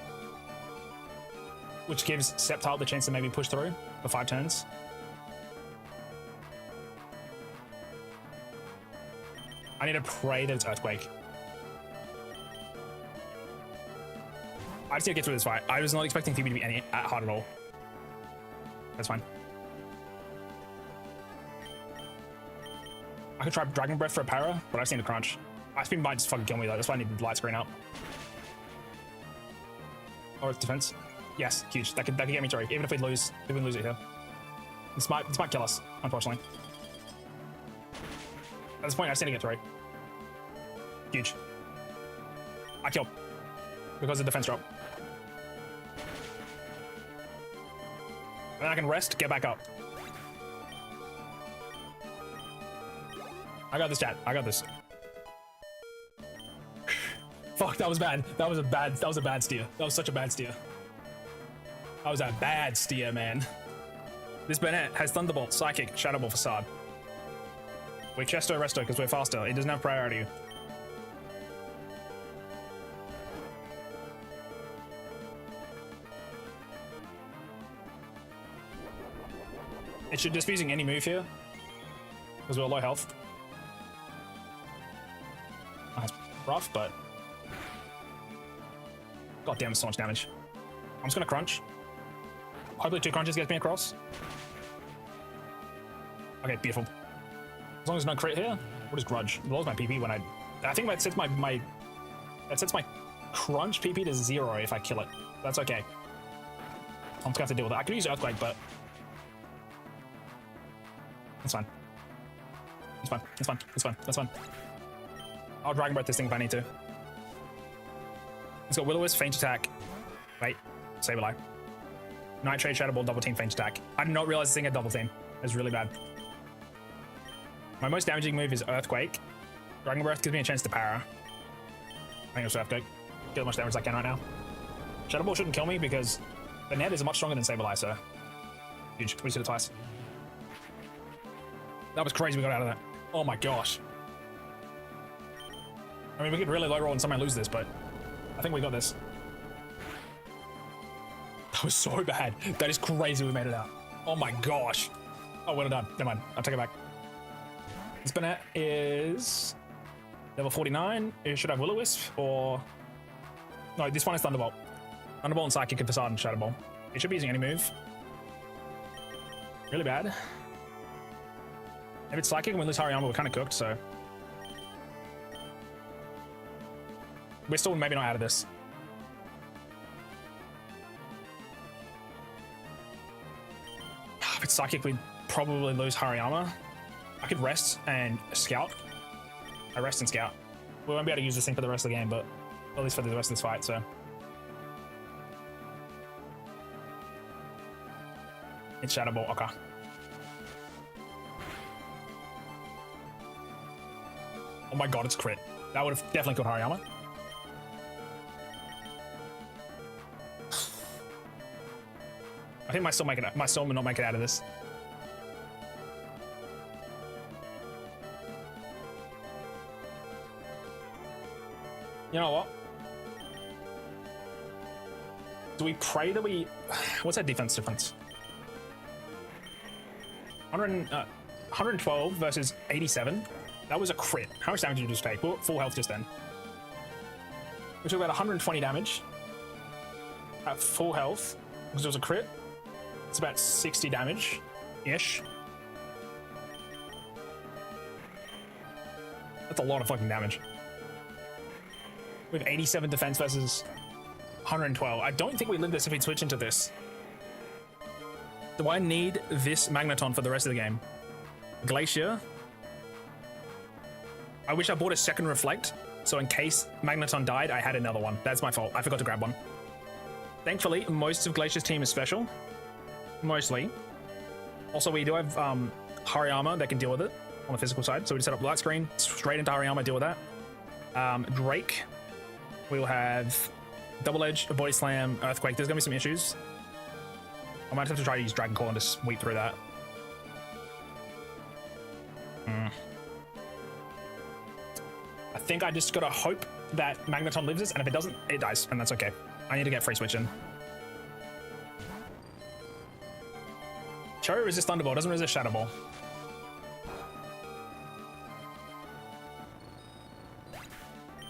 which gives Sceptile the chance to maybe push through for 5 turns. I need to pray that it's Earthquake. I just need to get through this fight. I was not expecting Phoebe to be hard at all. That's fine. I could try Dragon Breath for a para, but I just need to crunch. Ice Beam might just fucking kill me though. That's why I need the light screen up. Or it's defense. Yes, huge. That could get me through. Even if we lose it here. This might kill us, unfortunately. At this point, I just need to get through. Huge. I killed. Because of the defense drop. And then I can rest, get back up. I got this, chat. I got this. Fuck, that was bad. That was a bad steer. That was such a bad steer. That was a bad steer, man. This Bennett has Thunderbolt, Psychic, Shadow Ball, Facade. We're Chesto Resto because we're faster. It doesn't have priority. It should just be using any move here because we're low health. That's rough, but god damn, it's so much damage. I'm just gonna crunch. Hopefully 2 crunches gets me across. Okay, beautiful. As long as no crit here, what is grudge? It lowers my PP when I think that sets my crunch PP to 0 if I kill it. That's okay. I'm just gonna have to deal with it. I could use Earthquake, but it's fine. It's fine. It's fine. It's fine. That's fine. I'll Dragon Breath this thing if I need to. Let's go Will-O-Wisp, Feint Attack. Wait, Sableye. Nightshade, Shadow Ball, Double Team, Feint Attack. I did not realize this thing had Double Team. It's really bad. My most damaging move is Earthquake. Dragon Breath gives me a chance to para. I think it's Earthquake. Get as much damage as I can right now. Shadow Ball shouldn't kill me because the net is much stronger than Sableye, so huge. We did it twice. That was crazy we got out of that. Oh my gosh. I mean, we could really low roll and somehow lose this, but I think we got this. That was so bad. That is crazy we made it out. Oh my gosh. Oh, well done. Never mind. I'll take it back. This Bennett is level 49. It should have Will-O-Wisp or... No, this one is Thunderbolt. Thunderbolt and Psychic and Facade and Shadow Ball. It should be using any move. Really bad. If it's Psychic and we lose Hariyama, we're kind of cooked, so... We're still maybe not out of this. If it's Psychic, we'd probably lose Hariyama. I could rest and scout. I rest and scout. We won't be able to use this thing for the rest of the game, but at least for the rest of this fight, so. It's Shadow Ball, okay. Oh my god, it's crit. That would have definitely killed Hariyama. I think my soul will not make it out of this. You know what? Do we pray that we... What's that defense difference? 112 versus 87. That was a crit. How much damage did you just take? Well, full health just then. We took about 120 damage at full health because it was a crit. It's about 60 damage-ish. That's a lot of fucking damage. We have 87 defense versus 112. I don't think we live this if we switch into this. Do I need this Magneton for the rest of the game? Glacier. I wish I bought a second Reflect, so in case Magneton died, I had another one. That's my fault. I forgot to grab one. Thankfully, most of Glacier's team is special. Mostly. Also, we do have Hariyama that can deal with it on the physical side. So we just set up light screen, straight into Hariyama, deal with that. Drake. We'll have Double Edge, a Body Slam, Earthquake. There's going to be some issues. I might have to try to use Dragon Claw and just sweep through that. I think I just got to hope that Magneton lives this, and if it doesn't, it dies, and that's okay. I need to get free switch in. Cherry resists Thunderbolt, doesn't resist Shadow Ball.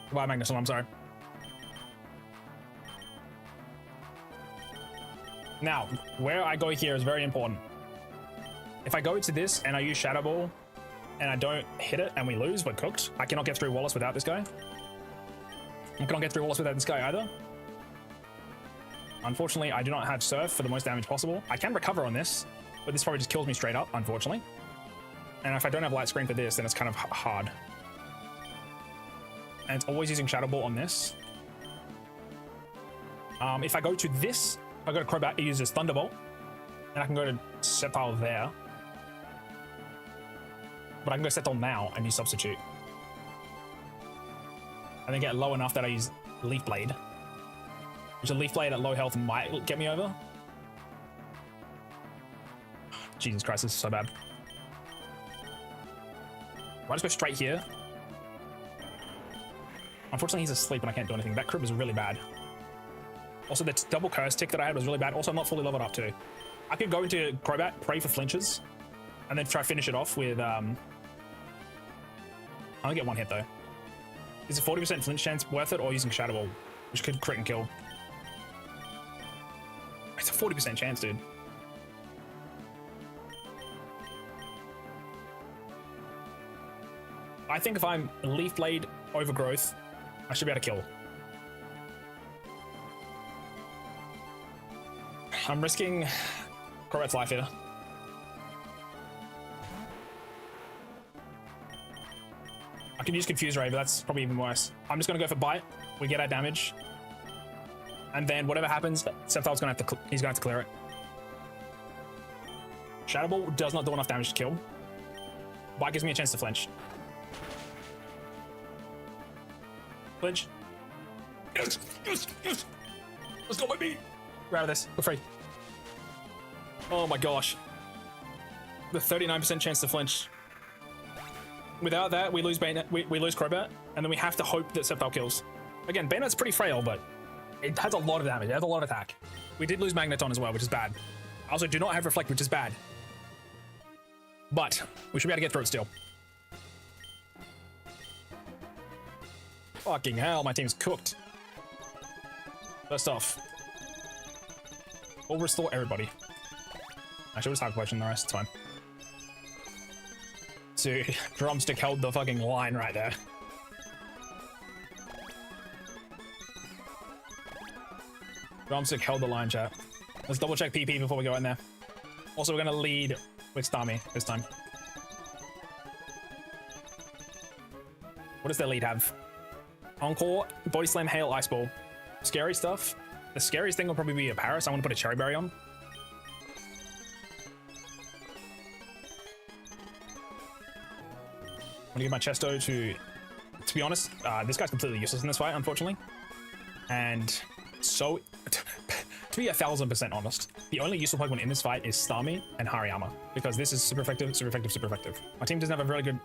Goodbye, Magneton, I'm sorry. Now, where I go here is very important. If I go to this and I use Shadow Ball, and I don't hit it and we lose, we're cooked. I cannot get through Wallace without this guy. I cannot get through Wallace without this guy either. Unfortunately, I do not have Surf for the most damage possible. I can recover on this, but this probably just kills me straight up, unfortunately. And if I don't have Light Screen for this, then it's kind of hard. And it's always using Shadow Ball on this. If I go to this, I go to Crobat, it uses Thunderbolt. And I can go to Sceptile there. But I can go Sceptile now and use Substitute. And then get low enough that I use Leaf Blade. Which a Leaf Blade at low health might get me over. Jesus Christ, this is so bad. I'll just go straight here. Unfortunately, he's asleep and I can't do anything. That crit was really bad. Also, the double curse tick that I had was really bad. Also, I'm not fully leveled up too. I could go into Crobat, pray for flinches, and then try to finish it off with... I only get one hit though. Is a 40% flinch chance worth it, or using Shadow Ball, which could crit and kill? It's a 40% chance, dude. I think if I'm Leaf Blade Overgrowth, I should be able to kill. I'm risking Crobat's life here. I can use Confuse Ray, but that's probably even worse. I'm just gonna go for Bite. We get our damage, and then whatever happens, Sceptile's gonna have to he's gonna have to clear it. Shadow Ball does not do enough damage to kill. Bite gives me a chance to flinch. Flinch. Yes, yes, yes. Let's go, baby. We're out of this. We're free. Oh my gosh. The 39% chance to flinch. Without that, we lose Bayonet, we lose Crobat, and then we have to hope that Sceptile kills. Again, Bayonet's pretty frail, but it has a lot of damage. It has a lot of attack. We did lose Magneton as well, which is bad. I also do not have Reflect, which is bad. But we should be able to get through it still. Fucking hell, my team's cooked. First off, we'll restore everybody. Actually, we'll just have a question the rest, it's fine. Dude, Drumstick held the fucking line right there. Drumstick held the line, chat. Let's double check PP before we go in there. Also, we're gonna lead with Starmie this time. What does their lead have? Encore, Body Slam, Hail, Ice Ball. Scary stuff. The scariest thing will probably be a Paris. I want to put a Cherry Berry on. I'm gonna give my Chesto to be honest, this guy's completely useless in this fight, unfortunately. And so, to be 1000% honest, the only useful Pokemon in this fight is Starmie and Hariyama, because this is super effective, super effective, super effective. My team doesn't have a really good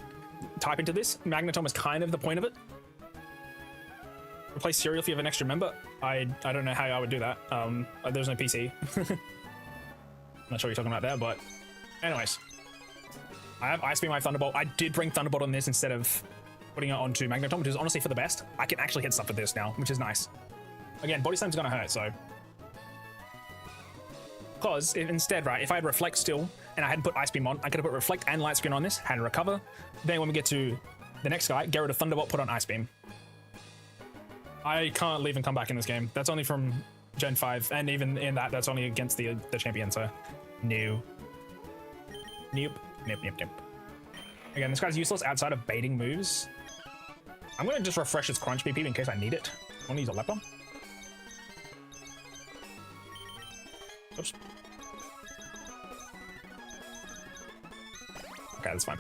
type into this. Magneton is kind of the point of it. Replace Cereal if you have an extra member. I don't know how I would do that. There's no PC. I'm not sure what you're talking about there, but anyways. I have Ice Beam, I have Thunderbolt. I did bring Thunderbolt on this instead of putting it onto Magneton, which is honestly for the best. I can actually hit stuff with this now, which is nice. Again, Body Slam's gonna hurt, so. Because instead, right, if I had Reflect still, and I hadn't put Ice Beam on, I could have put Reflect and Light Screen on this, had Recover. Then when we get to the next guy, get rid of Thunderbolt, put on Ice Beam. I can't leave and come back in this game. That's only from Gen 5, and even in that, that's only against the champion, so. No. Nope. Nope, nope, nope. Again, this guy's useless outside of baiting moves. I'm gonna just refresh his Crunch PP in case I need it. I wanna use a Leper. Oops. Okay, that's fine.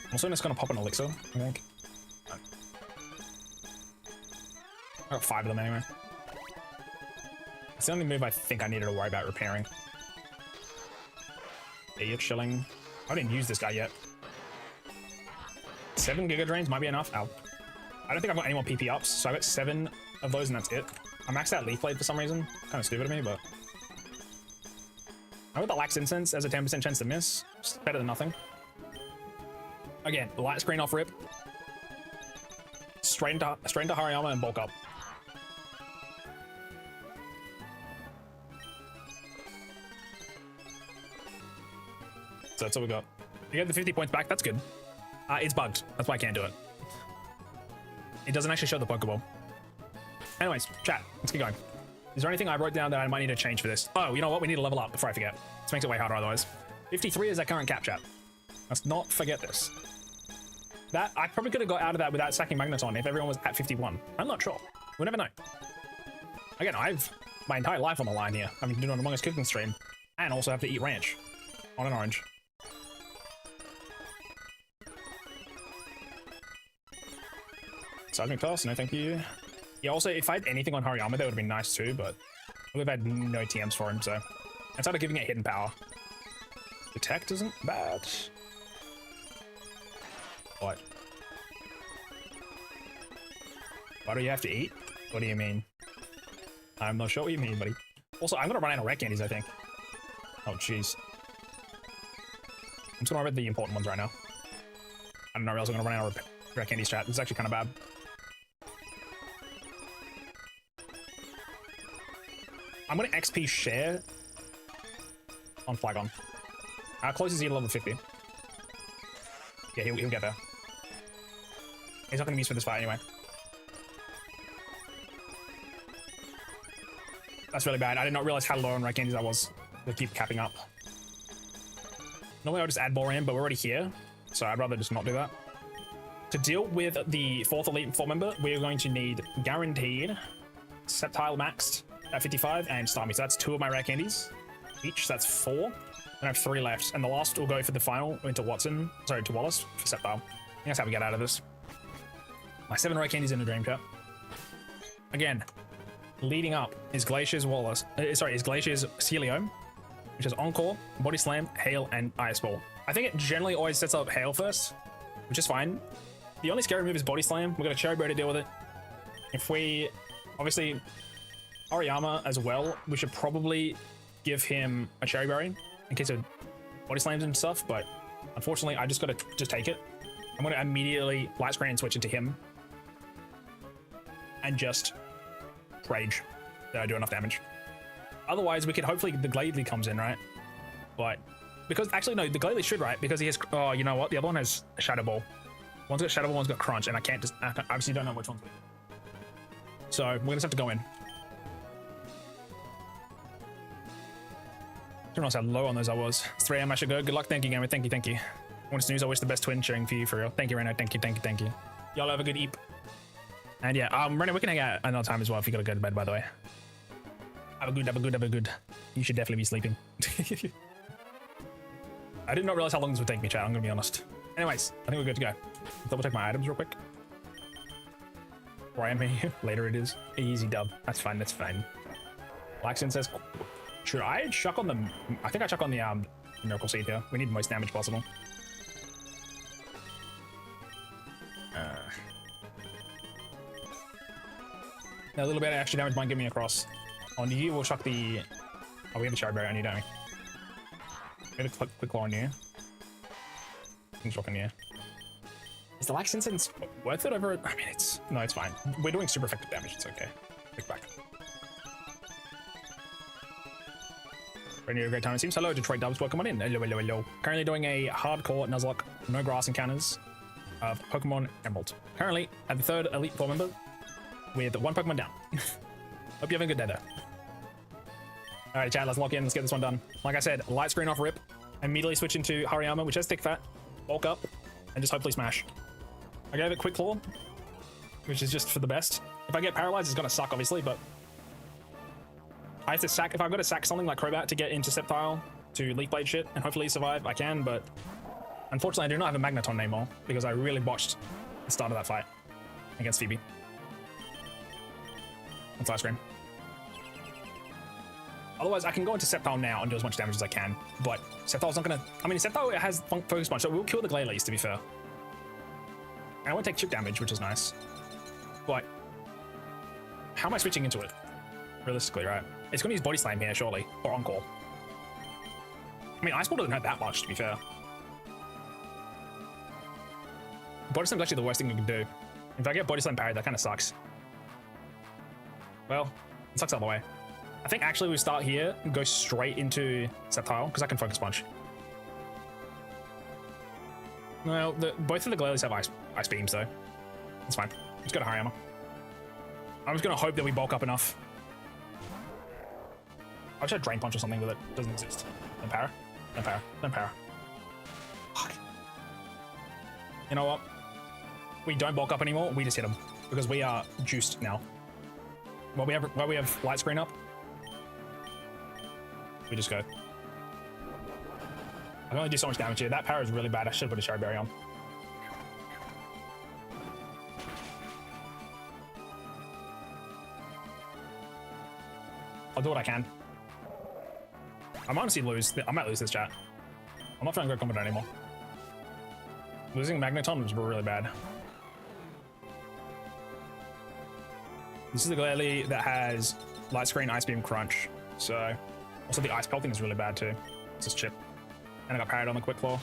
I'm also just gonna pop an Elixir, I think. I got 5 of them anyway. It's the only move I think I needed to worry about repairing. Yeah, you're chilling. I didn't use this guy yet. 7 Giga Drains might be enough. Ow. I don't think I've got any more PP ups, so I got 7 of those and that's it. I maxed out Leaf Blade for some reason. Kind of stupid of me, but... I got the Lax Incense as a 10% chance to miss. Just better than nothing. Again, Light Screen off rip. Straight into Hariyama and bulk up. So that's all we got. You get the 50 points back. That's good. It's bugged. That's why I can't do it. It doesn't actually show the Pokeball. Anyways, chat. Let's get going. Is there anything I wrote down that I might need to change for this? Oh, you know what? We need to level up before I forget. This makes it way harder otherwise. 53 is our current cap, chat. Let's not forget this. That I probably could have got out of that without sacking Magneton if everyone was at 51. I'm not sure. We'll never know. Again, I've my entire life on the line here. I'm doing an Among Us cooking stream and also have to eat ranch on an orange. Seismic Toss, no thank you. Yeah, also, if I had anything on Hariyama, that would have been nice too, but we've had no TMs for him, so I started giving it hidden power. Detect isn't bad. What? Why do you have to eat? What do you mean? I'm not sure what you mean, buddy. Also, I'm gonna run out of rare candies, I think. Oh, jeez. I'm just gonna read the important ones right now. I don't know, or else I'm gonna run out of rare candies, chat. This is actually kind of bad. I'm gonna XP share on Flagon. How close is he to level 50? Yeah, he'll get there. He's not gonna be used for this fight anyway. That's really bad. I did not realize how low on rare candies I was. We'll keep capping up. Normally I'll just add more in, but we're already here, so I'd rather just not do that. To deal with the 4th Elite 4 member, we're going to need guaranteed Sceptile maxed at 55 and Starmie. So that's 2 of my rare candies each. So that's 4. And I have 3 left. And the last will go for the final into Watson. Sorry, to Wallace for Sceptile. I think that's how we get out of this. My 7 rare candies in the dream chat. Again, leading up is Glacier's Wallace. Is Glacier's Celiome, which is Encore, Body Slam, Hail, and Ice Ball. I think it generally always sets up Hail first, which is fine. The only scary move is Body Slam. We've got a Cherry Berry to deal with it. If we, obviously, Hariyama as well, we should probably give him a Cherry Berry in case of Body Slams and stuff, but unfortunately, I just got to just take it. I'm going to immediately Light Screen and switch into him and just Rage that I do enough damage. Otherwise, we could hopefully the Gladely comes in, right? But because actually no, the Gladely should, right? Because he has. Oh, you know what? The other one has Shadow Ball. One's got Shadow Ball, one's got Crunch, and I obviously don't know which one's which. So we're gonna just have to go in. I don't know how low on those I was. It's 3 AM. I should go. Good luck. Thank you, gamer. Thank you. Thank you. I want to snooze. I wish the best twin cheering for you for real. Thank you, Reno. Thank you. Thank you. Thank you. Y'all have a good eep. And yeah, Reno, we can hang out another time as well if you gotta go to bed, by the way. Have a good. You should definitely be sleeping. I did not realize how long this would take me, chat. I'm gonna be honest. Anyways, I think we're good to go. Double check my items real quick. Where I am here. Later it is. Easy dub. That's fine. That's fine. Laxin says, should I chuck on the... I think I chuck on the Miracle Seed here. We need the most damage possible. A little bit of extra damage might get me across. On you, we'll chuck the... Oh, we have the Cherry Berry on you, don't we? We have a quick claw on you. Things rocking you. Is the Lax Incense worth it over... I mean, it's... No, it's fine. We're doing super effective damage. It's okay. Click back. Ready to a great time, it seems. Hello, Detroit Dubs. Welcome on in. Hello. Currently doing a hardcore Nuzlocke, no grass encounters of Pokemon Emerald. Currently at the 3rd Elite 4 member with 1 Pokemon down. Hope you're having a good day there. Alright, chat, let's lock in. Let's get this one done. Like I said, light screen off rip. Immediately switch into Hariyama, which has Thick Fat. Bulk up, and just hopefully smash. I gave it Quick Claw, which is just for the best. If I get paralyzed, it's gonna suck, obviously, but I have to sack. If I've got to sack something like Crobat to get into Sceptile to Leaf Blade shit and hopefully survive, I can, but unfortunately, I do not have a Magneton anymore because I really botched the start of that fight against Phoebe. That's Ice Cream. Otherwise, I can go into Sceptile now and do as much damage as I can, but Sceptile's not gonna... I mean, Sceptile has Focus Punch, so we'll kill the Glalie, to be fair. And I won't take chip damage, which is nice. But how am I switching into it? Realistically, right? It's gonna use Body Slam here, surely, or Encore. I mean, Ice Ball doesn't hurt that much, to be fair. Body Slam's actually the worst thing you can do. If I get Body Slam parried, that kind of sucks. Well, it sucks all the way. I think actually we start here and go straight into Sceptile, because I can Focus Punch. Well, both of the Glaciers have ice beams, though. It's fine. Just got a high armor. I'm just gonna hope that we bulk up enough. I'll try Drain Punch or something, but it doesn't exist. No power. No power. No power. Fuck. You know what? We don't bulk up anymore. We just hit them because we are juiced now. While we have light screen up, we just go. I can only do so much damage here. That power is really bad. I should put a Shadow Berry on. I'll do what I can. I might honestly lose. I might lose this chat. I'm not trying to go combat anymore. Losing Magneton was really bad. This is the Glalie that has Light Screen, Ice Beam, Crunch. So, also the Ice Pelting is really bad too. It's just chip. And I got parried on the Quick Claw.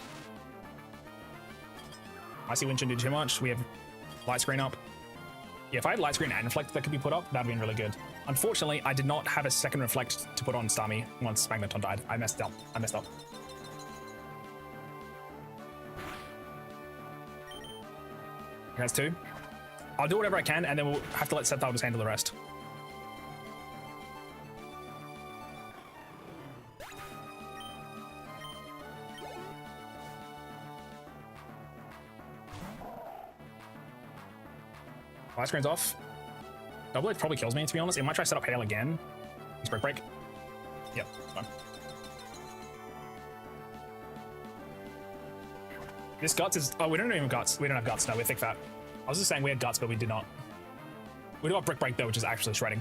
Icy Wind shouldn't do too much. We have Light Screen up. Yeah, if I had Light Screen and Reflect that could be put up, that'd been really good. Unfortunately, I did not have a second Reflect to put on Starmie once Magneton died. I messed up. I messed up. That's 2. I'll do whatever I can, and then we'll have to let Sceptile just handle the rest. Light Screen's off. Double Edge probably kills me, to be honest. It might try to set up Hail again. It's break. Yep, fine. This Guts is... Oh, we don't even have Guts. We don't have Guts. No, we're Thick Fat. I was just saying we had Guts, but we did not. We do have Brick Break, though, which is actually shredding.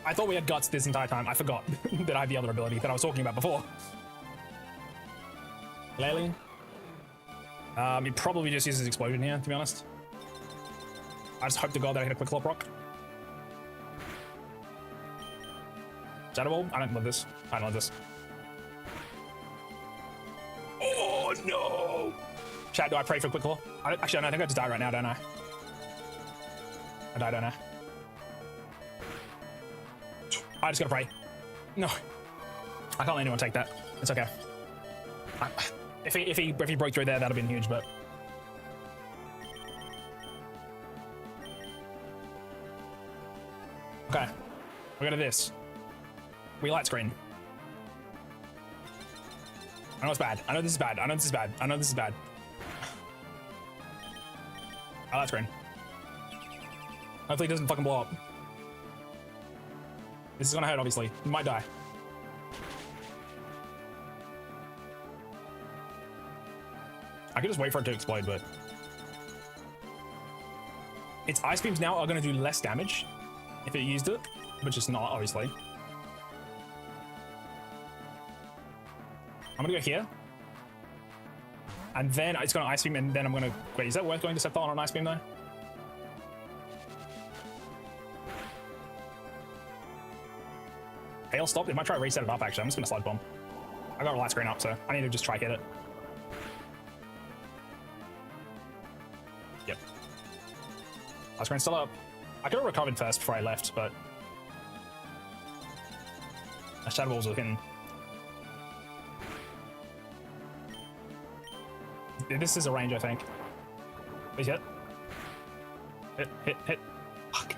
I thought we had Guts this entire time. I forgot that I had the other ability that I was talking about before. Glalie. He probably just uses Explosion here, to be honest. I just hope to God that I hit a Quick Claw proc. Shadow Ball? I don't love this. I don't love this. Oh, no! Chat, do I pray for Quick Claw? Actually, I think I just die right now, don't I? I die, don't I? I just gotta pray. No. I can't let anyone take that. It's okay. If he broke through there, that'd have been huge, but... Okay. We go to this. We Light Screen. I know it's bad. I know this is bad. I know this is bad. I know this is bad. I Light Screen. Hopefully it doesn't fucking blow up. This is gonna hurt, obviously. You might die. I could just wait for it to explode, but... Its Ice Beams now are gonna do less damage if it used it, but just not, obviously. I'm gonna go here. And then it's gonna Ice Beam, and then I'm gonna... Wait, is that worth going to Sceptile on an Ice Beam, though? Hail stopped. It might try to reset it up, actually. I'm just gonna Sludge Bomb. I got a Light Screen up, so I need to just try hit it. Yep. Light Screen's still up. I could have recovered first before I left, but... My Shadow Balls are looking... This is a range, I think. Please hit. Hit. Fuck.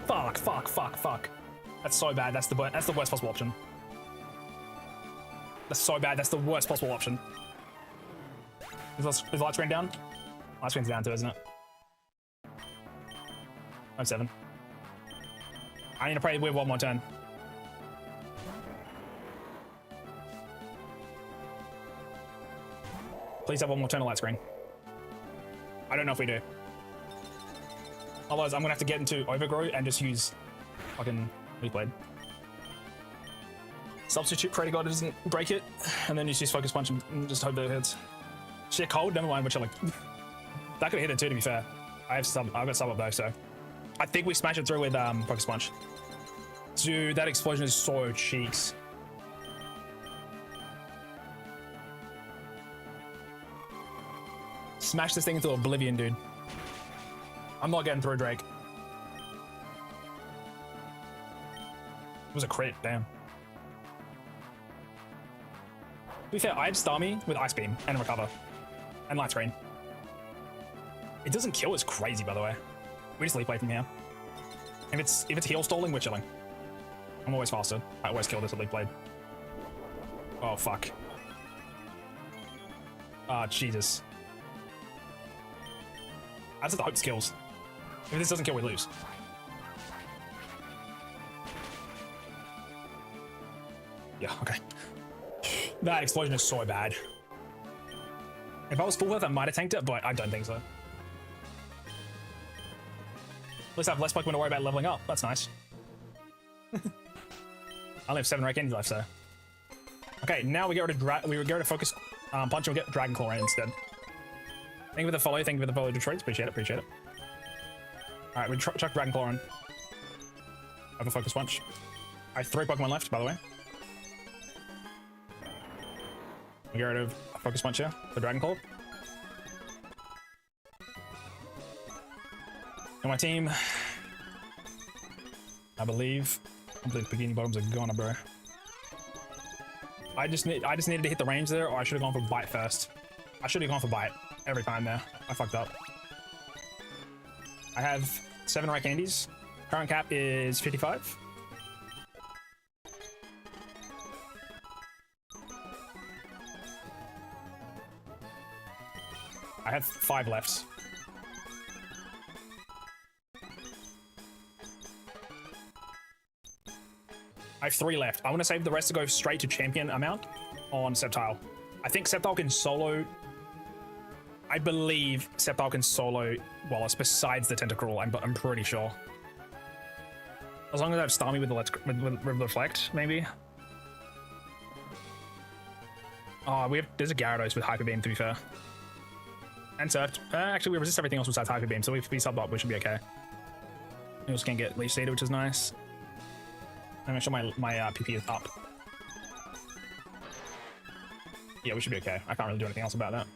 Fuck. That's so bad. That's the worst possible option. That's so bad. That's the worst possible option. Is Light Screen down? Light Screen's down too, isn't it? I'm 7. I need to pray with one more turn. Please have one more turn of Light Screen. I don't know if we do. Otherwise, I'm gonna have to get into Overgrow and just use fucking Weak Blade. Substitute Crater God doesn't break it, and then you just Focus Punch and just hope that it hits. Shit, cold? Never mind, which I like. That could have hit it too, to be fair. I've got sub up though, so. I think we smash it through with Focus Punch. Dude, that explosion is so cheeks. Smash this thing into oblivion, dude. I'm not getting through Drake. It was a crit, damn. To be fair, I had Starmie with Ice Beam and Recover. And light screen. It doesn't kill, it's crazy, by the way. We just leap play from here. If it's heal stalling, we're chilling. I'm always faster. I always kill this at leap blade. Oh, fuck. Ah, Jesus. I just have to hope this kills. If this doesn't kill, we lose. Yeah, okay. That explosion is so bad. If I was full health, I might have tanked it, but I don't think so. At least I have less Pokemon to worry about leveling up. That's nice. I only have 7 Rare Candies left, so. Okay, now we get rid of Focus Punch and we get Dragon Claw in instead. Thank you for the follow, thank you for the follow, Detroit. Appreciate it, appreciate it. Alright, we chuck Dragon Claw in. Over Focus Punch. I have 3 Pokemon left, by the way. We get rid of Focus Punch here for Dragon Claw. And my team, I believe the bikini bottoms are gone, bro. I just needed to hit the range there, or I should have gone for Bite first. I should have gone for Bite every time there. I fucked up. I have 7 Rare Candies. Current cap is 55. I have 5 left. I have 3 left. I want to save the rest to go straight to champion amount on Sceptile. I think Sceptile can solo. I believe Sceptile can solo Wallace besides the Tentacruel. I'm pretty sure. As long as I have Starmie with the Reflect, maybe. Oh, there's a Gyarados with Hyper Beam, to be fair. And Surfed. Actually, we resist everything else besides Hyper Beam, so if we sub up, we should be okay. We also can get Leech Seeder, which is nice. And make sure my PP is up. Yeah, we should be okay. I can't really do anything else about that.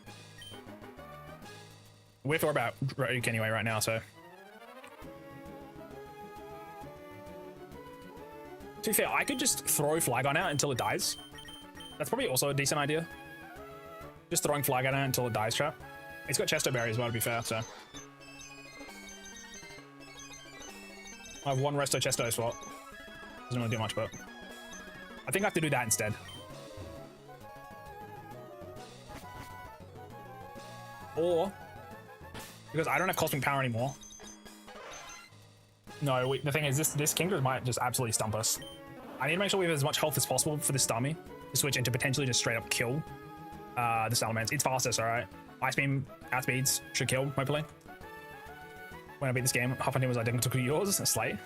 We're for about Rogue anyway right now, so. To be fair, I could just throw Flygon out until it dies. That's probably also a decent idea. Just throwing Flygon out until it dies, trap. It's got Chesto Berry as well, to be fair, so. I have 1 Resto Chesto slot. Doesn't really do much, but I think I have to do that instead. Or, because I don't have Cosmic Power anymore. No, the thing is, this Kingdra might just absolutely stump us. I need to make sure we have as much health as possible for this Starmie to switch into potentially just straight up kill the Salamence. It's fastest, alright? Ice Beam, outspeeds, should kill, hopefully. When I beat this game, half my team was identical to yours, a slay.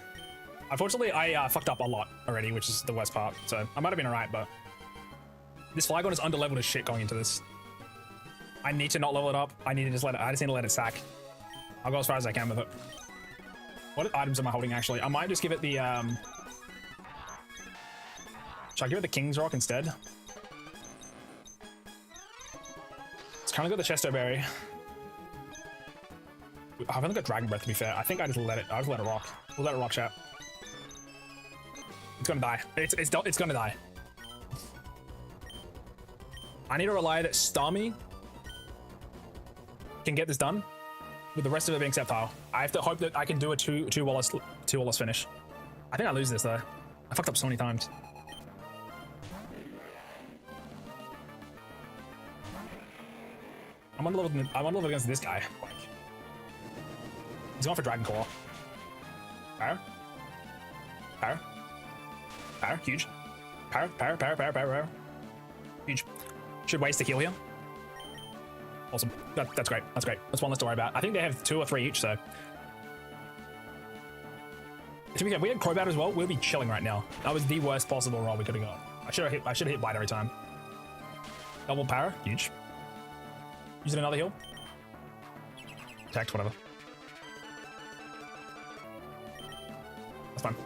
Unfortunately, I fucked up a lot already, which is the worst part. So I might have been alright, but this Flygon is underleveled as shit going into this. I need to not level it up. I need to just I just need to let it sack. I'll go as far as I can with it. What items am I holding actually? I might just give it the should I give it the King's Rock instead? It's kind of got the Chesto Berry. I've only got Dragon Breath, to be fair. I think I just let it rock. We'll let it rock, chat. It's gonna die. It's gonna die. I need to rely that Starmie can get this done with the rest of it being Sceptile. I have to hope that I can do a two Wallace finish. I think I lose this though. I fucked up so many times. I'm on level against this guy. Like, he's going for Dragon Claw. Power. Power. Power. Huge. Power. Power. Power. Power. Power. Power. Huge. Should waste the heal here. Awesome. That's great. That's great. That's one less to worry about. I think they have 2 or 3 each, so. To be fair, we had Crobat as well. We'll be chilling right now. That was the worst possible roll we could have got. I should have hit Bite every time. Double power. Huge. Using another heal. Attacked, whatever. That's fine.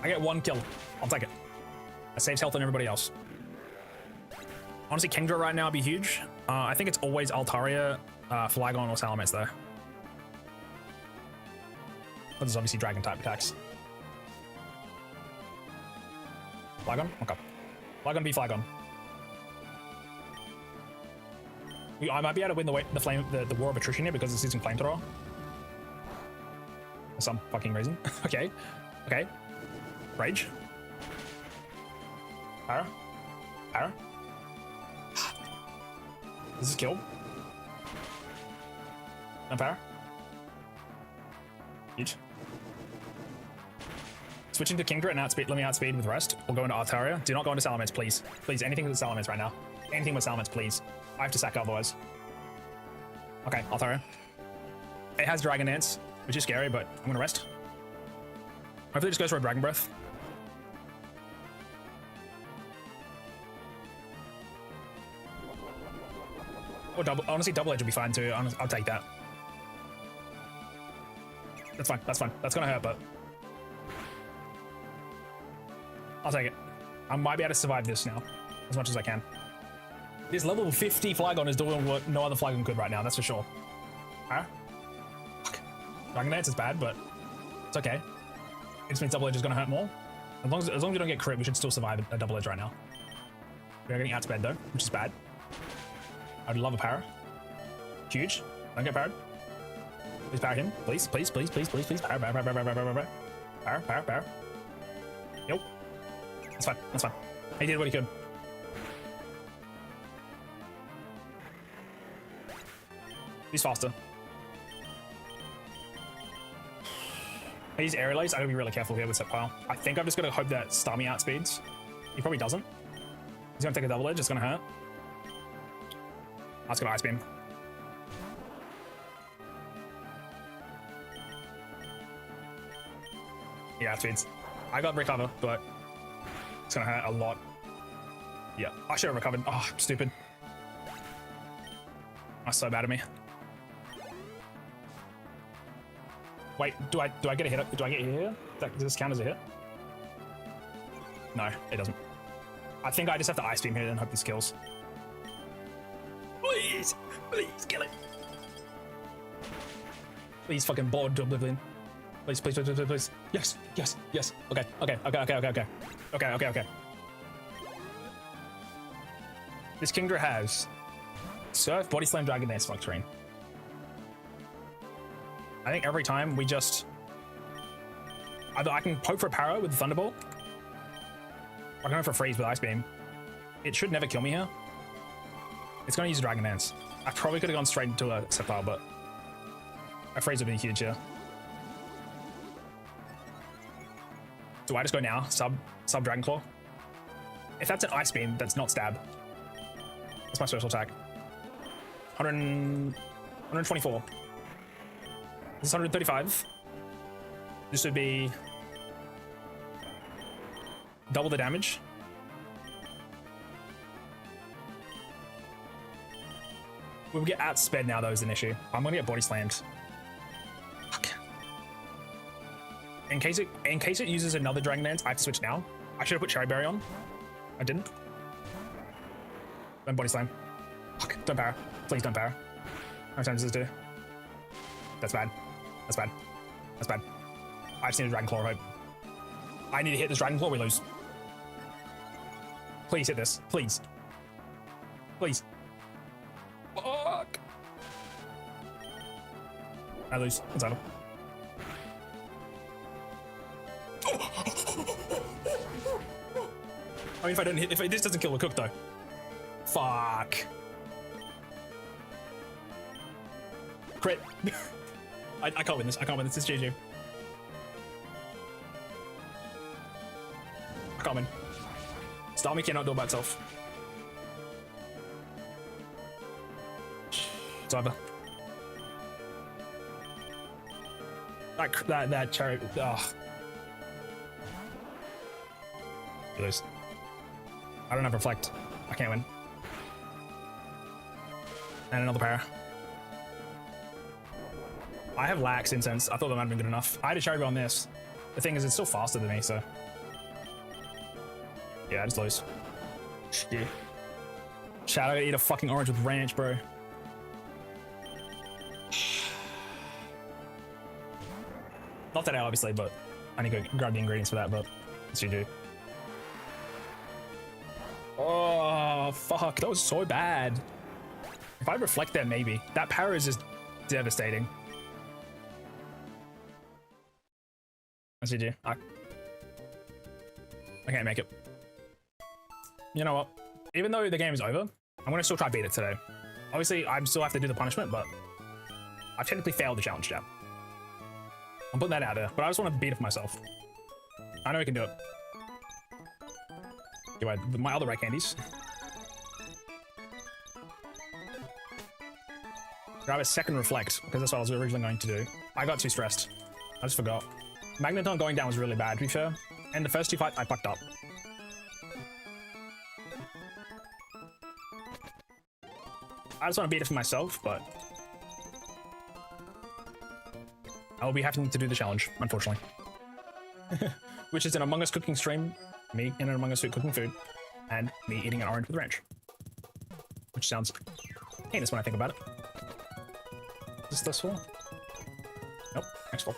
I get 1 kill. I'll take it. That saves health on everybody else. Honestly, Kingdra right now would be huge. I think it's always Altaria, Flygon, or Salamence though. But there's obviously Dragon type attacks. Flygon? Okay. Flygon be Flygon. I might be able to win the war of attrition here because it's using flamethrower. For some fucking reason. Okay. Okay. Rage. Para. Para. This is kill. No power. Huge. Switching to Kingdra and outspeed, let me outspeed with rest. We'll go into Artaria. Do not go into Salamence, please. Please, anything with Salamence right now. Anything with Salamence, please. I have to sack otherwise. Okay, Artaria. It has Dragon Dance, which is scary, but I'm gonna rest. Hopefully it just goes for a Dragon Breath. Or double, honestly, Double Edge would be fine too. I'll take that. That's fine, that's fine. That's gonna hurt, but I'll take it. I might be able to survive this now, as much as I can. This level 50 Flygon is doing what no other Flygon could right now, that's for sure. Huh? Fuck. Dragon Dance is bad, but it's okay. It just means Double Edge is gonna hurt more. As long as we don't get crit, we should still survive a Double Edge right now. We are getting outsped though, which is bad. I'd love a para. Huge. Don't get parried. Please power him. Please, please, please, please, please, please. Power, power, power, power, power, power, power. Power, power, power. Yep. That's fine. That's fine. He did what he could. He's faster. He's aerial ace. I gotta be really careful here with set pile. I think I'm just gonna hope that Starmie outspeeds. He probably doesn't. He's gonna take a Double Edge. It's gonna hurt. That's gonna Ice Beam. Yeah, outspeeds. I got recover, but it's gonna hurt a lot. Yeah, I should have recovered. Oh, I'm stupid. That's so bad of me. Wait, do I get a hit? Do I get a hit here? Does this count as a hit? No, it doesn't. I think I just have to Ice Beam here and hope this kills. Please, please kill it. Please fucking board to oblivion. Please, please, please, please, please. Yes, yes, yes. Okay, okay, okay, okay, okay, okay. Okay, okay, okay. This Kingdra has Surf, Body Slam, Dragon Dance, Flux Terrain. I think every time we just either I can poke for a Para with the Thunderbolt, or I can go for a Freeze with Ice Beam. It should never kill me here. It's gonna use a Dragon Dance. I probably could have gone straight into a Sceptile, but a Freeze would be huge here. Do I just go now? Sub Dragon Claw? If that's an Ice Beam, that's not Stab. That's my special attack. 124. This is 135. This would be double the damage. We'll get outsped now, though, is an issue. I'm gonna get body slammed. Fuck. In case it uses another Dragon Dance, I have to switch now. I should have put Cherry Berry on. I didn't. Then body slam. Fuck. Don't power. Please don't power. How many times does this do? That's bad. That's bad. That's bad. I just need a Dragon Claw, right? I need to hit this Dragon Claw, we lose. Please hit this. Please. Please. Fuck. I lose. It's over. I mean, if I don't hit, if this doesn't kill the cook though. Fuck. Crit. I can't win this. I can't win this. It's GG. I can't win. Starmie cannot do it by itself. It's over. That cherry. Ugh. You lose. I don't have Reflect. I can't win. And another Para. I have Lax Incense. I thought that might have been good enough. I had a Cherry on this. The thing is, it's still faster than me, so. Yeah, I just lose. Yeah. Shadow eat a fucking orange with ranch, bro. Not today, obviously, but I need to go grab the ingredients for that, but it's GG. Oh, fuck. That was so bad. If I reflect there, maybe. That power is just devastating. I see you. I can't make it. You know what? Even though the game is over, I'm gonna still try beat it today. Obviously, I still have to do the punishment, but I've technically failed the challenge chat. I'm putting that out there, but I just want to beat it for myself. I know we can do it. Anyway, my other red candies. Grab a second reflect, because that's what I was originally going to do. I got too stressed. I just forgot. Magneton going down was really bad, to be fair. And the first two fights, I fucked up. I just want to beat it for myself, but I will be having to do the challenge, unfortunately. Which is an Among Us cooking stream, me in an Among Us cooking food, and me eating an orange with ranch. Which sounds heinous when I think about it. Is this floor? Nope, next floor.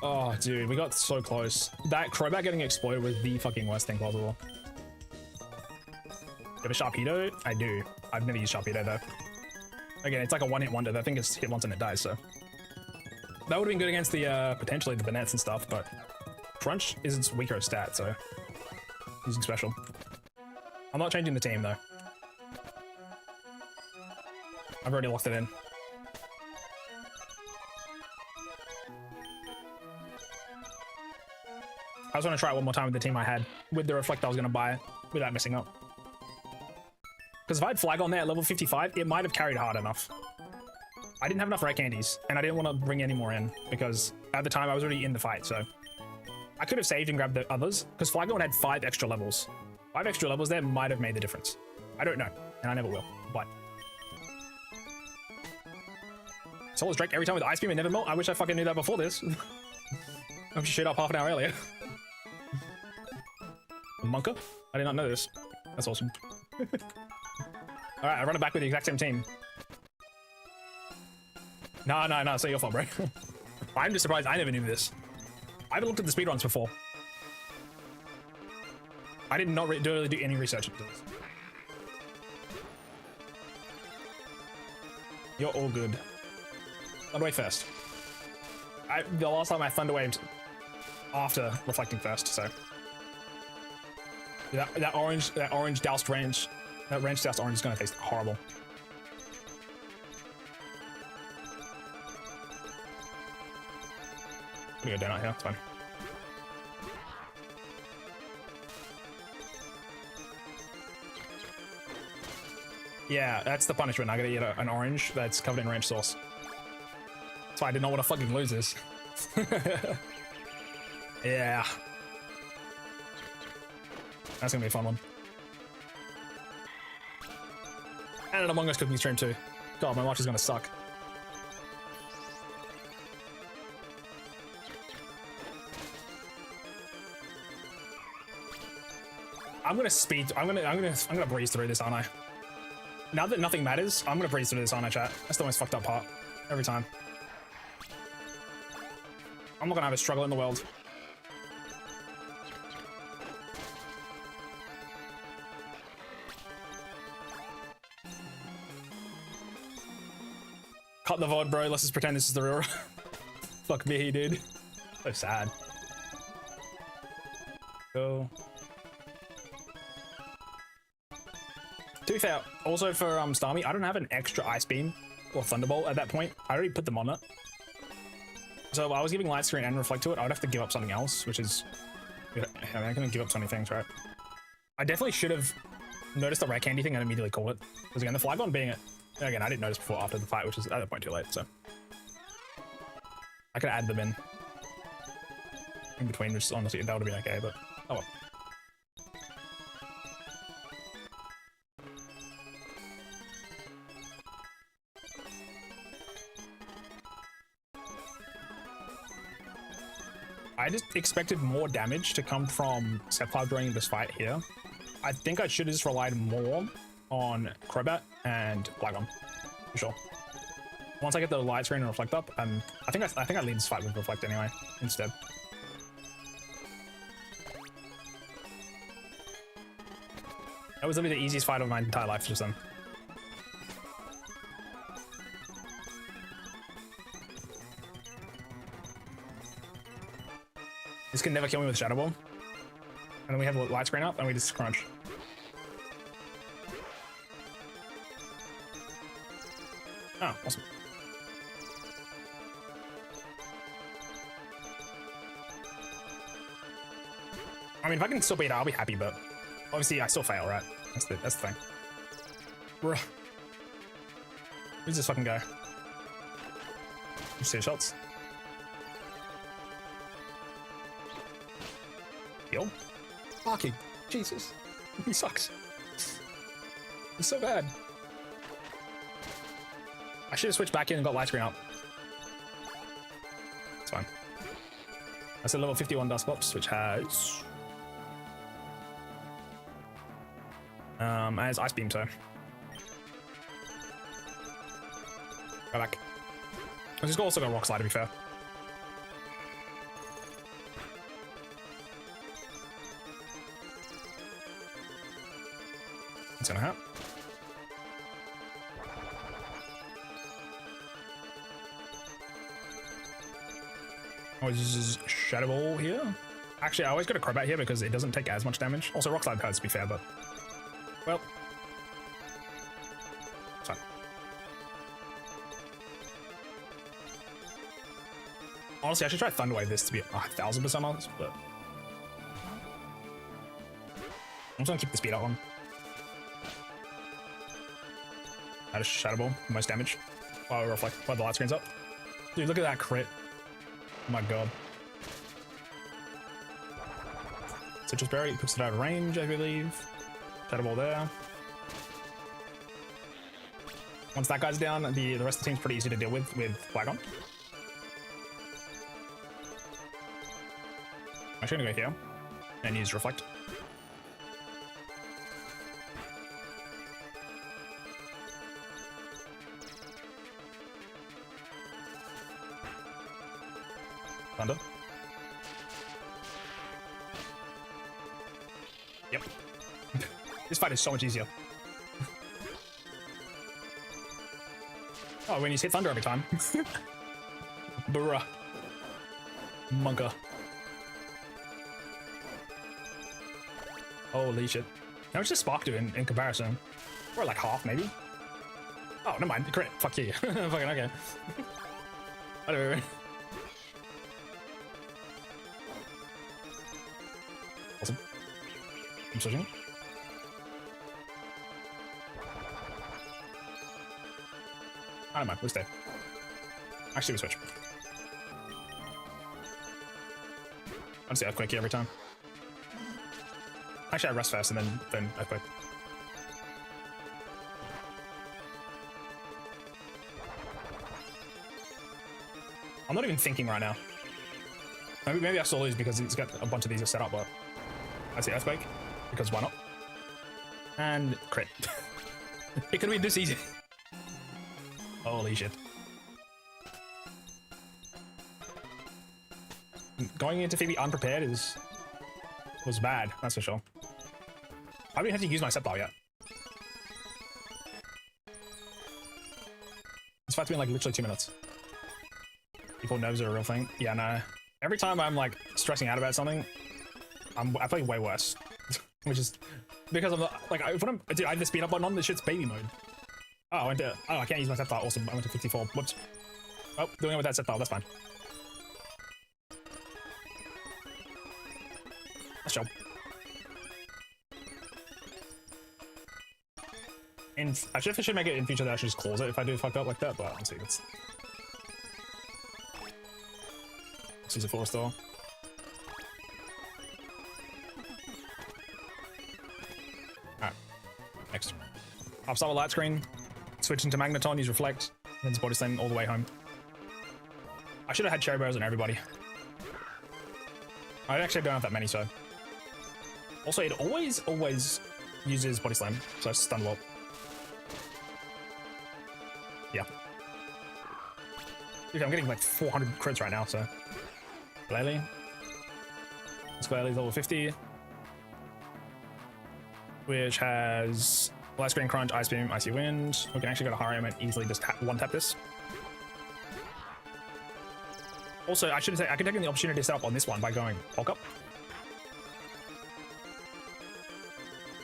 Oh, dude, we got so close. That crowbar getting exploded was the fucking worst thing possible. You have a Sharpedo? I do. I've never used Sharpedo though. Again, it's like a one-hit wonder. That thing is hit once and it dies, so. That would have been good against the, potentially the Banets and stuff, but Crunch is its weaker stat, so. Using special. I'm not changing the team though. I've already locked it in. I just want to try it one more time with the team I had, with the reflect I was going to buy, without messing up. Because if I had Flag on there at level 55, it might have carried hard enough. I didn't have enough red candies, and I didn't want to bring any more in, because at the time I was already in the fight, so. I could have saved and grabbed the others, because Flagon had 5 extra levels. 5 extra levels there might have made the difference. I don't know, and I never will, but. Soulless Drake every time with Ice Beam and never melt? I wish I fucking knew that before this. I wish you showed up half an hour earlier. A Monka? I did not know this. That's awesome. Alright, I run it back with the exact same team. No, it's not your fault, bro. I'm just surprised I never knew this. I haven't looked at the speedruns before. I did not really do any research into this. You're all good. Thunderwave first. The last time I Thunderwaved after reflecting first, so. That orange doused range, that range doused orange is gonna taste horrible. I'm gonna go down out here, it's fine. Yeah, that's the punishment. I gotta eat an orange that's covered in ranch sauce. That's why I did not want to fucking lose this. Yeah. That's gonna be a fun one. And an Among Us cooking stream too. God, my watch is gonna suck. I'm gonna breeze through this, aren't I? Now that nothing matters, I'm gonna breeze through this, aren't I, chat? That's the most fucked up part. Every time. I'm not gonna have a struggle in the world. Cut the VOD, bro. Let's just pretend this is the real. Fuck me, dude. So sad. Go. To be fair, also for Starmie, I don't have an extra Ice Beam or Thunderbolt at that point. I already put them on it. So if I was giving Light Screen and Reflect to it, I would have to give up something else, which is... I mean, I can give up so many things, right? I definitely should have noticed the red candy thing and immediately called it. Because again, the Flygon being it... Again, I didn't notice before after the fight, which is at that point too late, so... I could add them in between, which honestly, that would have been okay, but... Oh well. I just expected more damage to come from Sephiroth during this fight here. I think I should have just relied more on Crobat and Flygon, for sure. Once I get the light screen and reflect up, I think I lead this fight with reflect anyway, instead. That was literally the easiest fight of my entire life just then. This can never kill me with Shadow Ball. And then we have a light screen up and we just crunch. Oh, awesome. I mean, if I can still beat it, I'll be happy, but obviously I still fail, right? That's the thing. Bruh. Where's this fucking guy? Just 2 shots. Heal. Fucking Jesus. He sucks. He's so bad. I should have switched back in and got light screen up. It's fine. That's a level 51 Dustclops, which has Ice Beam, so go back. He's also got Rock Slide, to be fair. What's gonna happen? Oh, this is Shadow Ball here. Actually, I always go to Crobat here because it doesn't take as much damage. Also, Rock Slide hurts, to be fair, but well, it's fine. Honestly, I should try Thunder Wave this to be 1000% honest, but I'm just gonna keep the speed up on. That is Shadow Ball, most damage. While we reflect, while the light screen's up. Dude, look at that crit. Oh my god. Citrus Berry puts it out of range, I believe. Shadow Ball there. Once that guy's down, the rest of the team's pretty easy to deal with Flagon. I'm actually gonna go here and use Reflect. Thunder. Yep. This fight is so much easier. Oh, when you hit Thunder every time. Bruh. Monka. Holy shit. How much does Spark do in comparison? Or like half, maybe? Oh, never mind. Crit. Fuck you. Fucking okay. Whatever. Awesome. I'm switching. I don't mind, we'll stay. Actually, we switch. I'm just the Earthquake here every time. Actually, I rest first and then Earthquake. I'm not even thinking right now. Maybe I still lose because it's got a bunch of these are set up, but I see Earthquake because why not? And crit. It could be this easy. Holy shit. Going into Phoebe unprepared was bad, that's for sure. I haven't had to use my set bar yet. This fight's been like literally 2 minutes. People nerves are a real thing. Yeah, no. Every time I'm like stressing out about something, I play way worse. Which is because I'm not, like, dude, I have the speed up button on, this shit's baby mode. Oh, I can't use my set file. Awesome, I went to 54. Whoops. Oh, doing it with that set file, that's fine. Let's show. And I should make it in future that I should just close it if I do fucked up like that, but let's see. Let's use a full restore. Alright. Next. I'll start with light screen. Switch into Magneton, use Reflect, then Body Slam all the way home. I should have had Cherry Berries on everybody. I actually don't have that many, so. Also, it always uses Body Slam, so Stun Wall. Yeah. Dude, I'm getting like 400 crits right now, so. Glalie. This Glalie's level 50. which has Light Screen Crunch, Ice Beam, Icy Wind. We can actually go to Harem and easily just one-tap this. Also, I should say I could take the opportunity to set up on this one by going Bulk Up.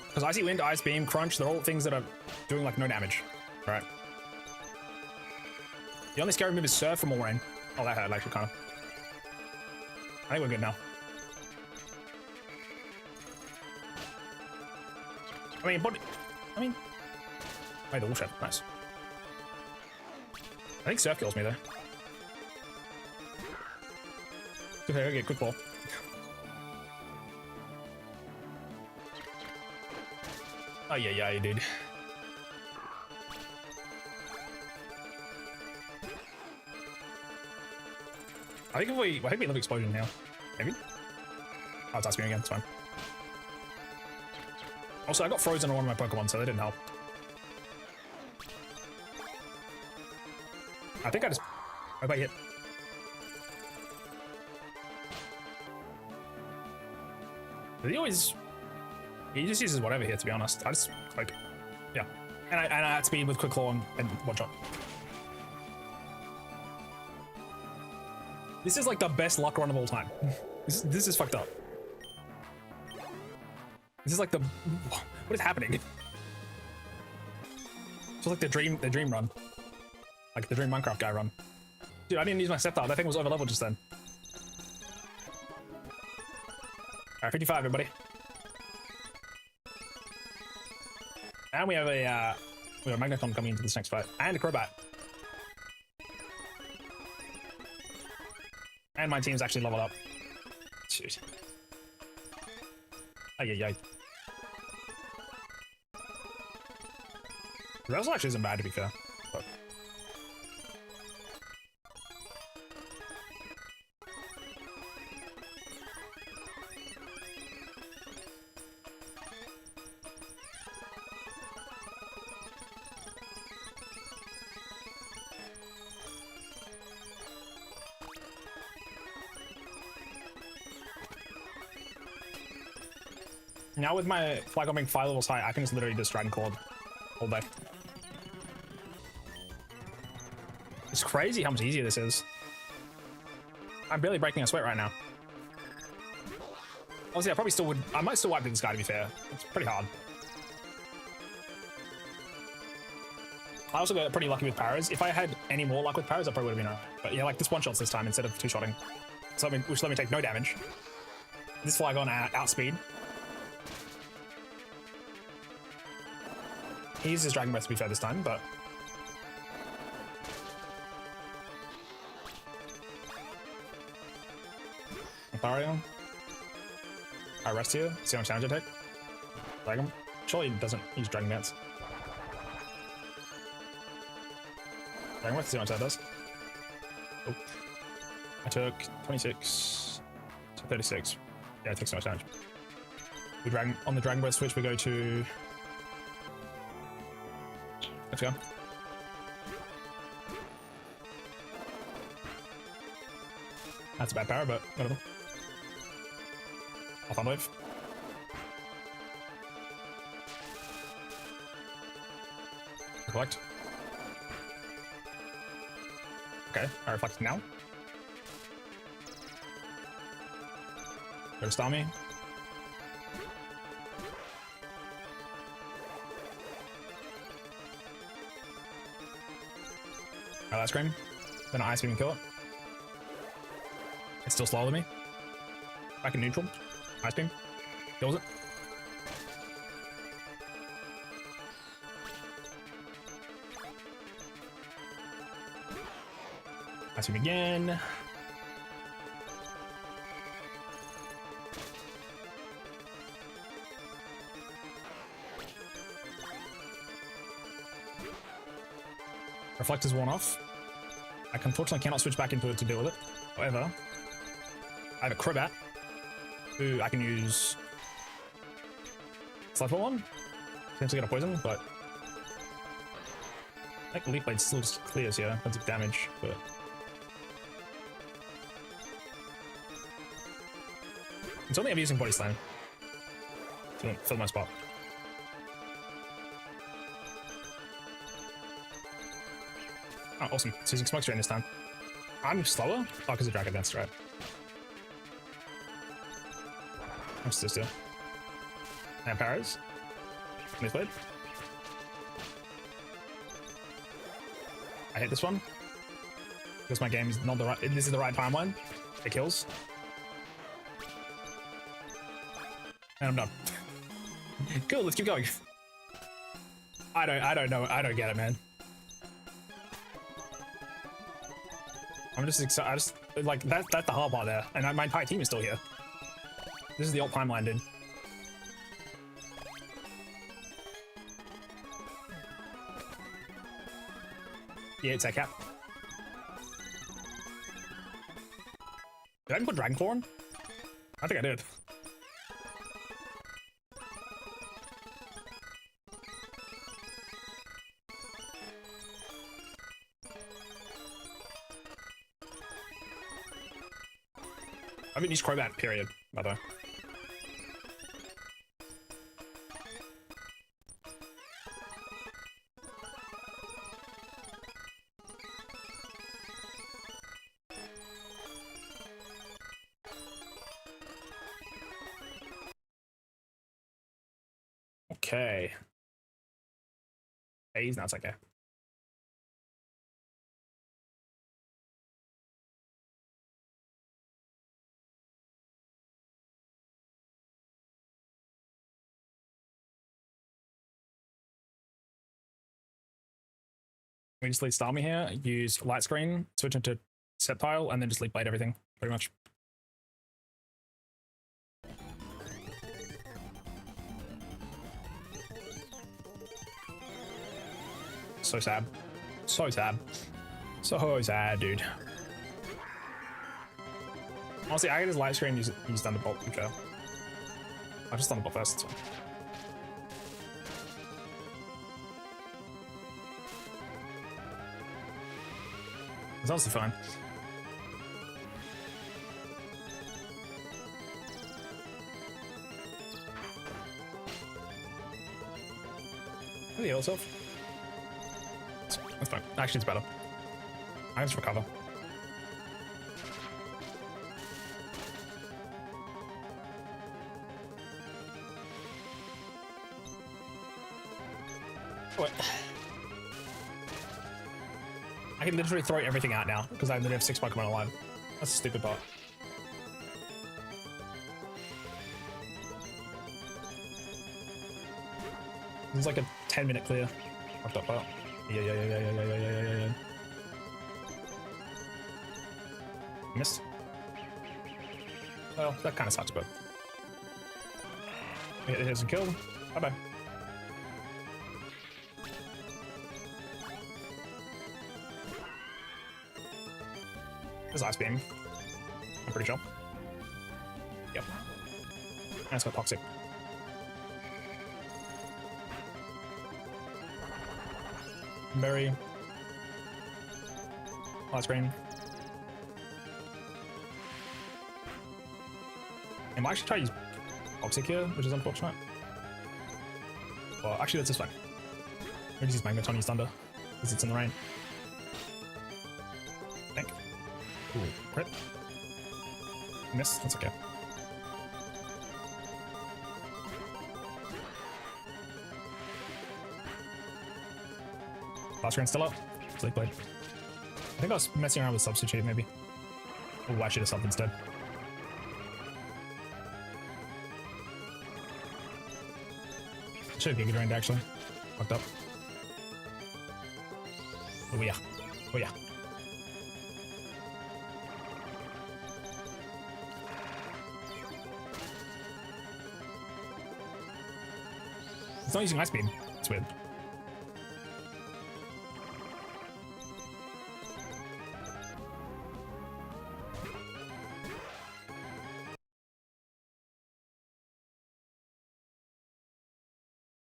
Because Icy Wind, Ice Beam, Crunch, they're all things that are doing like no damage. Right. The only scary move is Surf for more rain. Oh, that hurt actually kind of. I think we're good now. Wait, the wall shot. Nice. I think Surf kills me though. Okay, quick ball. Oh yeah, dude. I think we live explosion now. Maybe. Oh, it's Ice Beam again. It's fine. Also, I got frozen on one of my Pokemon, so that didn't help. I think I just. I hope I hit. He always. He just uses whatever here, to be honest. I just like. Yeah. And I had speed with Quick Claw and one shot. This is like the best luck run of all time. This is fucked up. This is like the. What is happening? It's like the dream run. Like the dream Minecraft guy run. Dude, I didn't use my Sceptile. That thing was over leveled just then. Alright, 55, everybody. And we have a Magneton coming into this next fight. And a Crobat. And my team's actually leveled up. Shoot. Ay. Reversal actually isn't bad, to be fair. But... Now with my Flygon being 5 levels high, I can just literally just Dragon Claw all day. It's crazy how much easier this is. I'm barely breaking a sweat right now. Obviously, I probably still would. I might still wipe this guy, to be fair. It's pretty hard. I also got pretty lucky with Paras. If I had any more luck with Paras, I probably would have been alright. But yeah, like this one shots this time instead of two-shotting. So which let me take no damage. This Flygon outspeed. He uses Dragon Breath to be fair this time, but... Tharion. I rest here, see how much damage I take. Drag him. Surely he doesn't use Dragon Dance. Dragon Breath, see how much that does. Oh. I took 26 to 36. Yeah, I took so much damage. On the Dragon Breath switch, we go to... Let's go. That's a bad power, but whatever. Off on wave. Reflect. Okay, I reflect now. Go to Starmie. Ice Cream, then Ice Beam and kill it. It's still slower than me. Back in neutral. Ice Beam. Kills it. Ice Beam again. Reflect is worn off. I unfortunately cannot switch back into it to deal with it. However, I have a Crobat, who I can use Sludge Ball on. Potentially get a poison, but I think the Leaf Blade still just clears here. That's damage, but it's only ever using Body Slam for the most part. Oh, awesome. So using smoke strain this time. I'm slower? Oh, because of dragon dance, right? What's this do? And paras. Smith blade. I hit this one. Because my game is not the right. This is the right timeline. It kills. And I'm done. Cool, let's keep going. I don't know. I don't get it, man. I'm just excited. I just like that's the hard part there, and my entire team is still here. This is the old timeline, dude. Yeah, it's that cap. Did I even put Dragon Claw on? I think I did. I haven't used Crobat, period, by the way. Okay. A's, now it's okay. We just lead Starmie here, use light screen, switch into Sceptile, and then just lead blade everything, pretty much. So sad. So sad. So sad, dude. Honestly, I get his light screen, use Thunderbolt, okay. I'll just Thunderbolt first, that's fine. It's also fine. Really heal yourself. That's fine. Actually, it's better. I can just recover. What? I can literally throw everything out now because I literally have 6 Pokemon alive. That's a stupid part. This is like a 10-minute clear. Fucked up part. Yeah. Missed. Well, that kind of sucks, but it hasn't killed. Bye bye. There's Ice Beam. I'm pretty sure. Yep. And it's got Toxic. Berry. Last screen. I might actually try to use Toxic here, which is unfortunate. Well, actually, that's just fine. Maybe use Magneton, use Thunder, because it's in the rain. Thank. Ooh, crit. Miss, that's okay. Last screen still up. Sleep Blade. I think I was messing around with Substitute, maybe. Oh, I should have subbed instead. Should have Giga Drained, actually. Fucked up. Oh, yeah. Oh, yeah. It's not using Ice Beam. It's weird.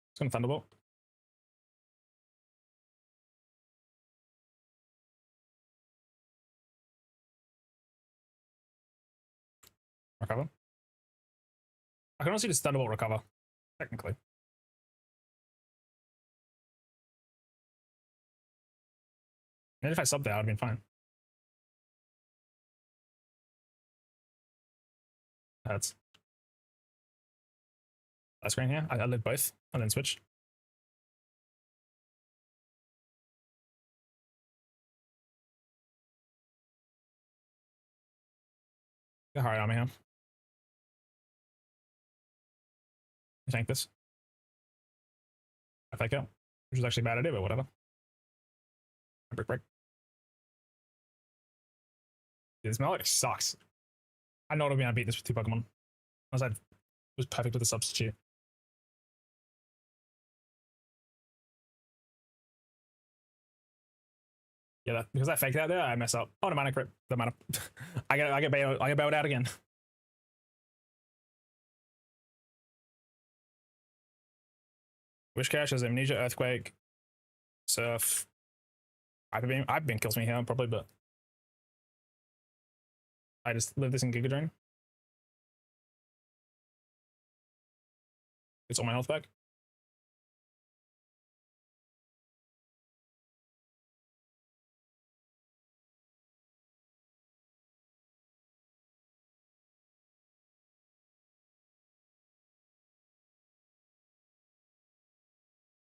It's gonna Thunderbolt. Recover. I can also just Thunderbolt recover, technically. And if I subbed that, I'd been fine. That's screen here. I lived both and then switch. Get hard on me here. Tank this. I fake out, which is actually a bad idea, but whatever. Break. Dude, this melody sucks. I know it'll be able to beat this with 2 Pokemon. Unless I was perfect with the substitute. Yeah, because I faked out there, I mess up. Oh, no mana crit. The mana. I get bailed out again. Wish Cash has Amnesia, Earthquake, Surf. I've been kills me here probably, but I just live this in Giga Drain. It's all my health back.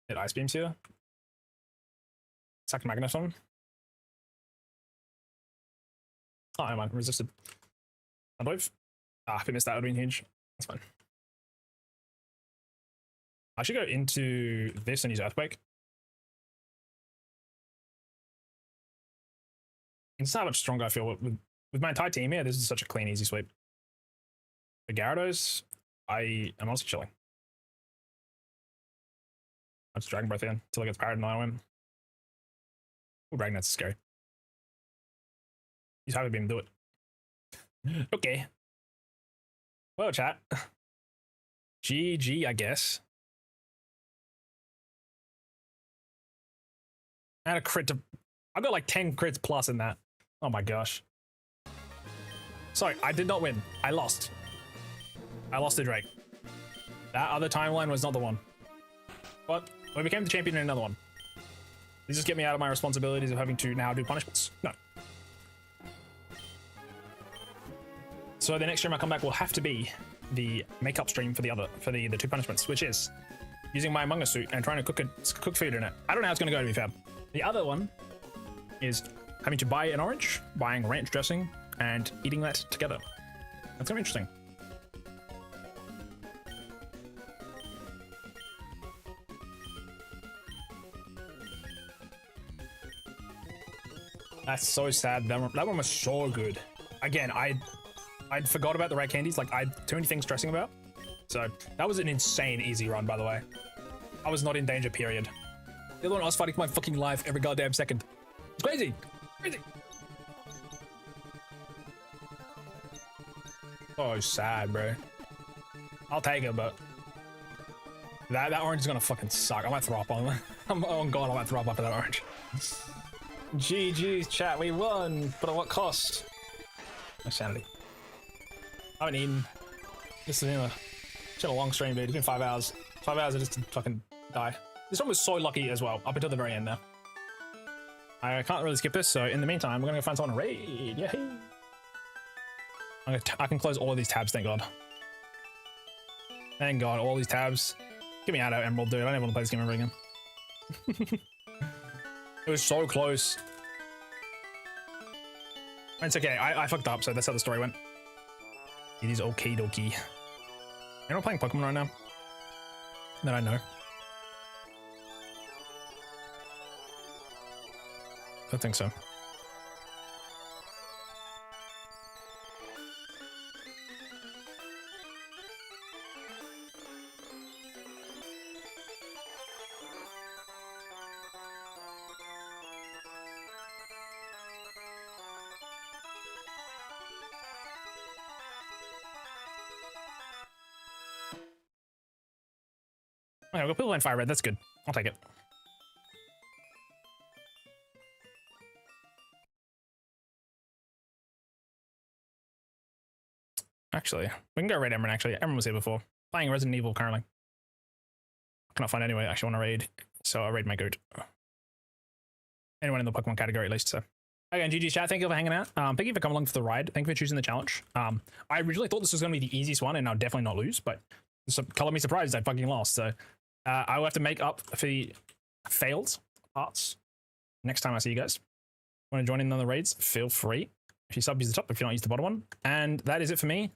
Hit Ice Beams here. Sack Magneton. Oh, never mind. Resisted. I believe. If I missed that, would have been huge. That's fine. I should go into this and use Earthquake. It's how much stronger I feel with my entire team here. This is such a clean, easy sweep. The Gyarados, I am also chilling. I'll just Dragon Breath in until it gets parried and I win. Oh, Dragonette's scary. He's happy to be able to do it. Okay. Well, chat. GG, I guess. I had a crit to... I got like 10 crits plus in that. Oh my gosh. Sorry, I did not win. I lost. I lost to Drake. That other timeline was not the one. But we became the champion in another one. Does this get me out of my responsibilities of having to now do punishments? No. So the next stream I come back will have to be the makeup stream for the 2 punishments, which is using my Among Us suit and trying to cook food in it. I don't know how it's going to go, to be fair. The other one is having to buy an orange, buying ranch dressing, and eating that together. That's going to be interesting. That's so sad. That one was so good. Again, I forgot about the red candies. Like, I had too many things stressing about. So that was an insane easy run, by the way. I was not in danger, period. The other one, I was fighting for my fucking life every goddamn second. It's crazy. Crazy. Oh, sad, bro. I'll take it, but that orange is gonna fucking suck. I might throw up on it. Oh god, I might throw up after that orange. GG's, chat. We won, but at what cost? My sanity. I haven't eaten. This has been a long stream, dude. It's been 5 hours. 5 hours just to fucking die. This one was so lucky as well, up until the very end there. I can't really skip this, so in the meantime, we're gonna go find someone to raid. Yay! I can close all of these tabs, thank god. Thank god, all these tabs. Get me out of Emerald, dude. I don't want to play this game ever again. It was so close. It's okay, I fucked up, so that's how the story went. It is okay dokie. You're not playing Pokemon right now? That I know. I don't think so. Okay, we'll put in Fire Red, that's good. I'll take it. Actually, we can go raid Emran, actually. Emran was here before. Playing Resident Evil currently. Cannot find anyway I actually want to raid, so I'll raid my goat. anyone in the Pokemon category at least. So again, GG chat, thank you for hanging out. Thank you for coming along for the ride. Thank you for choosing the challenge. I originally thought this was going to be the easiest one, and I'll definitely not lose. But color me surprised, I fucking lost. So I will have to make up for the failed parts next time I see you guys. Want to join in on the raids? Feel free. If you sub, use the top. If you don't, use the bottom one. And that is it for me.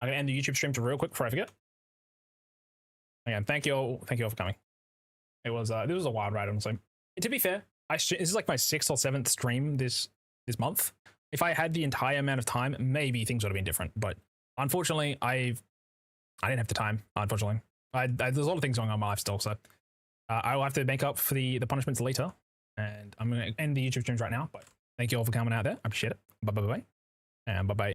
I'm gonna end the YouTube stream to real quick before I forget. Again, thank you all for coming. It was this was a wild ride, honestly. And to be fair, this is like my 6th or 7th stream this month. If I had the entire amount of time, maybe things would have been different. But unfortunately, I didn't have the time. Unfortunately, there's a lot of things going on in my life still. So I will have to make up for the punishments later. And I'm gonna end the YouTube streams right now. But thank you all for coming out there. I appreciate it. Bye bye bye. And bye bye.